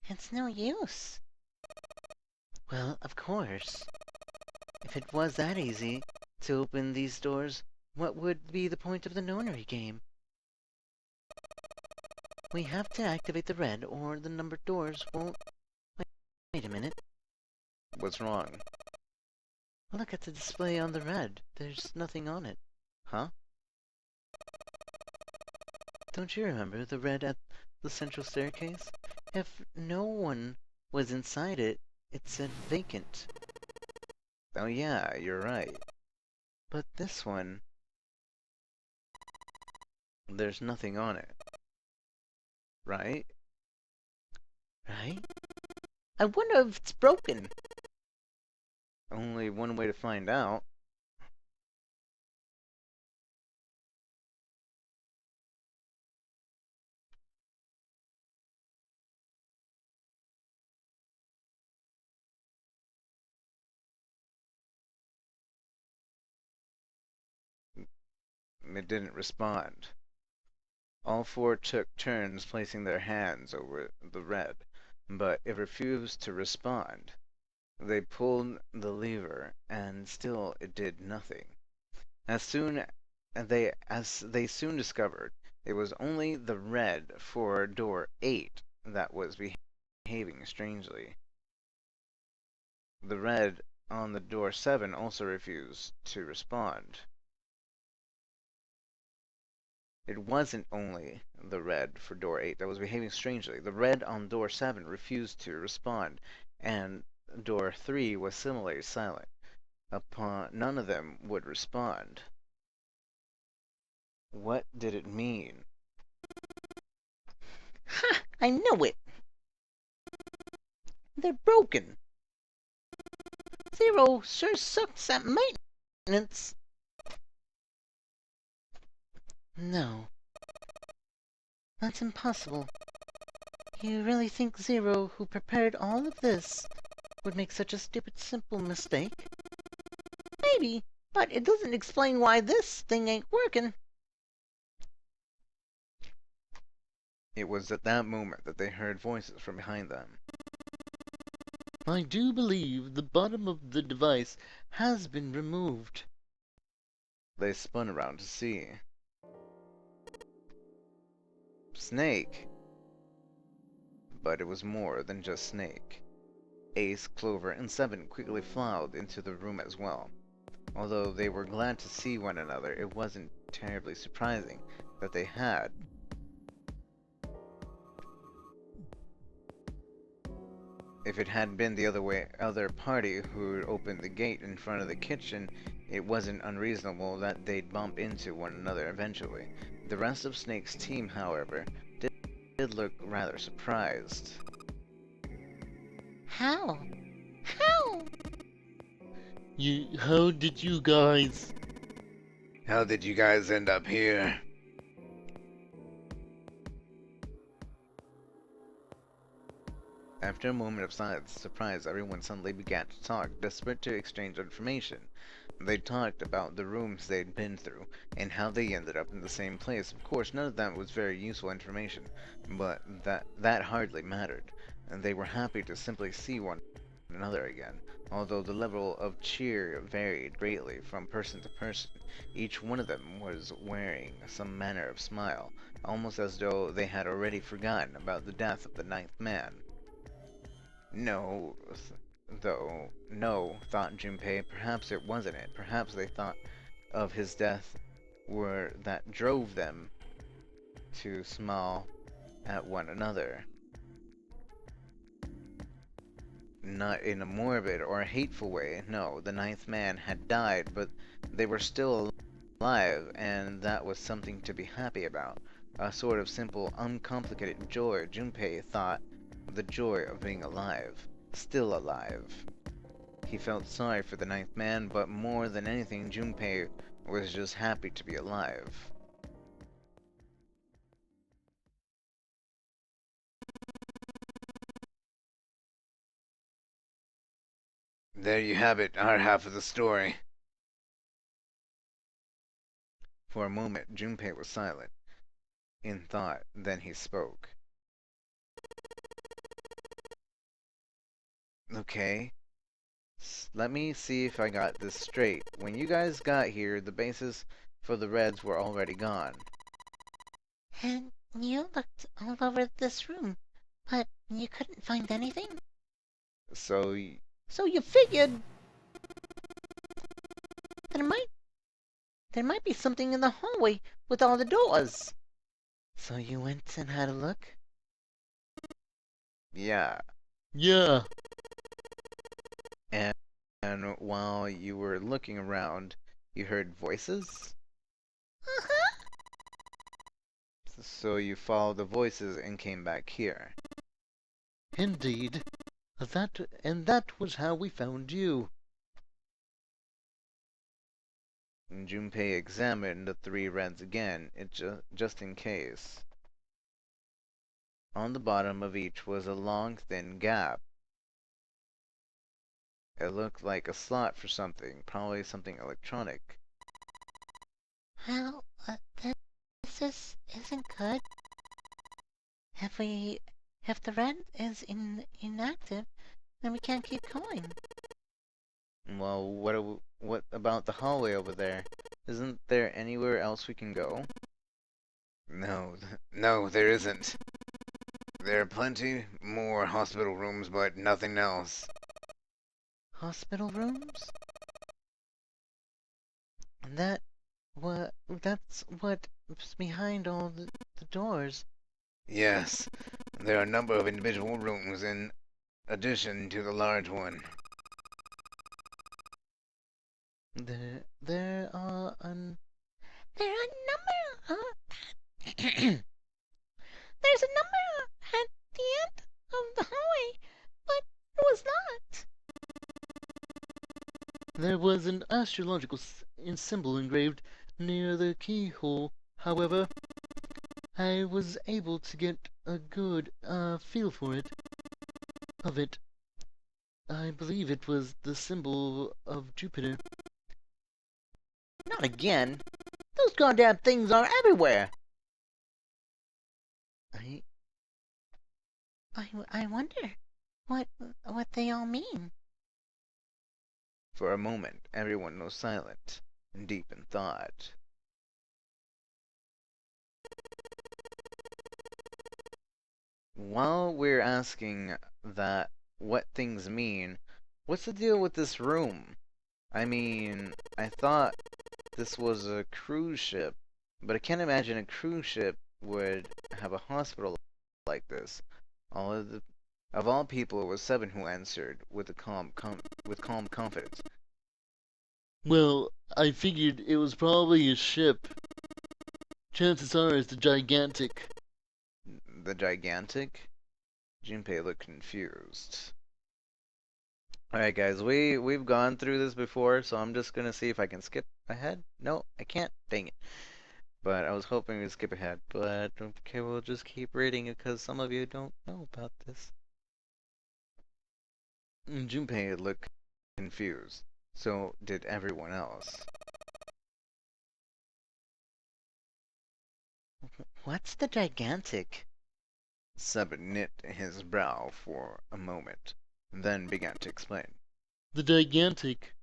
It's no use. Well, of course. If it was that easy to open these doors, what would be the point of the nonary game? We have to activate the red, or the numbered doors won't Wait a minute. What's wrong? Look at the display on the red. There's nothing on it. Huh? Don't you remember the red at the central staircase? If no one was inside it, it said vacant. Oh yeah, you're right. But this one, There's nothing on it. Right? right? I wonder if it's broken. Only one way to find out. It didn't respond. All four took turns placing their hands over the red, but it refused to respond. They pulled the lever, and still it did nothing. As they soon discovered, it was only the red for door 8 that was behaving strangely. The red on the door 7 also refused to respond. It wasn't only the red for door 8 that was behaving strangely. The red on door 7 refused to respond, and door 3 was similarly silent. None of them would respond. What did it mean? Ha! I know it! They're broken. Zero sure sucks at maintenance. No. That's impossible. You really think Zero, who prepared all of this, would make such a stupid simple mistake? Maybe, but it doesn't explain why this thing ain't working. It was at that moment that they heard voices from behind them. I do believe the bottom of the device has been removed. They spun around to see. Snake! But it was more than just Snake. Ace, Clover, and Seven quickly filed into the room as well. Although they were glad to see one another, it wasn't terribly surprising that they had. If it had been the other party who opened the gate in front of the kitchen, it wasn't unreasonable that they'd bump into one another eventually. The rest of Snake's team, however, did look rather surprised. How? How? How did you guys? How did you guys end up here? After a moment of silence and surprise, everyone suddenly began to talk, desperate to exchange information. They talked about the rooms they'd been through, and how they ended up in the same place. Of course, none of that was very useful information, but that hardly mattered, and they were happy to simply see one another again. Although the level of cheer varied greatly from person to person, each one of them was wearing some manner of smile, almost as though they had already forgotten about the death of the ninth man. No, thought Junpei, perhaps it wasn't it. Perhaps they thought of his death that drove them to smile at one another. Not in a morbid or a hateful way, no, the ninth man had died, but they were still alive, and that was something to be happy about. A sort of simple, uncomplicated joy, Junpei thought. The joy of being alive. Still alive. He felt sorry for the ninth man, but more than anything, Junpei was just happy to be alive. There you have it, our half of the story. For a moment, Junpei was silent, in thought, then he spoke. Okay. Let me see if I got this straight. When you guys got here, the bases for the Reds were already gone. And you looked all over this room, but you couldn't find anything? So you figured there might be something in the hallway with all the doors. So you went and had a look? Yeah. Yeah. And while you were looking around, you heard voices? Uh-huh. So you followed the voices and came back here. Indeed. That was how we found you. And Junpei examined the 3 reds again, just in case. On the bottom of each was a long, thin gap. It looked like a slot for something, probably something electronic. Well, this isn't good. If the red is inactive, then we can't keep going. Well, what about the hallway over there? Isn't there anywhere else we can go? No, no, there isn't. There are plenty more hospital rooms, but nothing else. Hospital rooms? That's what's behind all the doors. Yes, there are a number of individual rooms in addition to the large one. There are There are a number. There's a number at the end of the hallway, but it was not. There was an astrological symbol engraved near the keyhole. However, I was able to get a good feel for it. I believe it was the symbol of Jupiter. not again. Those goddamn things are everywhere. I wonder what they all mean. For a moment, everyone was silent and deep in thought. While we're asking that what things mean, what's the deal with this room? I mean, I thought this was a cruise ship, but I can't imagine a cruise ship would have a hospital like this. Of all people, it was Seven who answered with calm confidence. Well, I figured it was probably a ship. Chances are it's the Gigantic. The Gigantic? Junpei looked confused. Alright guys, we've gone through this before, so I'm just gonna see if I can skip ahead. No, I can't. Dang it. But I was hoping to skip ahead, but okay, we'll just keep reading it because some of you don't know about this. Junpei looked confused. So did everyone else. What's the Gigantic? Seb knit his brow for a moment, then began to explain. The Gigantic.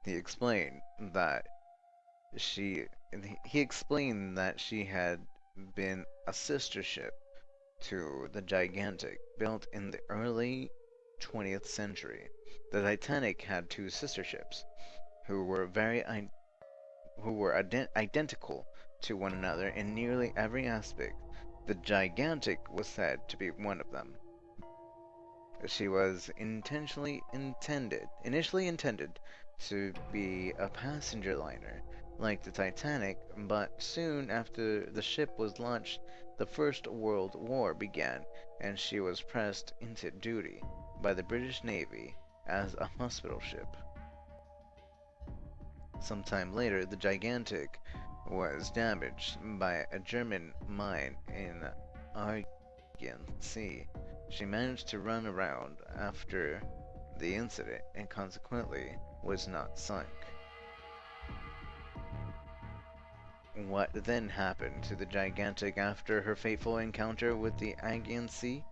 He explained that she had been a sister ship to the Gigantic, built in the early 20th century. The Titanic had 2 sister ships, who were identical to one another in nearly every aspect. The Gigantic was said to be one of them. She was initially intended to be a passenger liner, like the Titanic, but soon after the ship was launched, the First World War began, and she was pressed into duty by the British Navy as a hospital ship. Sometime later, the Gigantic was damaged by a German mine in Aegean Sea. She managed to run around after the incident and consequently was not sunk. What then happened to the Gigantic after her fateful encounter with the Aegean Sea?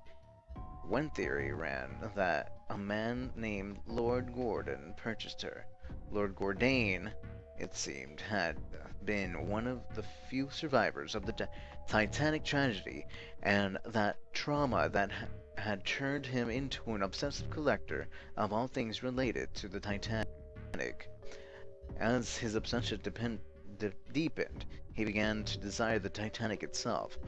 One theory ran that a man named Lord Gordon purchased her. Lord Gordain, it seemed, had been one of the few survivors of the Titanic tragedy, and that trauma that had turned him into an obsessive collector of all things related to the Titanic. As his obsession deepened, he began to desire the Titanic itself.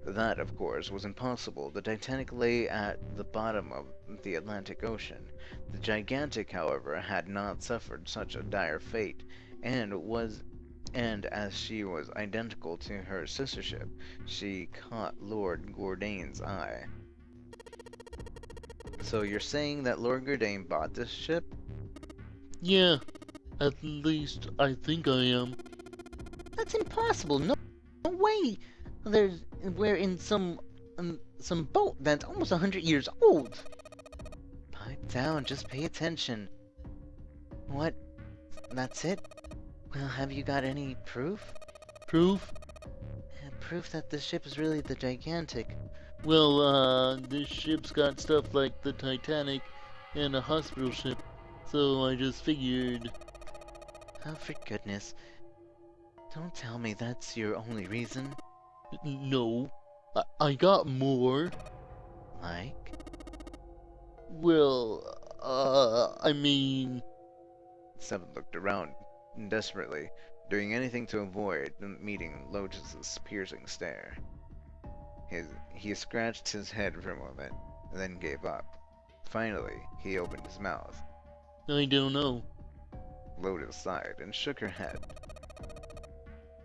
That, of course, was impossible. The Titanic lay at the bottom of the Atlantic Ocean. The Gigantic, however, had not suffered such a dire fate, and as she was identical to her sister ship, she caught Lord Gourdain's eye. So you're saying that Lord Gourdain bought this ship? Yeah, at least I think I am. That's impossible. No way. We're in some boat that's almost 100 years old. Pipe down. Just pay attention. What? That's it? Well, have you got any proof? Proof? Proof that this ship is really the Gigantic. Well, this ship's got stuff like the Titanic and a hospital ship, so I just figured... Oh, for goodness. Don't tell me that's your only reason. No. I got more. Like? Well, I mean... Seven looked around desperately, doing anything to avoid meeting Lotus's piercing stare. He scratched his head for a moment, and then gave up. Finally, he opened his mouth. I don't know. Lotus sighed and shook her head.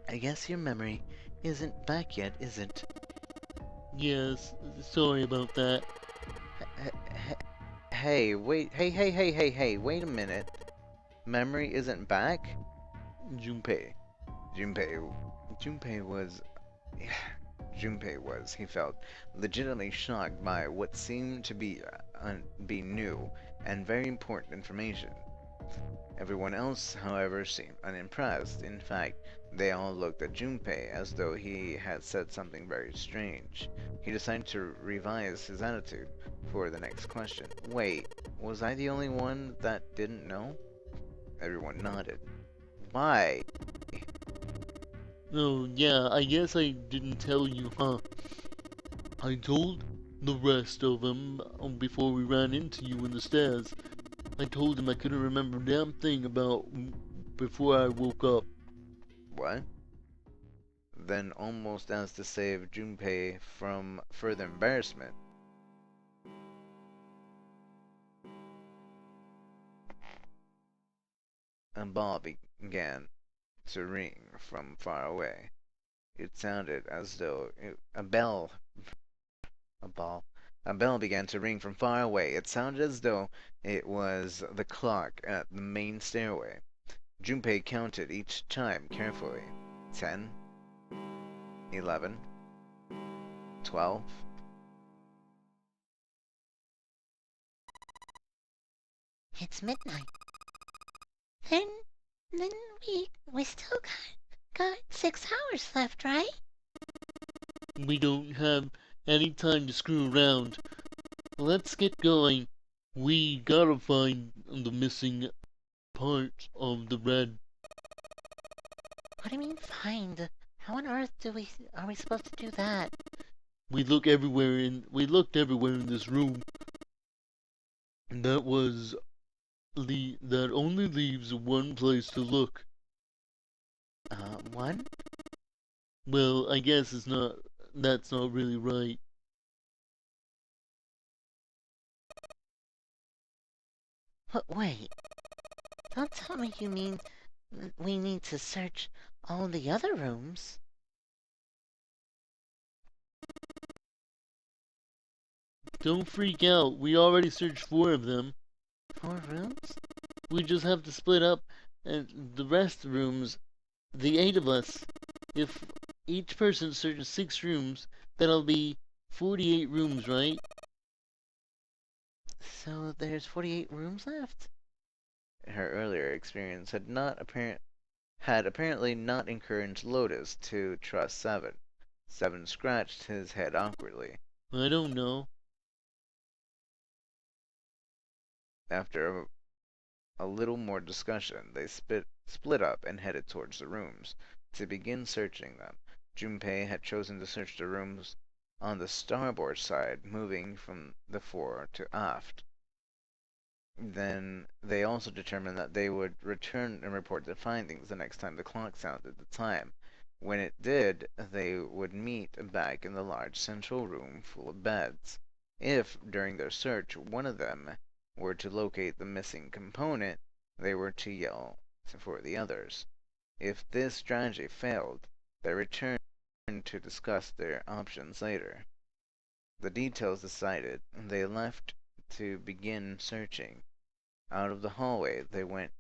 I guess your memory isn't back yet, is it? Yes, sorry about that. Hey, wait, hey, wait a minute. Memory isn't back? Junpei was, he felt, legitimately shocked by what seemed to be new and very important information. Everyone else, however, seemed unimpressed. In fact, they all looked at Junpei as though he had said something very strange. He decided to revise his attitude for the next question. Wait, was I the only one that didn't know? Everyone nodded. Why? Oh, yeah, I guess I didn't tell you, huh? I told the rest of them before we ran into you in the stairs. I told them I couldn't remember a damn thing about before I woke up. What? Then, almost as to save Junpei from further embarrassment, a bell began to ring from far away. It sounded as though a bell began to ring from far away. It sounded as though it was the clock at the main stairway. Junpei counted each chime carefully. 10, 11, 12. It's midnight. Then we still got 6 hours left, right? We don't have any time to screw around. Let's get going. We gotta find the missing part of the red. What do you mean find? How on earth are we supposed to do that? We looked everywhere in this room. And that only leaves one place to look. One? Well, I guess that's not really right. But wait. Don't tell me you mean we need to search all the other rooms. Don't freak out. We already searched 4 of them. 4 rooms? We just have to split up and the rest rooms, the 8 of us. If each person searches 6 rooms, that'll be 48 rooms, right? So there's 48 rooms left? Her earlier experience had apparently not encouraged Lotus to trust Seven. Seven scratched his head awkwardly. I don't know. After a little more discussion, they split up and headed towards the rooms to begin searching them. Junpei had chosen to search the rooms on the starboard side, moving from the fore to aft. Then they also determined that they would return and report their findings the next time the clock sounded the time. When it did, they would meet back in the large central room full of beds. If, during their search, one of them were to locate the missing component, they were to yell for the others. If this strategy failed, they returned to discuss their options later. The details decided, they left to begin searching. Out of the hallway they went,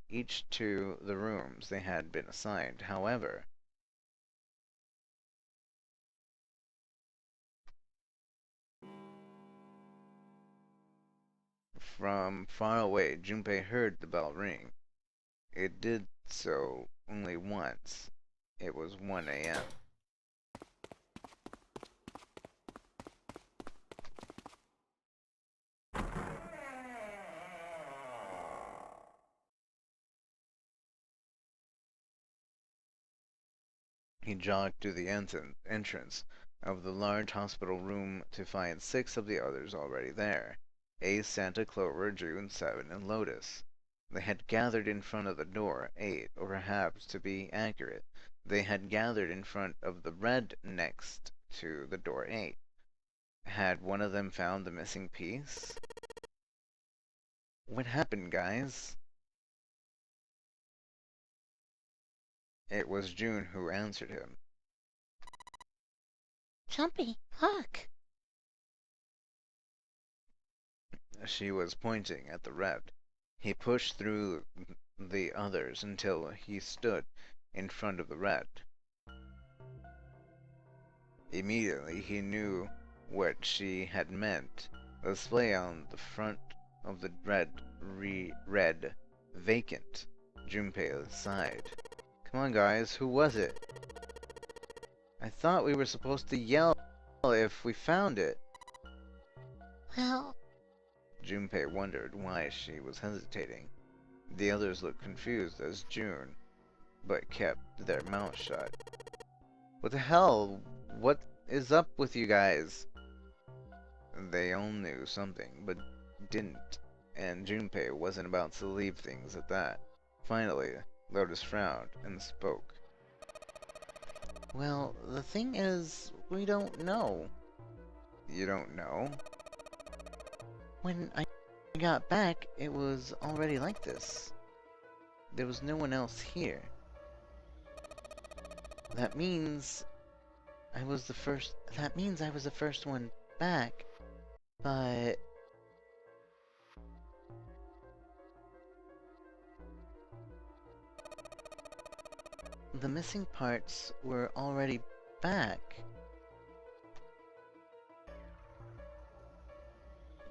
each to the rooms they had been assigned. However, from far away, Junpei heard the bell ring. It did so only once. It was 1 a.m. He jogged to the entrance of the large hospital room to find 6 of the others already there. Ace, Santa, Clover, June, 7, and Lotus. They had gathered in front of the door, 8, or perhaps, to be accurate, they had gathered in front of the red next to the door 8. Had one of them found the missing piece? What happened, guys? It was June who answered him. Jumpy, look. She was pointing at the red. He pushed through the others until he stood in front of the red. Immediately he knew what she had meant. The display on the front of the red read vacant. Junpei sighed. Come on, guys, who was it? I thought we were supposed to yell if we found it. Well, Junpei wondered why she was hesitating. The others looked confused as June, but kept their mouths shut. What the hell? What is up with you guys? They all knew something, but didn't, and Junpei wasn't about to leave things at that. Finally, Lotus frowned and spoke. Well, the thing is, we don't know. You don't know? When I got back, it was already like this. There was no one else here. That means I was the first one back, but the missing parts were already back.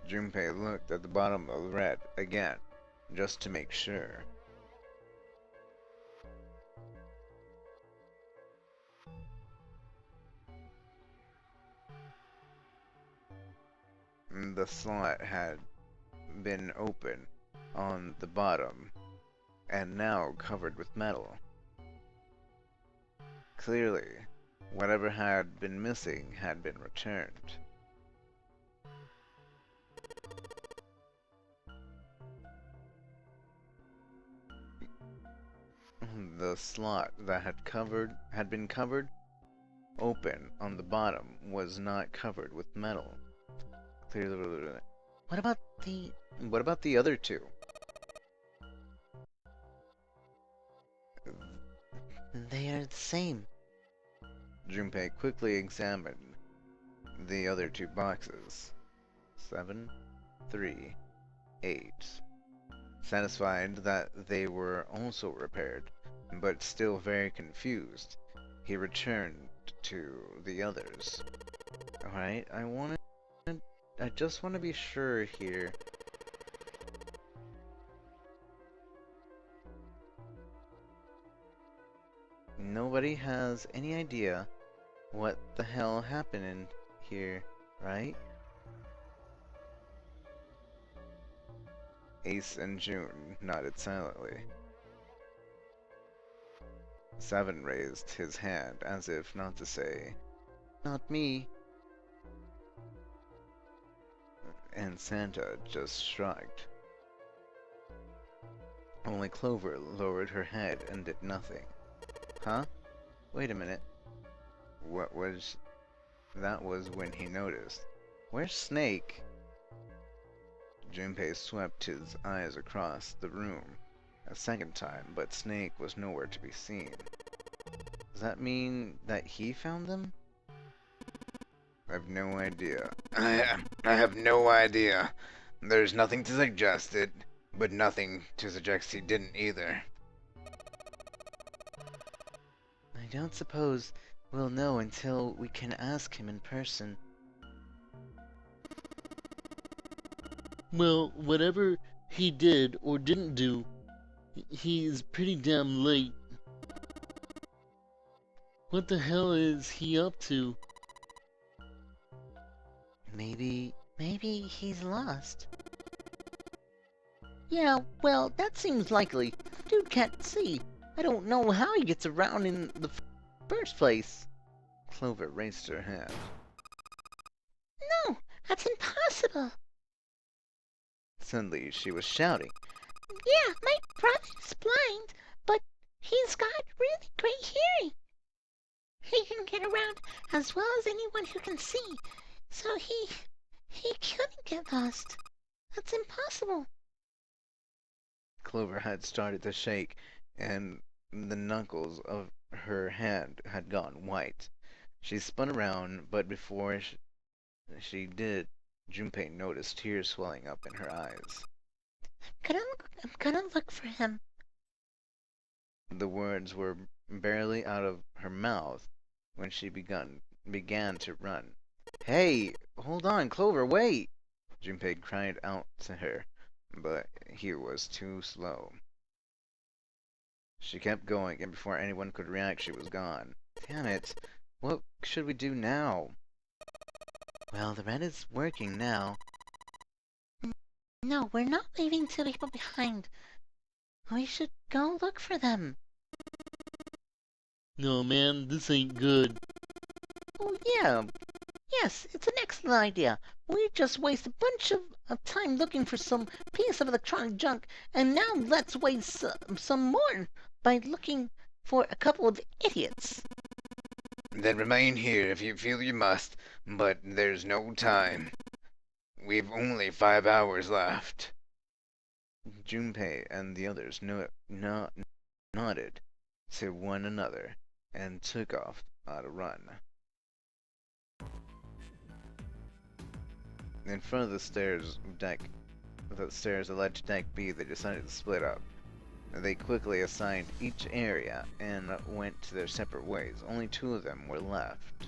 Junpei looked at the bottom of the red again, just to make sure. The slot had been open on the bottom, and now covered with metal. Clearly, whatever had been missing had been returned. The slot that had been covered open on the bottom was not covered with metal. Clearly, what about the other 2? They are the same. Junpei quickly examined the other 2 boxes. 7, 3, 8. Satisfied that they were also repaired, but still very confused, he returned to the others. Alright, I just want to be sure here. Nobody has any idea what the hell happened in here, right? Ace and June nodded silently. 7 raised his hand as if not to say, not me. And Santa just shrugged. Only Clover lowered her head and did nothing. Huh? Wait a minute. What was... That was when he noticed. Where's Snake? Junpei swept his eyes across the room a second time, but Snake was nowhere to be seen. Does that mean that he found them? I have no idea. I have no idea. There's nothing to suggest it, but nothing to suggest he didn't either. I don't suppose we'll know until we can ask him in person. Well, whatever he did or didn't do, he's pretty damn late. What the hell is he up to? Maybe he's lost. Yeah, well, that seems likely. Dude can't see. I don't know how he gets around in the first place. Clover raised her hand. No, that's impossible. Suddenly, she was shouting. Yeah, my brother's blind, but he's got really great hearing. He can get around as well as anyone who can see, so he couldn't get lost. That's impossible. Clover had started to shake, and the knuckles of her hand had gone white. She spun around, but before she did, Junpei noticed tears swelling up in her eyes. I'm gonna look for him. The words were barely out of her mouth when she began to run. Hey, hold on, Clover, wait! Junpei cried out to her, but he was too slow. She kept going, and before anyone could react, she was gone. Damn it! What should we do now? Well, the red is working now. No, we're not leaving two people behind. We should go look for them. No, man, this ain't good. Oh, yeah. Yes, it's an excellent idea. We just waste a bunch of time looking for some piece of electronic junk, and now let's waste some more by looking for a couple of idiots. Then remain here if you feel you must, but there's no time. We've only 5 hours left. Junpei and the others nodded to one another and took off on a run. In front of the stairs that led to Deck B, they decided to split up. They quickly assigned each area and went to their separate ways. Only 2 of them were left.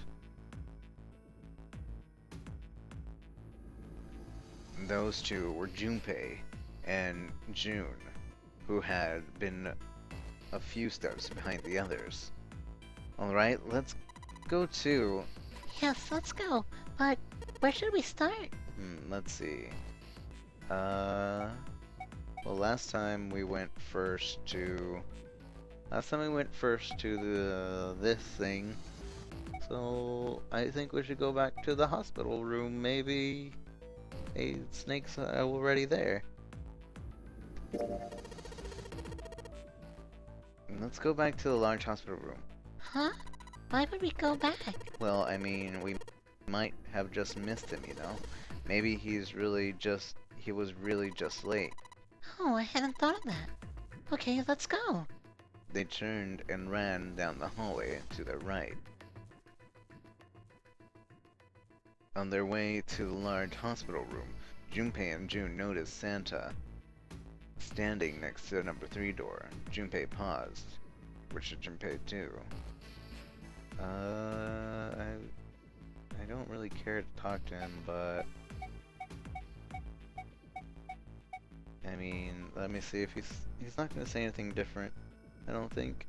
Those 2 were Junpei and June, who had been a few steps behind the others. Alright, let's go to... Yes, let's go. But where should we start? Let's see. Well, last time we went first to this thing. So I think we should go back to the hospital room. Maybe Snake's already there. Let's go back to the large hospital room. Huh? Why would we go back? Well, I mean, we might have just missed him, you know? Maybe he was really just late. Oh, I hadn't thought of that. Okay, let's go. They turned and ran down the hallway to their right. On their way to the large hospital room, Junpei and June noticed Santa standing next to the number 3 door. Junpei paused. What should Junpei do? I don't really care to talk to him, but... I mean, let me see if he's not gonna say anything different, I don't think.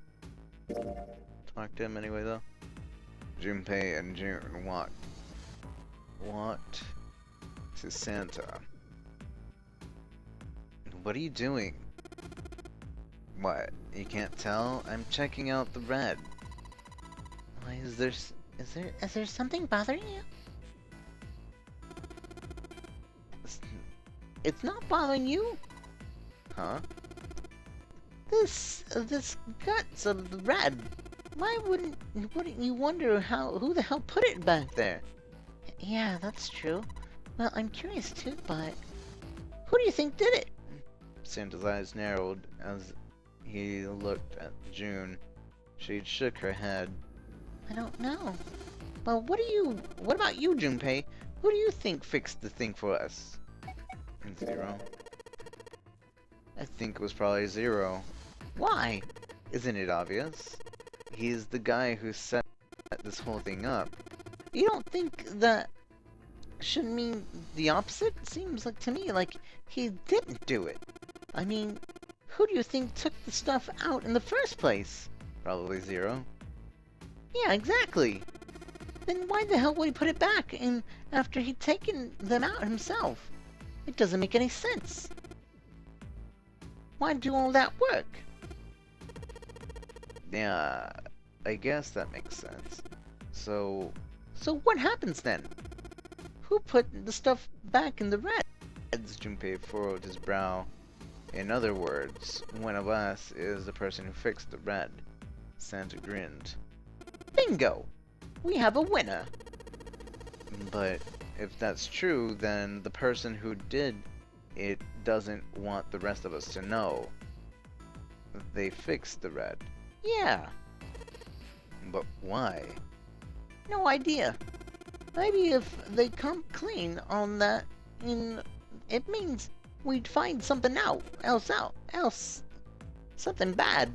Talk to him anyway, though. Junpei and June walked to Santa. What are you doing? What? You can't tell? I'm checking out the red. Why is there Is there something bothering you? It's not bothering you? Huh? This guts of the red. Why wouldn't you wonder who the hell put it back there? Yeah, that's true. Well, I'm curious too, but Who do you think did it? Santa's eyes narrowed as he looked at June. She shook her head. I don't know. Well, what about you, Junpei? Who do you think fixed the thing for us? Zero. I think it was probably Zero. Why? Isn't it obvious? He's the guy who set this whole thing up. You don't think that should mean the opposite? Seems like to me like he didn't do it. I mean, who do you think took the stuff out in the first place? Probably Zero. Yeah, exactly. Then why the hell would he put it back in after he'd taken them out himself? It doesn't make any sense. Why do all that work? Yeah, I guess that makes sense. So what happens then? Who put the stuff back in the reds? Junpei furrowed his brow. In other words, one of us is the person who fixed the red. Santa grinned. Bingo! We have a winner! But if that's true, then the person who did it doesn't want the rest of us to know. They fixed the red. Yeah. But why? No idea. Maybe if they come clean on that, it means we'd find something else. Something bad.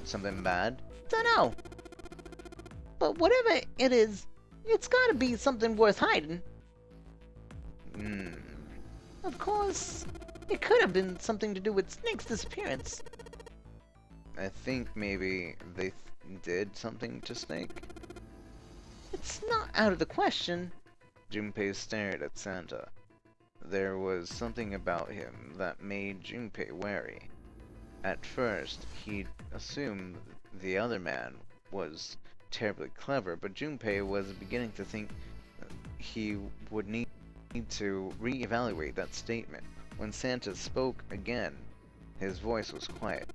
Something bad? Dunno. But whatever it is, it's gotta be something worth hiding. Of course, it could have been something to do with Snake's disappearance. I think maybe they did something to Snake. It's not out of the question. Junpei stared at Santa. There was something about him that made Junpei wary. At first, he'd assumed the other man was terribly clever, but Junpei was beginning to think he would need to re-evaluate that statement. When Santa spoke again, his voice was quiet.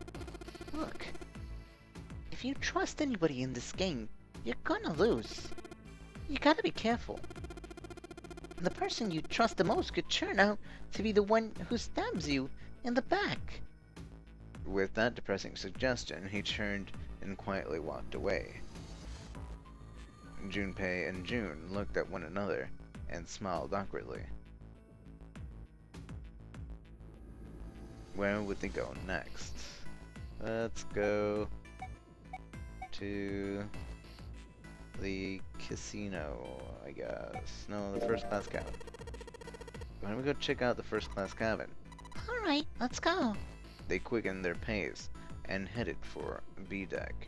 Look, if you trust anybody in this game, you're gonna lose. You gotta be careful. The person you trust the most could turn out to be the one who stabs you in the back. With that depressing suggestion, he turned and quietly walked away. Junpei and June looked at one another and smiled awkwardly. Where would they go next? Let's go to the casino, I guess. No, the first class cabin. Why don't we go check out the first class cabin? alright, let's go. They quickened their pace and headed for B deck.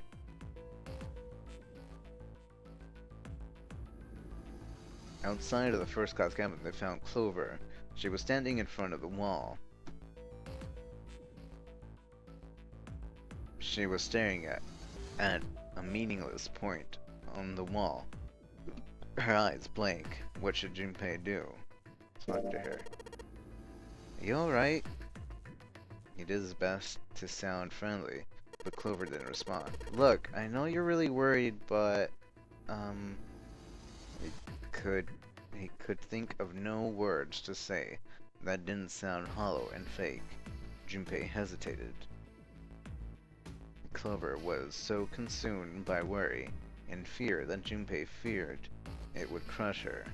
Outside of the first class cabin, they found Clover. She was standing in front of the wall. She was staring at a meaningless point on the wall. Her eyes blank. What should Junpei do? Talk to her. You alright? He did his best to sound friendly, but Clover didn't respond. Look, I know you're really worried, but he could think of no words to say that didn't sound hollow and fake. Junpei hesitated. Clover was so consumed by worry and fear that Junpei feared it would crush her.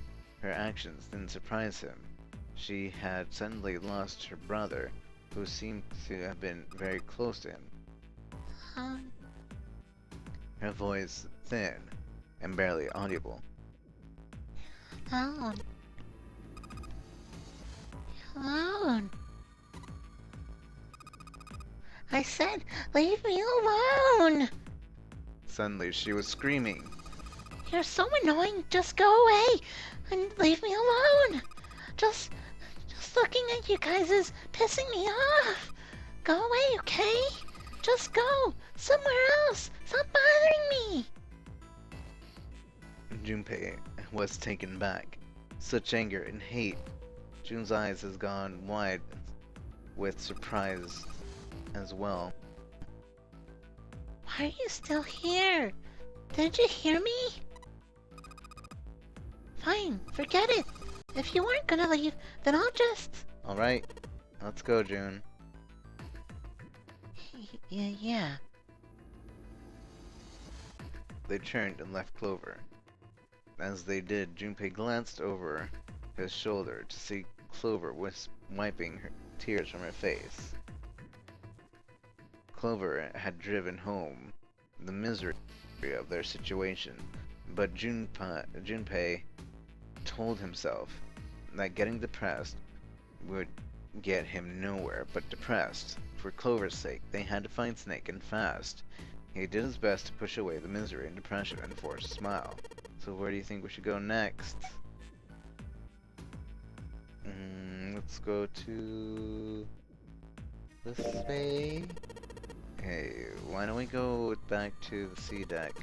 Her actions didn't surprise him. She had suddenly lost her brother, who seemed to have been very close to him. Her voice thin and barely audible. Alone. Alone. I said, leave me alone! Suddenly she was screaming. You're so annoying, just go away and leave me alone! Just looking at you guys is pissing me off! Go away, okay? Just go somewhere else! Stop bothering me! Junpei was taken back. Such anger and hate. Jun's eyes has gone wide with surprise as well. Why are you still here? Didn't you hear me? Fine, forget it. If you weren't gonna leave, then I'll just... Alright, let's go, June. Yeah. They turned and left Clover. As they did, Junpei glanced over his shoulder to see Clover was wiping her tears from her face. Clover had driven home the misery of their situation, but Junpei told himself that getting depressed would get him nowhere but depressed. For Clover's sake, they had to find Snake and fast. He did his best to push away the misery and depression and force a smile. So where do you think we should go next? Let's go to this way. Hey, why don't we go back to the sea deck?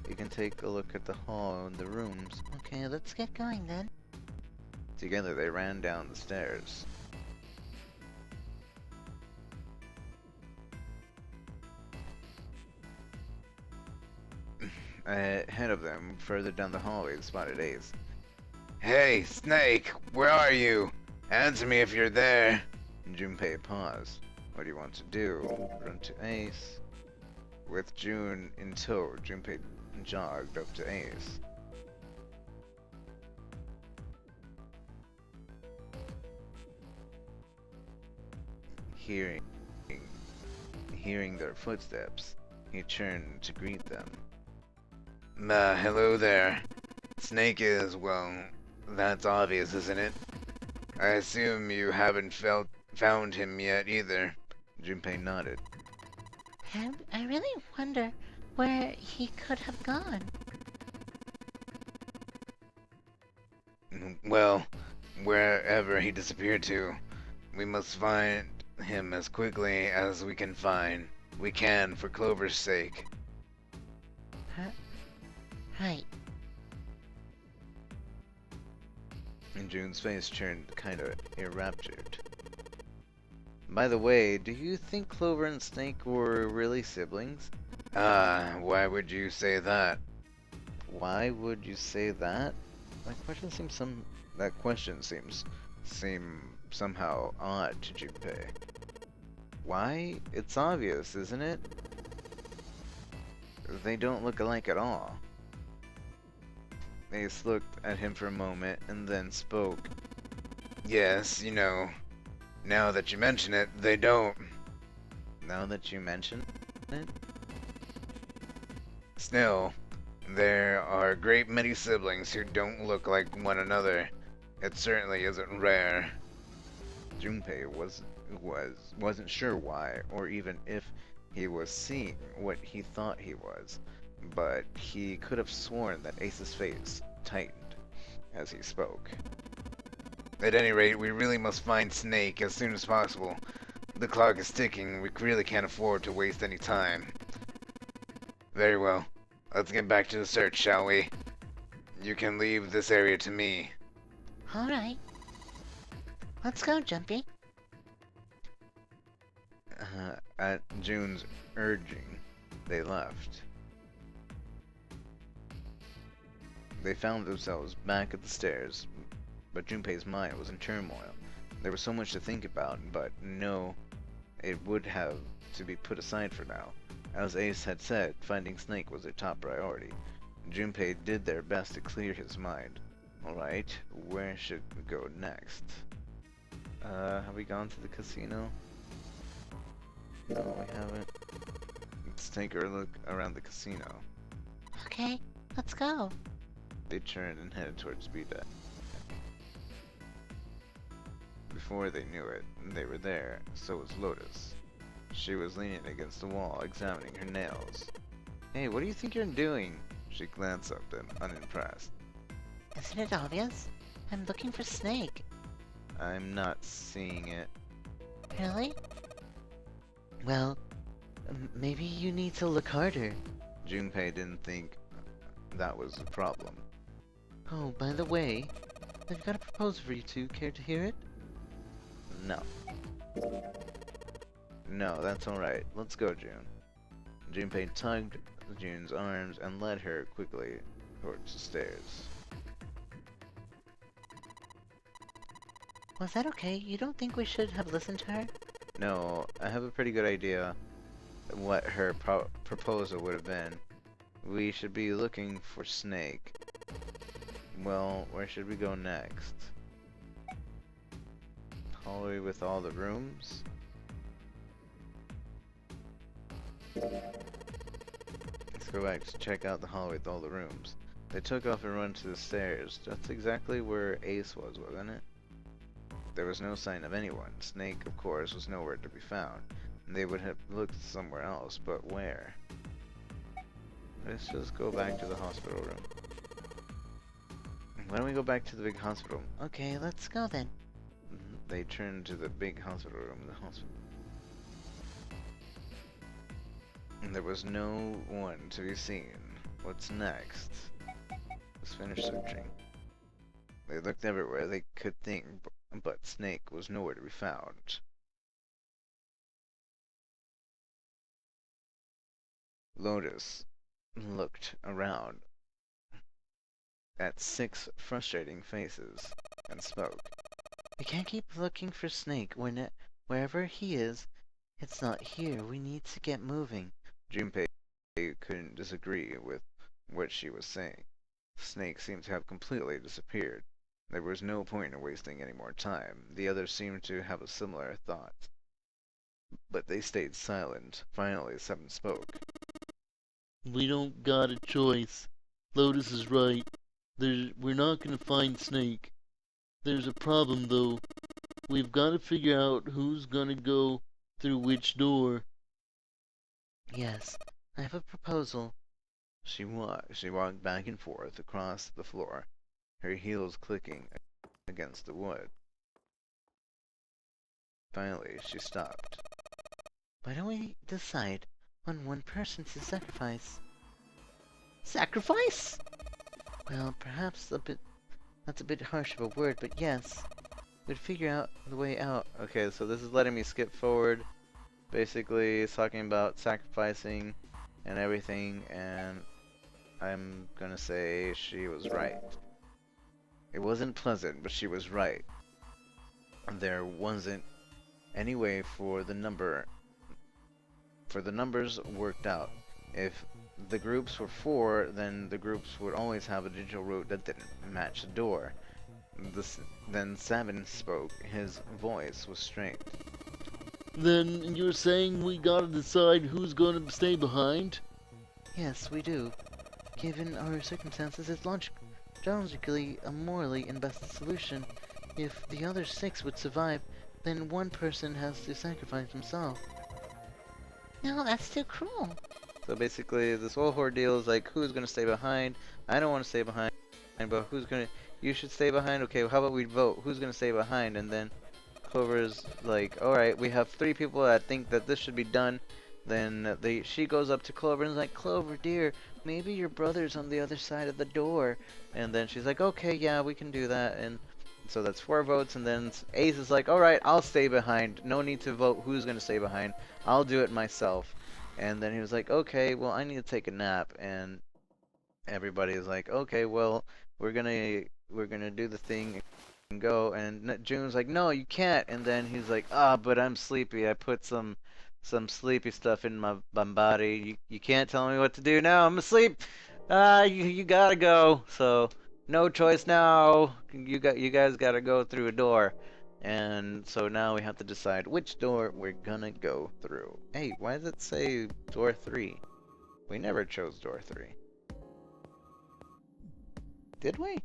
You can take a look at the hall and the rooms. Okay, let's get going then. Together they ran down the stairs. Ahead of them, further down the hallway, they spotted Ace. Hey, Snake, where are you? Answer me if you're there. Junpei paused. What do you want to do? Run to Ace? With June in tow, Junpei jogged up to Ace. Hearing their footsteps, he turned to greet them. Hello there. Snake is, well, that's obvious, isn't it? I assume you haven't found him yet either. Junpei nodded. I really wonder where he could have gone. Well, wherever he disappeared to, we must find him as quickly as we can for Clover's sake. Right. And June's face turned kinda enraptured. By the way, do you think Clover and Snake were really siblings? Why would you say that? Why would you say that? That question seems somehow odd to Junpei. Why? It's obvious, isn't it? They don't look alike at all. Ace looked at him for a moment and then spoke. Yes, now that you mention it, they don't. Now that you mention it? Still, there are a great many siblings who don't look like one another. It certainly isn't rare. Junpei wasn't sure why, or even if he was seeing what he thought he was, but he could have sworn that Ace's face tightened as he spoke. At any rate, we really must find Snake as soon as possible. The clock is ticking. We really can't afford to waste any time. Very well. Let's get back to the search, shall we? You can leave this area to me. Alright. Let's go, Jumpy. At June's urging, they left. They found themselves back at the stairs, but Junpei's mind was in turmoil. There was so much to think about, but no, it would have to be put aside for now. As Ace had said, finding Snake was their top priority. Junpei did their best to clear his mind. Alright, where should we go next? Have we gone to the casino? No, we haven't. Let's take a look around the casino. Okay, let's go. They turned and headed towards B-Deck. Before they knew it, they were there, so was Lotus. She was leaning against the wall, examining her nails. Hey, what do you think you're doing? She glanced up at him, unimpressed. Isn't it obvious? I'm looking for Snake. I'm not seeing it. Really? Well, maybe you need to look harder. Junpei didn't think that was the problem. Oh, by the way, I've got a proposal for you two. Care to hear it? No. No, that's alright. Let's go, June. Junpei tugged June's arms and led her quickly towards the stairs. Was that okay? You don't think we should have listened to her? No, I have a pretty good idea what her proposal would have been. We should be looking for Snake. Well, where should we go next? Hallway with all the rooms? Let's go back to check out the hallway with all the rooms. They took off and run to the stairs. That's exactly where Ace was, wasn't it? There was no sign of anyone. Snake, of course, was nowhere to be found. They would have looked somewhere else, but where? Let's just go back to the hospital room. Why don't we go back to the big hospital? Okay, let's go then. They turned to the big hospital room. And there was no one to be seen. What's next? Let's finish searching. They looked everywhere they could think, but Snake was nowhere to be found. Lotus looked around at 6 frustrating faces and spoke. We can't keep looking for Snake when wherever he is, it's not here. We need to get moving. Junpei couldn't disagree with what she was saying. Snake seemed to have completely disappeared. There was no point in wasting any more time. The others seemed to have a similar thought. But they stayed silent. Finally, Seven spoke. We don't got a choice. Lotus is right. We're not gonna find Snake. There's a problem, though. We've got to figure out who's gonna go through which door. Yes, I have a proposal. She walked back and forth across the floor, her heels clicking against the wood. Finally, she stopped. Why don't we decide on one person to sacrifice? Sacrifice? Well, perhaps that's a bit harsh of a word, but yes. We'd figure out the way out. Okay, so this is letting me skip forward. Basically, it's talking about sacrificing and everything, and I'm gonna say she was right. It wasn't pleasant, but she was right. There wasn't any way for the numbers worked out. If the groups were 4, then the groups would always have a digital route that didn't match the door. Then Seven spoke. His voice was strained. Then you're saying we gotta decide who's gonna stay behind? Yes, we do. Given our circumstances, it's logically a morally and best solution. If the other 6 would survive, then one person has to sacrifice himself. No, that's too cruel. So basically, this whole ordeal is like, who's gonna stay behind? I don't want to stay behind, but who's gonna? You should stay behind. Okay, well, how about we vote? Who's gonna stay behind? And then Clover's like, all right, we have 3 people that think that this should be done. Then she goes up to Clover and is like, Clover, dear, maybe your brother's on the other side of the door. And then she's like, okay, yeah, we can do that. And so that's 4 votes. And then Ace is like, all right, I'll stay behind. No need to vote who's gonna stay behind. I'll do it myself. And then he was like, okay, well, I need to take a nap. And everybody is like, okay, well, we're gonna do the thing and go. And June's like, no, you can't. And then he's like, but I'm sleepy. I put some sleepy stuff in my body. You can't tell me what to do now. I'm asleep. You gotta go. So no choice now. You guys gotta go through a door. And so now we have to decide which door we're gonna go through. Hey, why does it say door 3? We never chose door 3. Did we?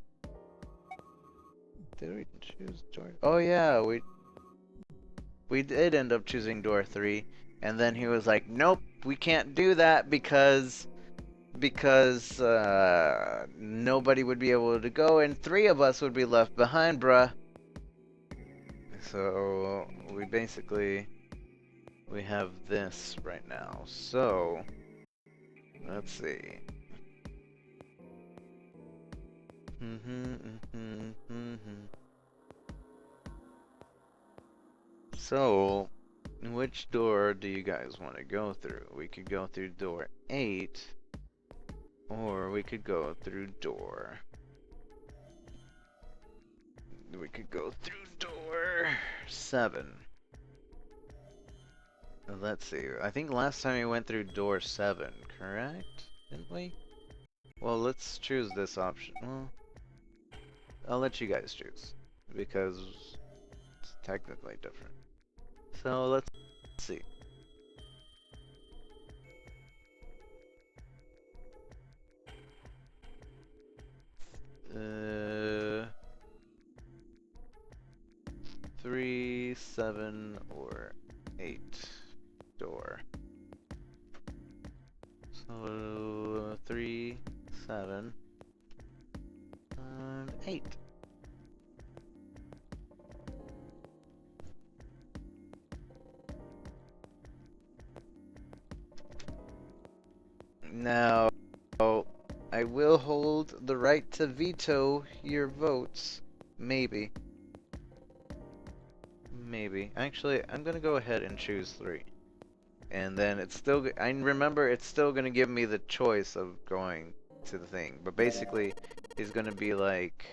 Did we choose door? Oh yeah, we did end up choosing door 3. And then he was like, nope, we can't do that because nobody would be able to go and 3 of us would be left behind, bruh. So we have this right now. So let's see. So, which door do you guys want to go through? We could go through door 8, or we could go through door... We could go through door 7. Let's see, I think last time we went through door 7, correct? Didn't we? Well, let's choose this option. Well, I'll let you guys choose, because it's technically different. So let's see. Uh, 3, 7, or 8 door. So 3, 7, and 8. Now, I will hold the right to veto your votes. Maybe. Maybe. Actually, I'm gonna go ahead and choose 3. And then it's still, I remember it's still gonna give me the choice of going to the thing. But basically, he's gonna be like,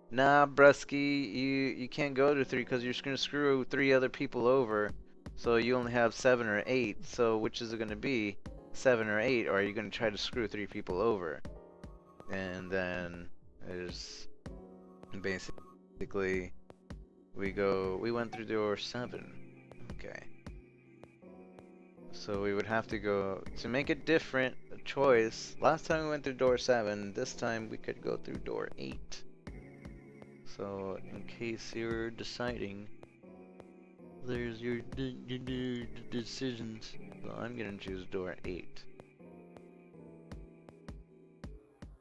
nah, Brusky, you can't go to 3 because you're just gonna screw 3 other people over. So you only have 7 or 8. So which is it gonna be? 7 or 8, or are you gonna try to screw 3 people over? And then there's basically we went through door 7. Okay. So we would have to go to make a different choice. Last time we went through door 7, this time we could go through door 8. So in case you're deciding, there's your decisions. So I'm gonna choose door 8.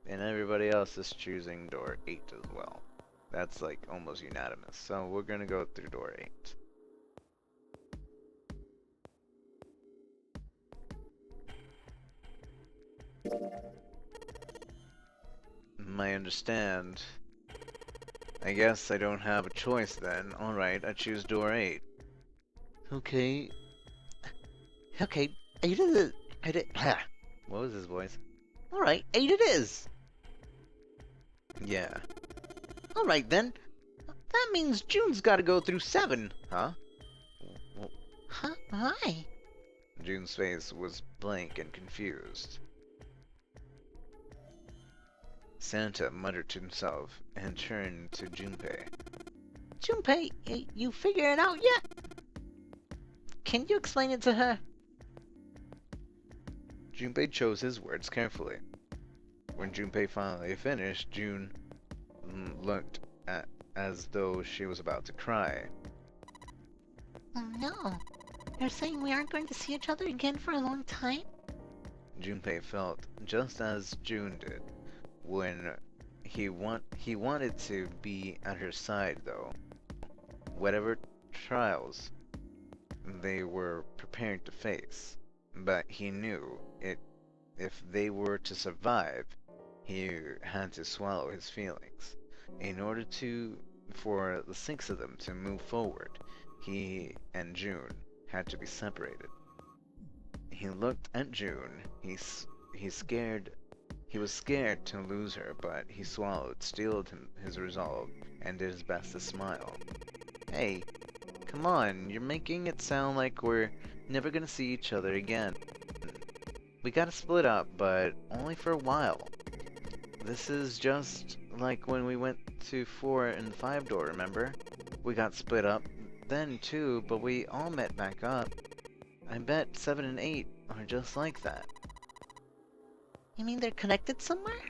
And everybody else is choosing door 8 as well. That's like almost unanimous. So we're gonna go through door 8. I understand. I guess I don't have a choice then. Alright, I choose door 8. Okay. Okay, 8 it is. What was his voice? Alright, 8 it is. Yeah. Alright then. That means June's gotta go through 7. Huh? Huh? Why? June's face was blank and confused. Santa muttered to himself and turned to Junpei. Junpei, you figure it out yet? Can you explain it to her? Junpei chose his words carefully. When Junpei finally finished, June looked as though she was about to cry. Oh no. You're saying we aren't going to see each other again for a long time? Junpei felt just as June did when he wanted to be at her side, though. Whatever trials they were prepared to face, but he knew if they were to survive, he had to swallow his feelings. In order for the 6 of them to move forward, he and June had to be separated. He looked at June. He was scared to lose her, but he steeled his resolve, and did his best to smile. Hey, come on, you're making it sound like we're never gonna see each other again. We gotta split up, but only for a while. This is just like when we went to 4 and 5 door, remember? We got split up then too, but we all met back up. I bet 7 and 8 are just like that. You mean they're connected somewhere?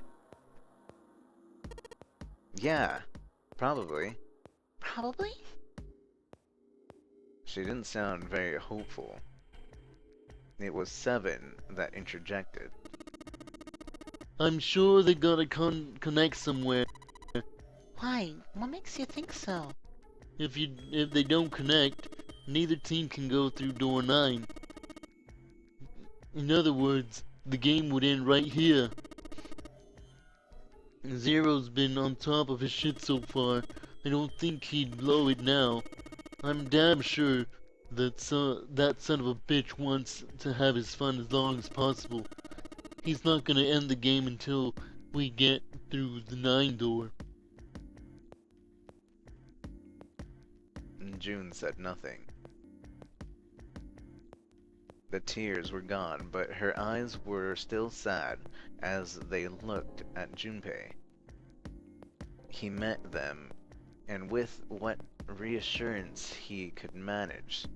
Yeah, probably. Probably? She didn't sound very hopeful. It was 7 that interjected. I'm sure they gotta connect somewhere. Why? What makes you think so? If they don't connect, neither team can go through door 9. In other words, the game would end right here. Zero's been on top of his shit so far. I don't think he'd blow it now. I'm damn sure that that son of a bitch wants to have his fun as long as possible. He's not gonna end the game until we get through the 9 door. June said nothing. The tears were gone, but her eyes were still sad as they looked at Junpei. He met them, and with what reassurance he could manage,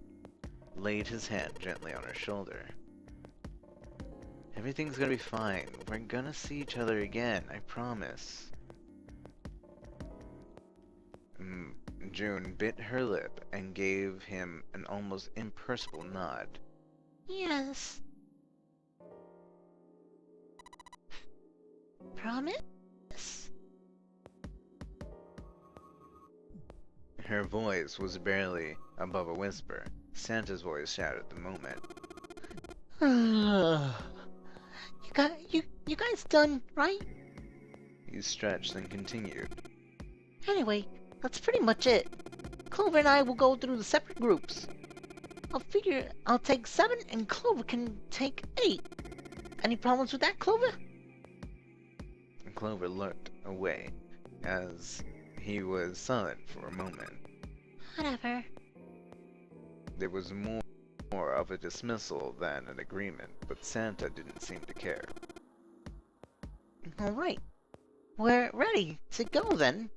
laid his hand gently on her shoulder. Everything's gonna be fine. We're gonna see each other again, I promise. June bit her lip and gave him an almost imperceptible nod. Yes. Promise? Her voice was barely above a whisper. Santa's voice shouted at the moment. You guys done, right? He stretched and continued. Anyway, that's pretty much it. Clover and I will go through the separate groups. I'll figure I'll take 7 and Clover can take 8. Any problems with that, Clover? Clover looked away as he was silent for a moment. Whatever. There was more of a dismissal than an agreement, but Santa didn't seem to care. Alright. We're ready to go then.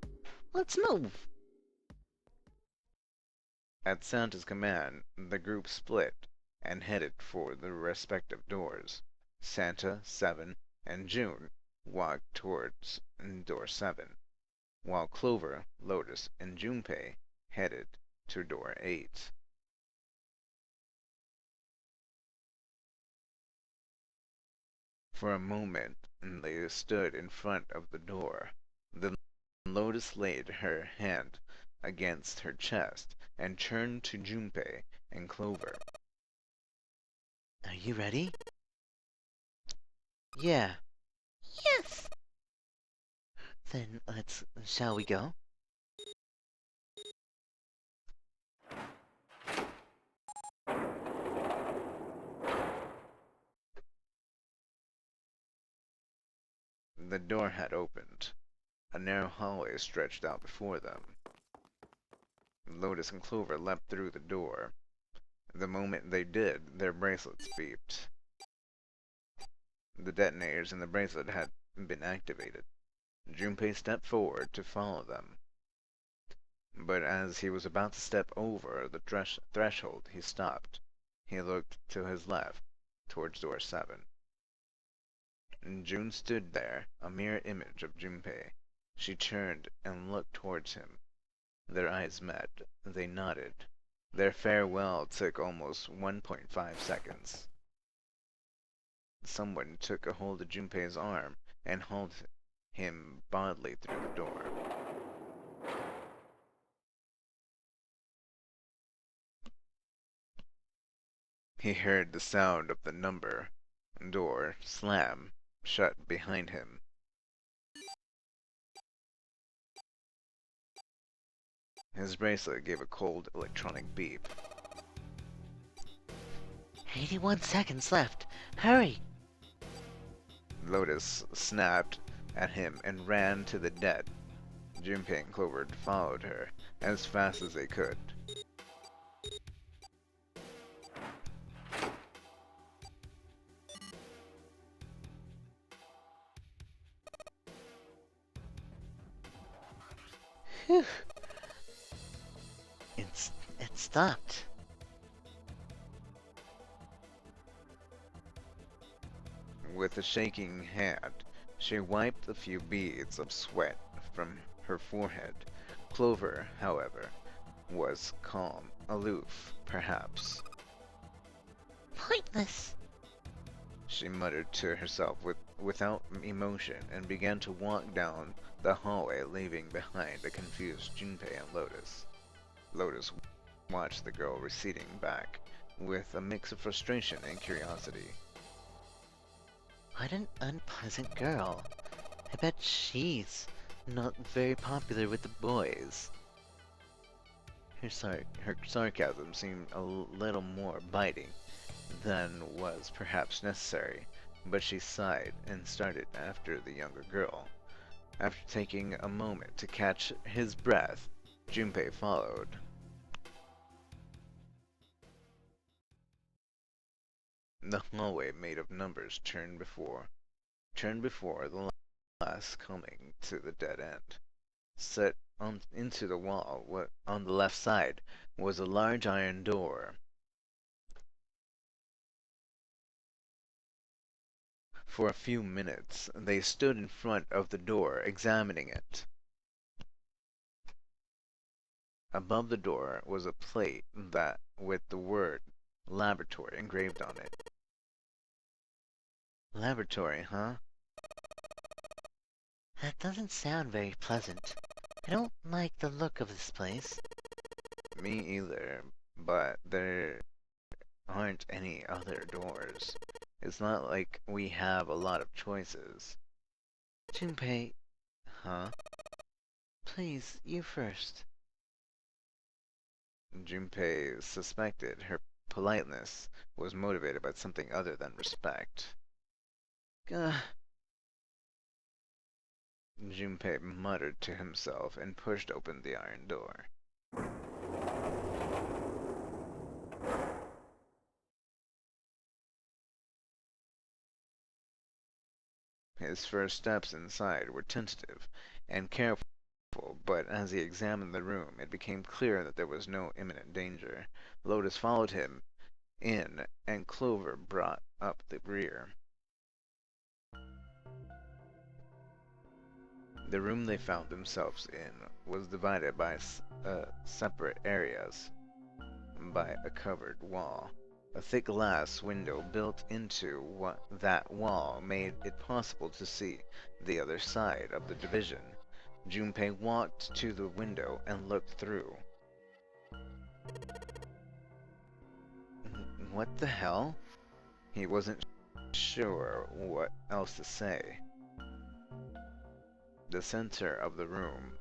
Let's move. At Santa's command, the group split and headed for the respective doors. Santa, 7, and June walked towards door 7, while Clover, Lotus, and Junpei headed to door 8. For a moment, they stood in front of the door. Then Lotus laid her hand against her chest and turned to Junpei and Clover. Are you ready? Yeah. Yes. Then shall we go? The door had opened. A narrow hallway stretched out before them. Lotus and Clover leapt through the door. The moment they did, their bracelets beeped. The detonators in the bracelet had been activated. Junpei stepped forward to follow them. But as he was about to step over the threshold, he stopped. He looked to his left, towards door 7. June stood there, a mirror image of Junpei. She turned and looked towards him. Their eyes met. They nodded. Their farewell took almost 1.5 seconds. Someone took a hold of Junpei's arm and hauled him bodily through the door. He heard the sound of the number door slam shut behind him. His bracelet gave a cold electronic beep. 81 seconds left. Hurry! Lotus snapped at him and ran to the dead. Junpei and Clover followed her as fast as they could. Whew. It stopped. With a shaking hand, she wiped a few beads of sweat from her forehead. Clover, however, was calm, aloof, perhaps. Pointless. She muttered to herself without emotion and began to walk down the hallway, leaving behind a confused Junpei and Lotus. Lotus watched the girl receding back with a mix of frustration and curiosity. What an unpleasant girl. I bet she's not very popular with the boys. Her sarcasm seemed a little more biting than was perhaps necessary, but she sighed and started after the younger girl. After taking a moment to catch his breath, Junpei followed. The hallway made of numbers turned before the last coming to the dead end. Set into the wall on the left side was a large iron door. For a few minutes, they stood in front of the door, examining it. Above the door was a plate with the word laboratory engraved on it. Laboratory, huh? That doesn't sound very pleasant. I don't like the look of this place. Me either, but there aren't any other doors. It's not like we have a lot of choices. Junpei, Huh? please, you first. Junpei suspected her politeness was motivated by something other than respect. Gah. Junpei muttered to himself and pushed open the iron door. His first steps inside were tentative and careful, but as he examined the room, it became clear that there was no imminent danger. Lotus followed him in, and Clover brought up the rear. The room they found themselves in was divided by separate areas by a covered wall. A thick glass window built into that wall made it possible to see the other side of the division. Junpei walked to the window and looked through. What the hell? He wasn't sure what else to say. The center of the room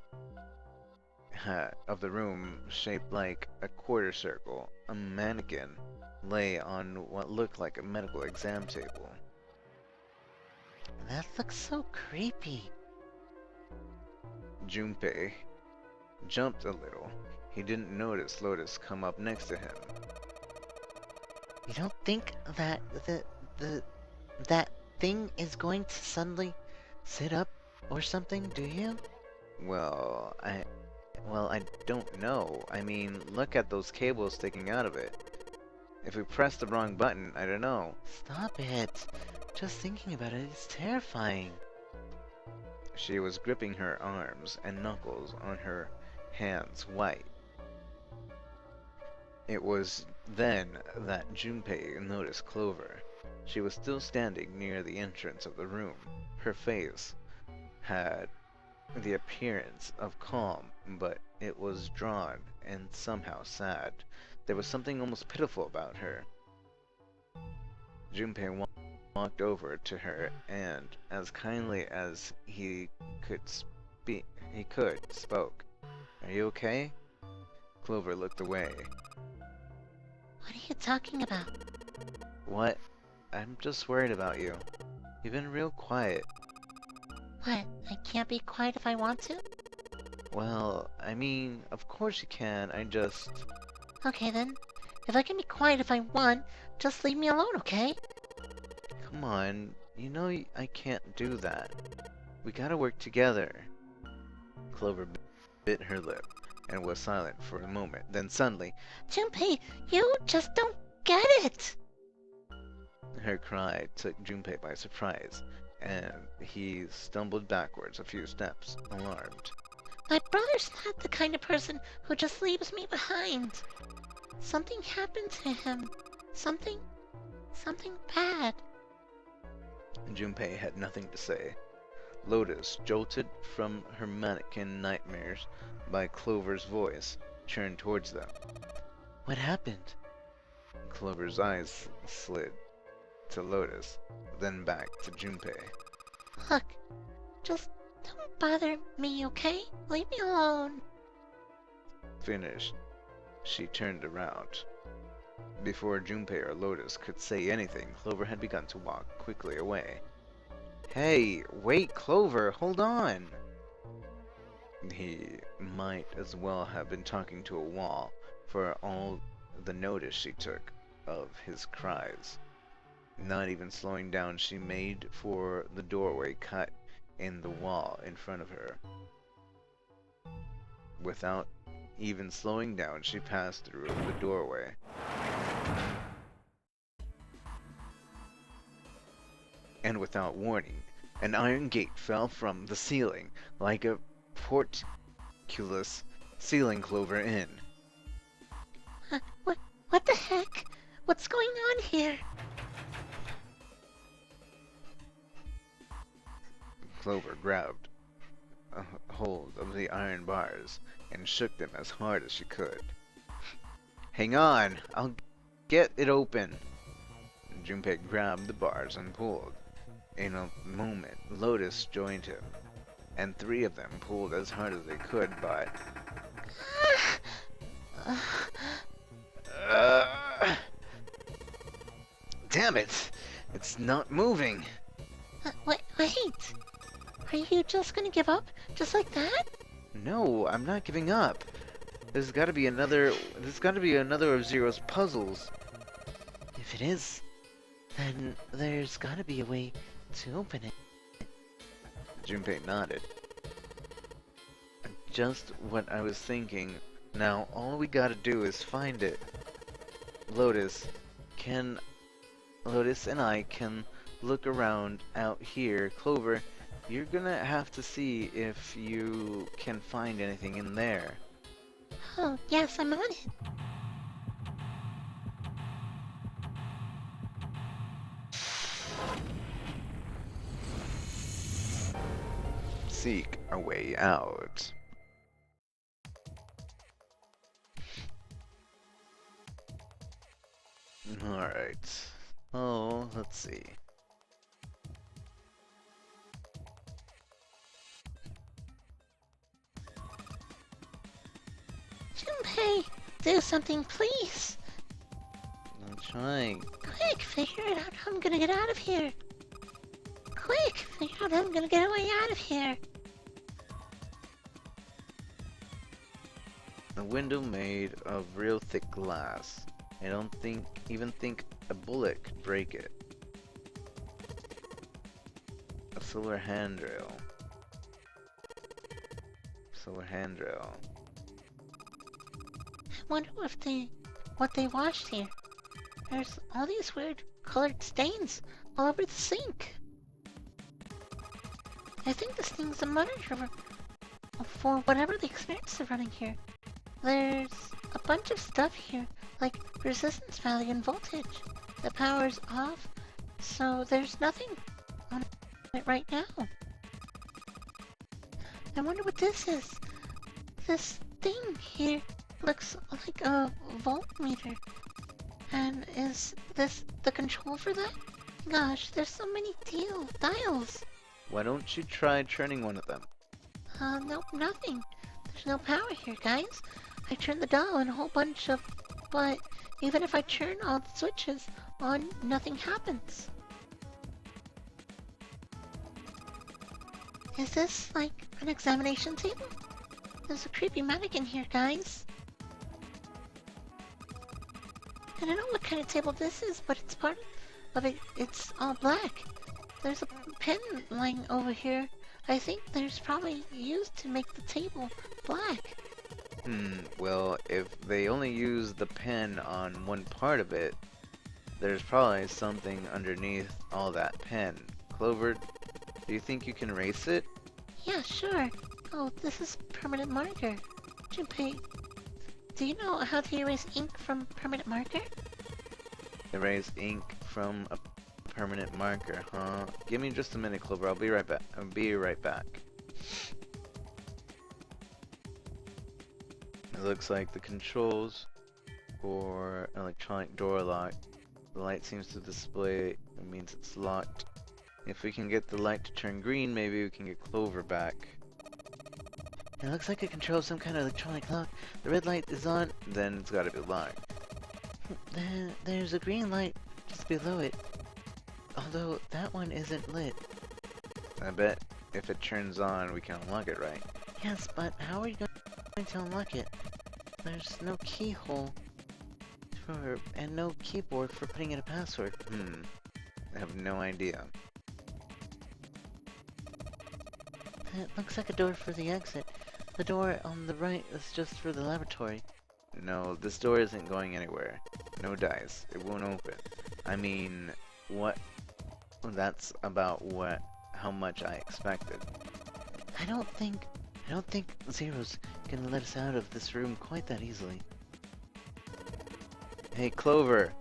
shaped like a quarter circle, a mannequin lay on what looked like a medical exam table. That looks so creepy. Junpei jumped a little. He didn't notice Lotus come up next to him. You don't think that that thing is going to suddenly sit up or something, do you? Well, I don't know. I mean, look at those cables sticking out of it. If we press the wrong button, I don't know. Stop it. Just thinking about it is terrifying. She was gripping her arms and knuckles on her hands white. It was then that Junpei noticed Clover. She was still standing near the entrance of the room. Her face had the appearance of calm, but it was drawn and somehow sad. There was something almost pitiful about her. Junpei walked over to her and, as kindly as he could, spoke. Are you okay? Clover looked away. What are you talking about? What? I'm just worried about you. You've been real quiet. What? I can't be quiet if I want to? Well, I mean, of course you can, I just... Okay then. If I can be quiet if I want, just leave me alone, okay? Come on, you know I can't do that. We gotta work together. Clover bit her lip and was silent for a moment. Then suddenly, Junpei, you just don't get it! her cry took Junpei by surprise, and he stumbled backwards a few steps, alarmed. My brother's not the kind of person who just leaves me behind. Something happened to him. Something bad. Junpei had nothing to say. Lotus, jolted from her mannequin nightmares by Clover's voice, turned towards them. What happened? Clover's eyes slid to Lotus, then back to Junpei. Look, Just don't bother me, okay? Leave me alone. Finished, she turned around. Before Junpei or Lotus could say anything, Clover had begun to walk quickly away. Hey, wait, Clover, hold on! He might as well have been talking to a wall, for all the notice she took of his cries. Not even slowing down, she made for the doorway cut in the wall in front of her. Without even slowing down, she passed through the doorway. And without warning, an iron gate fell from the ceiling like a portcullis, sealing Clover in. What the heck? What's going on here? Clover grabbed a hold of the iron bars and shook them as hard as she could. Hang on, I'll get it open. Junpei grabbed the bars and pulled. In a moment, Lotus joined him, and three of them pulled as hard as they could, but... Damn it! It's not moving! Wait. Are you just gonna give up? Just like that? No, I'm not giving up. There's gotta be another of Zero's puzzles. If it is, then there's gotta be a way to open it. Junpei nodded. Just what I was thinking. Now, all we gotta do is find it. Lotus and I can look around out here. Clover, you're gonna have to see if you can find anything in there. Oh, yes, I'm on it. Seek a way out. Alright. Oh, let's see. Junpei, do something, please. I'm trying. Quick, figure it out how I'm gonna get out of here. Quick, figure out how I'm gonna get away out of here. A window made of real thick glass. I don't even think a bullet could break it. A silver handrail. I wonder what they washed here. There's all these weird colored stains all over the sink. I think this thing's a monitor for whatever the experiments are running here. There's a bunch of stuff here, like resistance value and voltage. The power's off, so there's nothing on it right now. I wonder what this is. This thing here looks like a voltmeter. And is this the control for that? Gosh, there's so many dials. Why don't you try turning one of them? Nope, nothing. There's no power here, guys. I turned the dial and a whole bunch of... But even if I turn all the switches on, nothing happens. Is this like an examination table? There's a creepy mannequin here, guys. I don't know what kind of table this is, but it's part of it. It's all black. There's a pen lying over here. I think there's probably used to make the table black. Well, if they only use the pen on one part of it, there's probably something underneath all that pen. Clover, do you think you can erase it? Yeah, sure. Oh, this is permanent marker. Junpei, do you know how to erase ink from permanent marker? Erase ink from a permanent marker, huh? Give me just a minute, Clover. I'll be right back. It looks like the controls for electronic door lock. The light seems to display, it means it's locked. If we can get the light to turn green, maybe we can get Clover back. It looks like it controls some kind of electronic lock. The red light is on. Then it's gotta be locked. There's a green light just below it. Although that one isn't lit. I bet if it turns on, we can unlock it, right? Yes, but how are you going to unlock it? There's no keyhole and no keyboard for putting in a password. I have no idea. It looks like a door for the exit. The door on the right is just for the laboratory. No, this door isn't going anywhere. No dice. It won't open. I mean, what? That's about how much I expected. I don't think Zero's gonna let us out of this room quite that easily. Hey, Clover.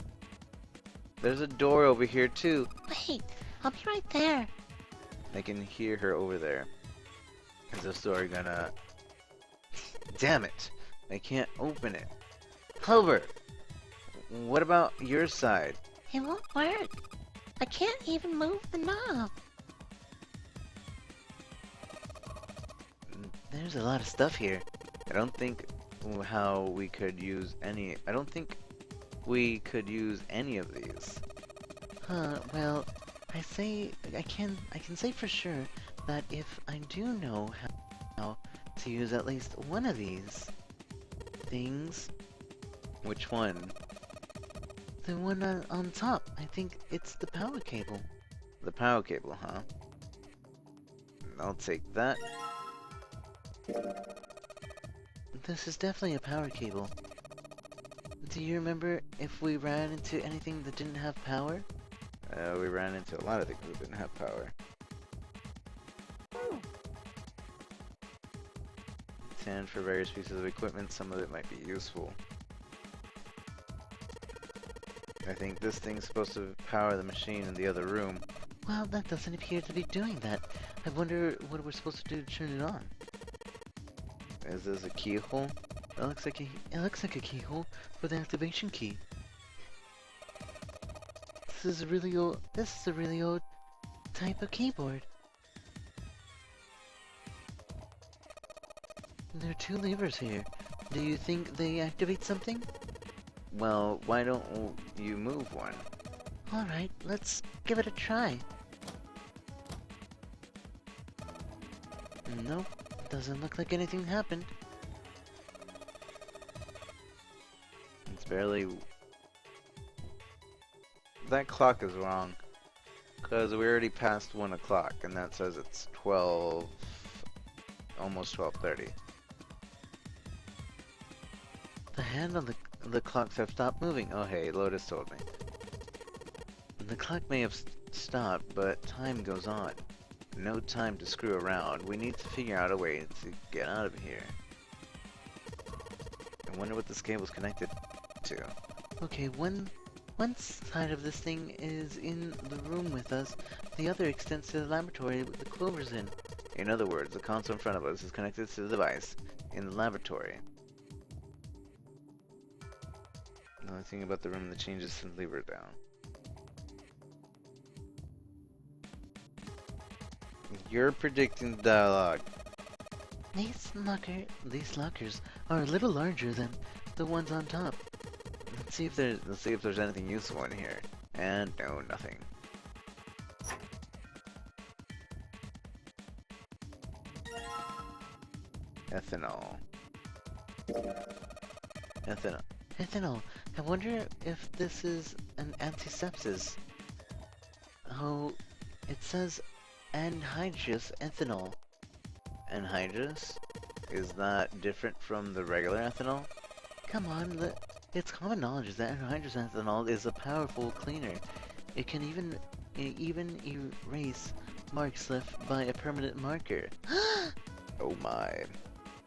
There's a door over here too. Wait, I'll be right there. I can hear her over there. Is this door gonna... Damn it! I can't open it. Clover! What about your side? It won't work. I can't even move the knob. There's a lot of stuff here. I don't think we could use any of these. Well, I can say for sure that if I do know how to use at least one of these things. Which one? The one on top. I think it's the power cable. The power cable, huh? I'll take that. This is definitely a power cable. Do you remember if we ran into anything that didn't have power? We ran into a lot of things that didn't have power. And for various pieces of equipment, some of it might be useful. I think this thing's supposed to power the machine in the other room. Well, that doesn't appear to be doing that. I wonder what we're supposed to do to turn it on. Is this a keyhole? It looks like a keyhole for the activation key. This is a really old type of keyboard. There are two levers here. Do you think they activate something? Well, why don't you move one? Alright, let's give it a try. Nope, doesn't look like anything happened. It's barely... That clock is wrong. Because we already passed 1 o'clock, and that says it's 12... almost 12:30. The hand on the clocks have stopped moving. Oh hey, Lotus told me. The clock may have stopped, but time goes on. No time to screw around. We need to figure out a way to get out of here. I wonder what this cable's connected to. Okay, one side of this thing is in the room with us. The other extends to the laboratory with the Clover's in. In other words, the console in front of us is connected to the device in the laboratory. The only thing about the room that changes is the lever down. You're predicting the dialogue. These lockers are a little larger than the ones on top. Let's see if there's anything useful in here. And no, nothing. Ethanol. Ethanol. I wonder if this is an antisepsis. Oh, it says anhydrous ethanol. Anhydrous? Is that different from the regular ethanol? Come on, it's common knowledge that anhydrous ethanol is a powerful cleaner. It can even erase marks left by a permanent marker. Oh my.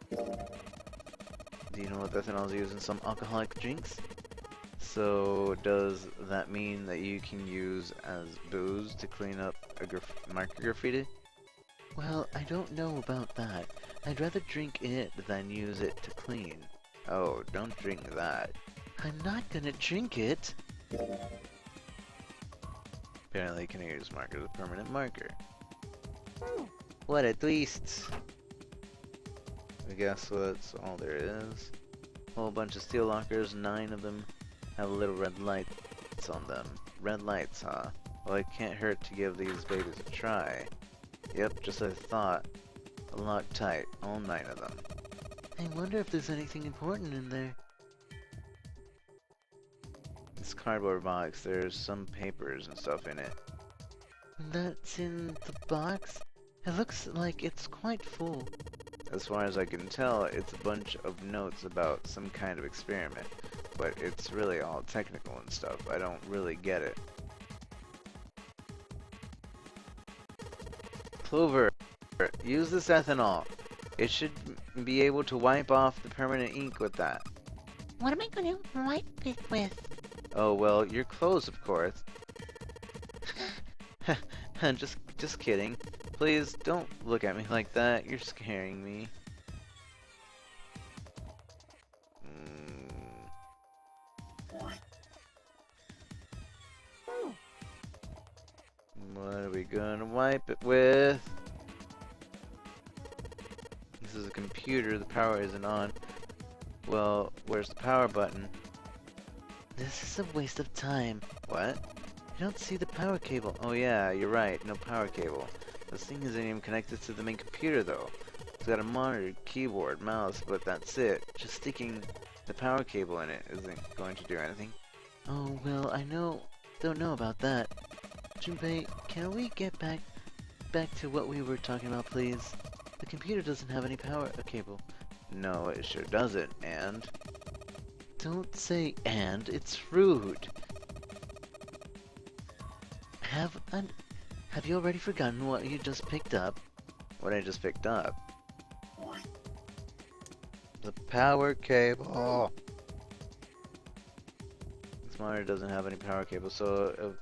Do you know what ethanol is used in some alcoholic drinks? So does that mean that you can use as booze to clean up a marker graffiti? Well, I don't know about that. I'd rather drink it than use it to clean. Oh, don't drink that. I'm not gonna drink it. Apparently, can use marker as a permanent marker. What a twist! I guess that's all there is. Whole bunch of steel lockers, 9 of them have little red lights on them. Red lights, huh? Well, it can't hurt to give these babies a try. Yep, just as I thought. Locked tight, all 9 of them. I wonder if there's anything important in there. This cardboard box, there's some papers and stuff in it. That's in the box? It looks like it's quite full. As far as I can tell, it's a bunch of notes about some kind of experiment, but it's really all technical and stuff. I don't really get it. Clover, use this ethanol. It should be able to wipe off the permanent ink with that. What am I going to wipe it with? Oh, well, your clothes, of course. just kidding. Please, don't look at me like that. You're scaring me. What are we gonna wipe it with? This is a computer. The power isn't on. Well, where's the power button? This is a waste of time. What? You don't see the power cable. Oh yeah, you're right. No power cable. This thing isn't even connected to the main computer though. It's got a monitor, keyboard, mouse, but that's it. Just sticking the power cable in it isn't going to do anything. Oh, well, don't know about that. Junpei, can we get back to what we were talking about, please? The computer doesn't have any power cable. No, it sure doesn't, and... Don't say and, it's rude. Have you already forgotten what you just picked up? What I just picked up? The power cable. This monitor doesn't have any power cable, so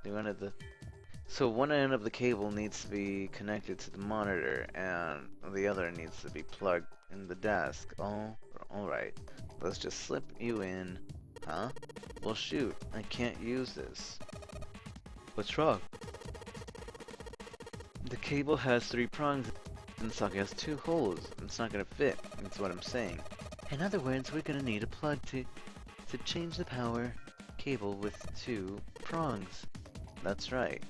one end of the cable needs to be connected to the monitor, and the other needs to be plugged in the desk. Oh, alright. Let's just slip you in. Huh? Well shoot, I can't use this. What's wrong? The cable has 3 prongs and the socket has 2 holes. It's not gonna fit, that's what I'm saying. In other words, we're gonna need a plug to change the power cable with 2 prongs. That's right.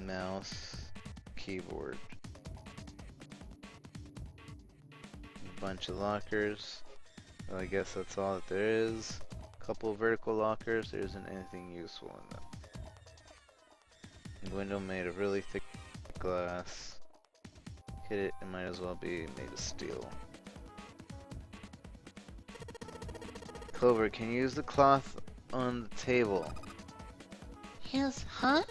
Mouse, keyboard. A bunch of lockers. Well, I guess that's all that there is. A couple of vertical lockers. There isn't anything useful in them. Window made of really thick glass. Hit it, it might as well be made of steel. Clover, can you use the cloth on the table? Yes, huh?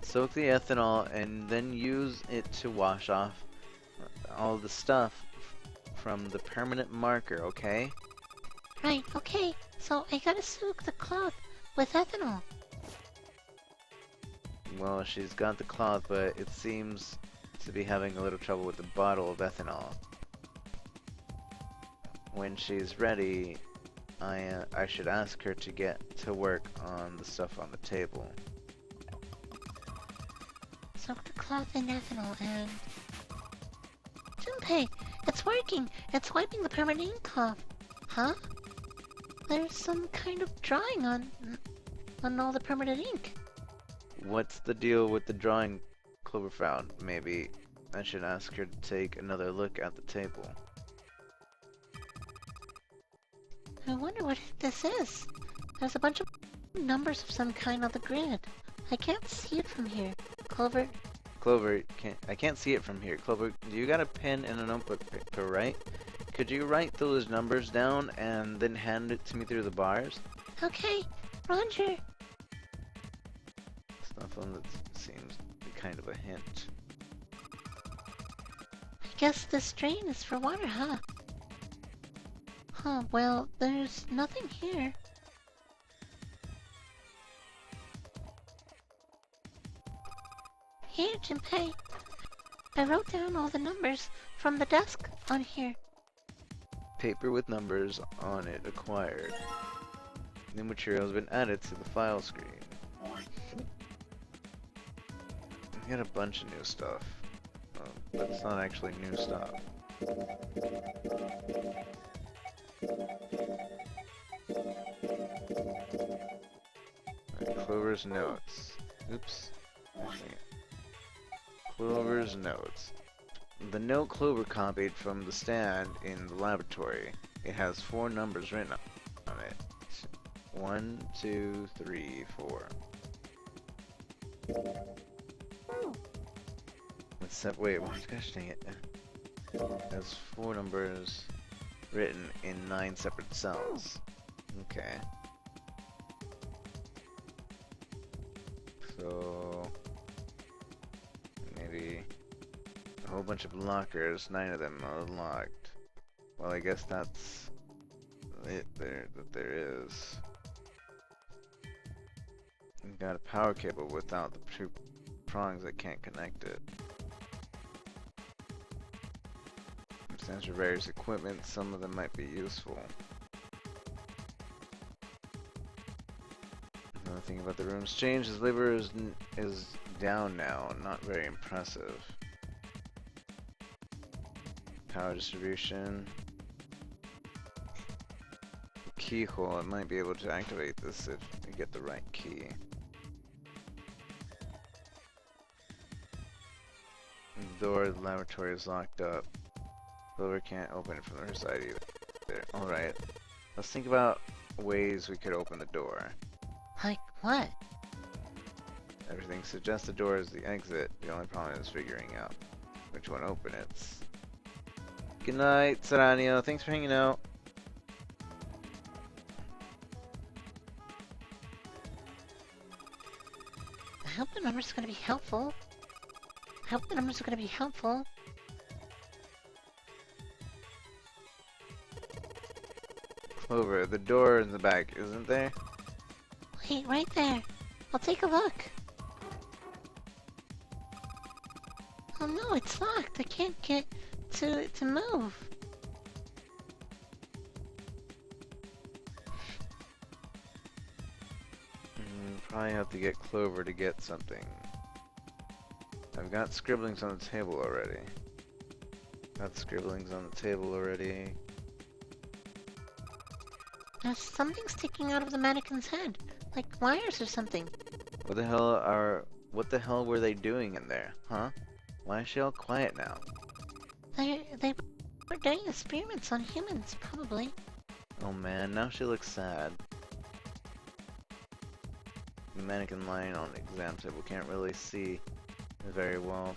Soak the ethanol and then use it to wash off all the stuff from the permanent marker, okay? Right, okay. So I gotta soak the cloth with ethanol. Well, she's got the cloth, but it seems to be having a little trouble with the bottle of ethanol. When she's ready, I should ask her to get to work on the stuff on the table. Soak the cloth in ethanol and... Junpei, it's working! It's wiping the permanent ink off. Huh? There's some kind of drawing on all the permanent ink. What's the deal with the drawing Clover found? Maybe I should ask her to take another look at the table. I wonder what this is. There's a bunch of numbers of some kind on the grid. I can't see it from here. Clover? Clover, I can't see it from here. Clover, do you got a pen and a notebook to write? Could you write those numbers down and then hand it to me through the bars? Okay, Roger. Stuff on that seems kind of a hint. I guess this drain is for water, huh? Huh, well, there's nothing here. Here, Junpei. I wrote down all the numbers from the desk on here. Paper with numbers on it acquired. New material has been added to the file screen. We got a bunch of new stuff. But it's not actually new stuff. Right, Clover's notes. Oops. Clover's notes. The note Clover copied from the stand in the laboratory. It has 4 numbers written on it. 1, 2, 3, 4. Wait, gosh dang it. It has 4 numbers written in 9 separate cells. Okay. So maybe a whole bunch of lockers, 9 of them are locked. Well, I guess that's it that there is. We've got a power cable without the 2 prongs that can't connect it. Stands for various equipment, some of them might be useful. Another thing about the room's changed, his liver is down now, not very impressive. Power distribution. Keyhole, it might be able to activate this if we get the right key. The door of the laboratory is locked up. Clover can't open it from her side either. Alright, let's think about ways we could open the door. Like what? Everything suggests the door is the exit. The only problem is figuring out which one open it's. Good night, Saranio. Thanks for hanging out. I hope the numbers are going to be helpful. Clover, the door in the back, isn't there? Wait, right there. I'll take a look. Oh no, it's locked. I can't get to it to move. Probably have to get Clover to get something. I've got scribblings on the table already. There's something sticking out of the mannequin's head, like wires or something. What the hell were they doing in there, huh? Why is she all quiet now? They were doing experiments on humans, probably. Oh man, now she looks sad. The mannequin lying on the exam table can't really see very well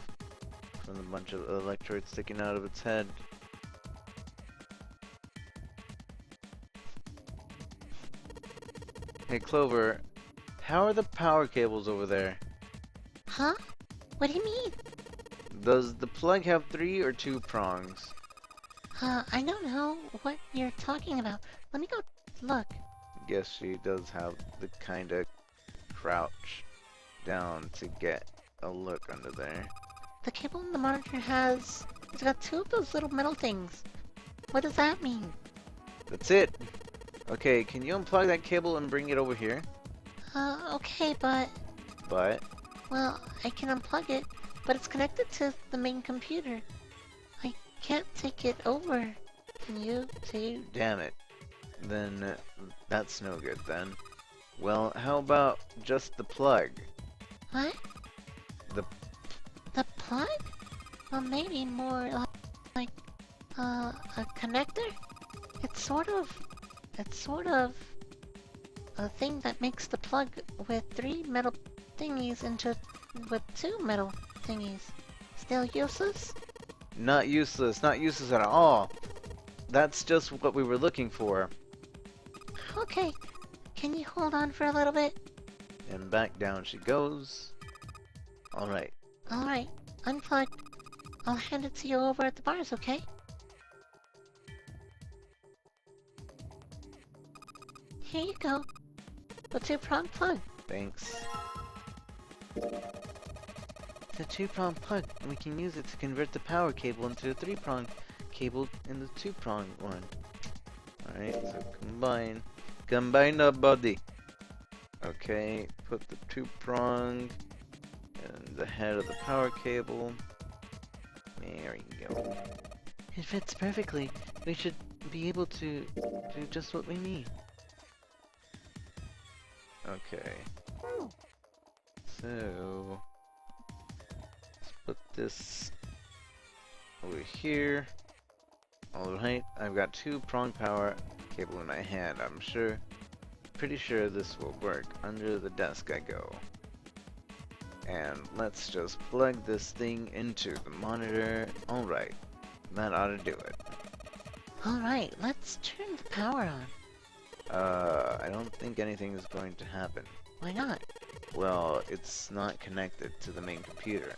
from the bunch of electrodes sticking out of its head. Hey Clover, how are the power cables over there? Huh? What do you mean? Does the plug have 3 or 2 prongs? I don't know what you're talking about. Let me go look. Guess she does have the kinda crouch down to get a look under there. The cable in the monitor it's got 2 of those little metal things. What does that mean? That's it! Okay, can you unplug that cable and bring it over here? Okay, but... But? Well, I can unplug it, but it's connected to the main computer. I can't take it over. Can you? Damn it. Then, that's no good then. Well, how about just the plug? What? The plug? Well, maybe more like a connector? It's sort of a thing that makes the plug with 3 metal thingies with 2 metal thingies. Still useless? Not useless at all. That's just what we were looking for. Okay, can you hold on for a little bit? And back down she goes. Alright. Alright, unplugged. I'll hand it to you over at the bars, okay? Here you go. The 2-prong plug. Thanks. It's a 2-prong plug, and we can use it to convert the power cable into a 3-prong cable in the 2-prong one. Alright, so Combine the body. Okay, put the two-prong in the head of the power cable. There you go. It fits perfectly. We should be able to do just what we need. Okay. So let's put this over here. Alright, I've got two-prong power cable in my hand. Pretty sure this will work. Under the desk I go. And let's just plug this thing into the monitor. Alright, that ought to do it. Alright, let's turn the power on. I don't think anything is going to happen. Why not? Well, it's not connected to the main computer.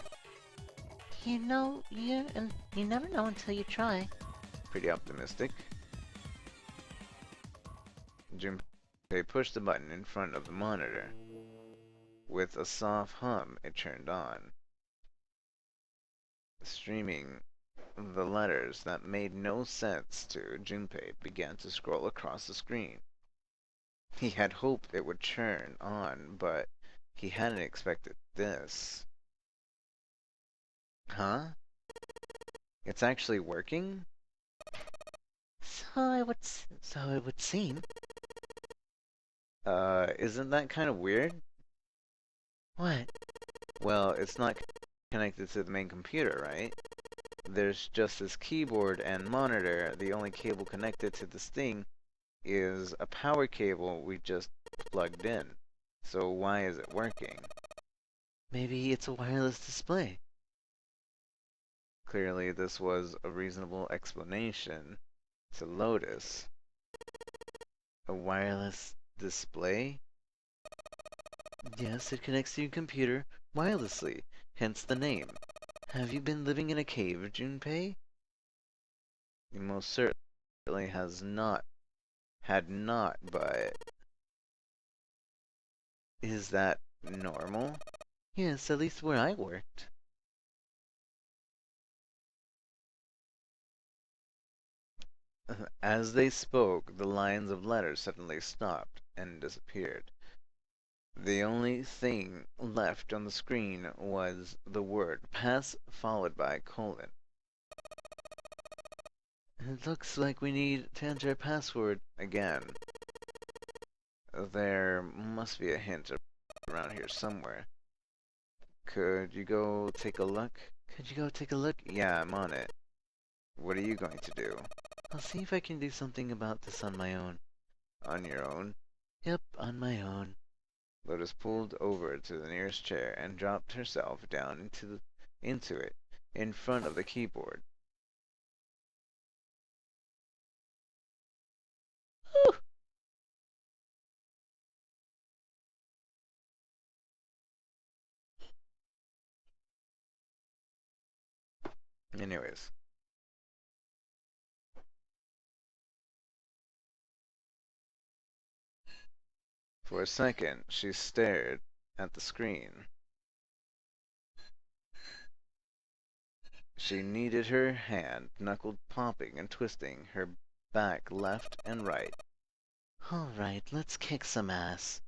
You never know until you try. Pretty optimistic. Junpei pushed the button in front of the monitor. With a soft hum, it turned on. Streaming the letters that made no sense to Junpei began to scroll across the screen. He had hoped it would turn on, but he hadn't expected this. Huh? It's actually working? So it would seem. Isn't that kind of weird? What? Well, it's not connected to the main computer, right? There's just this keyboard and monitor. The only cable connected to this thing is a power cable we just plugged in. So why is it working? Maybe it's a wireless display. Clearly this was a reasonable explanation to Lotus. A wireless display? Yes, it connects to your computer wirelessly, hence the name. Have you been living in a cave, Junpei? He most certainly had not, but is that normal? Yes, at least where I worked. As they spoke, the lines of letters suddenly stopped and disappeared. The only thing left on the screen was the word pass followed by colon. It looks like we need to enter a password. Again. There must be a hint around here somewhere. Could you go take a look? Could you go take a look? Yeah, I'm on it. What are you going to do? I'll see if I can do something about this on my own. On your own? Yep, on my own. Lotus pulled over to the nearest chair and dropped herself down into it, in front of the keyboard. Whew. Anyways. For a second, she stared at the screen. She kneaded her hand, knuckled popping and twisting her back left and right. Alright, let's kick some ass.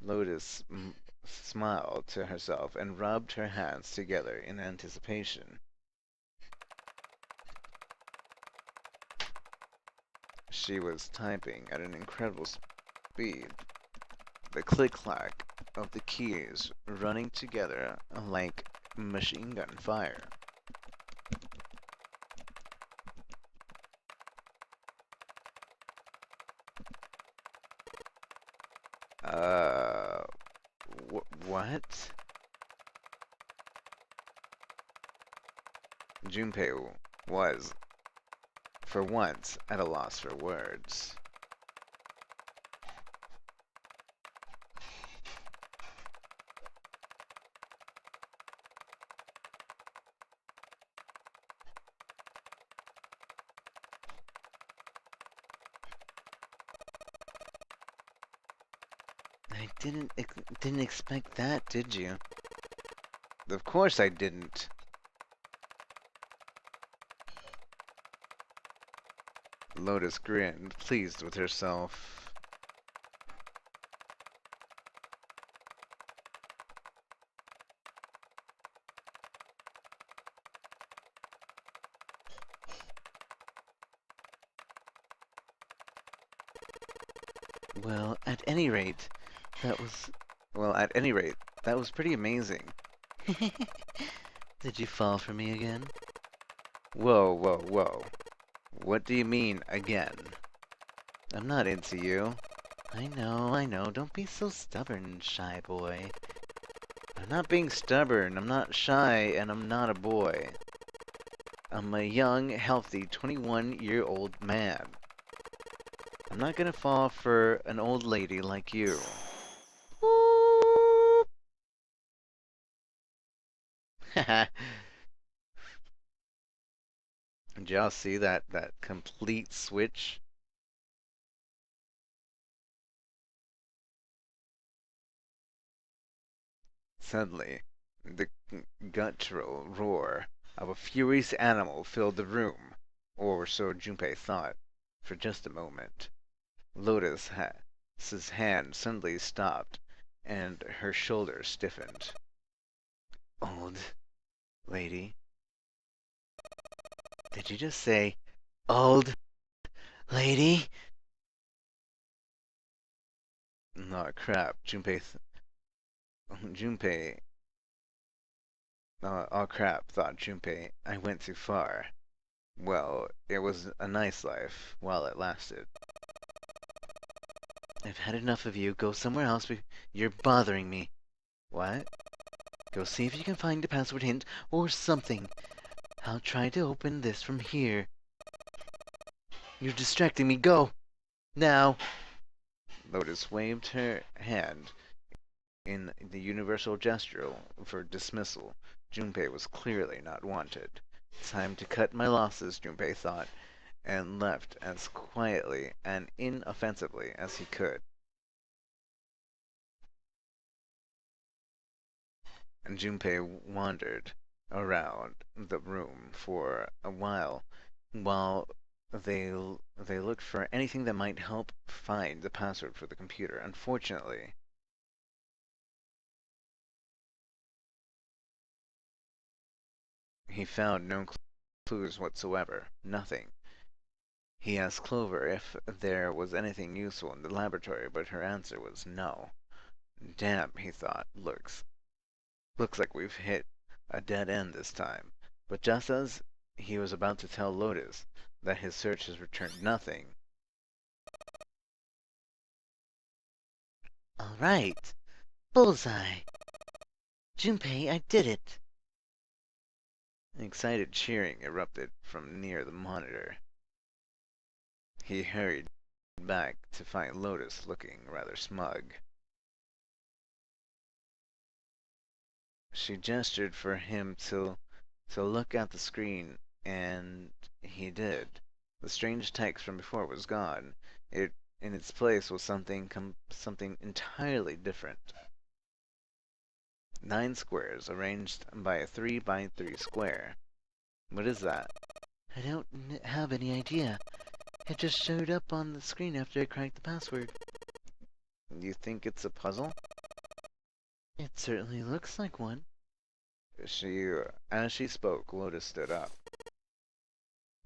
Lotus smiled to herself and rubbed her hands together in anticipation. She was typing at an incredible speed, the click-clack of the keys running together like machine gun fire. What? Junpei was, for once, at a loss for words. I didn't expect that, did you? Of course I didn't. Lotus grinned, pleased with herself. Well, at any rate, that was... Well, at any rate, that was pretty amazing. Did you fall for me again? Whoa, whoa, whoa. What do you mean, again? I'm not into you. I know. Don't be so stubborn, shy boy. I'm not being stubborn, I'm not shy, and I'm not a boy. I'm a young, healthy, 21-year-old man. I'm not gonna fall for an old lady like you. Did y'all see that complete switch? Suddenly, the guttural roar of a furious animal filled the room, or so Junpei thought, for just a moment. Lotus's hand suddenly stopped, and her shoulders stiffened. Old lady? Did you just say, old lady? Oh crap, Junpei. Oh crap, thought Junpei. I went too far. Well, it was a nice life while it lasted. I've had enough of you. Go somewhere else. You're bothering me. What? Go see if you can find a password hint or something. I'll try to open this from here. You're distracting me. Go! Now! Lotus waved her hand in the universal gesture for dismissal. Junpei was clearly not wanted. Time to cut my losses, Junpei thought, and left as quietly and inoffensively as he could. And Junpei wandered around the room for a while they looked for anything that might help find the password for the computer. Unfortunately, he found no clues whatsoever. Nothing. He asked Clover if there was anything useful in the laboratory, but her answer was no. Damn, he thought. Looks like we've hit a dead end this time. But just as he was about to tell Lotus that his search has returned nothing. All right. Bullseye. Junpei, I did it. Excited cheering erupted from near the monitor. He hurried back to find Lotus looking rather smug. She gestured for him to look at the screen, and he did. The strange text from before was gone. In its place was something entirely different. 9 squares arranged by a 3 by 3 square. What is that? I don't have any idea. It just showed up on the screen after I cracked the password. You think it's a puzzle? It certainly looks like one. As she spoke, Lotus stood up.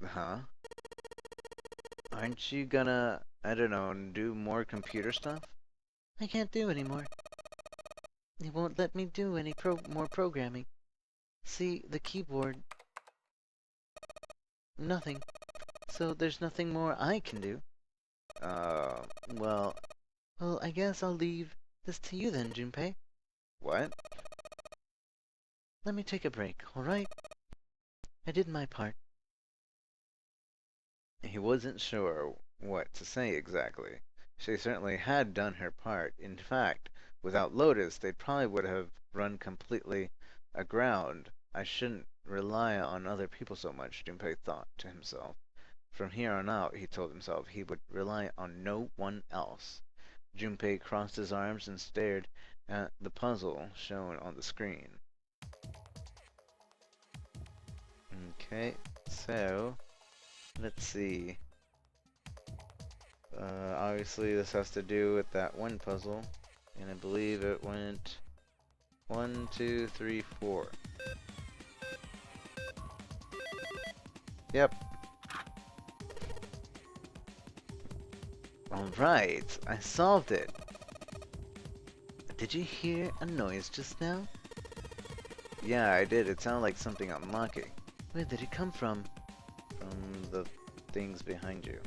Huh? Aren't you gonna, I don't know, do more computer stuff? I can't do anymore. It won't let me do any more programming. See, the keyboard... Nothing. So there's nothing more I can do. Well... Well, I guess I'll leave this to you then, Junpei. What? Let me take a break, alright? I did my part. He wasn't sure what to say exactly. She certainly had done her part. In fact, without Lotus, they probably would have run completely aground. I shouldn't rely on other people so much, Junpei thought to himself. From here on out, he told himself, he would rely on no one else. Junpei crossed his arms and stared at the puzzle shown on the screen. Okay, so let's see. Obviously this has to do with that one puzzle, and I believe it went 1, 2, 3, 4. Yep. Alright, I solved it. Did you hear a noise just now? Yeah, I did. It sounded like something unlocking. Where did it come from? From the things behind you.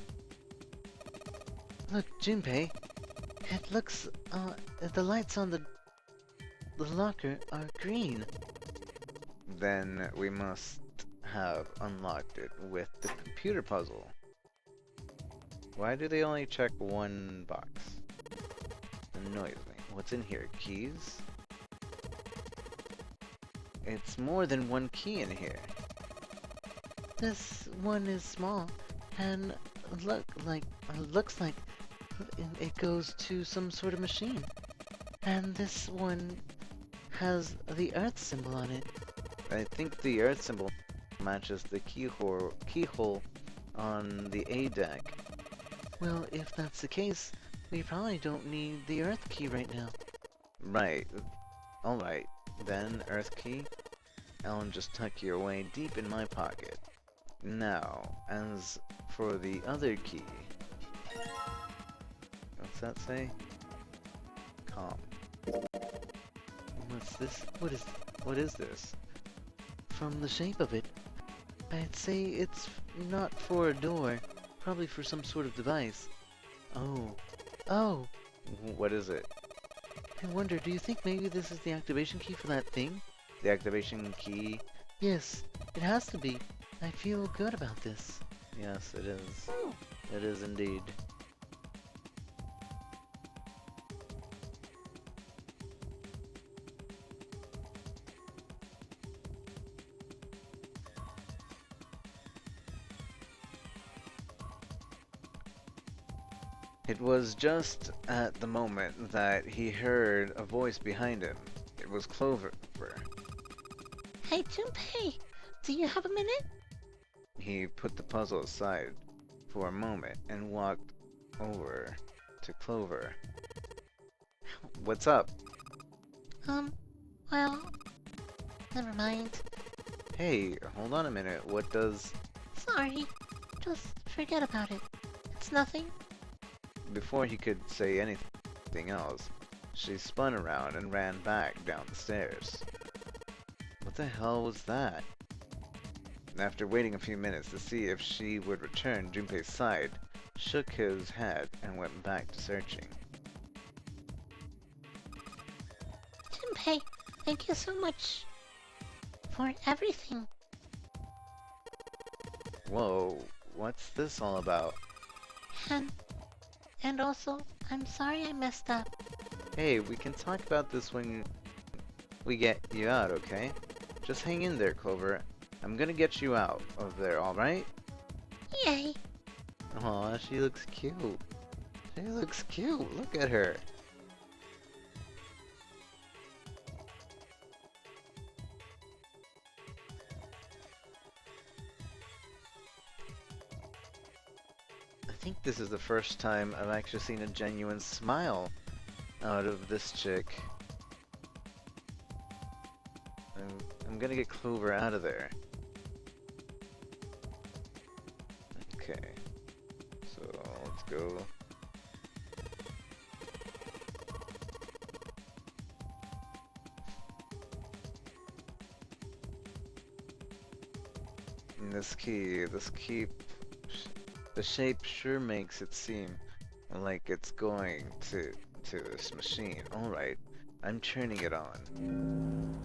Look, Junpei. It looks, the lights on the locker are green. Then we must have unlocked it with the computer puzzle. Why do they only check one box? Annoys me. What's in here? Keys? It's more than one key in here. This one is small, and looks like it goes to some sort of machine. And this one has the Earth symbol on it. I think the Earth symbol matches the keyhole on the A deck. Well, if that's the case, we probably don't need the Earth key right now. Right. Alright. Then, Earth key. I'll just tuck you away deep in my pocket. Now, as for the other key... What's that say? Calm. What's this? What is this? From the shape of it, I'd say it's not for a door. Probably for some sort of device. Oh. Oh! What is it? I wonder, do you think maybe this is the activation key for that thing? The activation key? Yes, it has to be. I feel good about this. Yes, it is. It is indeed. It was just at the moment that he heard a voice behind him. It was Clover. Hey, Junpei, do you have a minute? He put the puzzle aside for a moment and walked over to Clover. What's up? Well, never mind. Hey, hold on a minute. What does... Sorry, just forget about it. It's nothing. Before he could say anything else, she spun around and ran back down the stairs. What the hell was that? After waiting a few minutes to see if she would return, Junpei's side shook his head and went back to searching. Junpei, thank you so much for everything. Whoa, what's this all about? And also, I'm sorry I messed up. Hey, we can talk about this when we get you out, okay? Just hang in there, Clover. I'm gonna get you out of there, alright? Yay! Aw, she looks cute. She looks cute. Look at her. I think this is the first time I've actually seen a genuine smile out of this chick. I'm gonna get Clover out of there. Okay. So, let's go. And this key, the shape sure makes it seem like it's going to this machine. Alright, I'm turning it on.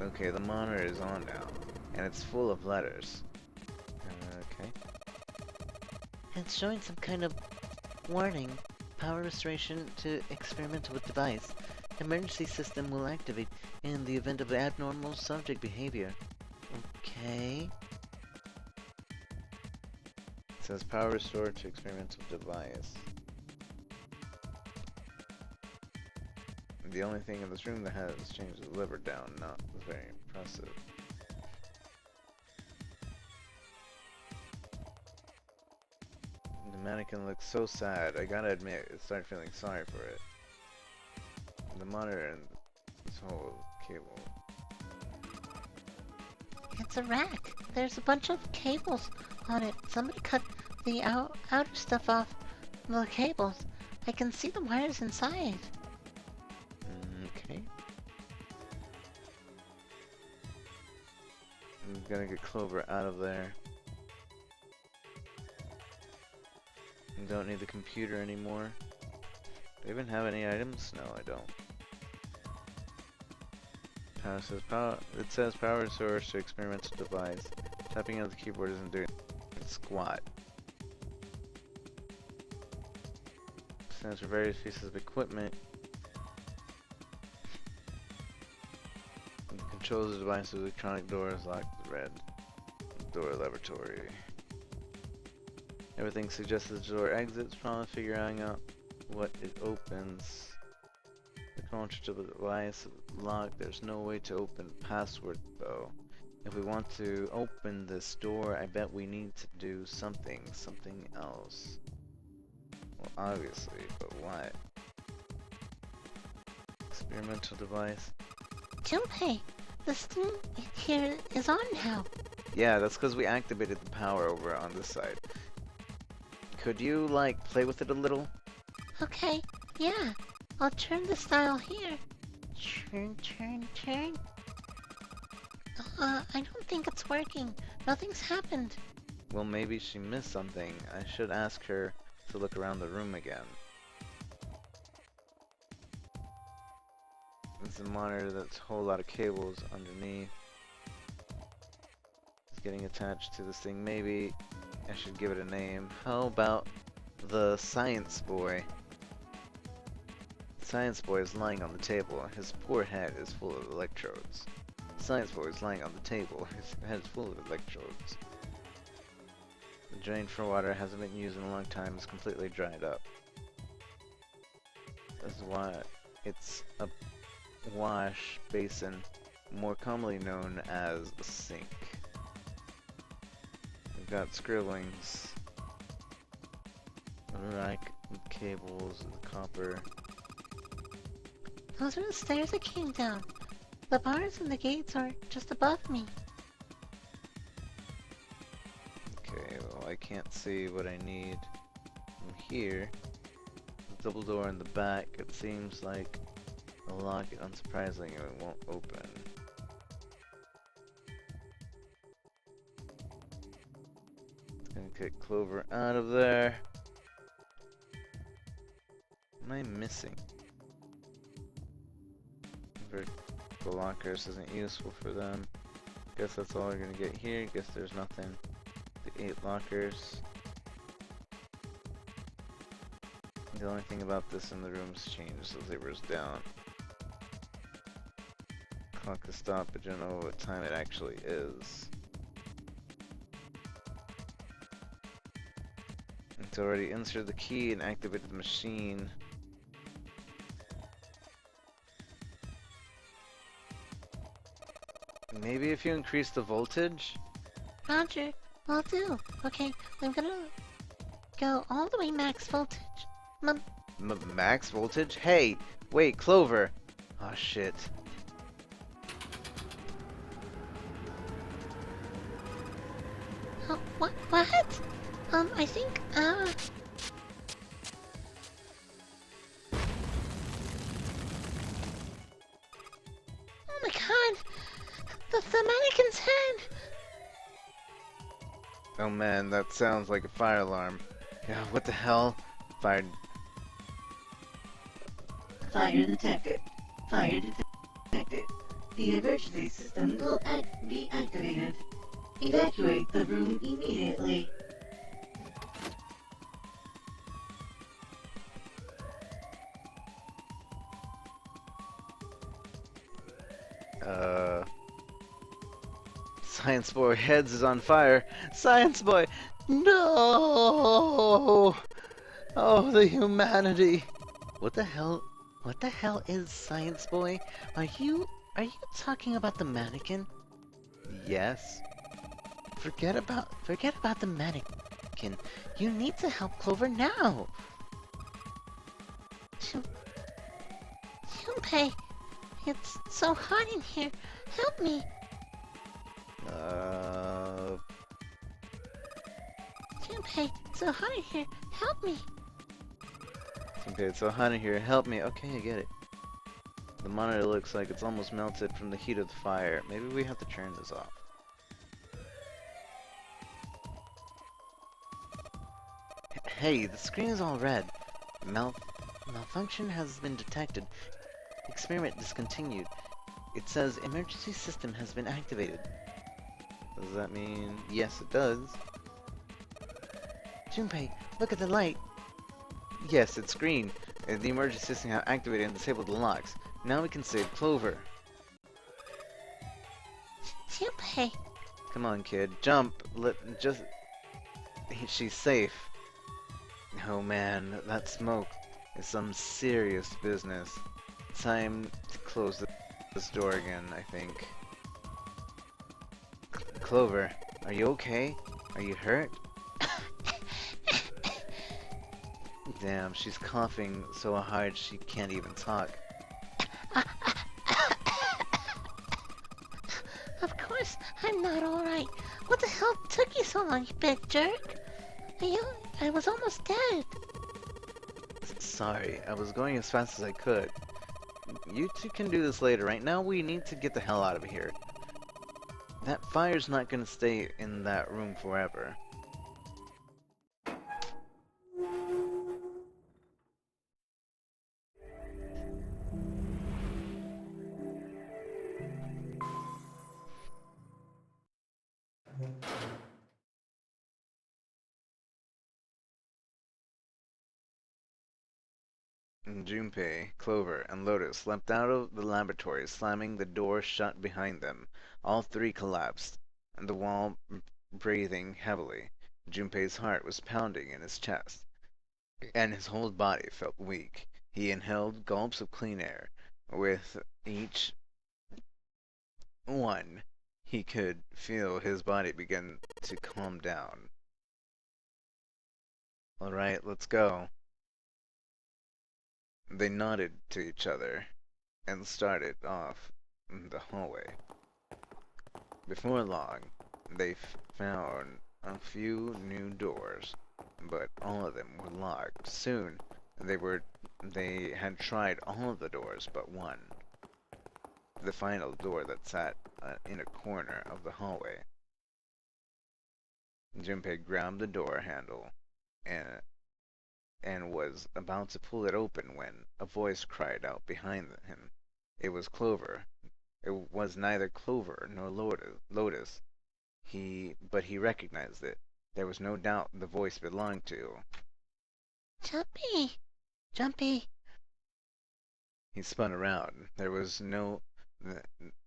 Okay, the monitor is on now, and it's full of letters. Okay. It's showing some kind of warning. Power restoration to experimental with device. Emergency system will activate in the event of abnormal subject behavior. Okay. It says power restored to experimental device. The only thing in this room that has changed the liver down, not very impressive. The mannequin looks so sad. I gotta admit, I started feeling sorry for it. The monitor and this whole cable. It's a rack. There's a bunch of cables on it. Somebody cut the outer stuff off the cables. I can see the wires inside. Okay. I'm gonna get Clover out of there. I don't need the computer anymore. Do I even have any items? No, I don't. It says power source to experimental device. Tapping on the keyboard isn't doing squat. Stands for various pieces of equipment. And controls the device with electronic doors locked with red. Door laboratory. Everything suggests the door exits. Problem figuring out what it opens. The control to the device locked. There's no way to open password though. If we want to open this door, I bet we need to do something else. Well, obviously, but what? Experimental device. Junpei, this thing here is on now. Yeah, that's because we activated the power over on this side. Could you, like, play with it a little? Okay, yeah. I'll turn this dial here. Turn. I don't think it's working. Nothing's happened. Well, maybe she missed something. I should ask her to look around the room again. It's a monitor that's a whole lot of cables underneath. It's getting attached to this thing. Maybe I should give it a name. How about the Science Boy? Science Boy is lying on the table. His poor head is full of electrodes. Science Boy is lying on the table. His head is full of electrodes. The drain for water hasn't been used in a long time. It's completely dried up. This is why it's a wash basin, more commonly known as a sink. We've got scribblings, like cables, the copper. Those are the stairs I came down. The bars and the gates are just above me. Okay, well I can't see what I need from here. The double door in the back, it seems like a lock, unsurprisingly it won't open. It's gonna get Clover out of there. What am I missing? The lockers isn't useful for them. Guess that's all we're gonna get here. Guess there's nothing. The 8 lockers. The only thing about this in the room's changed. The zebra's down. Clock the stoppage. I don't know what time it actually is. It's already inserted the key and activated the machine. Maybe if you increase the voltage? Roger, will do. Okay, I'm gonna go all the way max voltage. Max voltage? Hey, wait, Clover. Oh shit. What? I think, Oh my god! The mannequin's head! Oh man, that sounds like a fire alarm. Yeah, what the hell? Fire detected. Fire detected. The emergency system will be activated. Evacuate the room immediately. Science Boy heads is on fire. Science Boy! No! Oh, the humanity! What the hell is Science Boy? Are you talking about the mannequin? Yes. Forget about the mannequin. Pumpkin. You need to help Clover now. Junpei, it's so hot in here. Help me. Junpei, it's so hot in here. Help me. Okay, it's so hot in here. Help me. Okay, I get it. The monitor looks like it's almost melted from the heat of the fire. Maybe we have to turn this off. Hey, the screen is all red. Malfunction has been detected. Experiment discontinued. It says emergency system has been activated. Does that mean... Yes, it does. Junpei, look at the light. Yes, it's green. The emergency system has activated and disabled the locks. Now we can save Clover. Junpei. Come on, kid. Jump. She's safe. Oh man, that smoke is some serious business. Time to close this door again, I think. Clover, are you okay? Are you hurt? Damn, she's coughing so hard she can't even talk. Of course, I'm not alright. What the hell took you so long, you big jerk? I was almost dead. Sorry, I was going as fast as I could. You two can do this later. Right now we need to get the hell out of here. That fire's not gonna stay in that room forever. Junpei, Clover, and Lotus leapt out of the laboratory, slamming the door shut behind them. All three collapsed, and the wall breathing heavily. Junpei's heart was pounding in his chest, and his whole body felt weak. He inhaled gulps of clean air. With each one, he could feel his body begin to calm down. Alright, let's go. They nodded to each other and started off in the hallway. Before long, they found a few new doors, but all of them were locked. Soon, they had tried all of the doors but one. The final door that sat in a corner of the hallway. Junpei grabbed the door handle and was about to pull it open when a voice cried out behind him. It was Clover. It was neither Clover nor Lotus. But he recognized it. There was no doubt the voice belonged to... Jumpy! Jumpy! He spun around. There was no...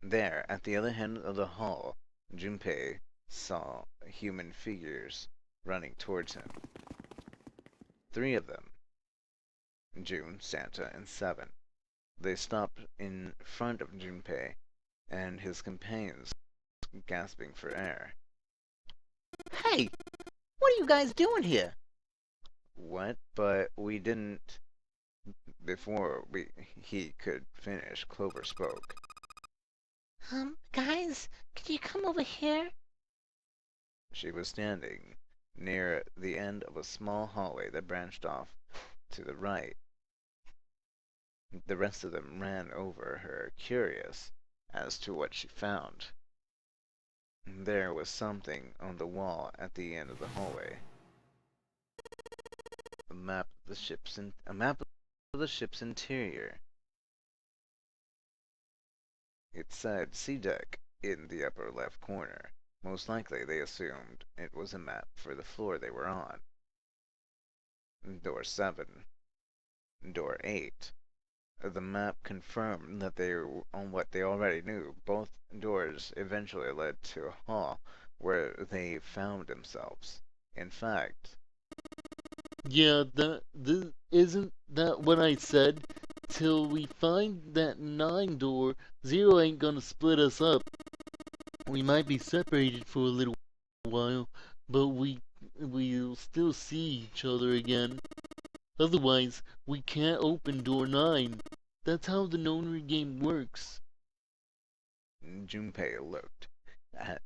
There, at the other end of the hall, Junpei saw human figures running towards him. 3 of them. June, Santa, and Seven. They stopped in front of Junpei and his companions, gasping for air. Hey! What are you guys doing here? What? But we didn't... Before he could finish, Clover spoke. Guys, could you come over here? She was standing near the end of a small hallway that branched off to the right. The rest of them ran over her, curious as to what she found. There was something on the wall at the end of the hallway. A map of the ship's interior. It said Sea Deck in the upper left corner. Most likely, they assumed it was a map for the floor they were on. Door 7. Door 8. The map confirmed that they were on what they already knew. Both doors eventually led to a hall where they found themselves. In fact... Yeah, isn't that what I said? Till we find that 9 door, 0 ain't gonna split us up. We might be separated for a little while, but we we'll still see each other again. Otherwise, we can't open door 9. That's how the Nonary game works. Junpei looked at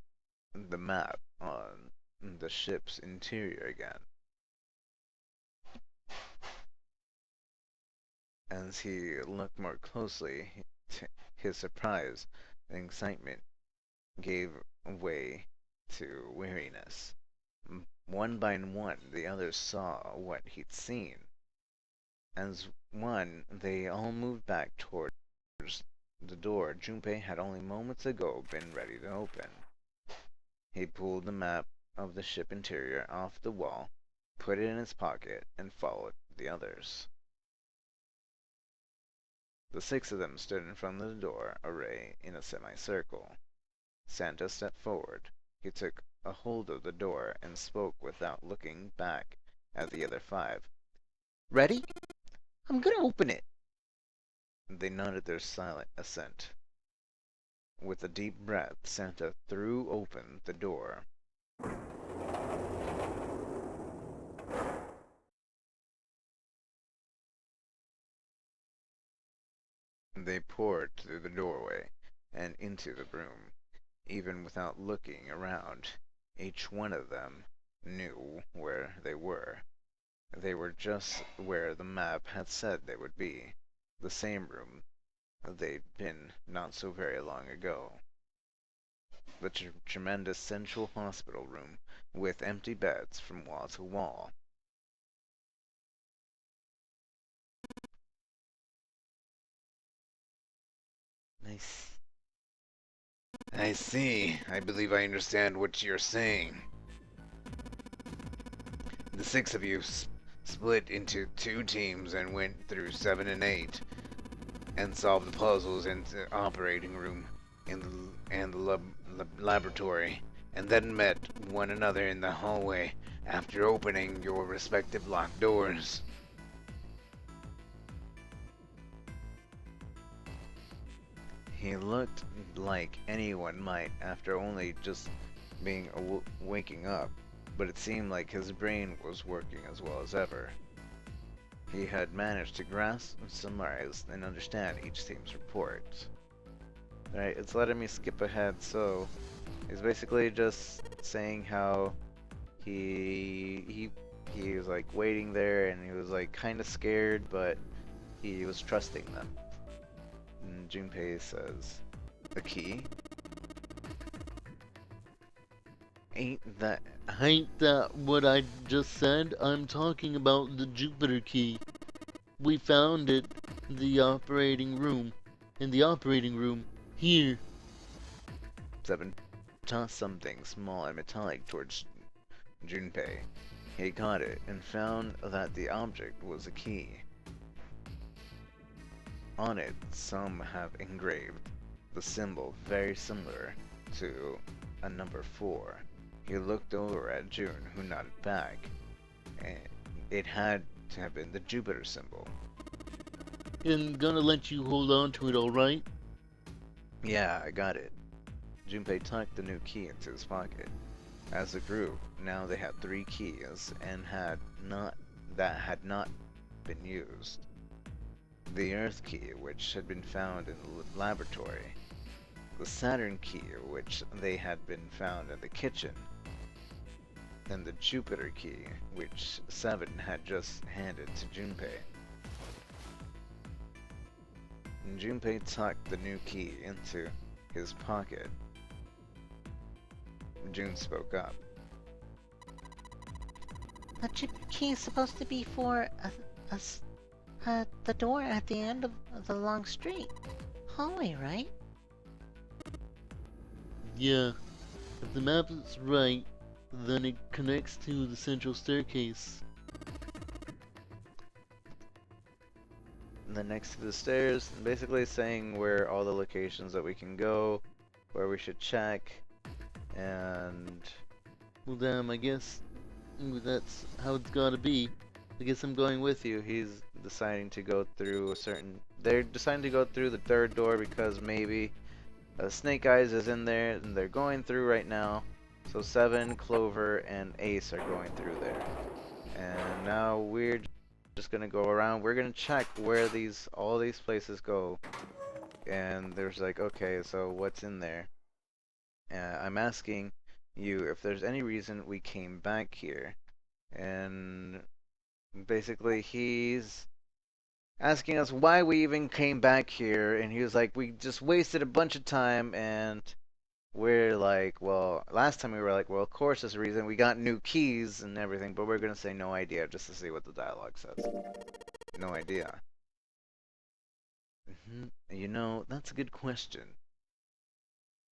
the map on the ship's interior again. As he looked more closely, his surprise and excitement gave way to weariness. One by one, the others saw what he'd seen. As one, they all moved back towards the door Junpei had only moments ago been ready to open. He pulled the map of the ship interior off the wall, put it in his pocket, and followed the others. The 6 of them stood in front of the door array in a semicircle. Santa stepped forward. He took a hold of the door and spoke without looking back at the other 5. Ready? I'm gonna open it. They nodded their silent assent. With a deep breath, Santa threw open the door. They poured through the doorway and into the room. Even without looking around, each one of them knew where they were. They were just where the map had said they would be. The same room they'd been not so very long ago. The tremendous central hospital room with empty beds from wall to wall. Nice. I see. I believe I understand what you're saying. The 6 of you split into 2 teams and went through 7 and 8 and solved the puzzles in the operating room and the laboratory, and then met one another in the hallway after opening your respective locked doors. He looked like anyone might after only just being waking up, but it seemed like his brain was working as well as ever. He had managed to grasp, summarize, and understand each team's report. Right, it's letting me skip ahead, so he's basically just saying how he was like waiting there and he was like kind of scared, but he was trusting them. And Junpei says, "A key? Ain't that what I just said? I'm talking about the Jupiter key. We found it in the operating room. Here." 7 tossed something small and metallic towards Junpei. He caught it and found that the object was a key. On it, some have engraved the symbol very similar to a number 4. He looked over at June, who nodded back, and it had to have been the Jupiter symbol. And gonna let you hold on to it, alright? Yeah, I got it. Junpei tucked the new key into his pocket. As a group, now they had 3 keys and had not been used. The Earth key, which had been found in the laboratory. The Saturn key, which they had been found in the kitchen. And the Jupiter key, which 7 had just handed to Junpei. And Junpei tucked the new key into his pocket. June spoke up. The Jupiter key is supposed to be for the door at the end of the long street. Hallway, right? Yeah. If the map is right, then it connects to the central staircase. And then next to the stairs, basically saying where all the locations that we can go, where we should check, and... Well, damn, I guess that's how it's gotta be. I guess I'm going with you. He's deciding to go through a certain... They're deciding to go through the 3rd door because maybe Snake Eyes is in there, and they're going through right now. So 7, Clover, and Ace are going through there. And now we're just gonna go around. We're gonna check where all these places go. And there's like, okay, so what's in there? I'm asking you if there's any reason we came back here. And basically he's asking us why we even came back here, and he was like, we just wasted a bunch of time, and we're like, well, last time we were like, well, of course there's a reason, we got new keys and everything, but we're gonna say no idea just to see what the dialogue says. No idea. You know, that's a good question.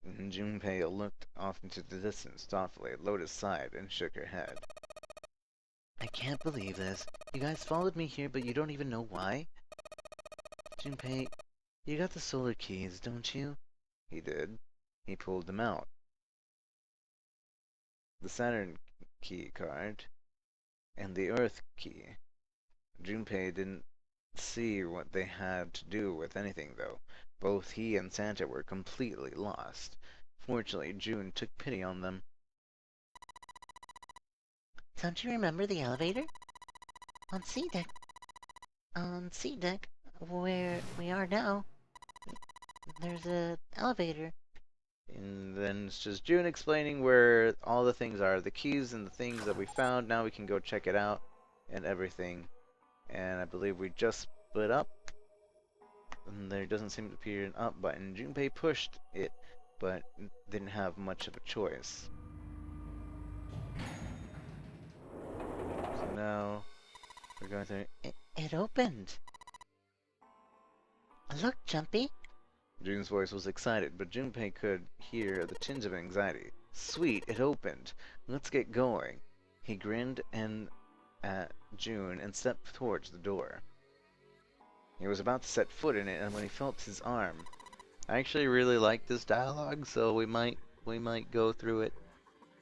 Junpei looked off into the distance thoughtfully. Lotus sighed and shook her head. I can't believe this. You guys followed me here, but you don't even know why? Junpei, you got the solar keys, don't you? He did. He pulled them out. The Saturn key card and the Earth key. Junpei didn't see what they had to do with anything, though. Both he and Santa were completely lost. Fortunately, June took pity on them. Don't you remember the elevator? On C deck. On C deck, where we are now, there's an elevator. And then it's just June explaining where all the things are, the keys and the things that we found. Now we can go check it out and everything. And I believe we just split up. And there doesn't seem to be an up button. Junpei pushed it, but didn't have much of a choice. So now we're going through. It opened. Look, Jumpy. June's voice was excited, but Junpei could hear the tinge of anxiety. Sweet, it opened. Let's get going. He grinned at June and stepped towards the door. He was about to set foot in it, and when he felt his arm, I actually really like this dialogue, so we might go through it,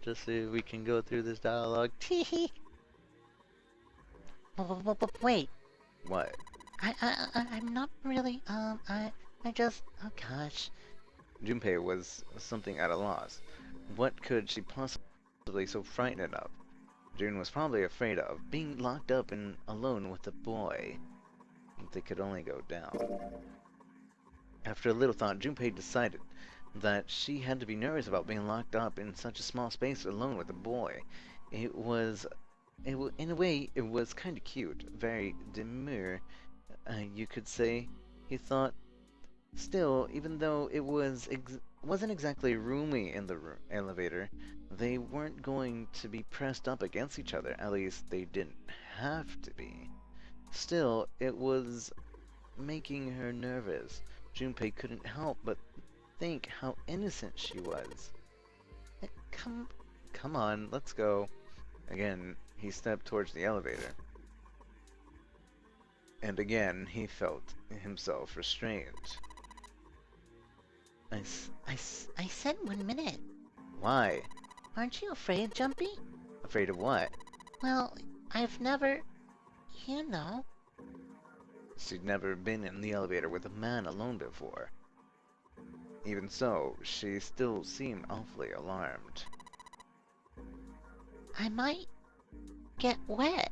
just so we can go through this dialogue. Teehee. Wait. What? I'm not really. I just. Oh gosh. Junpei was something at a loss. What could she possibly so frightened of? June was probably afraid of being locked up and alone with a boy. They could only go down. After a little thought, Junpei decided that she had to be nervous about being locked up in such a small space alone with a boy. In a way, it was kind of cute, very demure, you could say, he thought. Still, even though it wasn't exactly roomy in the elevator, they weren't going to be pressed up against each other. At least, they didn't have to be. Still, it was making her nervous. Junpei couldn't help but think how innocent she was. Come on, let's go. Again, he stepped towards the elevator. And again, he felt himself restrained. I said 1 minute. Why? Aren't you afraid, Jumpy? Afraid of what? Well, I've never... You know. She'd never been in the elevator with a man alone before. Even so, she still seemed awfully alarmed. I might get wet.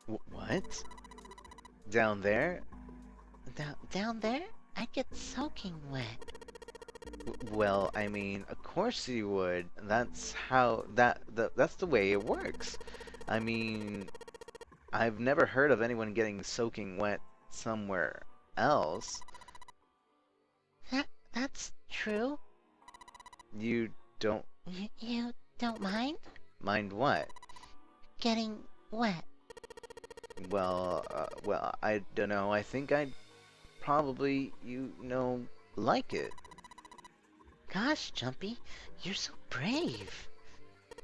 What? Down there? Down there? I get soaking wet. Well, I mean, of course you would. That's how that's the way it works. I mean, I've never heard of anyone getting soaking wet somewhere else. That's true. You don't... You don't mind? Mind what? Getting wet. Well, I don't know. I think I'd probably, like it. Gosh, Jumpy, you're so brave.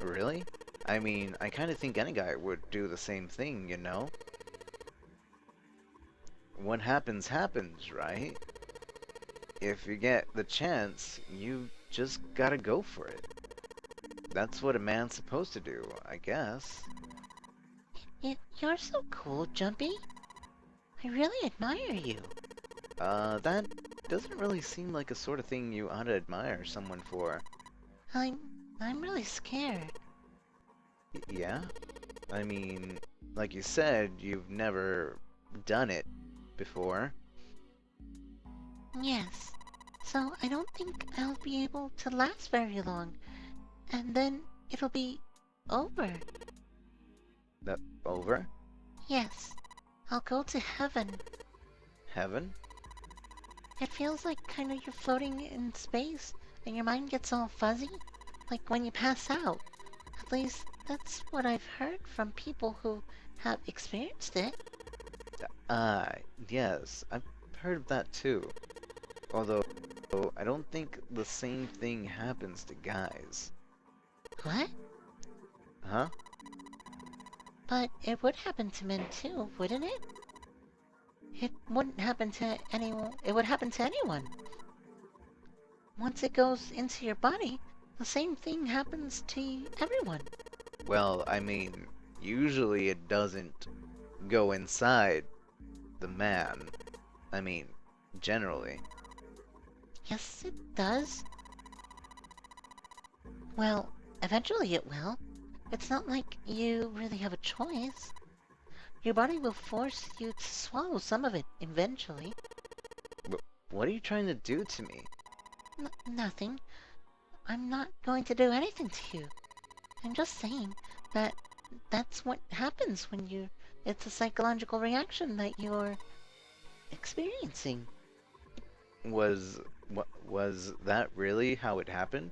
Really? I mean, I kind of think any guy would do the same thing, you know? What happens, happens, right? If you get the chance, you just gotta go for it. That's what a man's supposed to do, I guess. You're so cool, Jumpy. I really admire you. That doesn't really seem like a sort of thing you ought to admire someone for. I'm I'm really scared. Yeah? I mean, like you said, you've never done it before. Yes. So I don't think I'll be able to last very long. And then it'll be over. Over? Yes. I'll go to heaven. Heaven? It feels like kind of you're floating in space and your mind gets all fuzzy, like when you pass out. At least that's what I've heard from people who have experienced it. Ah, yes, I've heard of that too. Although, I don't think the same thing happens to guys. What? Huh? But it would happen to men too, wouldn't it? It wouldn't happen to anyone. It would happen to anyone. Once it goes into your body, the same thing happens to everyone. Well, I mean, usually it doesn't go inside the man. I mean, generally. Yes, it does. Well, eventually it will. It's not like you really have a choice. Your body will force you to swallow some of it eventually. What are you trying to do to me? Nothing. I'm not going to do anything to you. I'm just saying that that's what happens when you... It's a psychological reaction that you're experiencing. Was that really how it happened?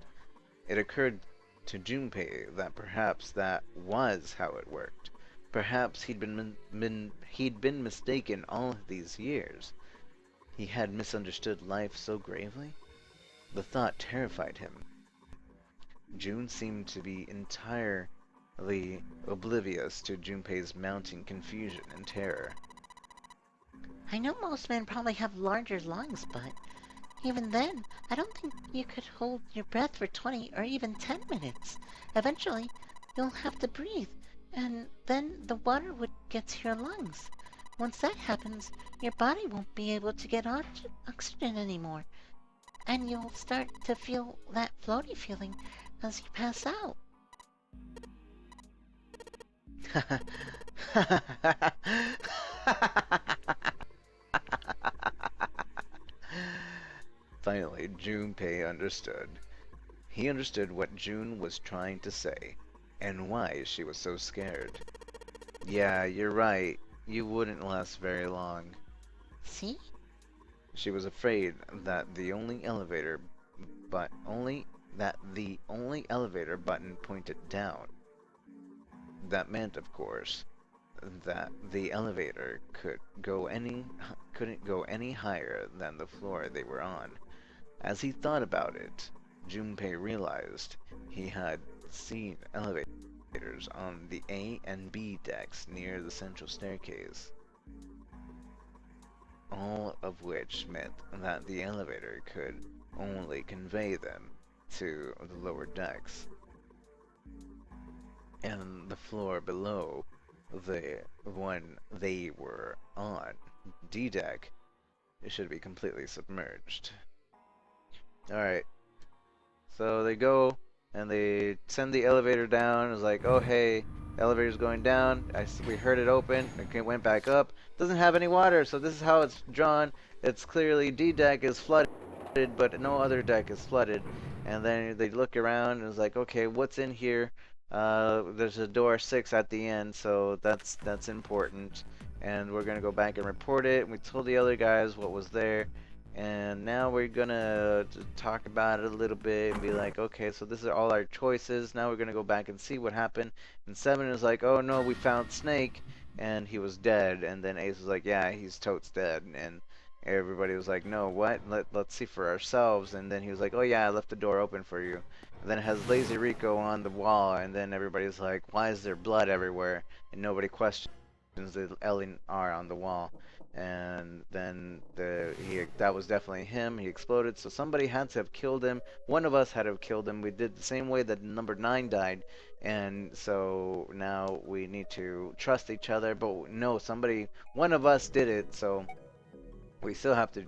It occurred to Junpei that perhaps that was how it worked. Perhaps he'd been mistaken all of these years. He had misunderstood life so gravely. The thought terrified him. June seemed to be entirely oblivious to Junpei's mounting confusion and terror. I know most men probably have larger lungs, but even then, I don't think you could hold your breath for 20 or even 10 minutes. Eventually, you'll have to breathe, and then the water would get to your lungs. Once that happens, your body won't be able to get oxygen anymore, and you'll start to feel that floaty feeling as you pass out. Finally, Junpei understood. He understood what June was trying to say, and why she was so scared. Yeah, you're right. You wouldn't last very long. See? She was afraid that the only elevator button pointed down. That meant, of course, that the elevator couldn't go any higher than the floor they were on. As he thought about it, Junpei realized he had seen elevators on the A and B decks near the central staircase, all of which meant that the elevator could only convey them to the lower decks, and the floor below the one they were on, D deck, should be completely submerged. Alright, so they go and they send the elevator down. It's like, oh hey, elevator's going down. We heard it open. It went back up. Doesn't have any water, so this is how it's drawn. It's clearly D deck is flooded, but no other deck is flooded. And then they look around and it's like, okay, what's in here? There's a door 6 at the end, so that's important. And we're gonna go back and report it. We told the other guys what was there. And now we're gonna talk about it a little bit and be like, okay, so this are all our choices. Now we're gonna go back and see what happened. And 7 is like, oh no, we found Snake and he was dead. And then Ace was like, yeah, he's totes dead. And everybody was like, no, what? Let's see for ourselves. And then he was like, oh yeah, I left the door open for you. And then it has Lazy Rico on the wall. And then everybody's like, why is there blood everywhere? And nobody questions the LNR on the wall. And then that was definitely him. He exploded, so somebody had to have killed him. One of us had to have killed him. We did the same way that number 9 died, and so now we need to trust each other. But no, one of us did it, so we still have to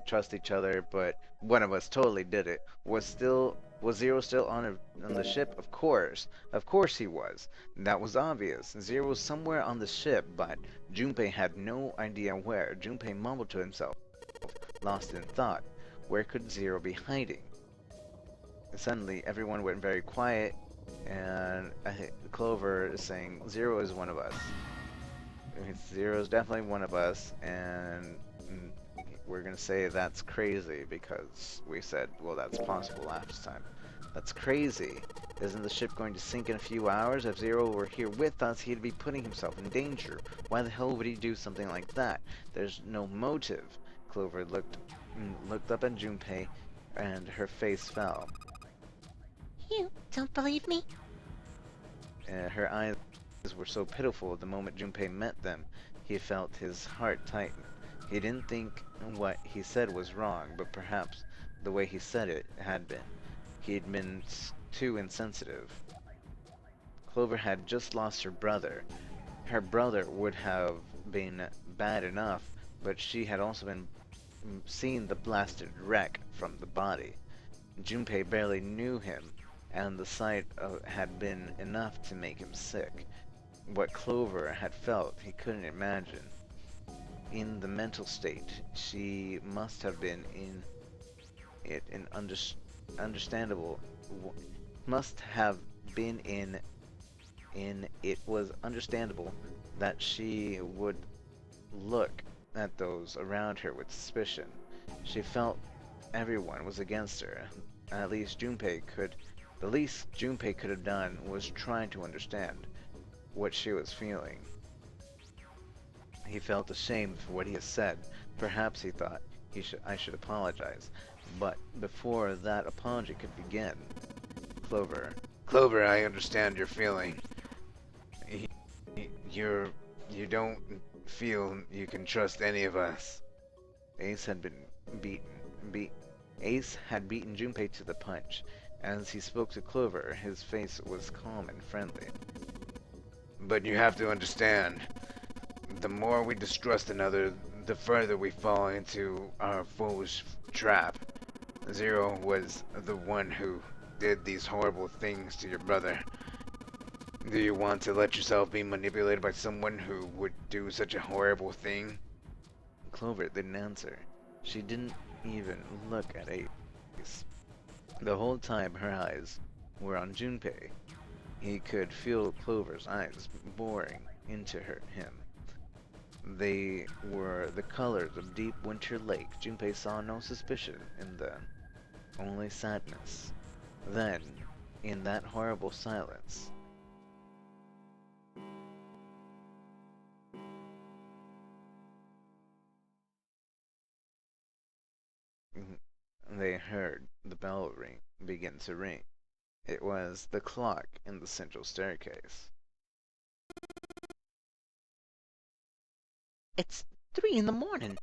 trust each other. But one of us totally did it. Was still Was Zero still on the ship? Of course. Of course he was. That was obvious. Zero was somewhere on the ship, but Junpei had no idea where. Junpei mumbled to himself, lost in thought. Where could Zero be hiding? Suddenly, everyone went very quiet, and Clover is saying, Zero is one of us. Zero is definitely one of us, and we're gonna say that's crazy because we said, well, that's possible last time. That's crazy. Isn't the ship going to sink in a few hours? If Zero were here with us, he'd be putting himself in danger. Why the hell would he do something like that? There's no motive. Clover looked up at Junpei, and her face fell. You don't believe me? Her eyes were so pitiful the moment Junpei met them. He felt his heart tighten. He didn't think what he said was wrong, but perhaps the way he said it had been. He'd been too insensitive. Clover had just lost her brother. Her brother would have been bad enough, but she had also been seen the blasted wreck from the body. Junpei barely knew him, and the sight had been enough to make him sick. What Clover had felt, he couldn't imagine. In the mental state she must have been in, it was understandable that she would look at those around her with suspicion. She felt everyone was against her. The least Junpei could have done was trying to understand what she was feeling. He felt ashamed for what he had said. Perhaps he thought I should apologize. But before that apology could begin, Clover, I understand your feeling. You don't feel you can trust any of us. Ace had beaten Junpei to the punch. As he spoke to Clover, his face was calm and friendly. But you have to understand, the more we distrust another, the further we fall into our foolish trap. Zero was the one who did these horrible things to your brother. Do you want to let yourself be manipulated by someone who would do such a horrible thing? Clover didn't answer. She didn't even look at Ace. The whole time her eyes were on Junpei. He could feel Clover's eyes boring into him. They were the colors of deep winter lake. Junpei saw no suspicion in them, only sadness. Then, in that horrible silence, they heard the bell begin to ring. It was the clock in the central staircase. It's 3 in the morning.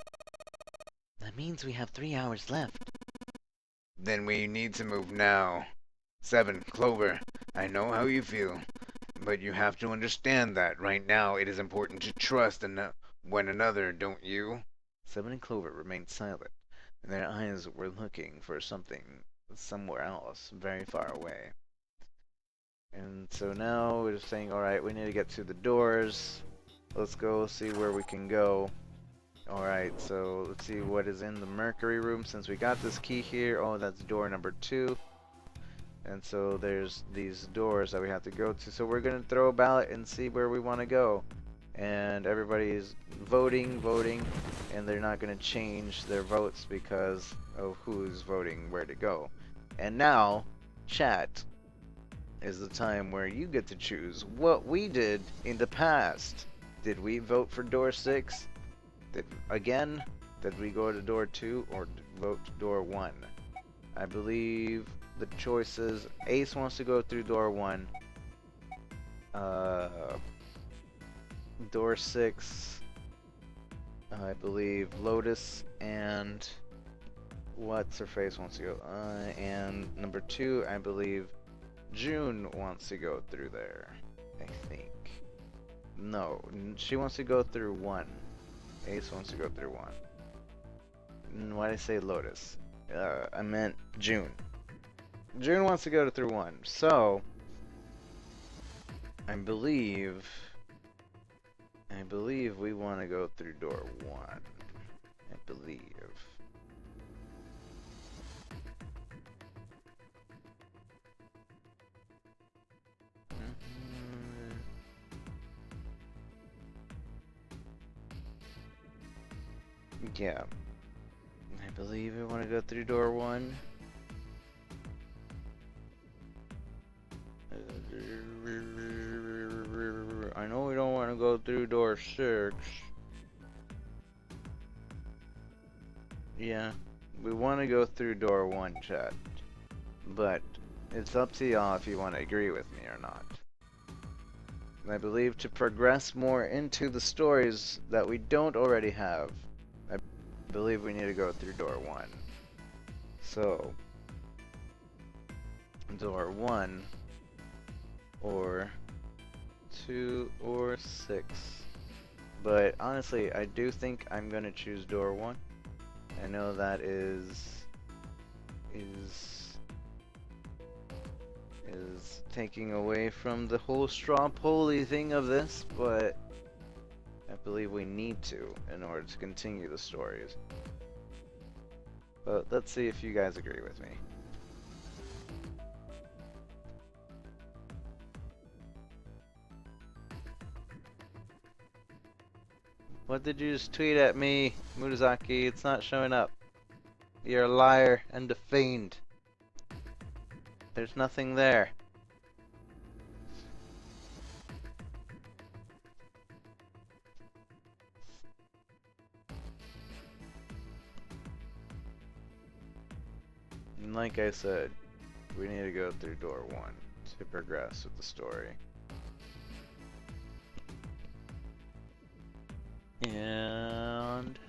That means we have 3 hours left. Then we need to move now. 7, Clover, I know how you feel, but you have to understand that right now it is important to trust one another, don't you? 7 and Clover remained silent. Their eyes were looking for something somewhere else, very far away. And so now we're just saying, alright, we need to get to the doors. Let's go see where we can go. Alright, so let's see what is in the Mercury room. Since we got this key here, oh, that's door number 2. And so there's these doors that we have to go to. So we're going to throw a ballot and see where we want to go. And everybody's voting, and they're not going to change their votes because of who's voting where to go. And now, chat, is the time where you get to choose what we did in the past. Did we vote for door 6? Did we go to door 2 or vote to door 1? I believe the choices, Ace wants to go through door 1. Door 6, I believe Lotus and what's her face wants to go. And number 2, I believe June wants to go through there. I think. No, she wants to go through 1. Ace wants to go through 1. Why did I say Lotus? I meant June. June wants to go through 1, so I believe we want to go through door 1. I believe. Yeah. I believe we want to go through door 1. I know we don't want to go through door 6. Yeah, we want to go through door 1, chat. But it's up to y'all if you want to agree with me or not. I believe to progress more into the stories that we don't already have, I believe we need to go through door 1. So, door 1, or 2, or 6. But honestly, I do think I'm gonna choose door 1. I know that is taking away from the whole straw poly thing of this, but I believe we need to in order to continue the stories. But let's see if you guys agree with me. What did you just tweet at me, Murasaki? It's not showing up. You're a liar and a fiend. There's nothing there. And like I said, we need to go through door 1 to progress with the story. And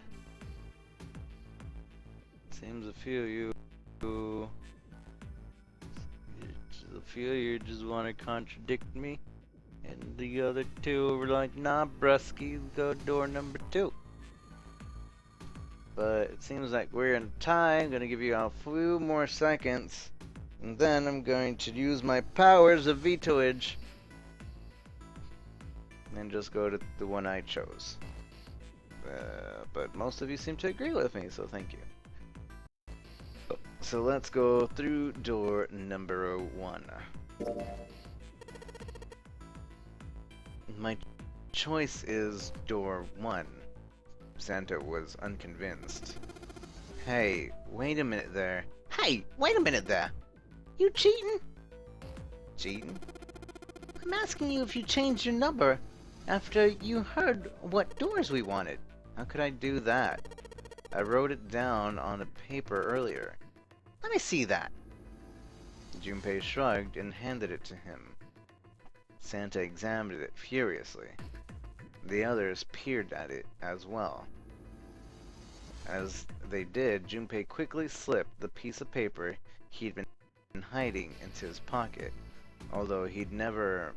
seems a few of you just want to contradict me, and the other 2 were like, nah, brusky, go door number 2. But it seems like we're in tie. I'm gonna give you a few more seconds, and then I'm going to use my powers of vetoage and just go to the one I chose. But most of you seem to agree with me, so thank you. So let's go through door number 1. My choice is door 1. Santa was unconvinced. Hey, wait a minute there. Hey, wait a minute there. You cheating? Cheating? I'm asking you if you changed your number after you heard what doors we wanted. How could I do that? I wrote it down on a paper earlier. Let me see that. Junpei shrugged and handed it to him. Santa examined it furiously. The others peered at it as well. As they did, Junpei quickly slipped the piece of paper he'd been hiding into his pocket. Although he'd never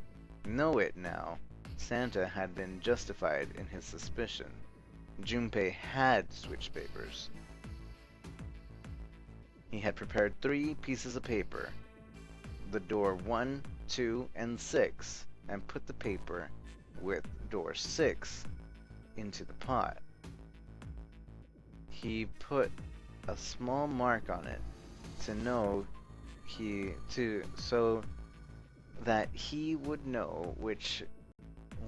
know it now, Santa had been justified in his suspicion. Junpei had switched papers. He had prepared 3 pieces of paper, the door 1, 2, and 6, and put the paper with door 6 into the pot. He put a small mark on it so that he would know which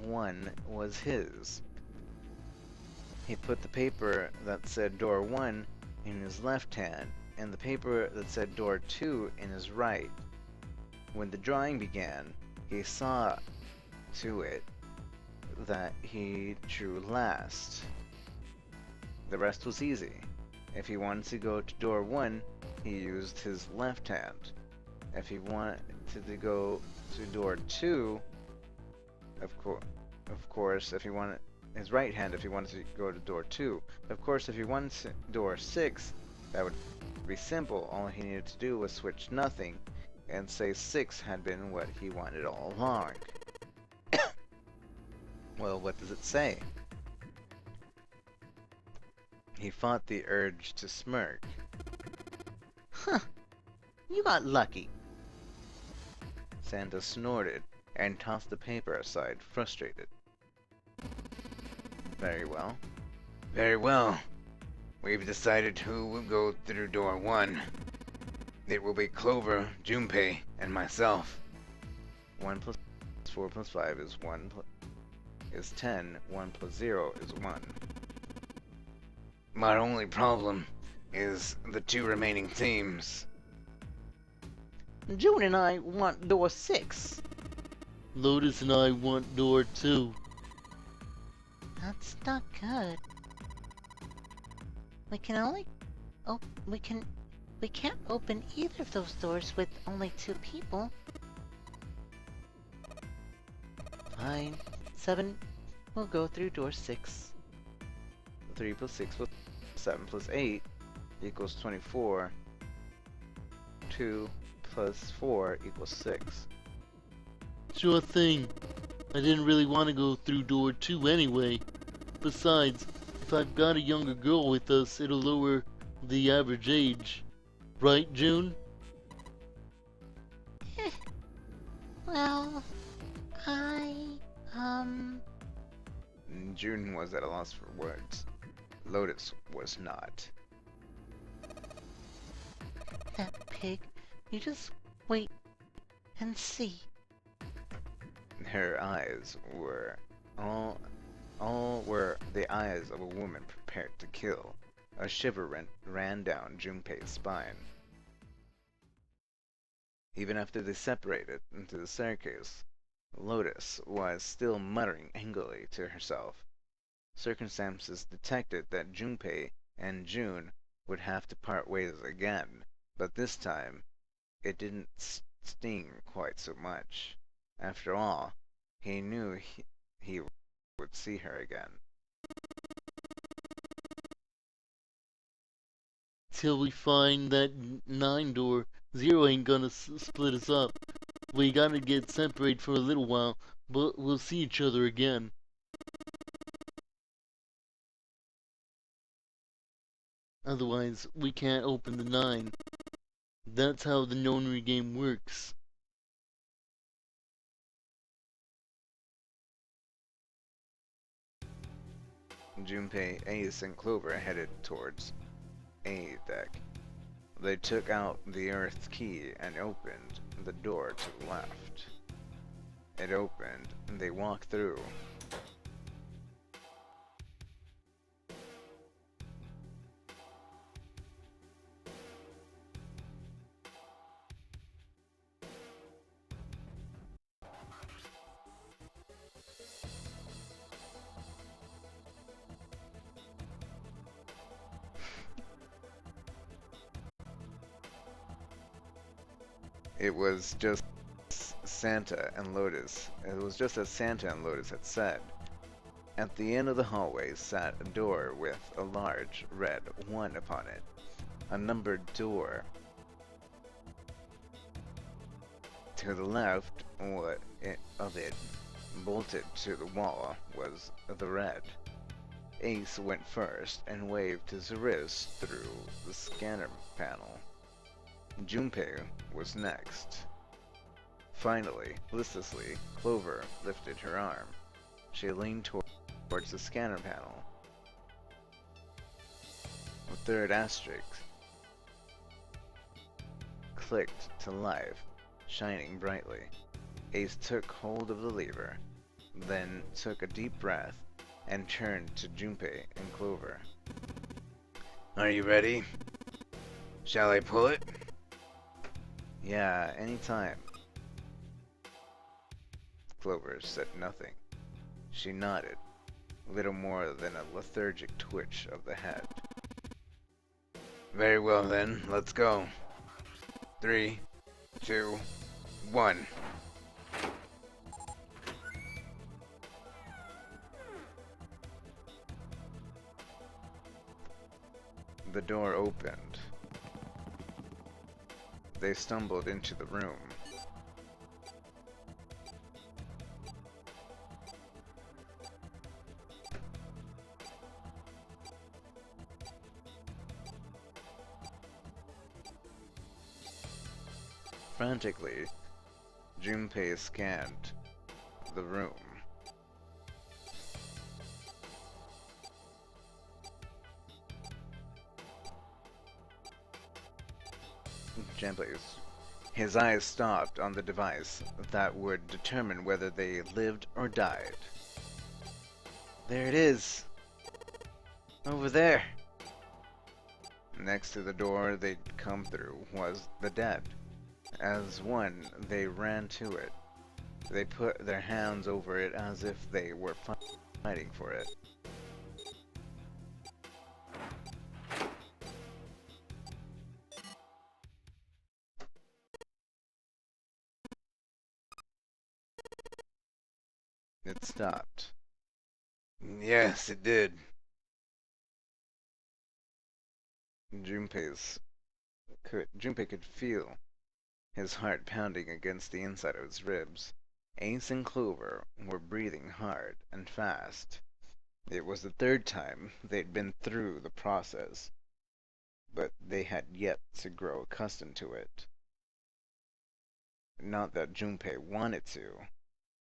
one was his. He put the paper that said door 1 in his left hand and the paper that said door 2 in his right. When the drawing began, he saw to it that he drew last. The rest was easy. If he wanted to go to door 1, he used his left hand. If he wanted to go to door 2, of course, if he wanted his right hand, if he wanted to go to door 2. Of course, if he wanted to door 6, that would be simple. All he needed to do was switch nothing and say 6 had been what he wanted all along. Well, what does it say? He fought the urge to smirk. Huh. You got lucky. Santa snorted and tossed the paper aside, frustrated. Very well. Very well. We've decided who will go through door 1. It will be Clover, Junpei, and myself. 1 plus 4 plus 5 is is 10. 1 plus 0 is 1. My only problem is the 2 remaining teams. June and I want door 6. Lotus and I want door 2. That's not good. We can only... Oh, we can't open either of those doors with only 2 people. Fine. 7. We'll go through door 6. 3 plus 6 plus 7 plus 8 equals 24. 2 plus 4 equals 6. Sure thing. I didn't really want to go through door 2 anyway. Besides, if I've got a younger girl with us, it'll lower the average age. Right, June? Well, June was at a loss for words. Lotus was not. that pig. You just wait and see. Her eyes were all were the eyes of a woman prepared to kill. A shiver ran down Junpei's spine. Even after they separated into the staircase, Lotus was still muttering angrily to herself. Circumstances detected that Junpei and June would have to part ways again, but this time it didn't sting quite so much. After all, he knew he would see her again. Till we find that 9 door, 0 ain't gonna split us up. We gotta get separated for a little while, but we'll see each other again. Otherwise, we can't open the 9. That's how the Nonary game works. Junpei, Ace, and Clover headed towards A deck. They took out the earth key and opened the door to the left. It opened, and they walked through. It was just Santa and Lotus. It was just as Santa and Lotus had said. At the end of the hallway sat a door with a large red 1 upon it. A numbered door. To the left of it, bolted to the wall, was the red. Ace went first and waved his wrist through the scanner panel. Junpei was next. Finally, listlessly, Clover lifted her arm. She leaned towards the scanner panel. The third asterisk clicked to life, shining brightly. Ace took hold of the lever, then took a deep breath and turned to Junpei and Clover. Are you ready? Shall I pull it? Yeah, anytime. Clover said nothing. She nodded, little more than a lethargic twitch of the head. Very well then, let's go. 3, 2, 1. The door opened. They stumbled into the room. Frantically, Junpei scanned the room. His eyes stopped on the device that would determine whether they lived or died. There it is! Over there! Next to the door they'd come through was the dead. As one, they ran to it. They put their hands over it as if they were fighting for it. It stopped. Yes, it did. Junpei could feel his heart pounding against the inside of his ribs. Ace and Clover were breathing hard and fast. It was the third time they'd been through the process, but they had yet to grow accustomed to it. Not that Junpei wanted to.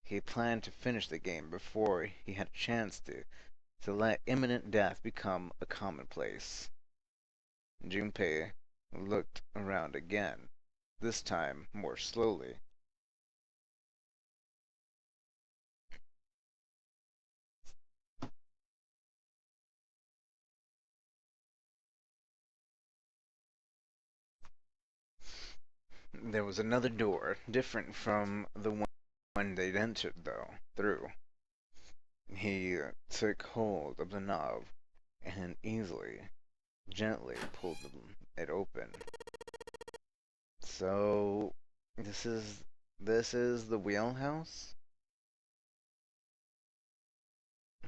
He planned to finish the game before he had a chance to let imminent death become a commonplace. Junpei looked around again, this time more slowly. There was another door, different from the one they'd entered, through. He took hold of the knob and gently pulled it open. So, this is the wheelhouse?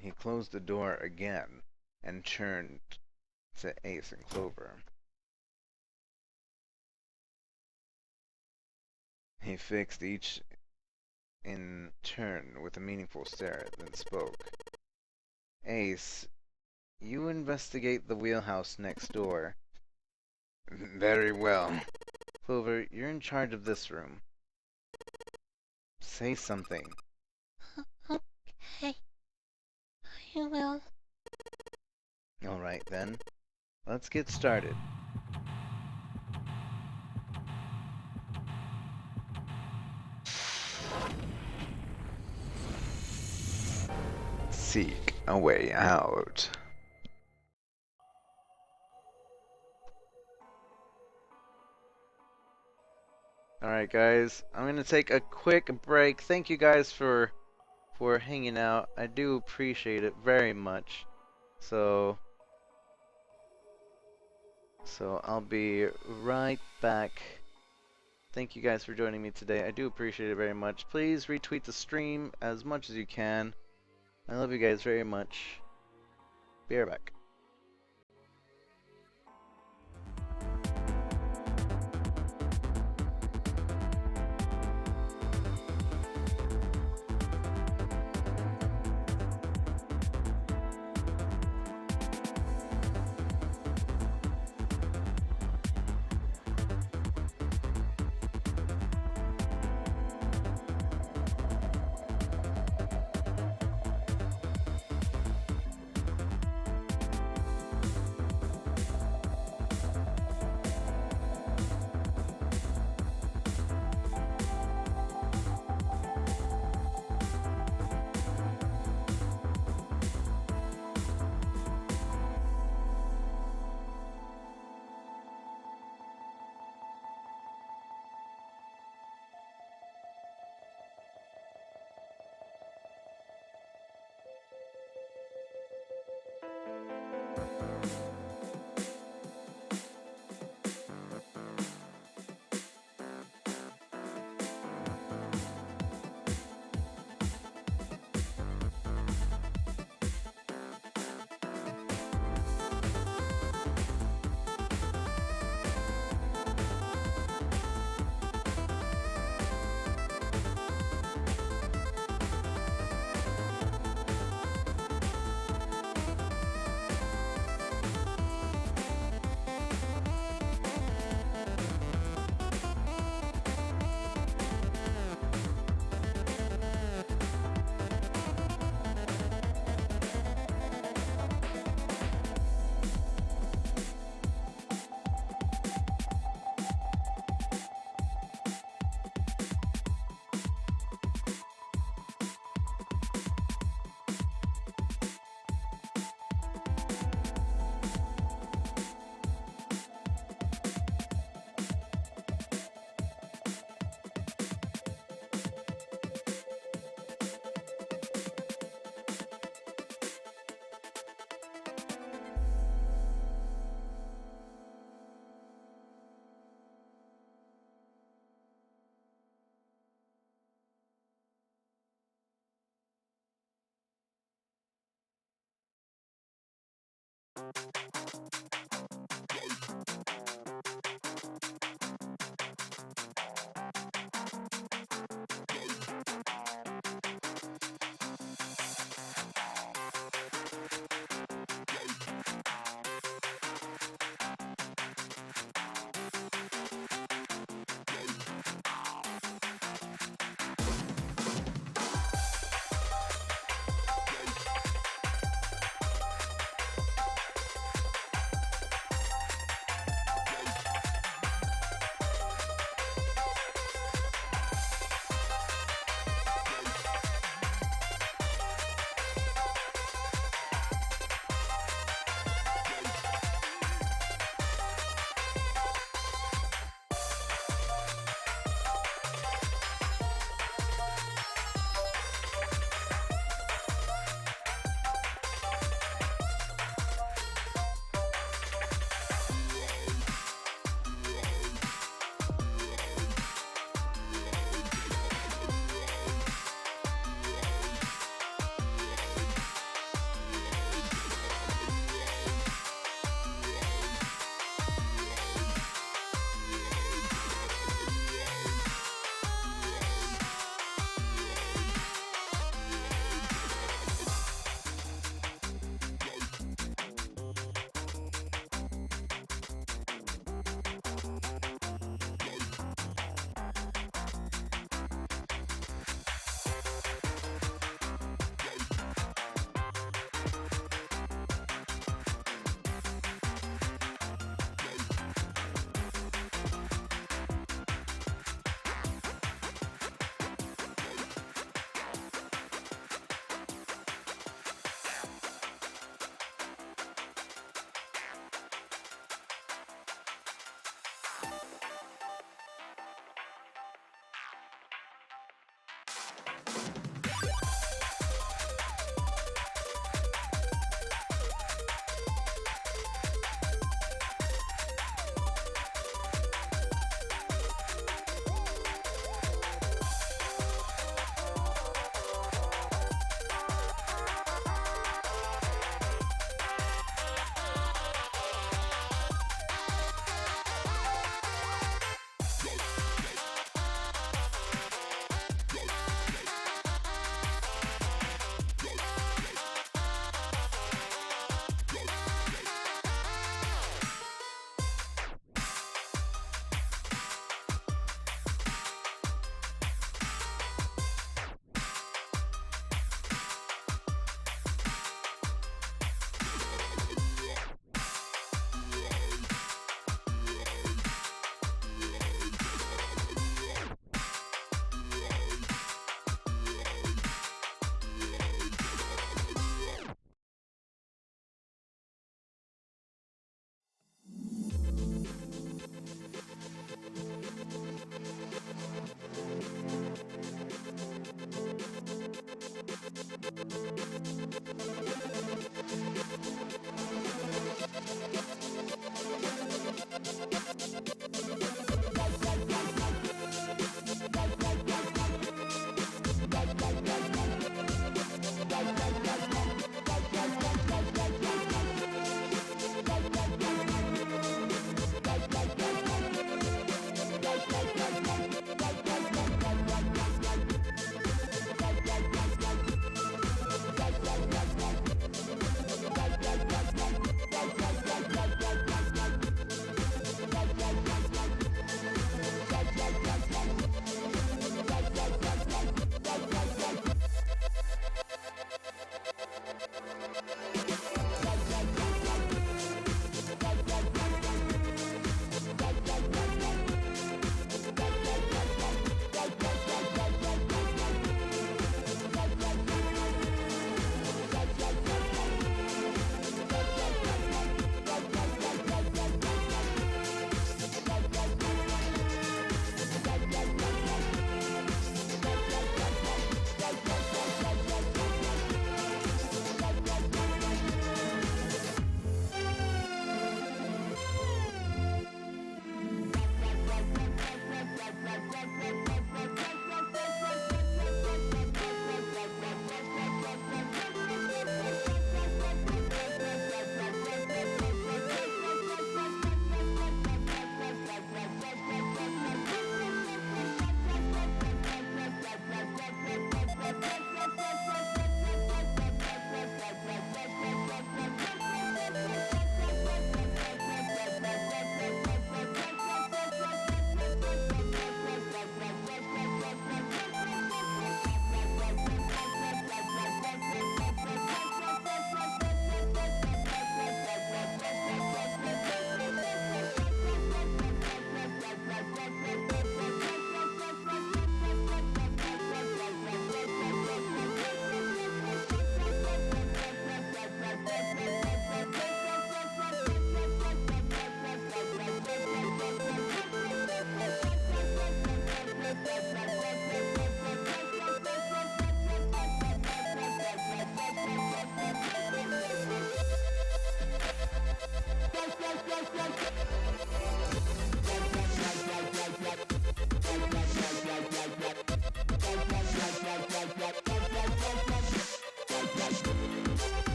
He closed the door again and turned to Ace and Clover. He fixed each in turn with a meaningful stare, then spoke. Ace, you investigate the wheelhouse next door. Very well. Clover, you're in charge of this room. Say something. Okay. I will. Alright then. Let's get started. Seek a way out. Alright guys, I'm gonna take a quick break. Thank you guys for hanging out. I do appreciate it very much. So I'll be right back. Thank you guys for joining me today. I do appreciate it very much. Please retweet the stream as much as you can. I love you guys very much. Be right back.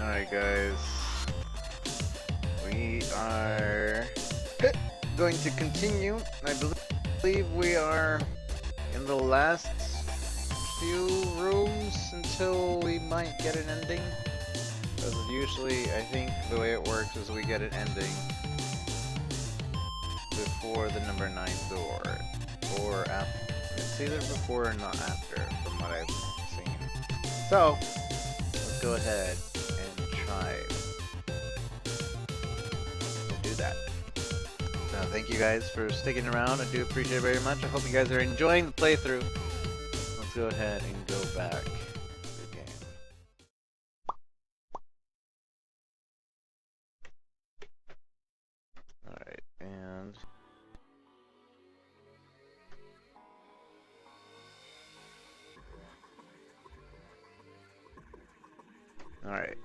Alright guys, we are going to continue. I believe we are in the last few rooms until we might get an ending. Because usually I think the way it works is we get an ending before the number 9 door. Or after. It's either before or not after, from what I've seen. So, let's go ahead and try to do that. So thank you guys for sticking around. I do appreciate it very much. I hope you guys are enjoying the playthrough. Let's go ahead and go back to the game. Alright, and alright.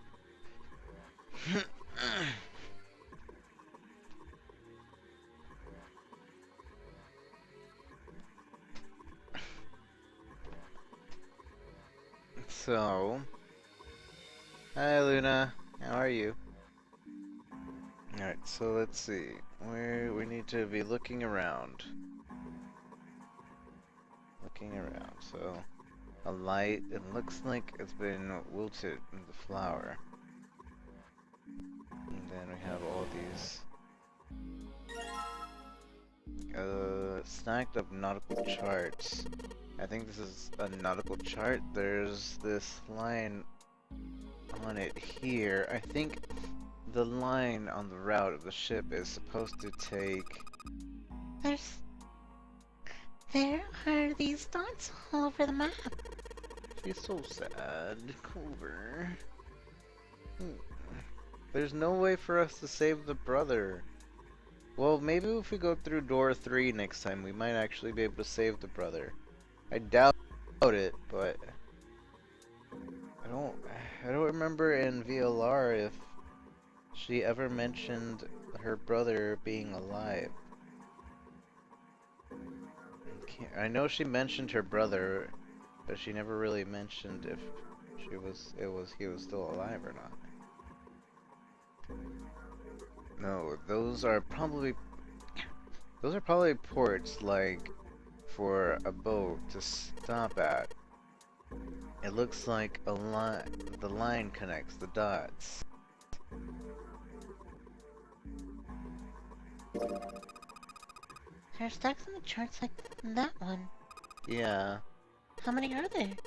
So, hi Luna, how are you? Alright, so let's see. We need to be looking around. Looking around, so a light, it looks like it's been wilted in the flower. And then we have all these stacked up nautical charts. I think this is a nautical chart. There's this line on it here. I think the line on the route of the ship is supposed to take... There are these dots all over the map. She's so sad, Clover. There's no way for us to save the brother. Well, maybe if we go through door 3 next time, we might actually be able to save the brother. I doubt it, but I don't remember in VLR if she ever mentioned her brother being alive. I know she mentioned her brother, but she never really mentioned if he was still alive or not. No, those are probably ports like for a boat to stop at. It looks like a line. The line connects the dots. There are stacks on the charts like that one. Yeah. How many are there?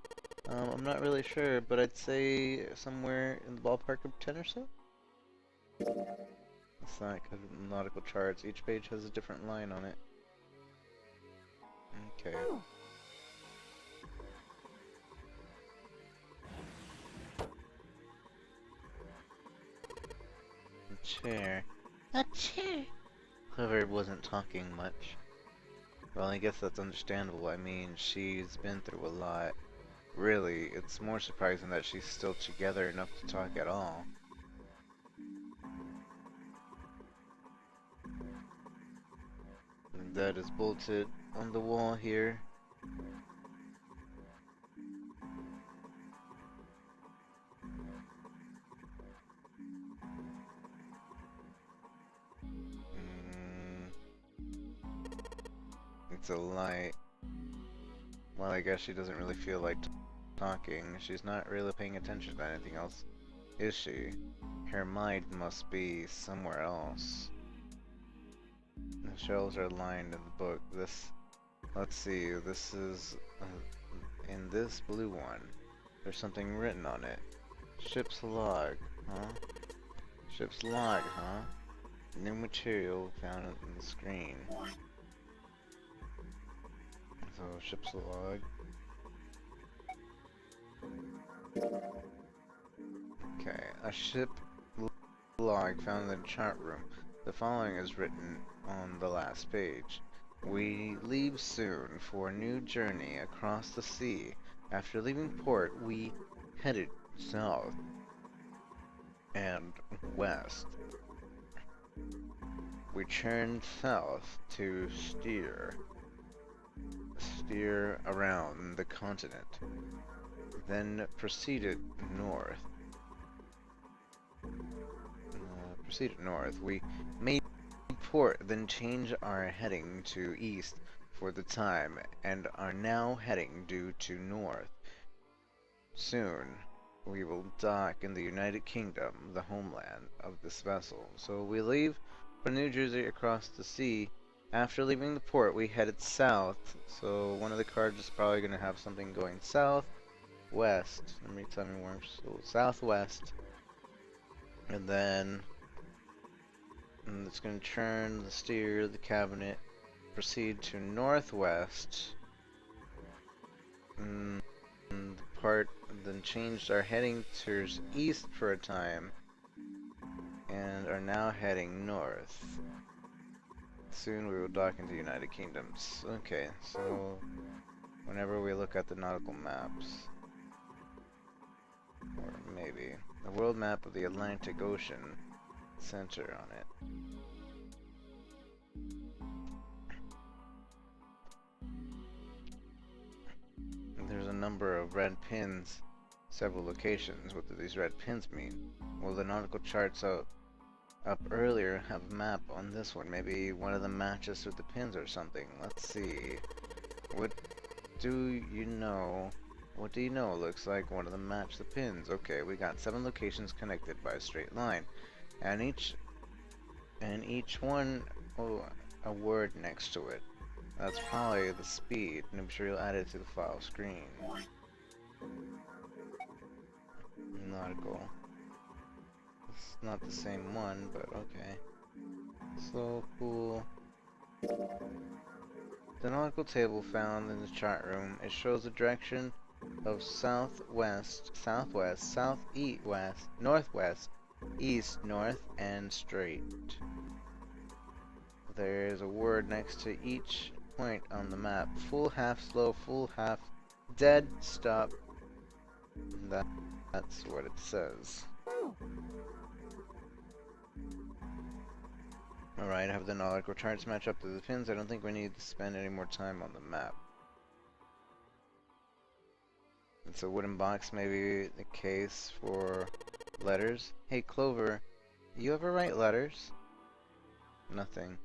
I'm not really sure, but I'd say somewhere in the ballpark of 10 or so. It's not because of nautical charts. Each page has a different line on it. Okay. Oh. A chair. A chair. Clover wasn't talking much. Well, I guess that's understandable. I mean, she's been through a lot. Really, it's more surprising that she's still together enough to talk at all. And that is bolted on the wall here. It's a light. Well, I guess she doesn't really feel like talking. She's not really paying attention to anything else, is she? Her mind must be somewhere else. The shelves are lined in the book. Let's see, this is, in this blue one, there's something written on it. Ship's log, huh? Ship's log, huh? New material found in the screen. So, ship's log. Okay, a ship log found in the chart room. The following is written on the last page. We leave soon for a new journey across the sea. After leaving port, we headed south and west. We turned south to steer around the continent, then proceeded north. We made port, then changed our heading to east for the time, and are now heading due to north. Soon, we will dock in the United Kingdom, the homeland of this vessel. So we leave for New Jersey across the sea. After leaving the port, we headed south. So one of the cards is probably going to have something going south, west. Let me tell me where. So southwest, and then it's going to turn the steer, the cabinet, proceed to northwest. Then changed our heading to east for a time, and are now heading north. Soon we will dock into the United Kingdoms. Okay, so whenever we look at the nautical maps, or maybe a world map of the Atlantic Ocean, center on it. There's a number of red pins, several locations. What do these red pins mean? Well, the nautical charts up earlier have a map on this one. Maybe one of them matches with the pins or something. Let's see. What do you know? What do you know looks like one of them match the pins? Okay, we got 7 locations connected by a straight line, and each one, a word next to it. That's probably the speed, and I'm sure you'll add it to the file screen. Nautical. It's not the same one, but okay. So cool. The nautical table found in the chart room, it shows the direction of southwest, southwest, southeast, west, northwest, east, north, and straight. There is a word next to each point on the map. Full, half, slow, full, half, dead, stop. That's what it says. Alright, have the nautical charts match up to the pins. I don't think we need to spend any more time on the map. It's a wooden box, maybe the case for letters. Hey Clover, you ever write letters? Nothing.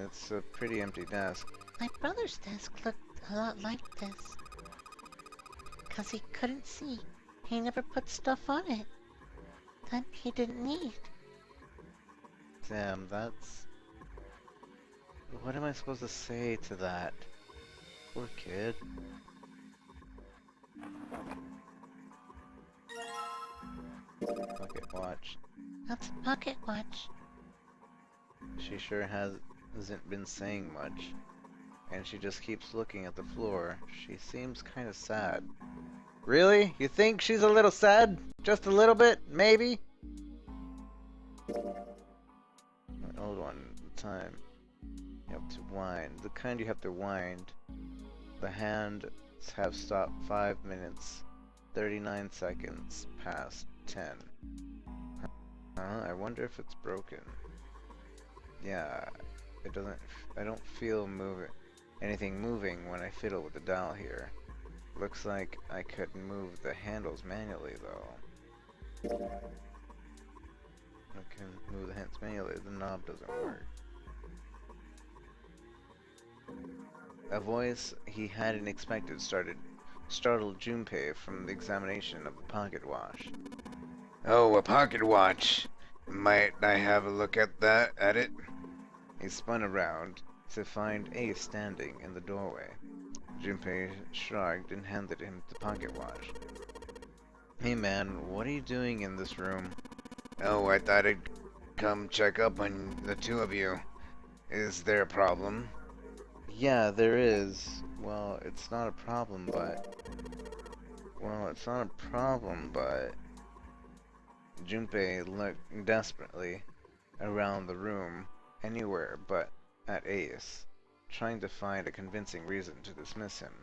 It's a pretty empty desk. My brother's desk looked a lot like this. 'Cause he couldn't see. He never put stuff on it that he didn't need. Damn, that's... What am I supposed to say to that? Poor kid. Pocket watch. That's a pocket watch. She sure hasn't been saying much. And she just keeps looking at the floor. She seems kind of sad. Really? You think she's a little sad? Just a little bit? Maybe? An old one at the time. You have to wind. The kind you have to wind. The hands have stopped 5 minutes, 39 seconds past 10. I wonder if it's broken. Yeah, it doesn't. I don't feel anything moving when I fiddle with the dial here. Looks like I could move the handles manually though. I can move the hands manually. The knob doesn't work. A voice he hadn't expected startled Junpei from the examination of the pocket watch. Oh, a pocket watch. Might I have a look at it? He spun around to find Ace standing in the doorway. Junpei shrugged and handed him the pocket watch. Hey man, what are you doing in this room? Oh, I thought I'd come check up on the two of you. Is there a problem? Yeah, there is. Well, it's not a problem, but... Well, it's not a problem, but... Junpei looked desperately around the room, anywhere but at Ace, trying to find a convincing reason to dismiss him.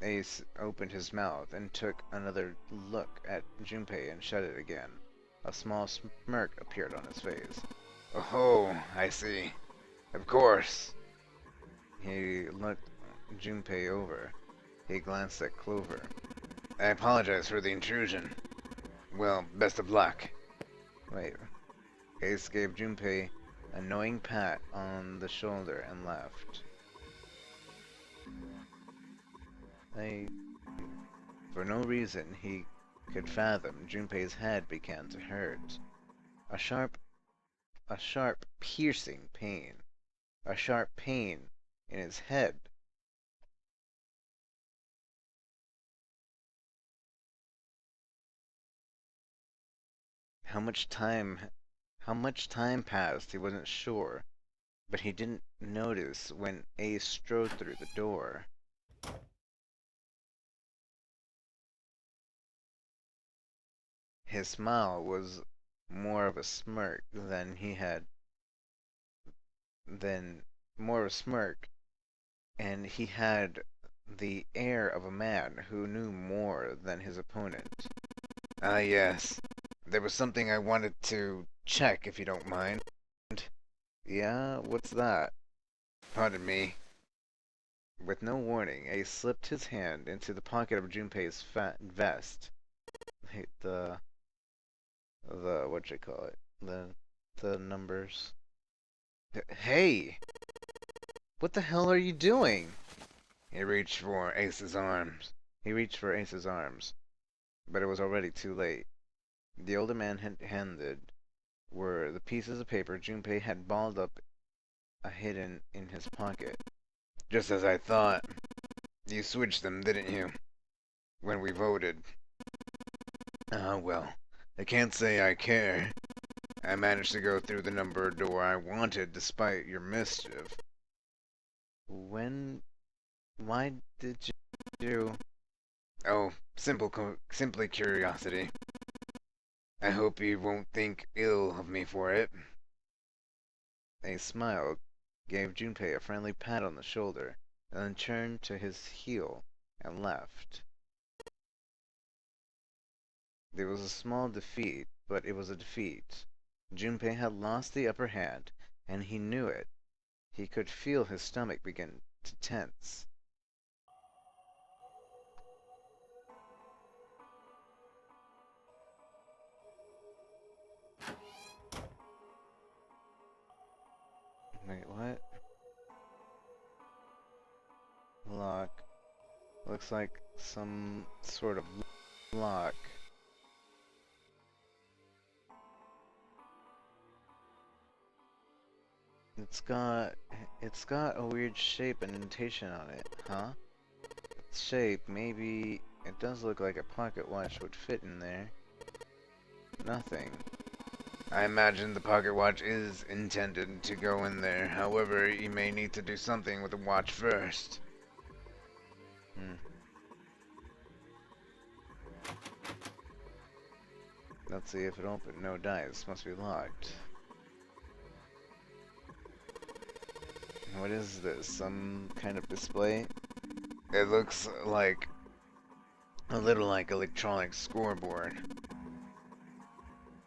Ace opened his mouth and took another look at Junpei and shut it again. A small smirk appeared on his face. Oh, I see. Of course. He looked Junpei over. He glanced at Clover. I apologize for the intrusion. Well, best of luck. Wait. Ace gave Junpei a knowing pat on the shoulder and left. For no reason he could fathom, Junpei's head began to hurt. A sharp, piercing pain. A sharp pain in his head. How much time passed, he wasn't sure, but he didn't notice when Ace strode through the door. His smile was more of a smirk and he had the air of a man who knew more than his opponent. Ah, yes. There was something I wanted to check, if you don't mind. Yeah, what's that? Pardon me. With no warning, Ace slipped his hand into the pocket of Junpei's vest. The numbers. Hey! What the hell are you doing? He reached for Ace's arms. But it was already too late. The older man handed were the pieces of paper Junpei had balled up hidden in his pocket. Just as I thought. You switched them, didn't you? When we voted. Ah, well. I can't say I care. I managed to go through the number door I wanted despite your mischief. Why did you... Oh, simply curiosity. I hope you won't think ill of me for it. Ace smiled, gave Junpei a friendly pat on the shoulder, and then turned to his heel and left. It was a small defeat, but it was a defeat. Junpei had lost the upper hand, and he knew it. He could feel his stomach begin to tense. Wait, what? Lock. Looks like some sort of lock. It's got a weird shape and indentation on it, huh? Its shape, maybe it does look like a pocket watch would fit in there. Nothing. I imagine the pocket watch is intended to go in there. However, you may need to do something with the watch first. Let's see if it opens. No dice. Must be locked. What is this? Some kind of display? It looks like a little like electronic scoreboard.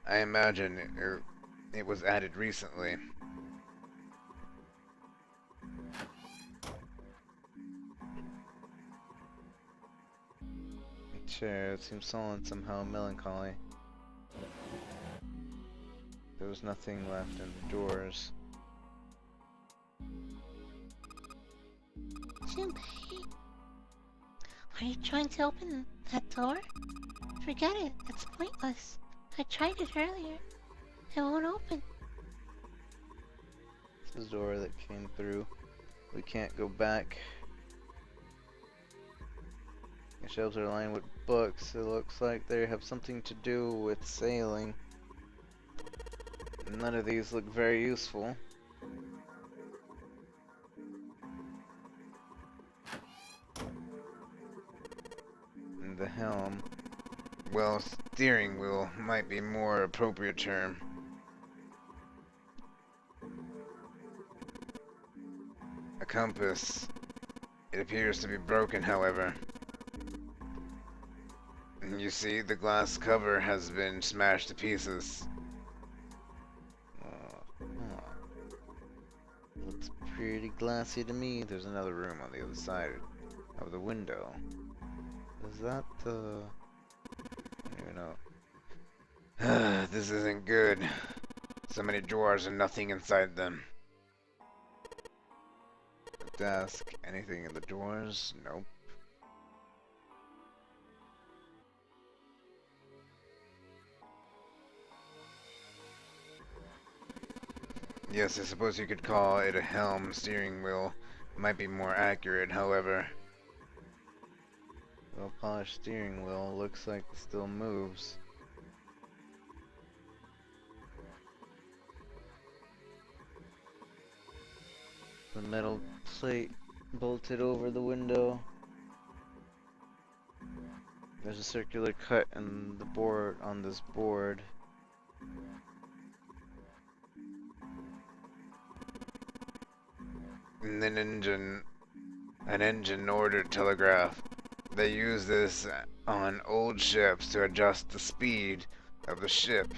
I imagine it was added recently. Chair, it seems sullen, somehow melancholy. There was nothing left in the doors. Junpei, are you trying to open that door? Forget it, it's pointless. I tried it earlier. It won't open. This is the door that came through. We can't go back. The shelves are lined with books. It looks like they have something to do with sailing. None of these look very useful. the helm. Well, steering wheel might be more appropriate term. A compass. It appears to be broken, however. You see, the glass cover has been smashed to pieces. Looks pretty glassy to me. There's another room on the other side of the window. Is that the... I don't even know. This isn't good. So many drawers and nothing inside them. The desk. Anything in the drawers? Nope. Yes, I suppose you could call it a helm. Steering wheel might be more accurate, however. Well polished steering wheel looks like it still moves. The metal plate bolted over the window. There's a circular cut in the board on this board. And an engine ordered telegraph. They use this on old ships to adjust the speed of the ship.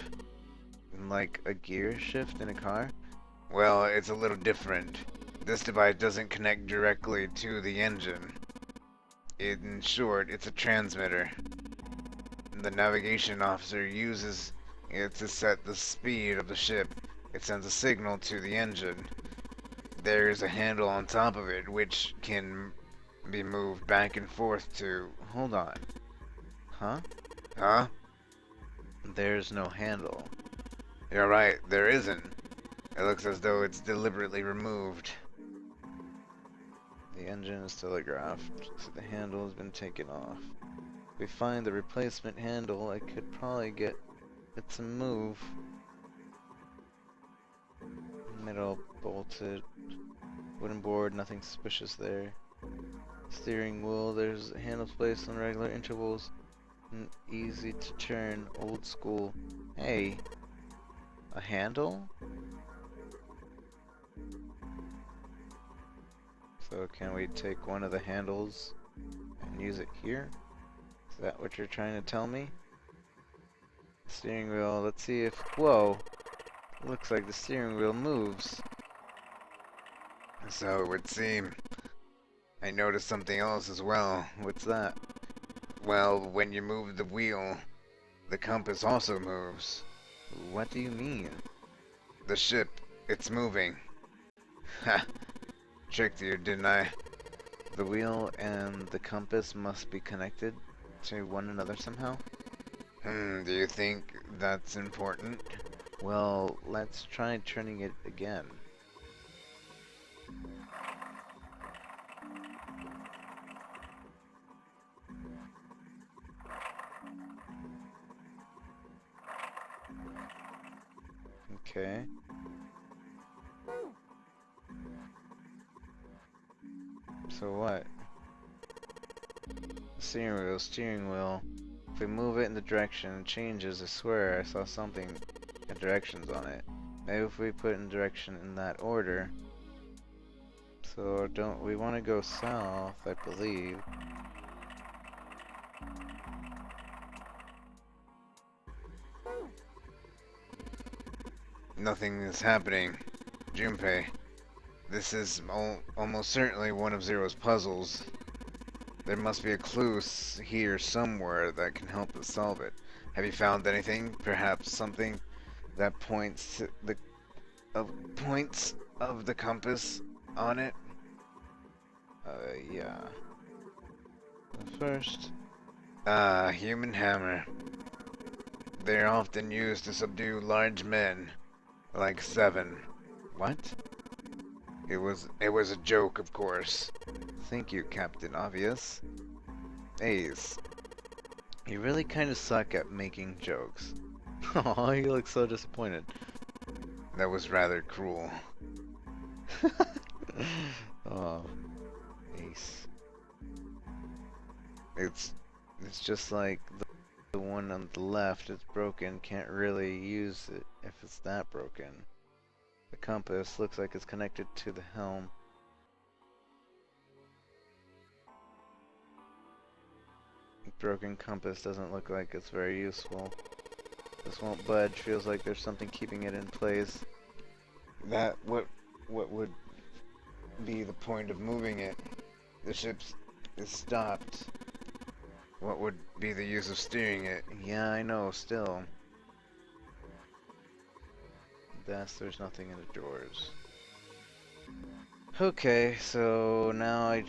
Like a gear shift in a car? Well, it's a little different. This device doesn't connect directly to the engine. In short, it's a transmitter. The navigation officer uses it to set the speed of the ship. It sends a signal to the engine. There's a handle on top of it which can be moved back and forth to... Hold on. Huh? Huh? There's no handle. You're right, there isn't. It looks as though it's deliberately removed. The engine is telegraphed, so the handle has been taken off. If we find the replacement handle, I could probably get it to move. Middle bolted. Wooden board, nothing suspicious there. Steering wheel, there's handles placed on regular intervals. And easy to turn, old school. Hey, a handle? So can we take one of the handles and use it here? Is that what you're trying to tell me? Steering wheel, let's see if... Whoa! Looks like the steering wheel moves. So it would seem. I noticed something else as well. What's that? Well, when you move the wheel, the compass also moves. What do you mean? The ship, it's moving. Ha! Tricked you, didn't I? The wheel and the compass must be connected to one another somehow? Do you think that's important? Well, let's try turning it again. Okay. So what? Steering wheel. If we move it in the direction it changes, I swear I saw something at directions on it. Maybe if we put in direction in that order. So don't we want to go south, I believe. Nothing is happening. Junpei, this is almost certainly one of Zero's puzzles. There must be a clue here somewhere that can help us solve it. Have you found anything? Perhaps something that points to the points of the compass on it? Yeah. First, human hammer. They're often used to subdue large men, like Seven. what? It was a joke, of course. Thank you, Captain Obvious. Ace, you really kind of suck at making jokes. Oh, you look so disappointed. That was rather cruel. Oh, Ace. It's It's just like the one on the left is broken, can't really use it if it's that broken. The compass looks like it's connected to the helm. Broken compass doesn't look like it's very useful. This won't budge, feels like there's something keeping it in place. What would be the point of moving it? The ship is stopped. What would be the use of steering it? Yeah, I know, still. Thus, there's nothing in the drawers. Okay, so now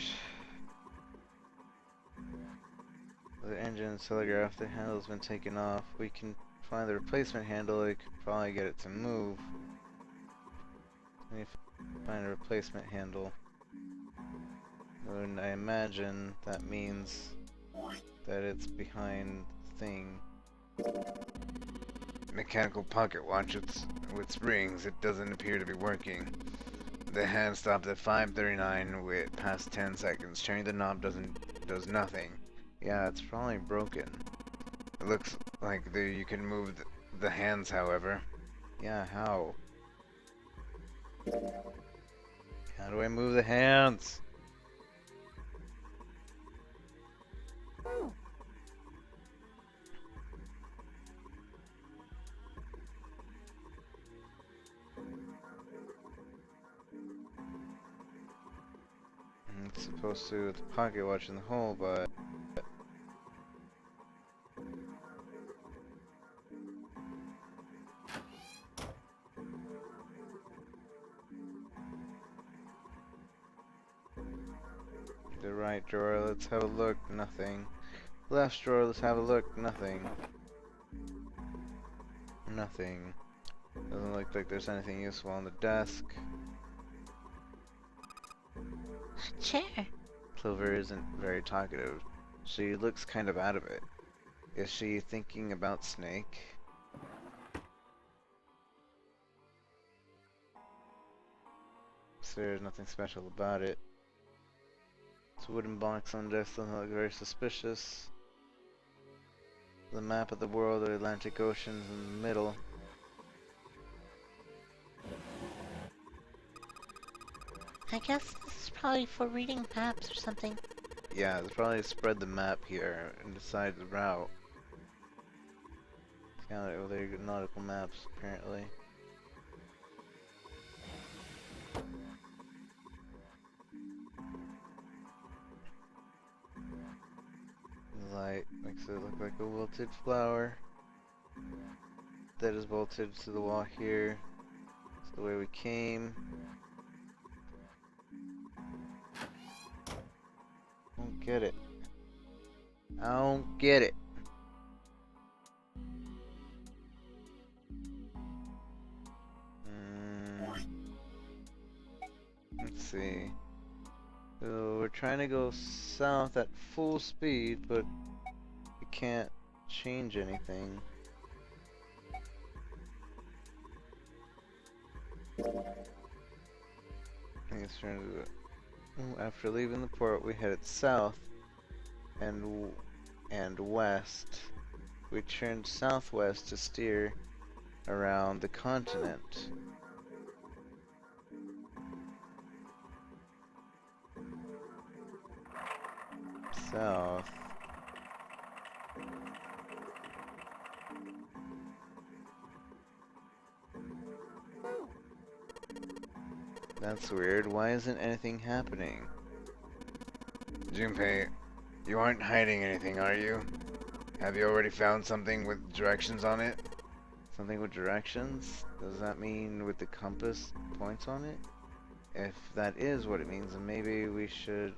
the engine and telegraph, the handle's been taken off. We can find the replacement handle, we could probably get it to move. Let me find a replacement handle. And I imagine that means that it's behind the thing. Mechanical pocket watch with springs. It doesn't appear to be working. The hand stopped at 5:39 with past 10 seconds. Turning the knob does nothing. Yeah, it's probably broken. It looks like you can move the hands, however. Yeah, how? How do I move the hands? It's supposed to with the pocket watch in the hole, but the right drawer, let's have a look, nothing. Left drawer, let's have a look, nothing. Nothing. Doesn't look like there's anything useful on the desk. Chair. Clover isn't very talkative. She looks kind of out of it. Is she thinking about Snake? So there's nothing special about it. It's a wooden box on the desk, doesn't look very suspicious. The map of the world, the Atlantic Ocean is in the middle. I guess this is probably for reading maps or something. Yeah, they probably spread the map here and decide the route. Yeah, they're nautical maps, apparently. The light makes it look like a wilted flower that is bolted to the wall here. It's the way we came. I don't get it. I don't get it. Let's see. So we're trying to go south at full speed, but we can't change anything. I think it's trying to do it. After leaving the port, we headed south and west. We turned southwest to steer around the continent. South. That's weird. Why isn't anything happening? Junpei, you aren't hiding anything, are you? Have you already found something with directions on it? Something with directions? Does that mean with the compass points on it? If that is what it means, then maybe we should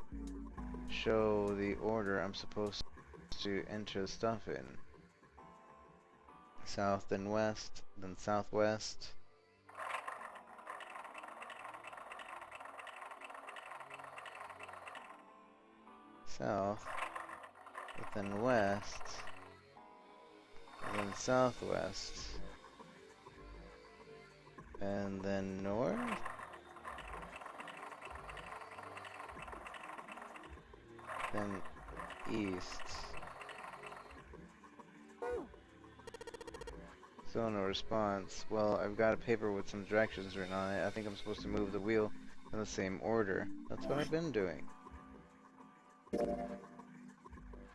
show the order I'm supposed to enter the stuff in. South, then west, then southwest. South, then west, then southwest, and then north? Then east. Still no response. Well, I've got a paper with some directions written on it. I think I'm supposed to move the wheel in the same order. That's what I've been doing.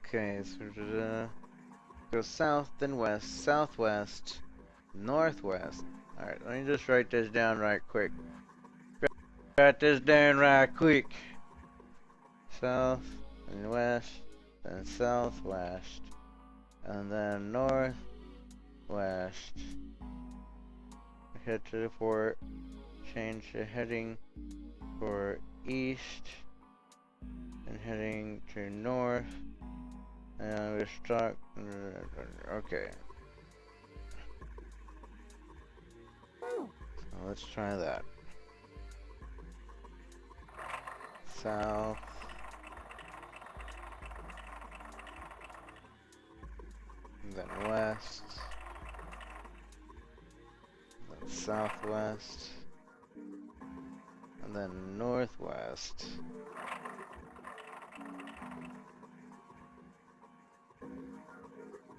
Okay, so go south, then west, southwest, northwest. Alright, let me just write this down right quick. Write this down right quick. South, and west, then southwest, and then northwest. Head to the port, change the heading for east, and heading to north, and we're stuck. Okay. So let's try that. South. And then west. Then southwest. And then northwest.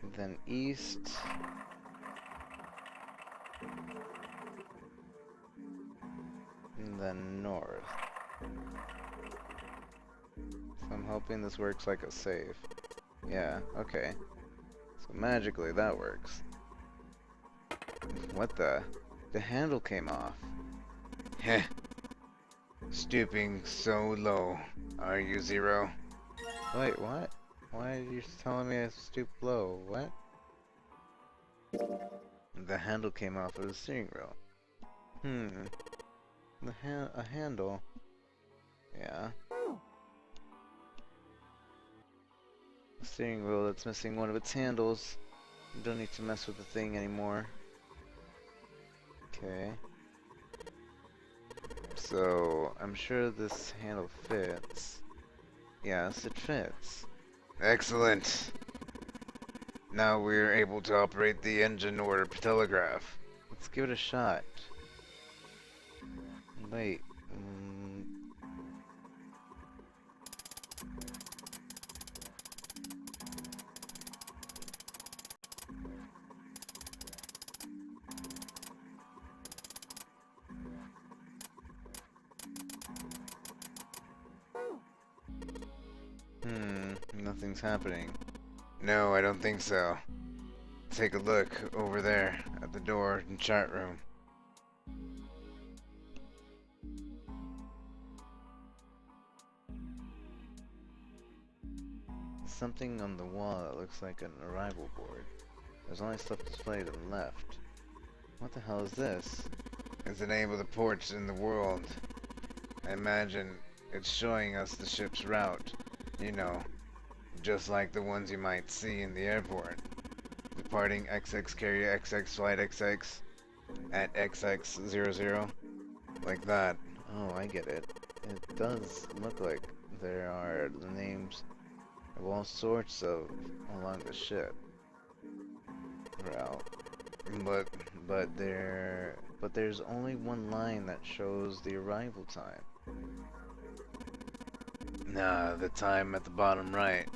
And then east. And then north. So I'm hoping this works like a save. Yeah, okay. So magically that works. What the? The handle came off. Heh. Stooping so low. Are you Zero? Wait, what? Why are you telling me I stooped low? What? The handle came off of the steering wheel. A handle. Yeah. A steering wheel that's missing one of its handles. You don't need to mess with the thing anymore. Okay. So, I'm sure this handle fits. Yes, it fits. Excellent. Now we're able to operate the engine or telegraph. Let's give it a shot. Wait. Nothing's happening. No, I don't think so. Take a look over there at the door in chat room. Something on the wall that looks like an arrival board. There's only stuff displayed to the left. What the hell is this? It's the name of the ports in the world. I imagine it's showing us the ship's route. You know, just like the ones you might see in the airport. Departing XX carrier XX flight XX at XX00. Like that. Oh, I get it. It does look like there are the names of all sorts of along the ship route. But there's only one line that shows the arrival time. Nah, the time at the bottom right.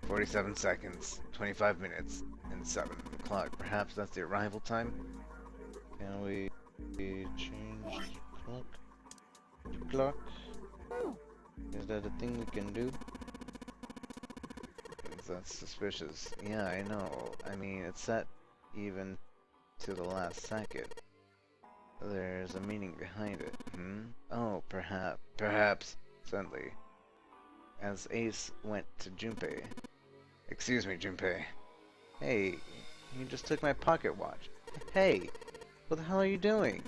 47 seconds, 25 minutes, and 7 o'clock. Perhaps that's the arrival time? Can we change the clock? Is that a thing we can do? That's suspicious. Yeah, I know. I mean, it's set even to the last second. There's a meaning behind it. Oh, perhaps. Suddenly, as Ace went to Junpei. Excuse me, Junpei. Hey, you just took my pocket watch. Hey, what the hell are you doing?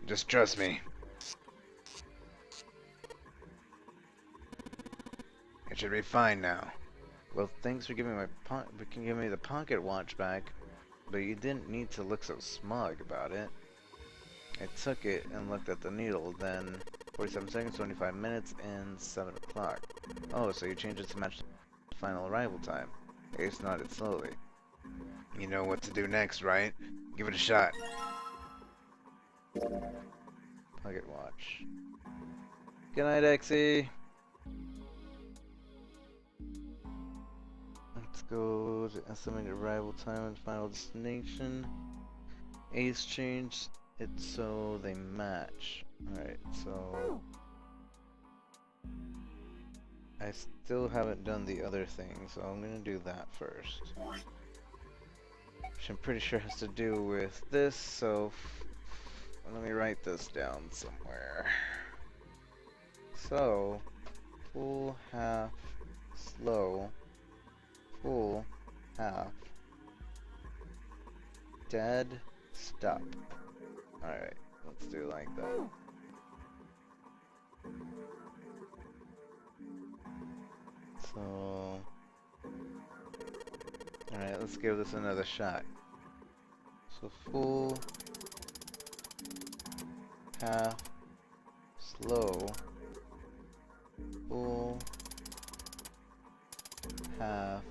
Just trust me. It should be fine now. Well, thanks for giving me the pocket watch back, but you didn't need to look so smug about it. I took it and looked at the needle, then 47 seconds, 25 minutes, and 7 o'clock. Oh, so you changed it to match the final arrival time. Ace nodded slowly. You know what to do next, right? Give it a shot. Pocket watch. Good night, Exy. Let's go to estimated arrival time and final destination. Ace changed it so they match. Alright, so I still haven't done the other thing, so I'm gonna do that first. Which I'm pretty sure has to do with this, so let me write this down somewhere. So, full, half, slow, full, half, dead, stop. Alright, let's do it like that. So, alright, let's give this another shot. So full, half, slow, full, half,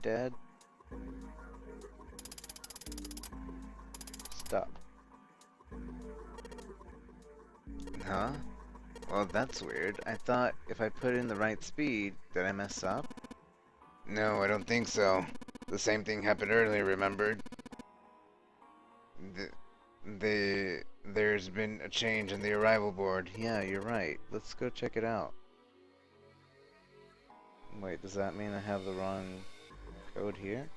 dead, stop. Huh? Well, that's weird. I thought if I put in the right speed, did I mess up? No, I don't think so. The same thing happened earlier, remembered? There's been a change in the arrival board. Yeah, you're right. Let's go check it out. Wait, does that mean I have the wrong code here?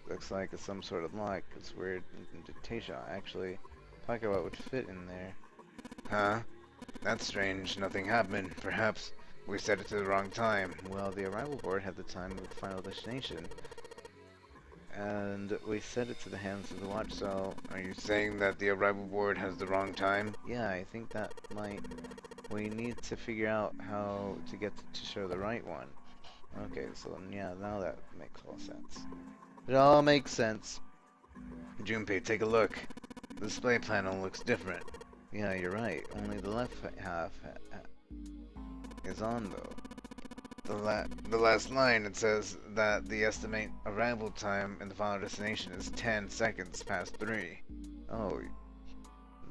Looks like it's some sort of lock. It's weird indentation. Actually, Pocketbot would fit in there. Huh? That's strange. Nothing happened. Perhaps we set it to the wrong time. Well, the arrival board had the time of the final destination. And we set it to the hands of the watch, so... Are you saying that the arrival board has the wrong time? Yeah, I think that might... We need to figure out how to get to show the right one. Okay, so yeah, now that makes all sense. It all makes sense. Junpei, take a look. The display panel looks different. Yeah, you're right. Only the left half is on, though. The last line, it says that the estimate arrival time in the final destination is 10 seconds past 3. Oh,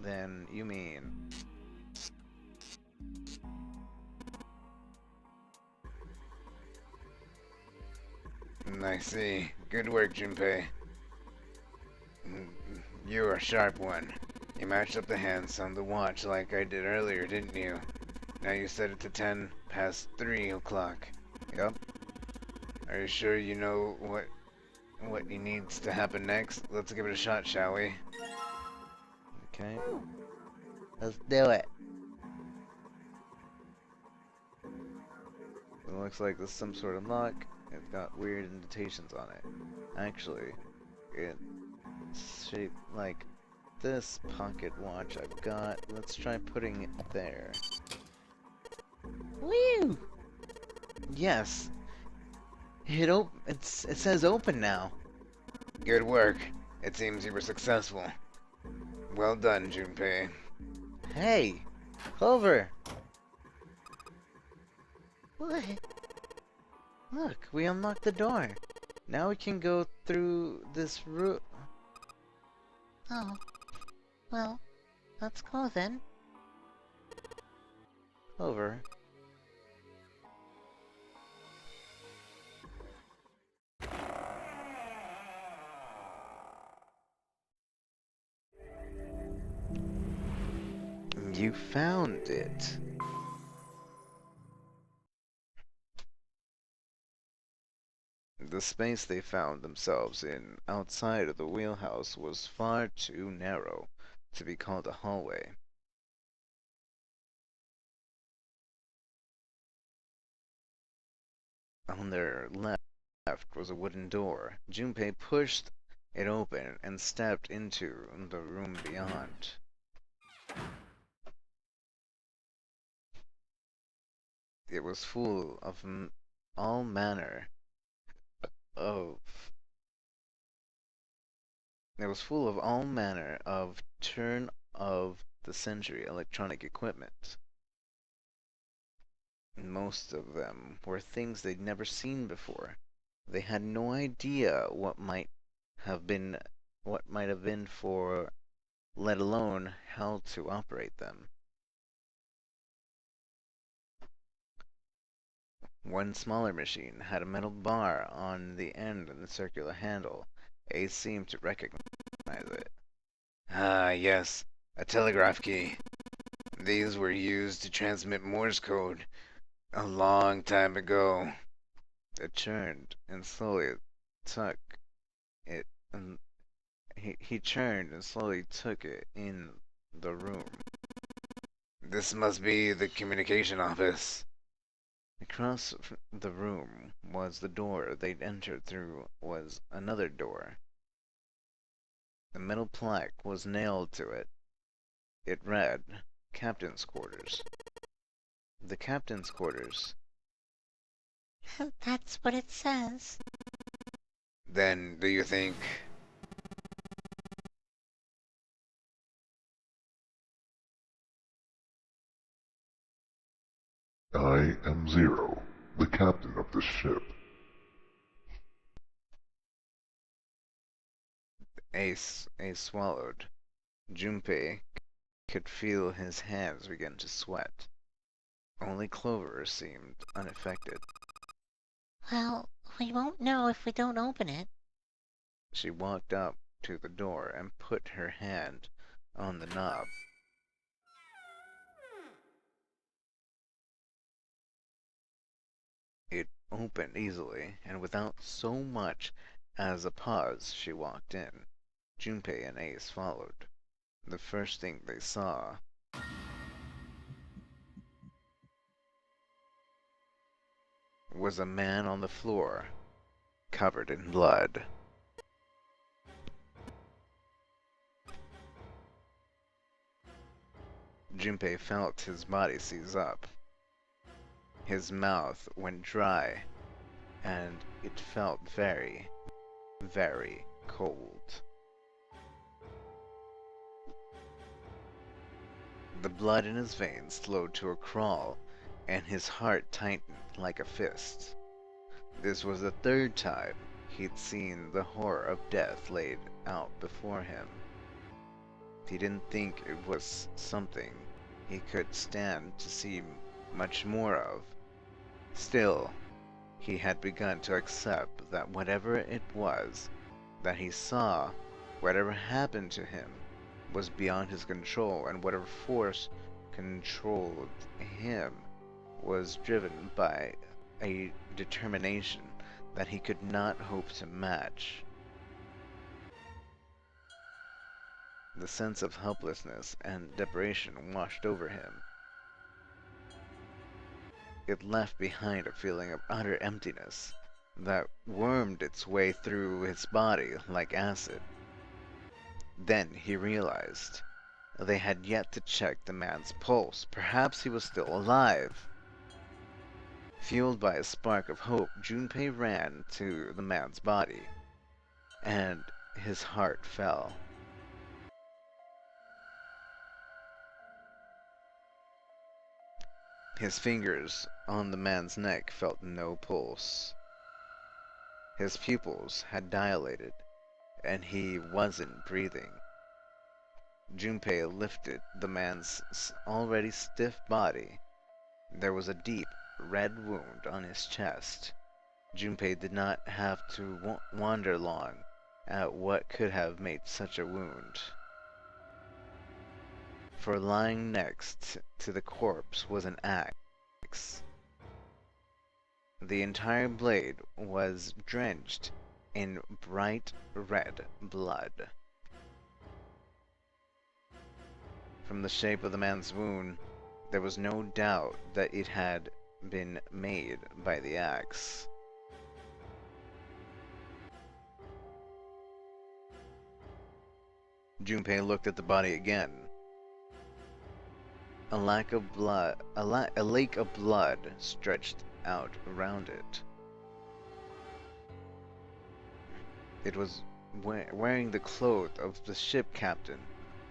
then you mean... I see. Good work, Junpei. You're a sharp one. You matched up the hands on the watch like I did earlier, didn't you? Now you set it to 10 past 3 o'clock. Yup. Are you sure you know what needs to happen next? Let's give it a shot, shall we? Okay. Let's do it. It looks like there's some sort of lock. It's got weird indentations on it. Actually, it's shaped like this pocket watch I've got. Let's try putting it there. Woo! Yes. It says open now. Good work. It seems you were successful. Well done, Junpei. Hey, Clover. What? Look, we unlocked the door. Now we can go through this room. Oh. Well, let's go then. Clover. You found it. The space they found themselves in outside of the wheelhouse was far too narrow to be called a hallway. On their left was a wooden door. Junpei pushed it open and stepped into the room beyond. It was full of all manner of turn of the century electronic equipment. Most of them were things they'd never seen before. They had no idea what might have been for, let alone how to operate them. One smaller machine had a metal bar on the end and a circular handle. Ace seemed to recognize it. Ah, yes, a telegraph key. These were used to transmit Morse code a long time ago. It turned and slowly took it, and he turned and slowly took it in the room. This must be the communication office. Across the room was the door they'd entered through was another door. A metal plaque was nailed to it. It read, Captain's Quarters. The Captain's Quarters. That's what it says. Then, do you think... I am Zero, the captain of this ship. Ace swallowed. Junpei could feel his hands begin to sweat. Only Clover seemed unaffected. Well, we won't know if we don't open it. She walked up to the door and put her hand on the knob. It opened easily, and without so much as a pause she walked in. Junpei and Ace followed. The first thing they saw was a man on the floor, covered in blood. Junpei felt his body seize up. His mouth went dry, and it felt very, very cold. The blood in his veins slowed to a crawl, and his heart tightened like a fist. This was the third time he'd seen the horror of death laid out before him. He didn't think it was something he could stand to see much more of. Still, he had begun to accept that whatever it was that he saw, whatever happened to him, was beyond his control, and whatever force controlled him was driven by a determination that he could not hope to match. The sense of helplessness and desperation washed over him. It left behind a feeling of utter emptiness that wormed its way through his body like acid. Then he realized they had yet to check the man's pulse. Perhaps he was still alive. Fueled by a spark of hope, Junpei ran to the man's body, and his heart fell. His fingers on the man's neck felt no pulse. His pupils had dilated, and he wasn't breathing. Junpei lifted the man's already stiff body. There was a deep, red wound on his chest. Junpei did not have to wonder long at what could have made such a wound. For lying next to the corpse was an axe. The entire blade was drenched in bright red blood. From the shape of the man's wound, there was no doubt that it had been made by the axe. Junpei looked at the body again. A lake of blood stretched out around it. It was wearing the clothes of the ship captain,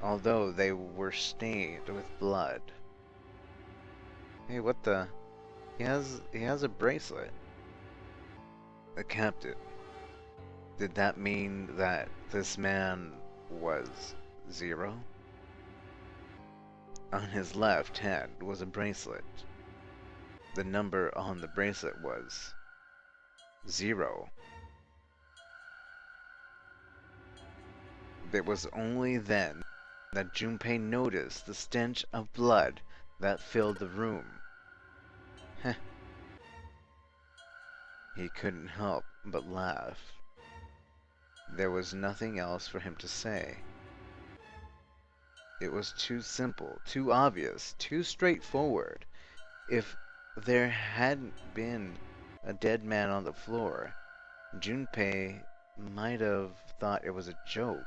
although they were stained with blood. Hey, what the? He has a bracelet. The captain. Did that mean that this man was Zero? On his left hand was a bracelet. The number on the bracelet was 0. It was only then that Junpei noticed the stench of blood that filled the room. Heh. He couldn't help but laugh. There was nothing else for him to say. It was too simple, too obvious, too straightforward. If there hadn't been a dead man on the floor, Junpei might have thought it was a joke.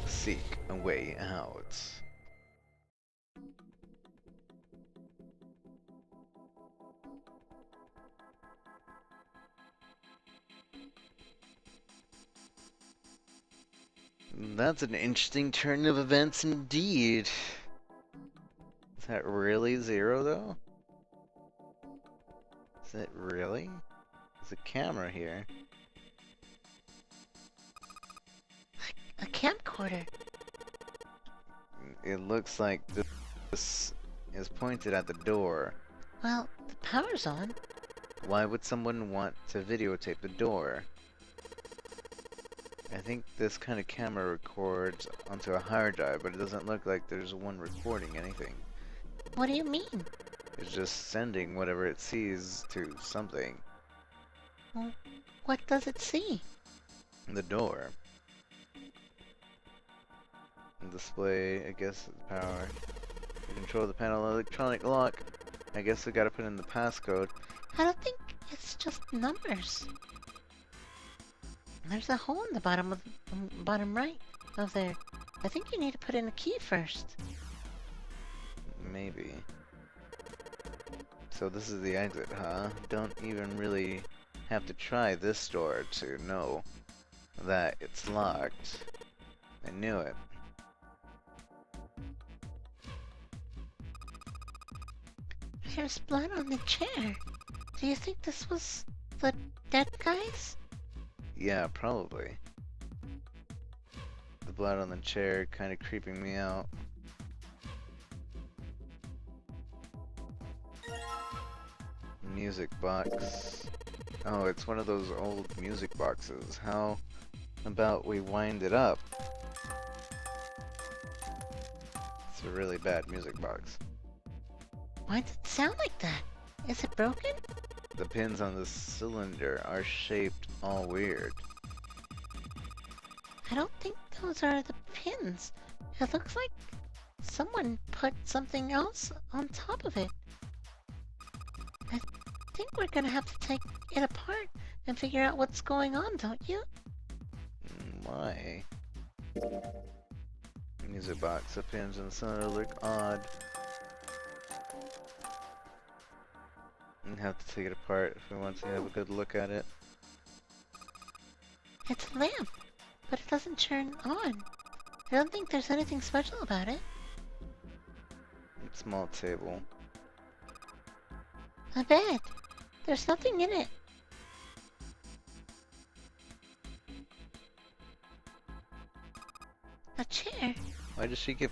Seek a way out. That's an interesting turn of events indeed. Is that really zero, though? Is it really? There's a camera here. A camcorder. It looks like this is pointed at the door. Well, the power's on. Why would someone want to videotape the door? I think this kind of camera records onto a hard drive, but it doesn't look like there's one recording anything. What do you mean? It's just sending whatever it sees to something. Well, what does it see? The door. Display, I guess, power. You control the panel electronic lock. I guess we gotta put in the passcode. I don't think it's just numbers. There's a hole in the bottom right of there. I think you need to put in a key first. Maybe. So this is the exit, huh? Don't even really have to try this door to know that it's locked. I knew it. There's blood on the chair. Do you think this was the dead guys? Yeah, probably. The blood on the chair kind of creeping me out. Music box. Oh, it's one of those old music boxes. How about we wind it up? It's a really bad music box. Why does it sound like that? Is it broken? The pins on the cylinder are shaped all weird. I don't think those are the pins. It looks like someone put something else on top of it. I think we're gonna have to take it apart and figure out what's going on, don't you? Why? Music box. The pins on the cylinder look odd. And have to take it apart if we want to have a good look at it. It's a lamp, but it doesn't turn on. I don't think there's anything special about it. Small table. A bed. There's nothing in it. A chair. Why does she keep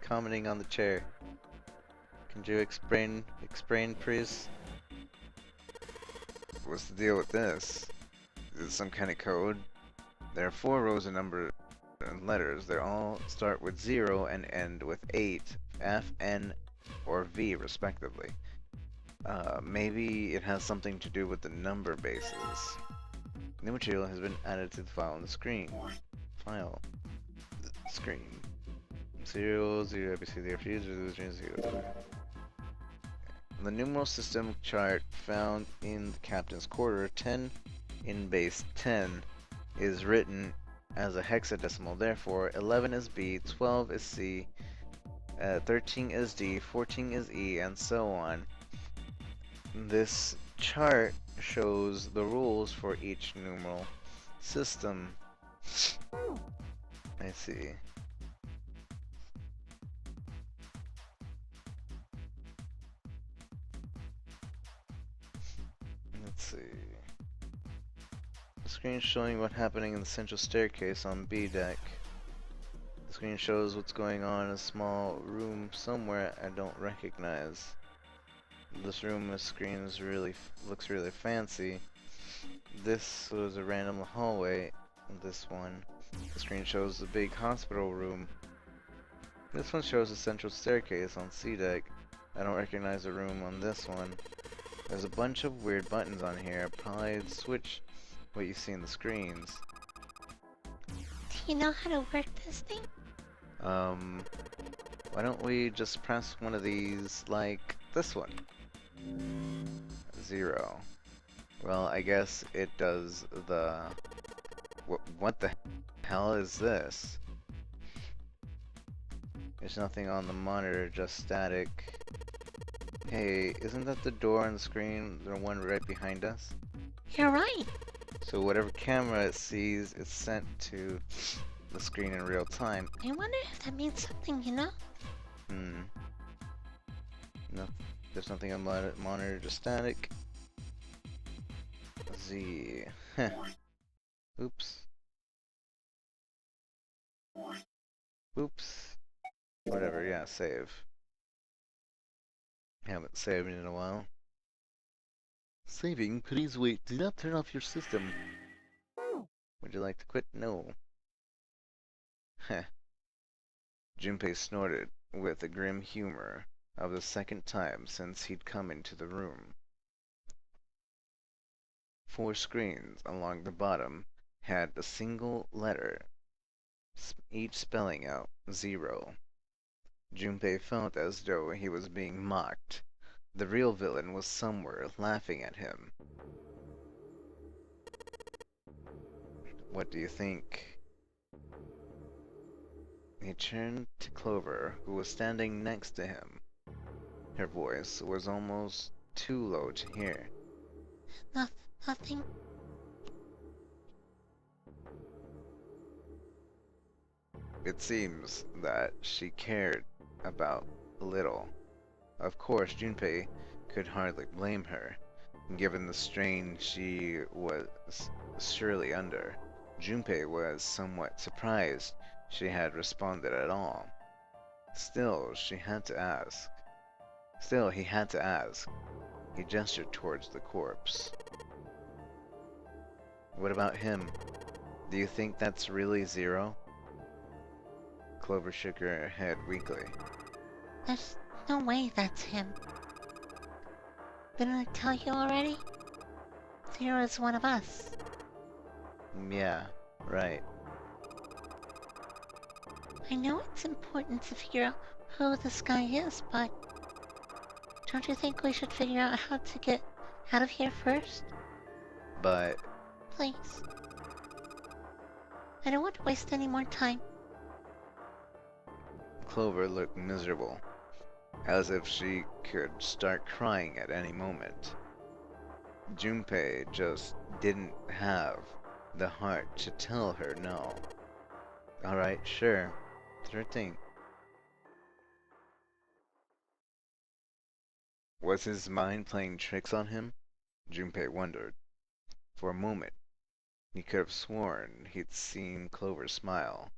commenting on the chair? Can you explain, please? What's the deal with this? Is it some kind of code? There are 4 rows of number and letters. They all start with 0 and end with 8, F, N, or V, respectively. Maybe it has something to do with the number bases. New material has been added to the file on the screen. File. Screen. 0, 0, ABCD, refuse, 0. The numeral system chart found in the captain's quarter, 10 in base 10 is written as a hexadecimal. Therefore, 11 is B, 12 is C, 13 is D, 14 is E, and so on. This chart shows the rules for each numeral system. I see. Let's see. The screen showing what happening in the central staircase on B deck. The screen shows what's going on in a small room somewhere I don't recognize. This room with screens looks really fancy. This was a random hallway. This one, the screen shows the big hospital room. This one shows a central staircase on C deck. I don't recognize the room on this one. There's a bunch of weird buttons on here. Probably switch what you see in the screens. Do you know how to work this thing? Why don't we just press one of these like this one? 0. Well, I guess it does the... What the hell is this? There's nothing on the monitor, just static. Hey, isn't that the door on the screen, the one right behind us? You're right. So whatever camera it sees is sent to the screen in real time. I wonder if that means something, you know? No, there's nothing on the monitor, just static. Z. Oops. Oops. Whatever, yeah, save. Haven't saved in a while. Saving? Please wait. Do not turn off your system. Would you like to quit? No. Heh. Junpei snorted with a grim humor of the second time since he'd come into the room. 4 screens along the bottom had a single letter, each spelling out 0. Junpei felt as though he was being mocked. The real villain was somewhere laughing at him. What do you think? He turned to Clover, who was standing next to him. Her voice was almost too low to hear. Nothing. It seems that she cared about little. Of course, Junpei could hardly blame her, given the strain she was surely under. Junpei was somewhat surprised she had responded at all. Still, he had to ask. He gestured towards the corpse. What about him? Do you think that's really 0? Clover shook her head weakly. There's no way that's him. Didn't I tell you already? 0 is one of us. Yeah, right. I know it's important to figure out who this guy is, but don't you think we should figure out how to get out of here first? But... Please. I don't want to waste any more time. Clover looked miserable, as if she could start crying at any moment. Junpei just didn't have the heart to tell her no. Alright, sure. Sure thing. Was his mind playing tricks on him? Junpei wondered. For a moment, he could have sworn he'd seen Clover smile.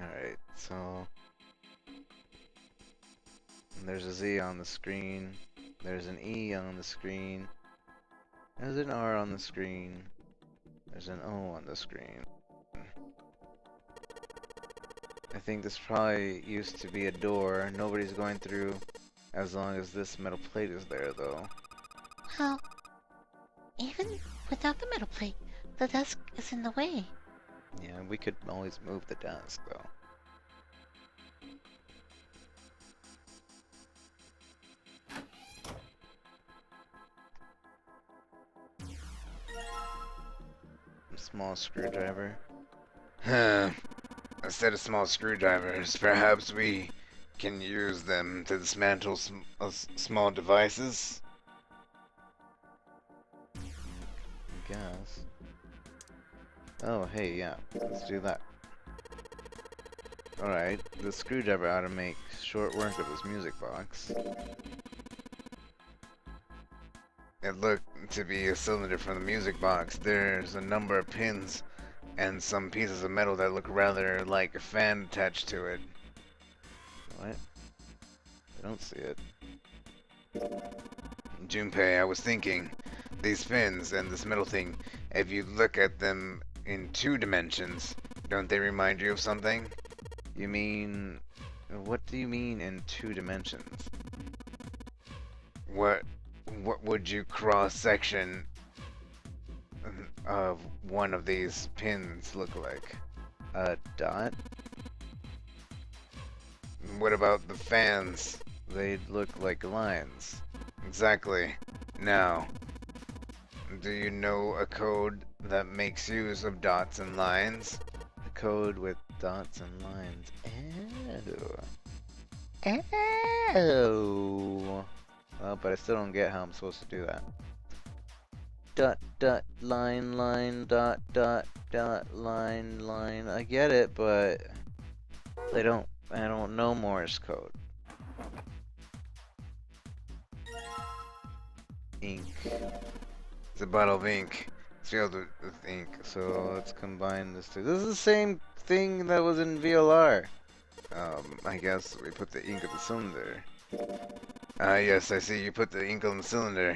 Alright, so... there's a Z on the screen. There's an E on the screen. There's an R on the screen. There's an O on the screen. I think this probably used to be a door nobody's going through as long as this metal plate is there, though. Well, even without the metal plate, the desk is in the way. Yeah, we could always move the desk, though. Small screwdriver. Huh. A set of small screwdrivers. Perhaps we can use them to dismantle small devices? I guess. Oh, hey, yeah. Let's do that. Alright, the screwdriver ought to make short work of this music box. It looked to be a cylinder from the music box. There's a number of pins and some pieces of metal that look rather like a fan attached to it. What? I don't see it. Junpei, I was thinking, these fins and this metal thing, if you look at them in 2 dimensions, don't they remind you of something? You mean... What do you mean in 2 dimensions? What would you cross-section of one of these pins look like? A dot? What about the fans? They'd look like lines. Exactly. Now, do you know a code that makes use of dots and lines? A code with dots and lines. Oh. Oh. Well, but I still don't get how I'm supposed to do that. Dot, dot, line, line, dot, dot, dot, line, line. I get it, but I don't know Morse code. Ink. It's a bottle of ink. It's filled with ink. So let's combine this two. This is the same thing that was in VLR. I guess we put the ink in the cylinder. Yes, I see you put the ink on the cylinder.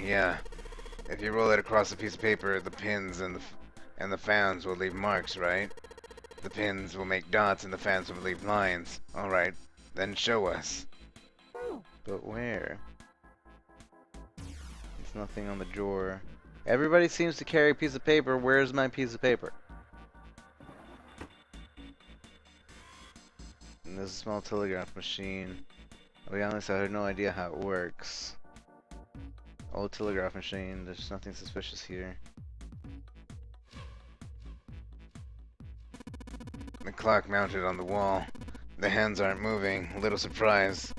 Yeah. If you roll it across a piece of paper, the pins and the fans will leave marks, right? The pins will make dots and the fans will leave lines. Alright, then show us. But where? There's nothing on the drawer. Everybody seems to carry a piece of paper. Where's my piece of paper? And there's a small telegraph machine. I'll be honest, I have no idea how it works. Old telegraph machine, there's nothing suspicious here. The clock mounted on the wall. The hands aren't moving. A little surprised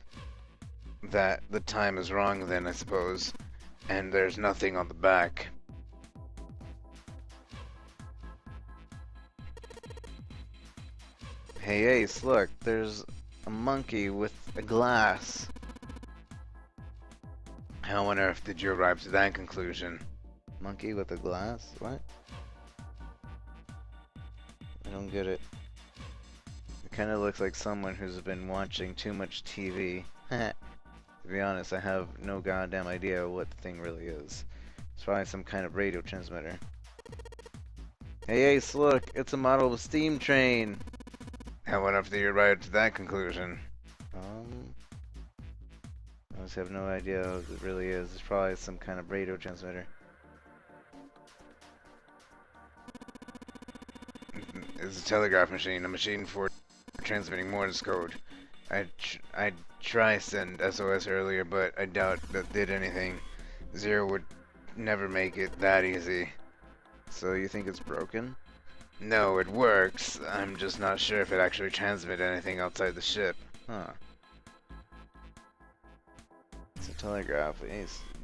that the time is wrong then, I suppose. And there's nothing on the back. Hey Ace, look, there's a monkey with a glass. How on earth did you arrive to that conclusion? Monkey with a glass? What? I don't get it. It kind of looks like someone who's been watching too much TV. To be honest, I have no goddamn idea what the thing really is. It's probably some kind of radio transmitter. Hey Ace, look, it's a model of a steam train. How on earth did you arrive to that conclusion? I just have no idea what it really is. It's probably some kind of radio transmitter. It's a telegraph machine, a machine for transmitting Morse code. I'd try send SOS earlier, but I doubt that did anything. Zero would never make it that easy. So you think it's broken? No, it works. I'm just not sure if it actually transmits anything outside the ship. Huh. It's a telegraph. We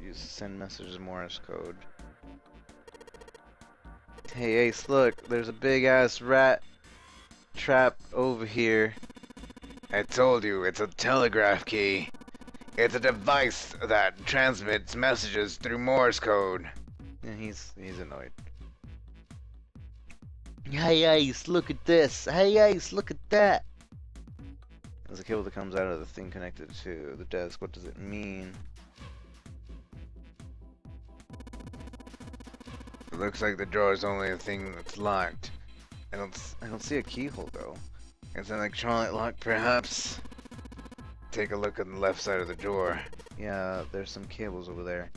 used to send messages Morse code. Hey Ace, look, there's a big ass rat trap over here. I told you, it's a telegraph key. It's a device that transmits messages through Morse code. Yeah, he's annoyed. Hey Ace, look at this. Hey Ace, look at that. There's a cable that comes out of the thing connected to the desk. What does it mean? It looks like the drawer is only a thing that's locked. I don't see a keyhole though. It's an electronic lock, perhaps. Take a look at the left side of the drawer. Yeah, there's some cables over there.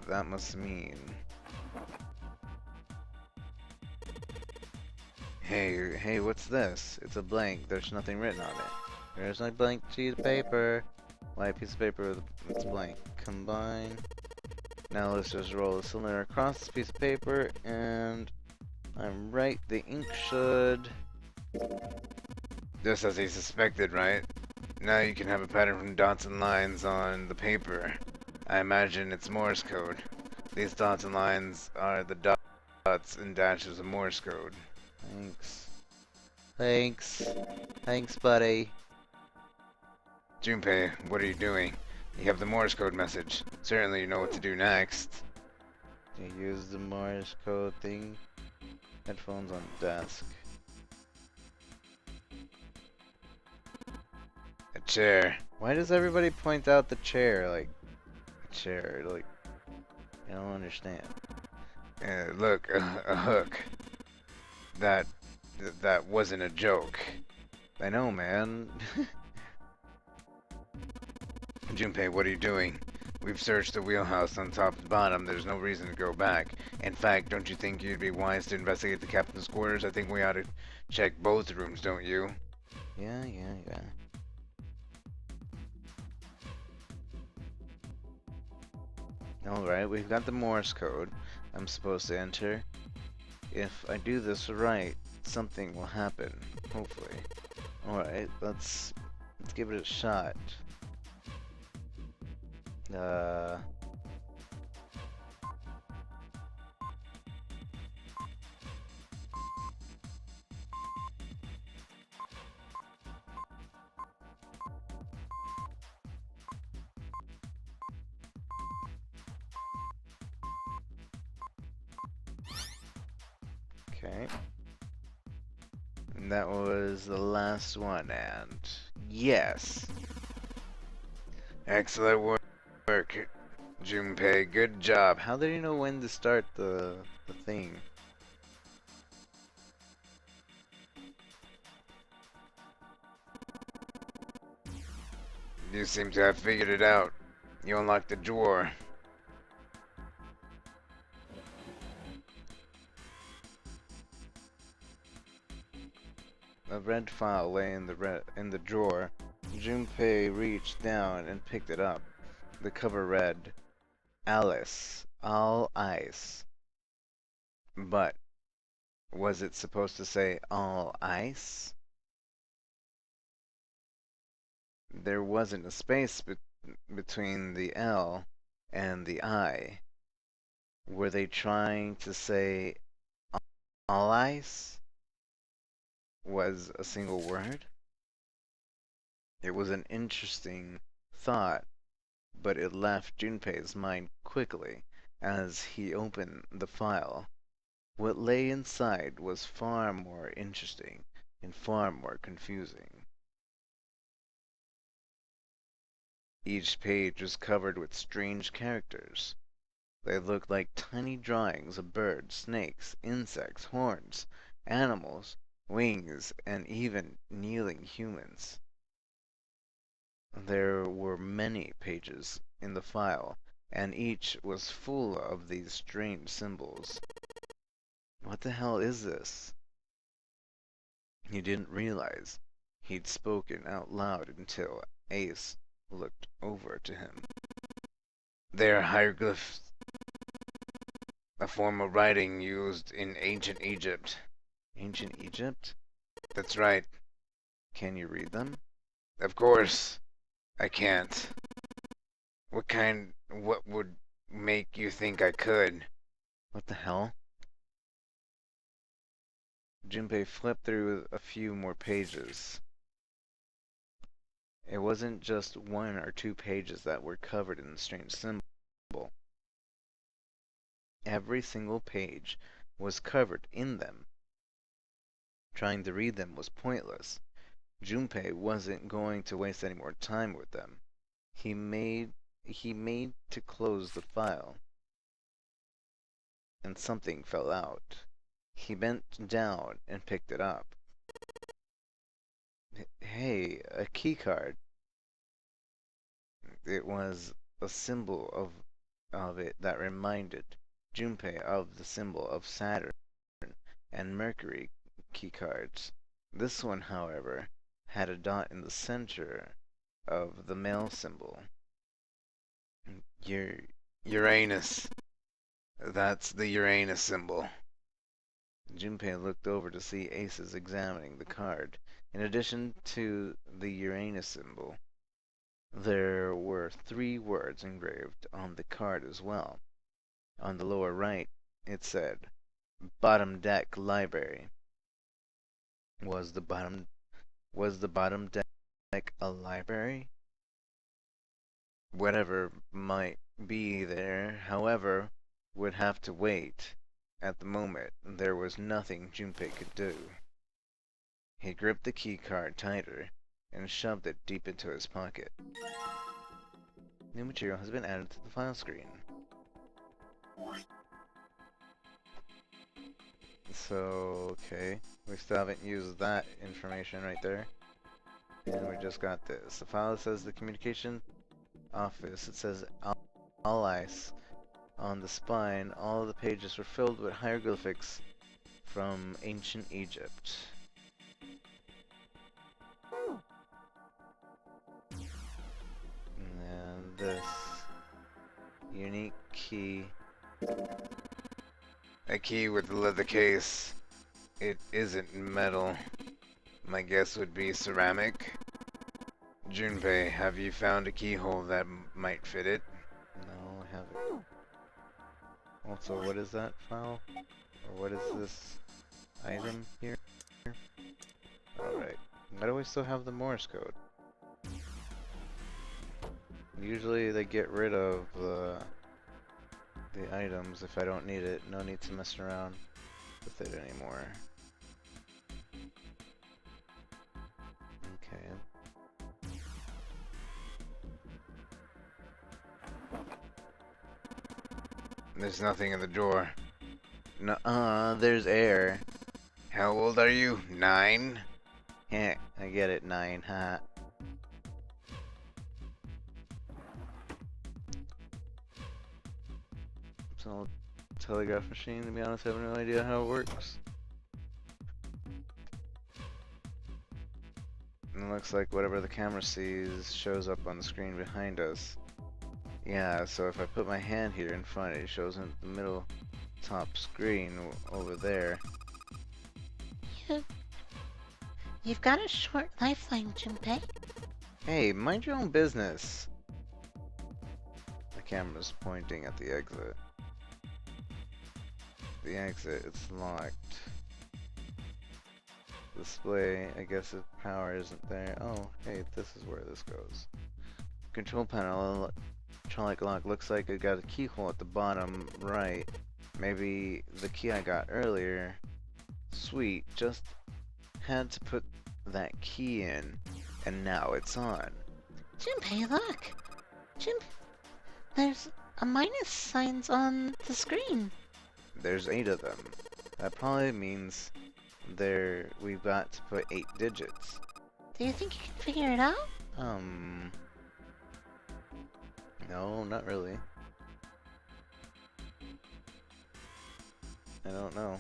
That must mean... Hey, what's this? It's a blank. There's nothing written on it. There's a blank sheet of paper. White piece of paper that's blank. Combine. Now let's just roll the cylinder across this piece of paper, and I'm right. The ink should... Just as he suspected, right? Now you can have a pattern from dots and lines on the paper. I imagine it's Morse code. These dots and lines are the dots and dashes of Morse code. Thanks, buddy. Junpei, what are you doing? You have the Morse code message. Certainly you know what to do next. You use the Morse code thing. Headphones on desk. A chair. Why does everybody point out the chair? Like, chair, like, I don't understand. Look, a hook. That wasn't a joke. I know, man. Junpei, what are you doing? We've searched the wheelhouse on top and bottom. There's no reason to go back. In fact, don't you think you'd be wise to investigate the captain's quarters? I think we ought to check both rooms, don't you? Yeah. Alright, we've got the Morse code I'm supposed to enter. If I do this right, something will happen. Hopefully. Alright, let's give it a shot. Okay. And that was the last one, and yes. Excellent work, Junpei. Good job. How did you know when to start the thing? You seem to have figured it out. You unlocked the drawer. A red file lay in the drawer. Junpei reached down and picked it up. The cover read, Alice, all ice. But was it supposed to say all ice? There wasn't a space between the L and the I. Were they trying to say all ice was a single word? It was an interesting thought, but it left Junpei's mind quickly as he opened the file. What lay inside was far more interesting and far more confusing. Each page was covered with strange characters. They looked like tiny drawings of birds, snakes, insects, horns, animals, wings, and even kneeling humans. There were many pages in the file, and each was full of these strange symbols. What the hell is this? He didn't realize he'd spoken out loud until Ace looked over to him. They're hieroglyphs, a form of writing used in ancient Egypt. Ancient Egypt? That's right. Can you read them? Of course. I can't. What would make you think I could? What the hell? Junpei flipped through a few more pages. It wasn't just one or two pages that were covered in the strange symbol. Every single page was covered in them. Trying to read them was pointless. Junpei wasn't going to waste any more time with them. He made to close the file, and something fell out. He bent down and picked it up. Hey, a keycard. It was a symbol of it that reminded Junpei of the symbol of Saturn and Mercury keycards. This one, however, had a dot in the center of the male symbol. Uranus. That's the Uranus symbol. Junpei looked over to see Aces examining the card. In addition to the Uranus symbol, there were 3 words engraved on the card as well. On the lower right, it said, Bottom Deck Library. Was the bottom deck a library? whatever might be there, however, would have to wait. At the moment, there was nothing Junpei could do. He gripped the key card tighter and shoved it deep into his pocket. New material has been added to the file screen. So, okay, we still haven't used that information right there. And we just got this. The file says the communication office. It says Allies. On the spine, all of the pages were filled with hieroglyphics from ancient Egypt. And this unique key. A key with a leather case. It isn't metal. My guess would be ceramic. Junpei, have you found a keyhole that might fit it? No, I haven't. Also, what is that file? Or what is this item here? Alright. Why do we still have the Morse code? Usually they get rid of the items if I don't need it. No need to mess around with it anymore. Okay. There's nothing in the drawer. Nuh-uh, there's air. How old are you? 9? Heh, I get it, 9, ha. It's an old telegraph machine, to be honest, I have no idea how it works. And it looks like whatever the camera sees shows up on the screen behind us. Yeah, so if I put my hand here in front, it shows in the middle top screen over there. You've got a short lifeline, Junpei. Hey, mind your own business. The camera's pointing at the exit. The exit, it's locked. Display, I guess the power isn't there. Oh, hey, this is where this goes. Control panel, electronic lock, looks like it got a keyhole at the bottom right. Maybe the key I got earlier. Sweet, just had to put that key in, and now it's on. Junpei, look! There's a minus signs on the screen. There's 8 of them. That probably means we've got to put 8 digits. Do you think you can figure it out? No, not really. I don't know.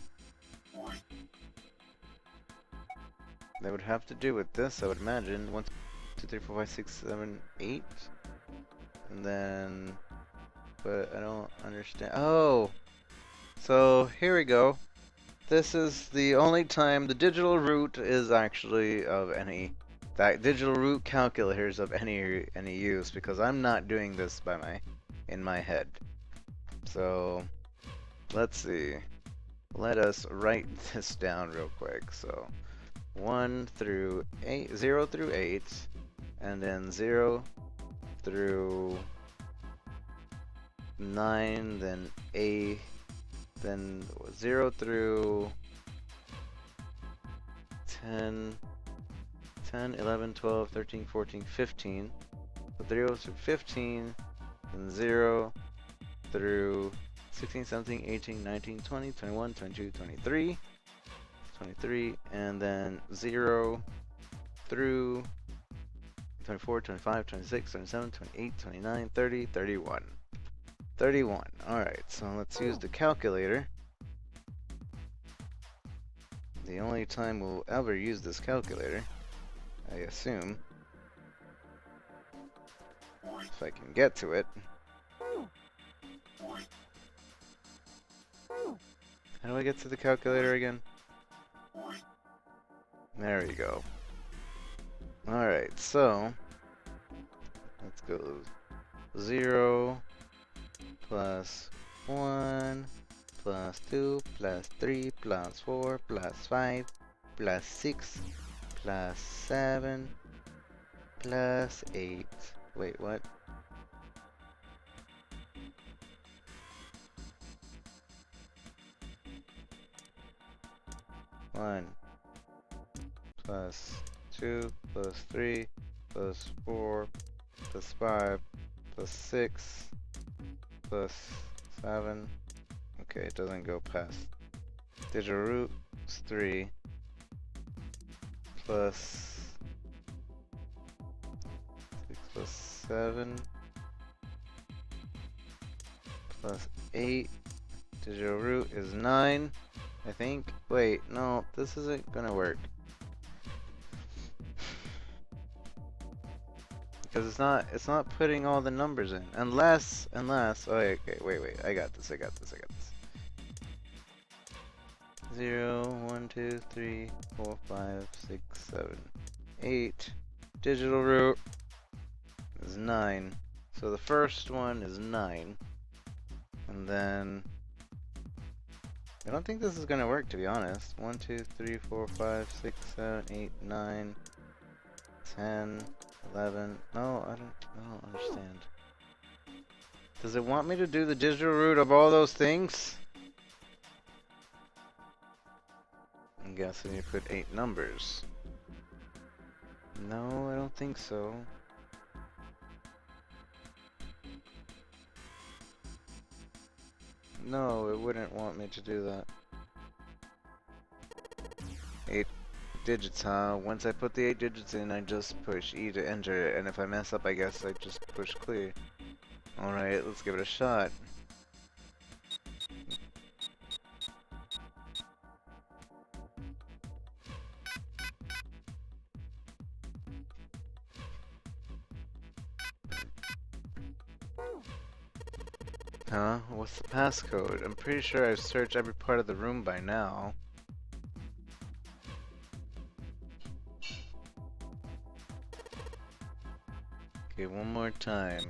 They would have to do with this, I would imagine. 1, 2, 3, 4, 5, 6, 7, 8. And then... But I don't understand. Oh! So, here we go. This is the only time the digital root is actually of any... That digital root calculator is of any use, because I'm not doing this in my head. So, let's see. Let us write this down real quick. So, 1 through 8, 0 through 8, and then 0 through 9, then 8, then 0 through 10, 11, 12, 13, 14, 15. So 0 through 15, and 0 through 16, 17, 18, 19, 20, 21, 22, 23, 23, and then 0 through 24, 25, 26, 27, 28, 29, 30, 31. 31. Alright, so let's use the calculator. The only time we'll ever use this calculator, I assume. If I can get to it. How do I get to the calculator again? There we go. Alright, so let's go 0 plus 1 plus 2 plus 3 plus 4 plus 5 plus 6 plus 7 plus 8. Wait, what? 1 plus 2 plus 3 plus 4 plus 5 plus 6 plus 7. Okay, it doesn't go past. Digital root is 3 plus 6 plus 7 plus 8. Digital root is 9, I think. Wait, no, this isn't gonna work. Because it's not putting all the numbers in. Unless, oh, okay, wait, I got this. 0, 1, 2, 3, 4, 5, 6, 7, 8. Digital root is 9. So the first one is 9. And then I don't think this is gonna work, to be honest. 1, 2, 3, 4, 5, 6, 7, 8, 9, 10, 11. No, I don't understand. Does it want me to do the digital root of all those things? I'm guessing you put 8 numbers. No, I don't think so. No, it wouldn't want me to do that. 8 digits, huh? Once I put the 8 digits in, I just push E to enter it, and if I mess up, I guess I just push clear. Alright, let's give it a shot. Huh? What's the passcode? I'm pretty sure I've searched every part of the room by now. Okay, one more time.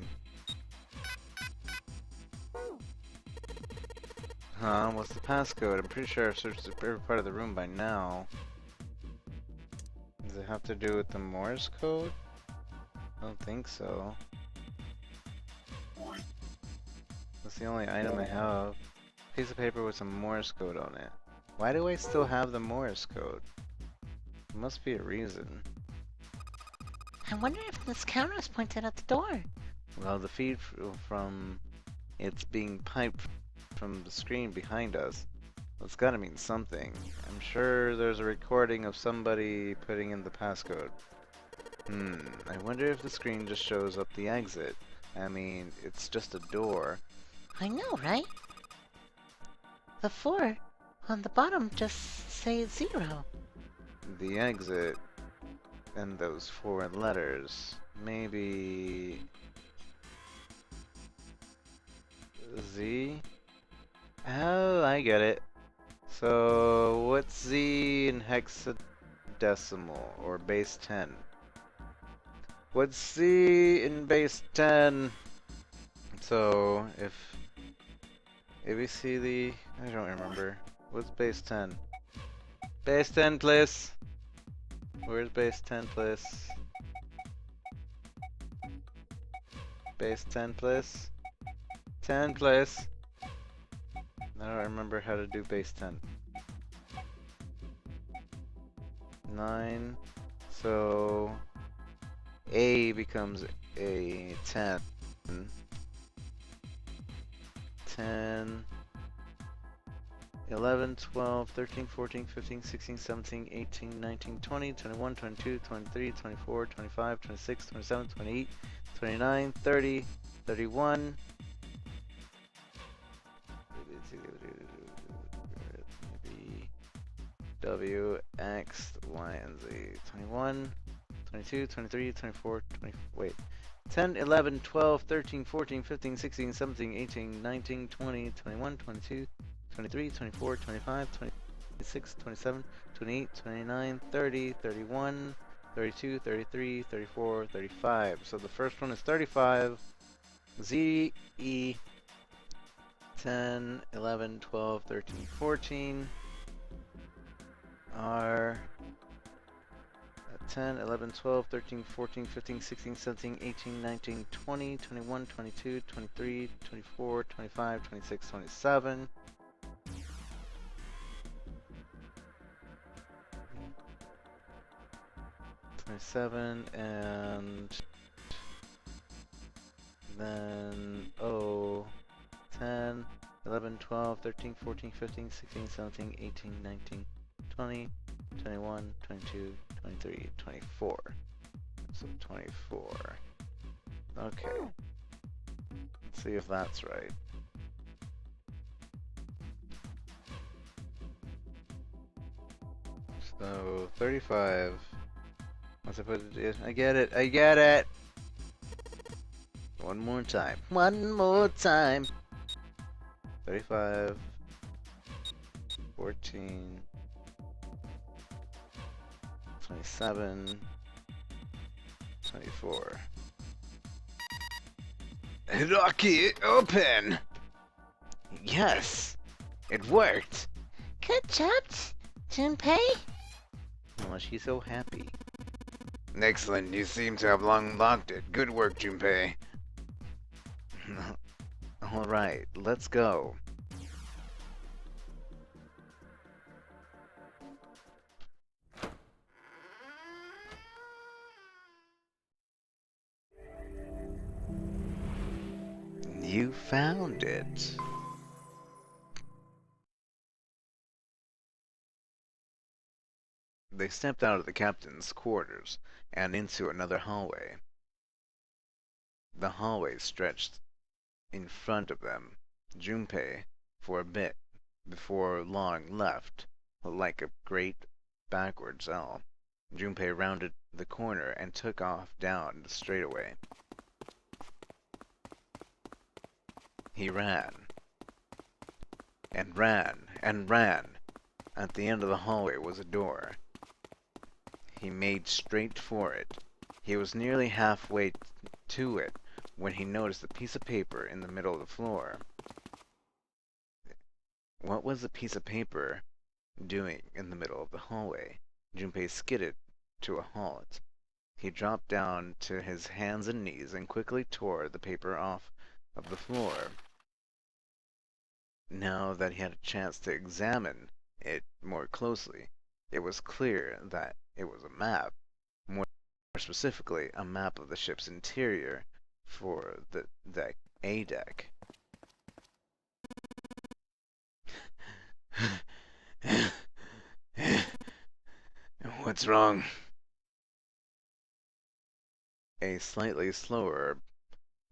Huh? What's the passcode? I'm pretty sure I've searched every part of the room by now. Does it have to do with the Morse code? I don't think so. That's the only item I have. Piece of paper with some Morse code on it. Why do I still have the Morse code? There must be a reason. I wonder if this counter is pointed at the door. Well, the feed from it's being piped from the screen behind us. It's gotta mean something. I'm sure there's a recording of somebody putting in the passcode. I wonder if the screen just shows up the exit. I mean, it's just a door. I know, right? The 4 on the bottom just say 0. The exit and those 4 letters. Maybe Z? Oh, I get it. So, what's Z in hexadecimal or base 10? What's Z in base 10? So, if ABCD, I don't remember. What's base 10? Base 10, please. Where's base 10, please? Base 10, please. 10, please. I don't remember how to do base 10. 9. So A becomes a 10. 10, 11, 12, 13, 14, 15, 16, 17, 18, 19, 20, 21, 22, 23, 24, 25, 26, 27, 28, 29, 30, 31. Maybe W, X, Y, and Z. 21, 22, 23, 24, 20, wait. 10, 11, 12, 13, 14, 15, 16, 17, 18, 19, 20, 21, 22, 23, 24, 25, 26, 27, 28, 29, 30, 31, 32, 33, 34, 35. So the first one is 35. Z, E, 10, 11, 12, 13, 14. R, 10, 11, 12, 13, 14, 15, 16, 17, 18, 19, 20, 21, 22, 23, 24, 25, 26, 27. 27, and then 10, 11, 12, 13, 14, 15, 16, 17, 18, 19, 20, 21, 22, 23, 24. So 24. Okay. Let's see if that's right. So 35. Once I put it in, I get it. I get it. One more time. One more time. 35. 14. 27. 24. Rocky, open! Yes! It worked! Good job, Junpei. Oh, she's so happy. Excellent, you seem to have unlocked it. Good work, Junpei. Alright, let's go. You found it. They stepped out of the captain's quarters and into another hallway. The hallway stretched in front of them. Junpei, for a bit, before long left, like a great backwards L. Junpei rounded the corner and took off down the straightaway. He ran. And ran, and ran. At the end of the hallway was a door. He made straight for it. He was nearly halfway to it when he noticed a piece of paper in the middle of the floor. What was the piece of paper doing in the middle of the hallway? Junpei skidded to a halt. He dropped down to his hands and knees and quickly tore the paper off of the floor. Now that he had a chance to examine it more closely, it was clear that it was a map, more specifically a map of the ship's interior for the A deck. What's wrong? A slightly slower,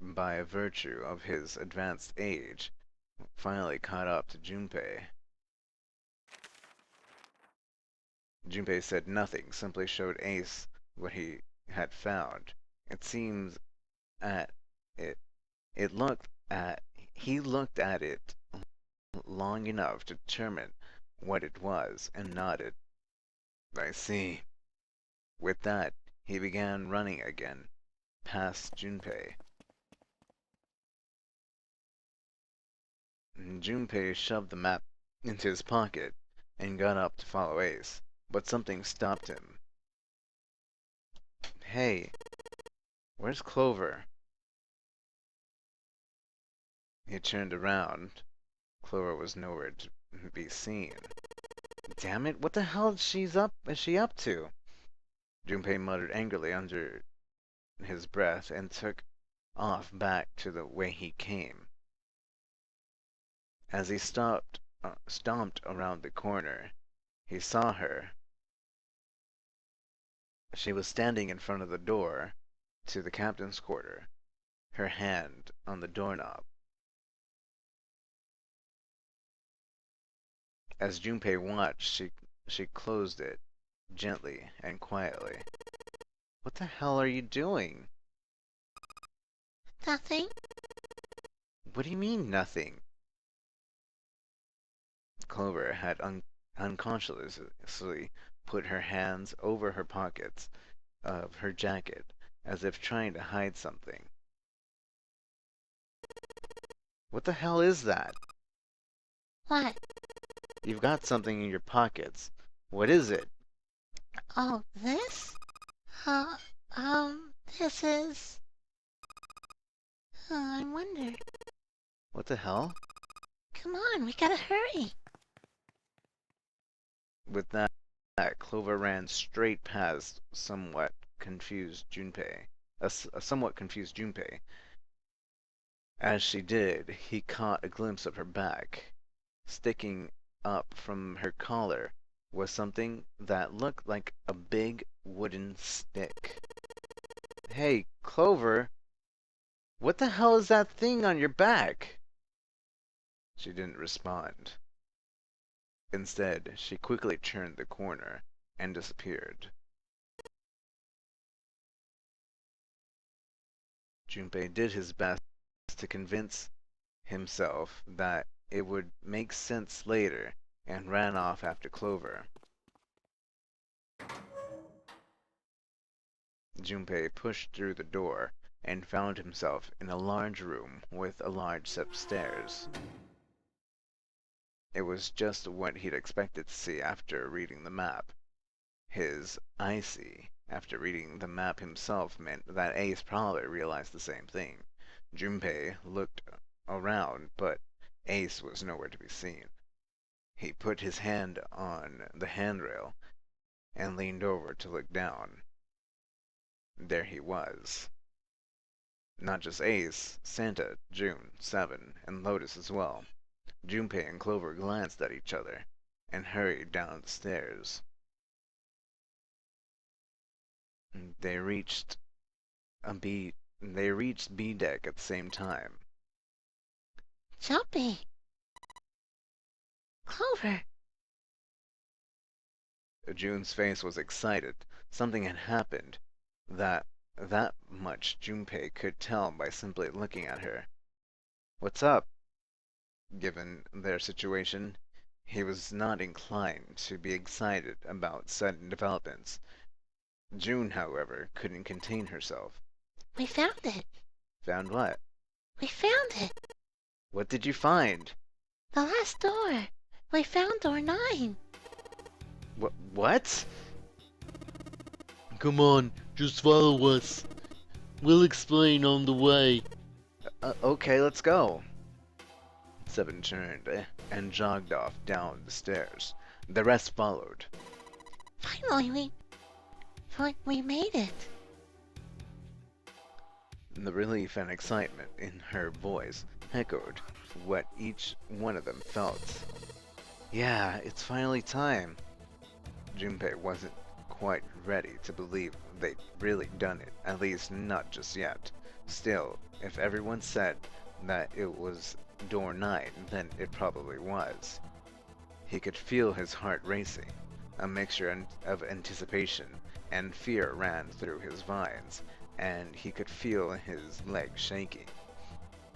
by virtue of his advanced age, finally caught up to Junpei. Junpei said nothing, simply showed Ace what he had found. It seems at it. He looked at it long enough to determine what it was and nodded. I see. With that, he began running again, past Junpei. Junpei shoved the map into his pocket and got up to follow Ace, but something stopped him. Hey, where's Clover? He turned around. Clover was nowhere to be seen. Damn it, what the hell is she up to? Junpei muttered angrily under his breath and took off back to the way he came. As he stomped around the corner, he saw her. She was standing in front of the door to the captain's quarter, her hand on the doorknob. As Junpei watched, she closed it gently and quietly. What the hell are you doing? Nothing. What do you mean, nothing? Clover had unconsciously put her hands over her pockets of her jacket, as if trying to hide something. What the hell is that? What? You've got something in your pockets. What is it? Oh, this? This is... I wonder. What the hell? Come on, we gotta hurry. With that, Clover ran straight past somewhat a somewhat confused Junpei. As she did, he caught a glimpse of her back. Sticking up from her collar was something that looked like a big wooden stick. Hey, Clover, what the hell is that thing on your back? She didn't respond. Instead, she quickly turned the corner and disappeared. Junpei did his best to convince himself that it would make sense later and ran off after Clover. Junpei pushed through the door and found himself in a large room with a large set of stairs. It was just what he'd expected to see after reading the map. His "I see" after reading the map himself meant that Ace probably realized the same thing. Junpei looked around, but Ace was nowhere to be seen. He put his hand on the handrail and leaned over to look down. There he was. Not just Ace, Santa, June, Seven, and Lotus as well. Junpei and Clover glanced at each other and hurried down the stairs. They reached B deck at the same time. Jumpy! Clover! June's face was excited. Something had happened. That much Junpei could tell by simply looking at her. What's up? Given their situation, he was not inclined to be excited about sudden developments. June, however, couldn't contain herself. We found it! Found what? We found it! What did you find? The last door! We found door 9! What? Come on, just follow us. We'll explain on the way. Okay, let's go. Seven turned and jogged off down the stairs. The rest followed. Finally, we made it. The relief and excitement in her voice echoed what each one of them felt. Yeah, it's finally time. Junpei wasn't quite ready to believe they'd really done it, at least not just yet. Still, if everyone said that it was door 9, then it probably was. He could feel his heart racing. A mixture of anticipation and fear ran through his veins, and he could feel his legs shaking.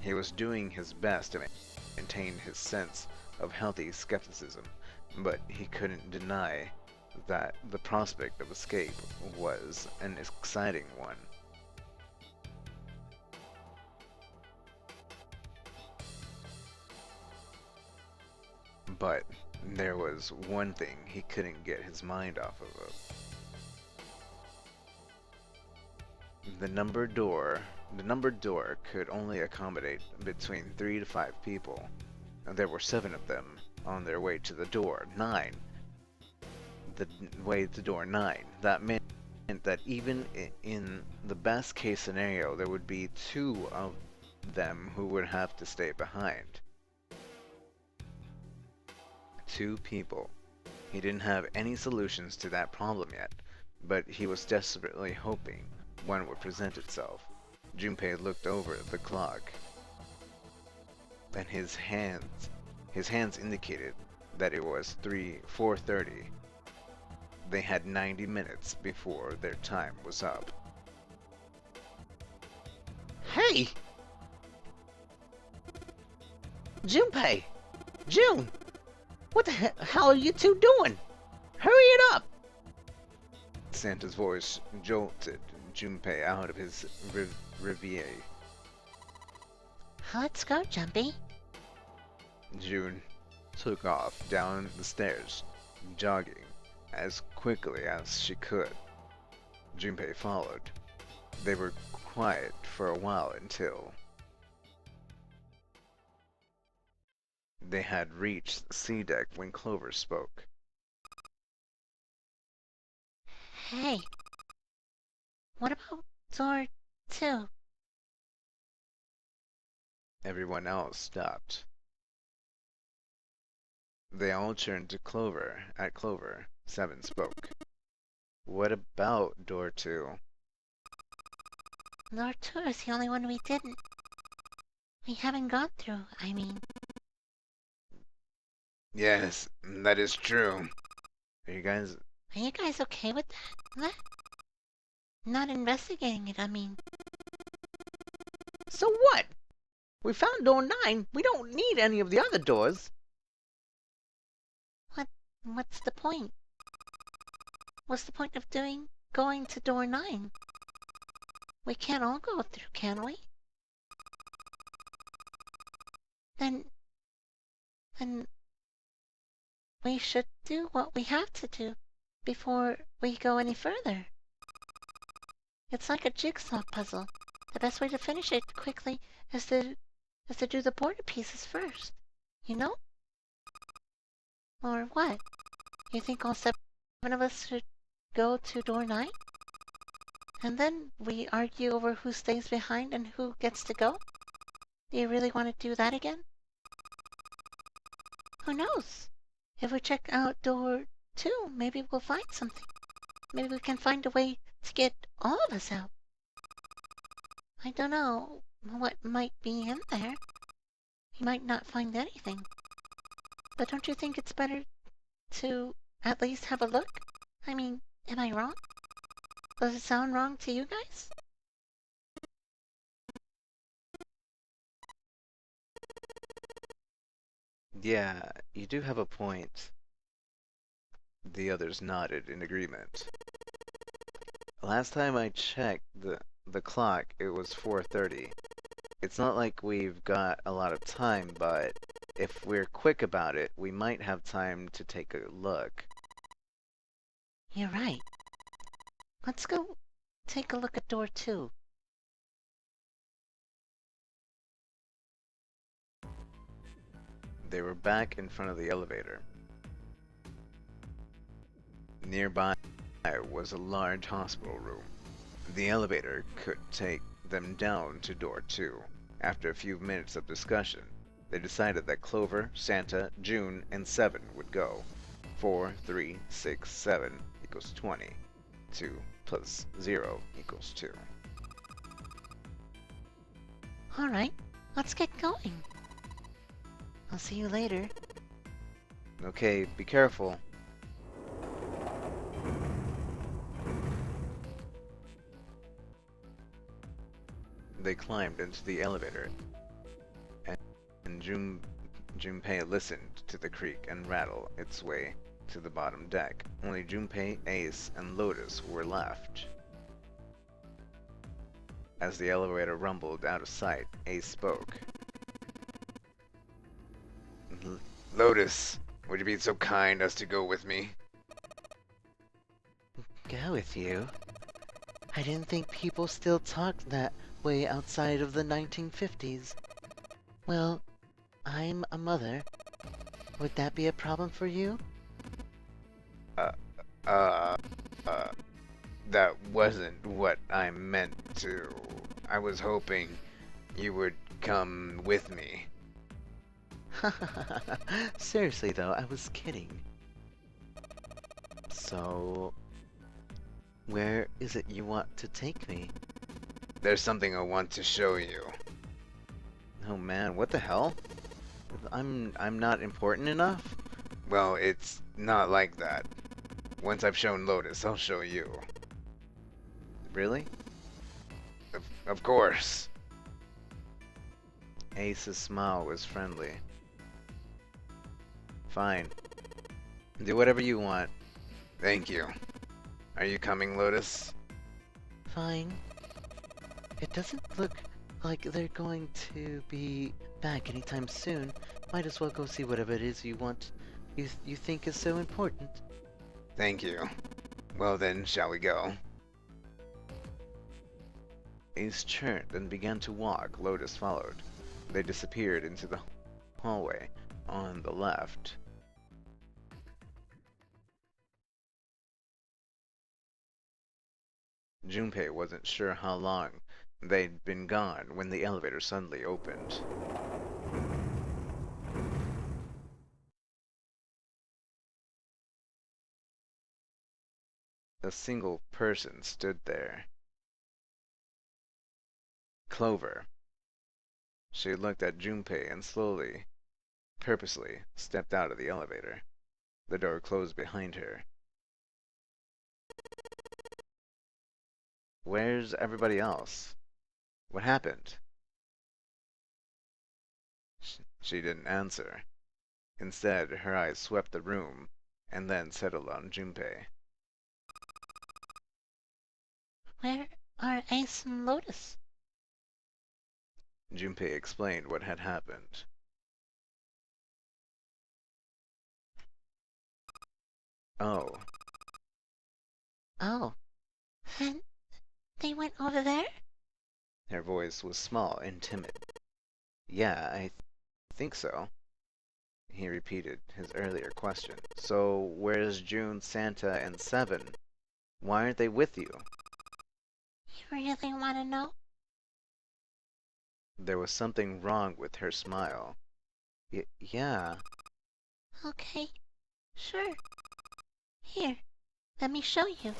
He was doing his best to maintain his sense of healthy skepticism, but he couldn't deny that the prospect of escape was an exciting one. But there was one thing he couldn't get his mind off of. The numbered door could only accommodate between 3 to 5 people. There were 7 of them on their way to the door 9. The way to door 9. That meant that even in the best case scenario, there would be 2 of them who would have to stay behind. 2 people. He didn't have any solutions to that problem yet, but he was desperately hoping one would present itself. Junpei looked over the clock, and his hands indicated that it was 4:30. They had 90 minutes before their time was up. Hey! Junpei! June! What the hell are you two doing? Hurry it up! Santa's voice jolted Junpei out of his reverie. Let's go, Jumpy. June took off down the stairs, jogging as quickly as she could. Junpei followed. They were quiet for a while until they had reached C deck when Clover spoke. Hey, What about door 2? Everyone else stopped. They all turned to Clover. At Clover, Seven spoke. What about door 2? Door 2 is the only one we didn't. We haven't gone through, I mean. Yes, that is true. Are you guys... Are you guys okay with that? Not investigating it, I mean. So what? We found door 9. We don't need any of the other doors. What's the point? What's the point of going to door 9? We can't all go through, can we? Then we should do what we have to do before we go any further. It's like a jigsaw puzzle. The best way to finish it quickly is to do the border pieces first. You know? Or what? You think all 7 of us should go to door 9? And then we argue over who stays behind and who gets to go? Do you really want to do that again? Who knows? If we check out door 2, maybe we'll find something. Maybe we can find a way to get all of us out. I don't know what might be in there. You might not find anything. But don't you think it's better to at least have a look? I mean, am I wrong? Does it sound wrong to you guys? Yeah, you do have a point. The others nodded in agreement. Last time I checked the clock, it was 4:30. It's not like we've got a lot of time, but if we're quick about it, we might have time to take a look. You're right. Let's go take a look at door 2. They were back in front of the elevator. Nearby was a large hospital room. The elevator could take them down to door 2. After a few minutes of discussion, they decided that Clover, Santa, June, and 7 would go. 4, 3, 6, 7 equals 20. 2 plus 0 equals 2. Alright, let's get going. I'll see you later. Okay, be careful. They climbed into the elevator, and Junpei listened to the creak and rattle its way to the bottom deck. Only Junpei, Ace, and Lotus were left. As the elevator rumbled out of sight, Ace spoke. Lotus, would you be so kind as to go with me? Go with you? I didn't think people still talked that way outside of the 1950s. Well, I'm a mother. Would that be a problem for you? That wasn't what I meant to. I was hoping you would come with me. Seriously though, I was kidding. So, where is it you want to take me? There's something I want to show you. Oh man, what the hell? I'm not important enough? Well, it's not like that. Once I've shown Lotus, I'll show you. Really? Of course. Ace's smile was friendly. Fine. Do whatever you want. Thank you. Are you coming, Lotus? Fine. It doesn't look like they're going to be back anytime soon. Might as well go see whatever it is you want. You think is so important. Thank you. Well then, shall we go? Ace turned and began to walk. Lotus followed. They disappeared into the hallway on the left. Junpei wasn't sure how long they'd been gone when the elevator suddenly opened. A single person stood there. Clover. She looked at Junpei and slowly, purposely, stepped out of the elevator. The door closed behind her. Where's everybody else? What happened? She didn't answer. Instead, her eyes swept the room and then settled on Junpei. Where are Ace and Lotus? Junpei explained what had happened. Oh. Oh. And they went over there? Her voice was small and timid. Yeah, I think so. He repeated his earlier question. So, where's June, Santa, and Seven? Why aren't they with you? You really want to know? There was something wrong with her smile. Yeah. Okay. Sure. Here, let me show you.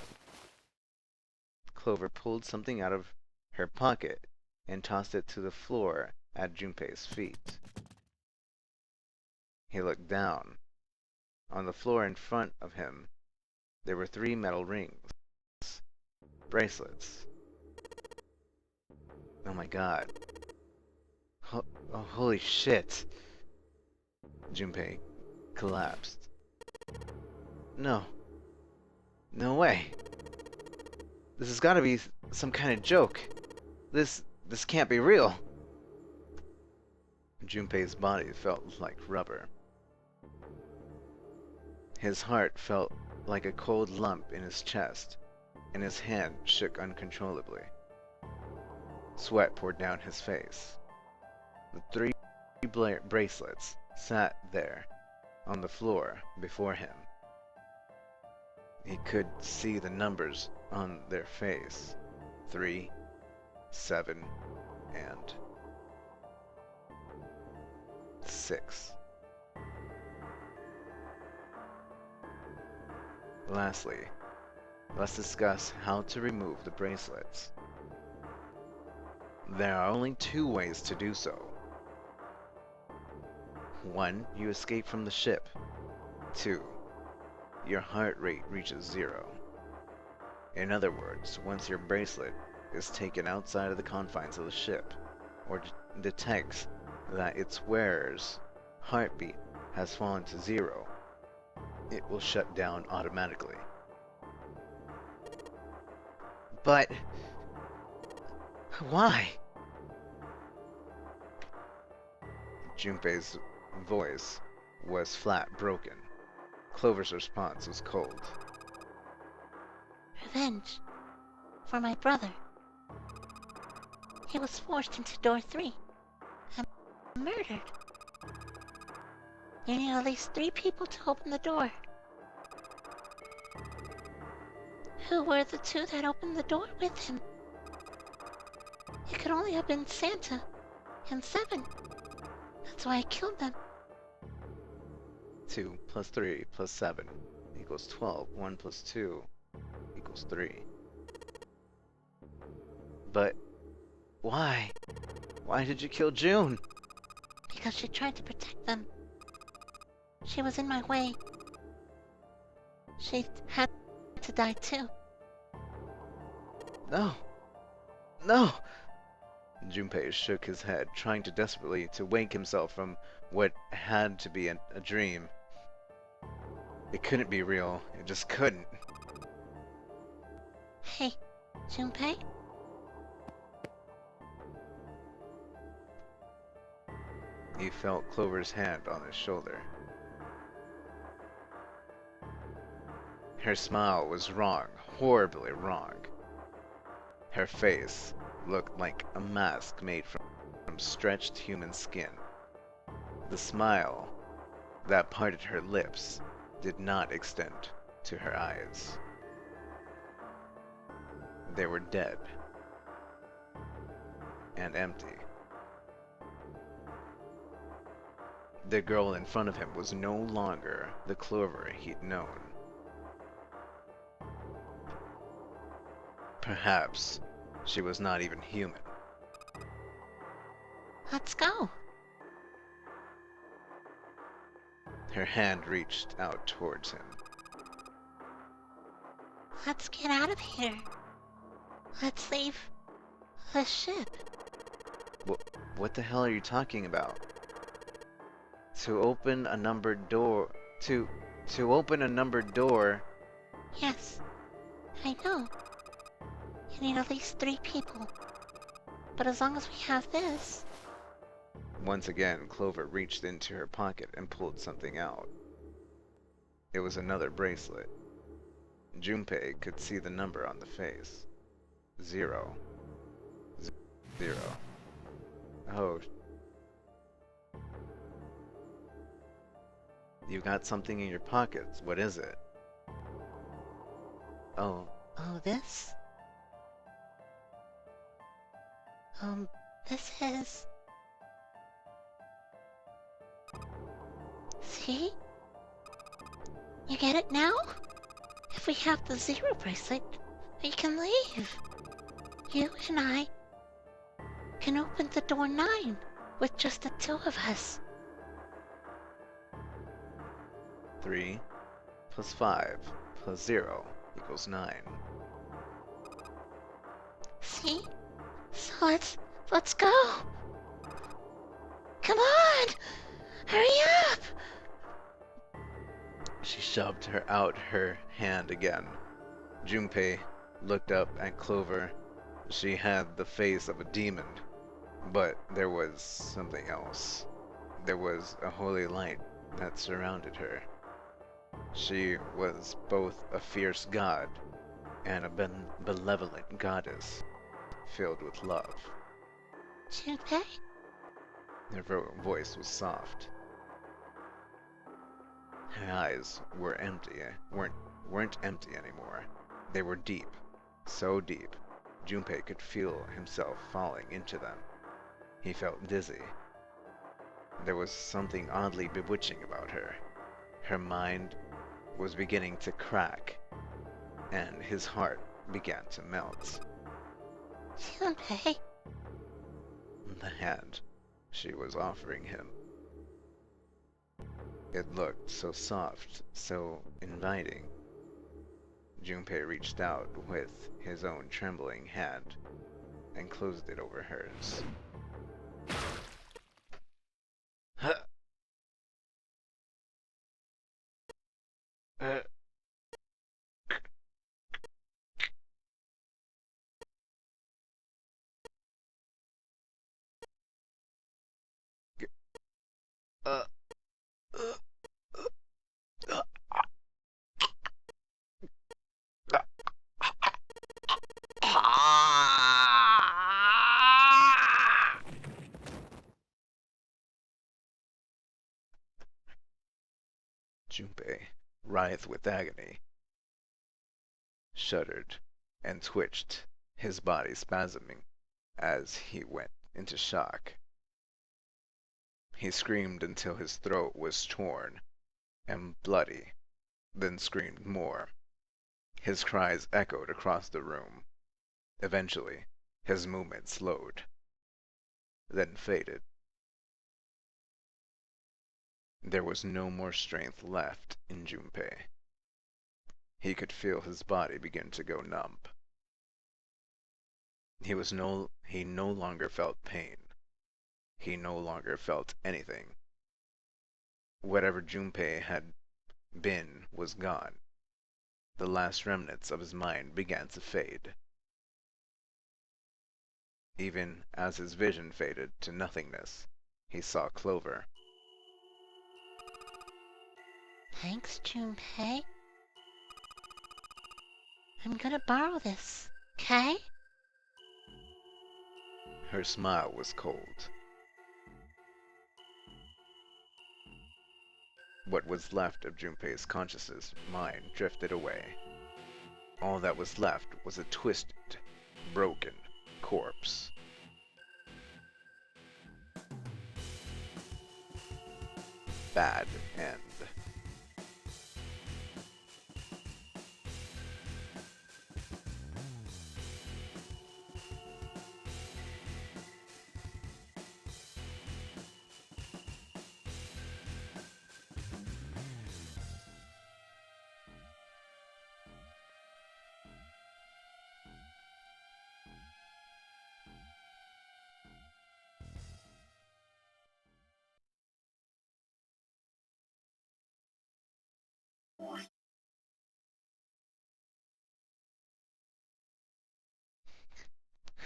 Clover pulled something out of her pocket and tossed it to the floor at Junpei's feet. He looked down. On the floor in front of him, there were 3 metal rings. Bracelets. Oh my god. Oh, holy shit. Junpei collapsed. No. No way. This has got to be some kind of joke. This can't be real. Junpei's body felt like rubber. His heart felt like a cold lump in his chest, and his hand shook uncontrollably. Sweat poured down his face. The 3 bracelets sat there on the floor before him. He could see the numbers on their face. 3, 7, and 6. Lastly, let's discuss how to remove the bracelets. There are only 2 ways to do so. 1, you escape from the ship. 2, your heart rate reaches 0. In other words, once your bracelet is taken outside of the confines of the ship, or detects that its wearer's heartbeat has fallen to 0, it will shut down automatically. But why? Junpei's voice was flat, broken. Clover's response was cold. Revenge. For my brother. He was forced into door 3. And murdered. You need at least 3 people to open the door. Who were the 2 that opened the door with him? It could only have been Santa and 7. That's why I killed them. 2 plus 3 plus 7 equals 12. 1 plus 2 equals 3. But why? Why did you kill June? Because she tried to protect them. She was in my way. She had to die too. No. No! Junpei shook his head, trying to desperately to wake himself from what had to be a dream. It couldn't be real. It just couldn't. Hey, Junpei? He felt Clover's hand on his shoulder. Her smile was wrong, horribly wrong. Her face looked like a mask made from stretched human skin. The smile that parted her lips did not extend to her eyes. They were dead. And empty. The girl in front of him was no longer the Clover he'd known. Perhaps she was not even human. Let's go. Her hand reached out towards him. Let's get out of here. Let's leave the ship. What the hell are you talking about? To open a numbered door... To open a numbered door... Yes, I know. You need at least 3 people. But as long as we have this... Once again, Clover reached into her pocket and pulled something out. It was another bracelet. Junpei could see the number on the face. 0. 0. Oh. You got something in your pockets. What is it? Oh. Oh, this? This is... See? You get it now? If we have the 0 bracelet, we can leave. You and I can open the door 9 with just the 2 of us. 3 plus 5 plus 0 equals 9. See? So let's go. Come on! Hurry up! She shoved out her hand again. Junpei looked up at Clover. She had the face of a demon, but there was something else. There was a holy light that surrounded her. She was both a fierce god and a benevolent goddess, filled with love. Junpei? Her voice was soft. Her eyes were empty, weren't empty anymore. They were deep, so deep, Junpei could feel himself falling into them. He felt dizzy. There was something oddly bewitching about her. Her mind was beginning to crack, and his heart began to melt. Junpei? The hand she was offering him. It looked so soft, so inviting. Junpei reached out with his own trembling hand and closed it over hers. Junpei writhed with agony, shuddered, and twitched, his body spasming as he went into shock. He screamed until his throat was torn and bloody, then screamed more. His cries echoed across the room. Eventually, his movement slowed, then faded. There was no more strength left in Junpei. He could feel his body begin to go numb. He no longer felt pain. He no longer felt anything. Whatever Junpei had been was gone. The last remnants of his mind began to fade. Even as his vision faded to nothingness, he saw Clover. Thanks, Junpei. I'm gonna borrow this, okay? Her smile was cold. What was left of Junpei's consciousness mind drifted away. All that was left was a twisted, broken corpse. Bad end.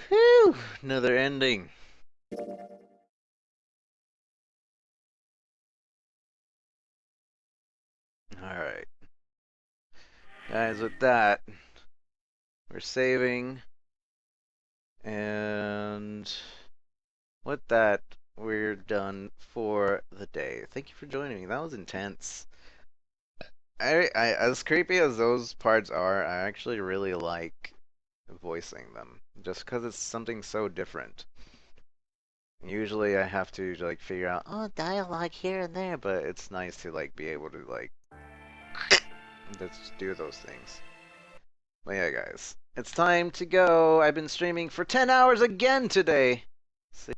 Whew, another ending. Alright. Guys, with that, we're saving. And with that, we're done for the day. Thank you for joining me. That was intense. As creepy as those parts are, I actually really like voicing them. Just because it's something so different. Usually I have to like figure out, oh, dialogue here and there, but it's nice to like be able to like just do those things. But yeah, guys, it's time to go. I've been streaming for 10 hours again today. See,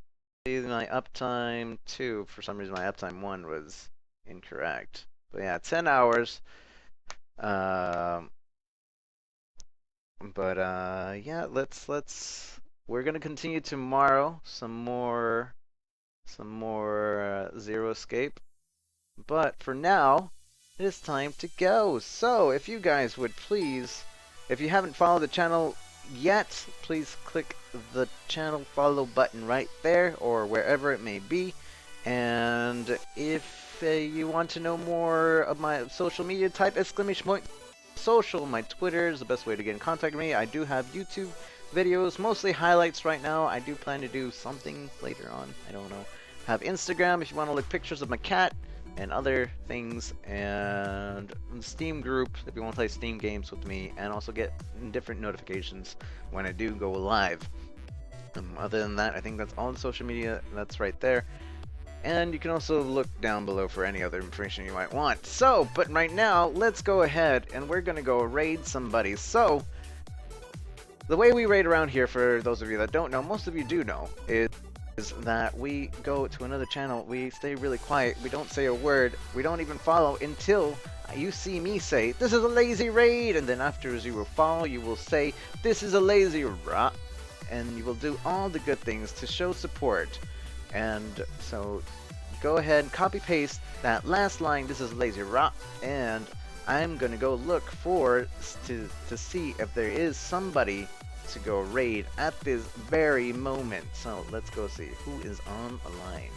my uptime 2, for some reason my uptime 1 was incorrect. But yeah, 10 hours. Yeah, we're gonna continue tomorrow. Some more Zero Escape. But for now, it is time to go. So if you guys would please, if you haven't followed the channel yet, please click the channel follow button right there or wherever it may be. And if you want to know more of my social media, type !social. My Twitter is the best way to get in contact with me. I do have YouTube videos, mostly highlights right now. I do plan to do something later on. I don't know. Have Instagram if you want to look pictures of my cat and other things, and Steam group if you want to play Steam games with me, and also get different notifications when I do go live. Other than that, I think that's all the social media that's right there. And you can also look down below for any other information you might want. So, but right now, let's go ahead and we're gonna go raid somebody. So, the way we raid around here, for those of you that don't know, most of you do know, is that we go to another channel, we stay really quiet, we don't say a word, we don't even follow until you see me say, this is a lazy raid, and then after you will follow, you will say, this is a lazy rah, and you will do all the good things to show support. And so go ahead and copy paste that last line, this is lazy rah, and I'm gonna go look for to see if there is somebody to go raid at this very moment. So let's go see who is on the line.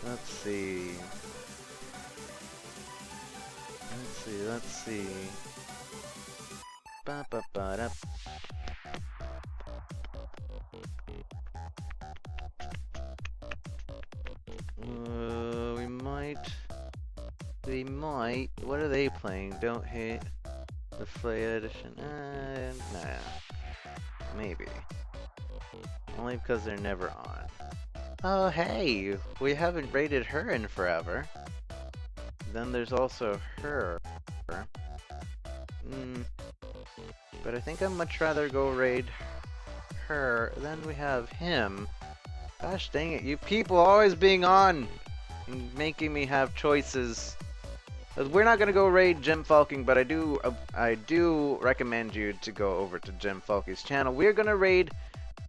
Let's see. Ba ba ba da. We might. What are they playing? Don't hate the Flay edition. Nah. Maybe. Only because they're never on. Oh hey, we haven't raided her in forever. Then there's also her. But I think I'd much rather go raid her. Then we have him. Gosh dang it, you people always being on and making me have choices. We're not gonna go raid Gem Falking, but I do recommend you to go over to Gem Falking's channel. We're gonna raid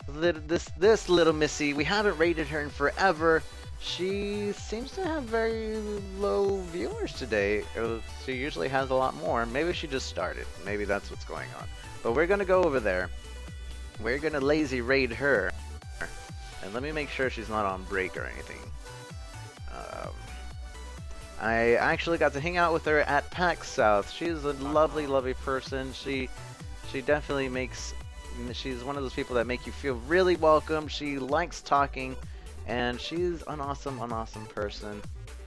this little missy. We haven't raided her in forever. She seems to have very low viewers today. She usually has a lot more. Maybe she just started. Maybe that's what's going on. But we're gonna go over there. We're gonna lazy raid her. And let me make sure she's not on break or anything. I actually got to hang out with her at PAX South. She's a lovely, lovely person. She definitely makes... She's one of those people that make you feel really welcome. She likes talking. And she's an awesome person.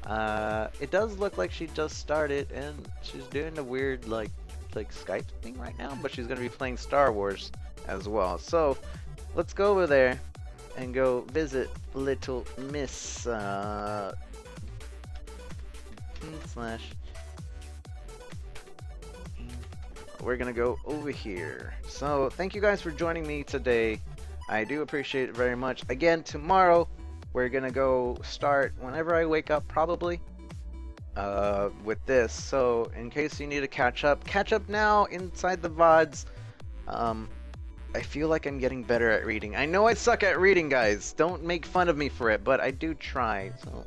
It does look like she just started, and she's doing a weird like Skype thing right now, but she's gonna be playing Star Wars as well. So let's go over there and go visit little Miss we're gonna go over here. So thank you guys for joining me today. I do appreciate it very much. Again, tomorrow we're gonna go start whenever I wake up, probably, with this. So in case you need to catch up now inside the VODs. I feel like I'm getting better at reading. I know I suck at reading, guys. Don't make fun of me for it, but I do try. So,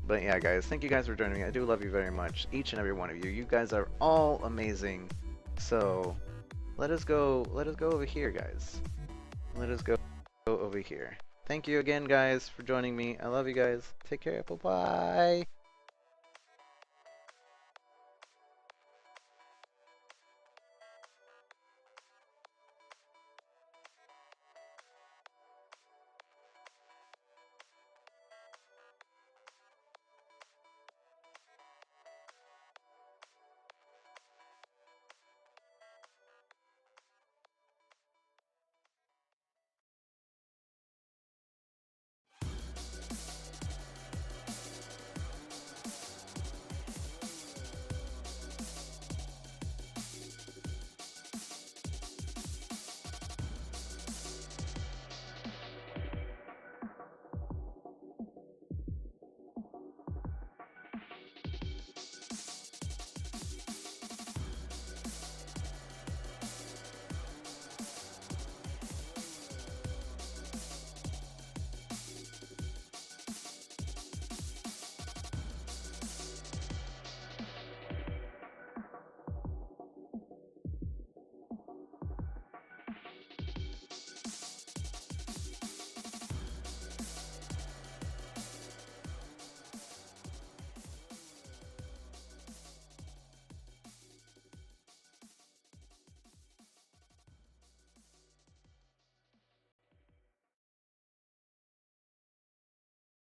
but yeah, guys, thank you guys for joining me. I do love you very much, each and every one of you. You guys are all amazing. So let us go over here, guys. Let us go over here. Thank you again, guys, for joining me. I love you guys. Take care. Bye-bye.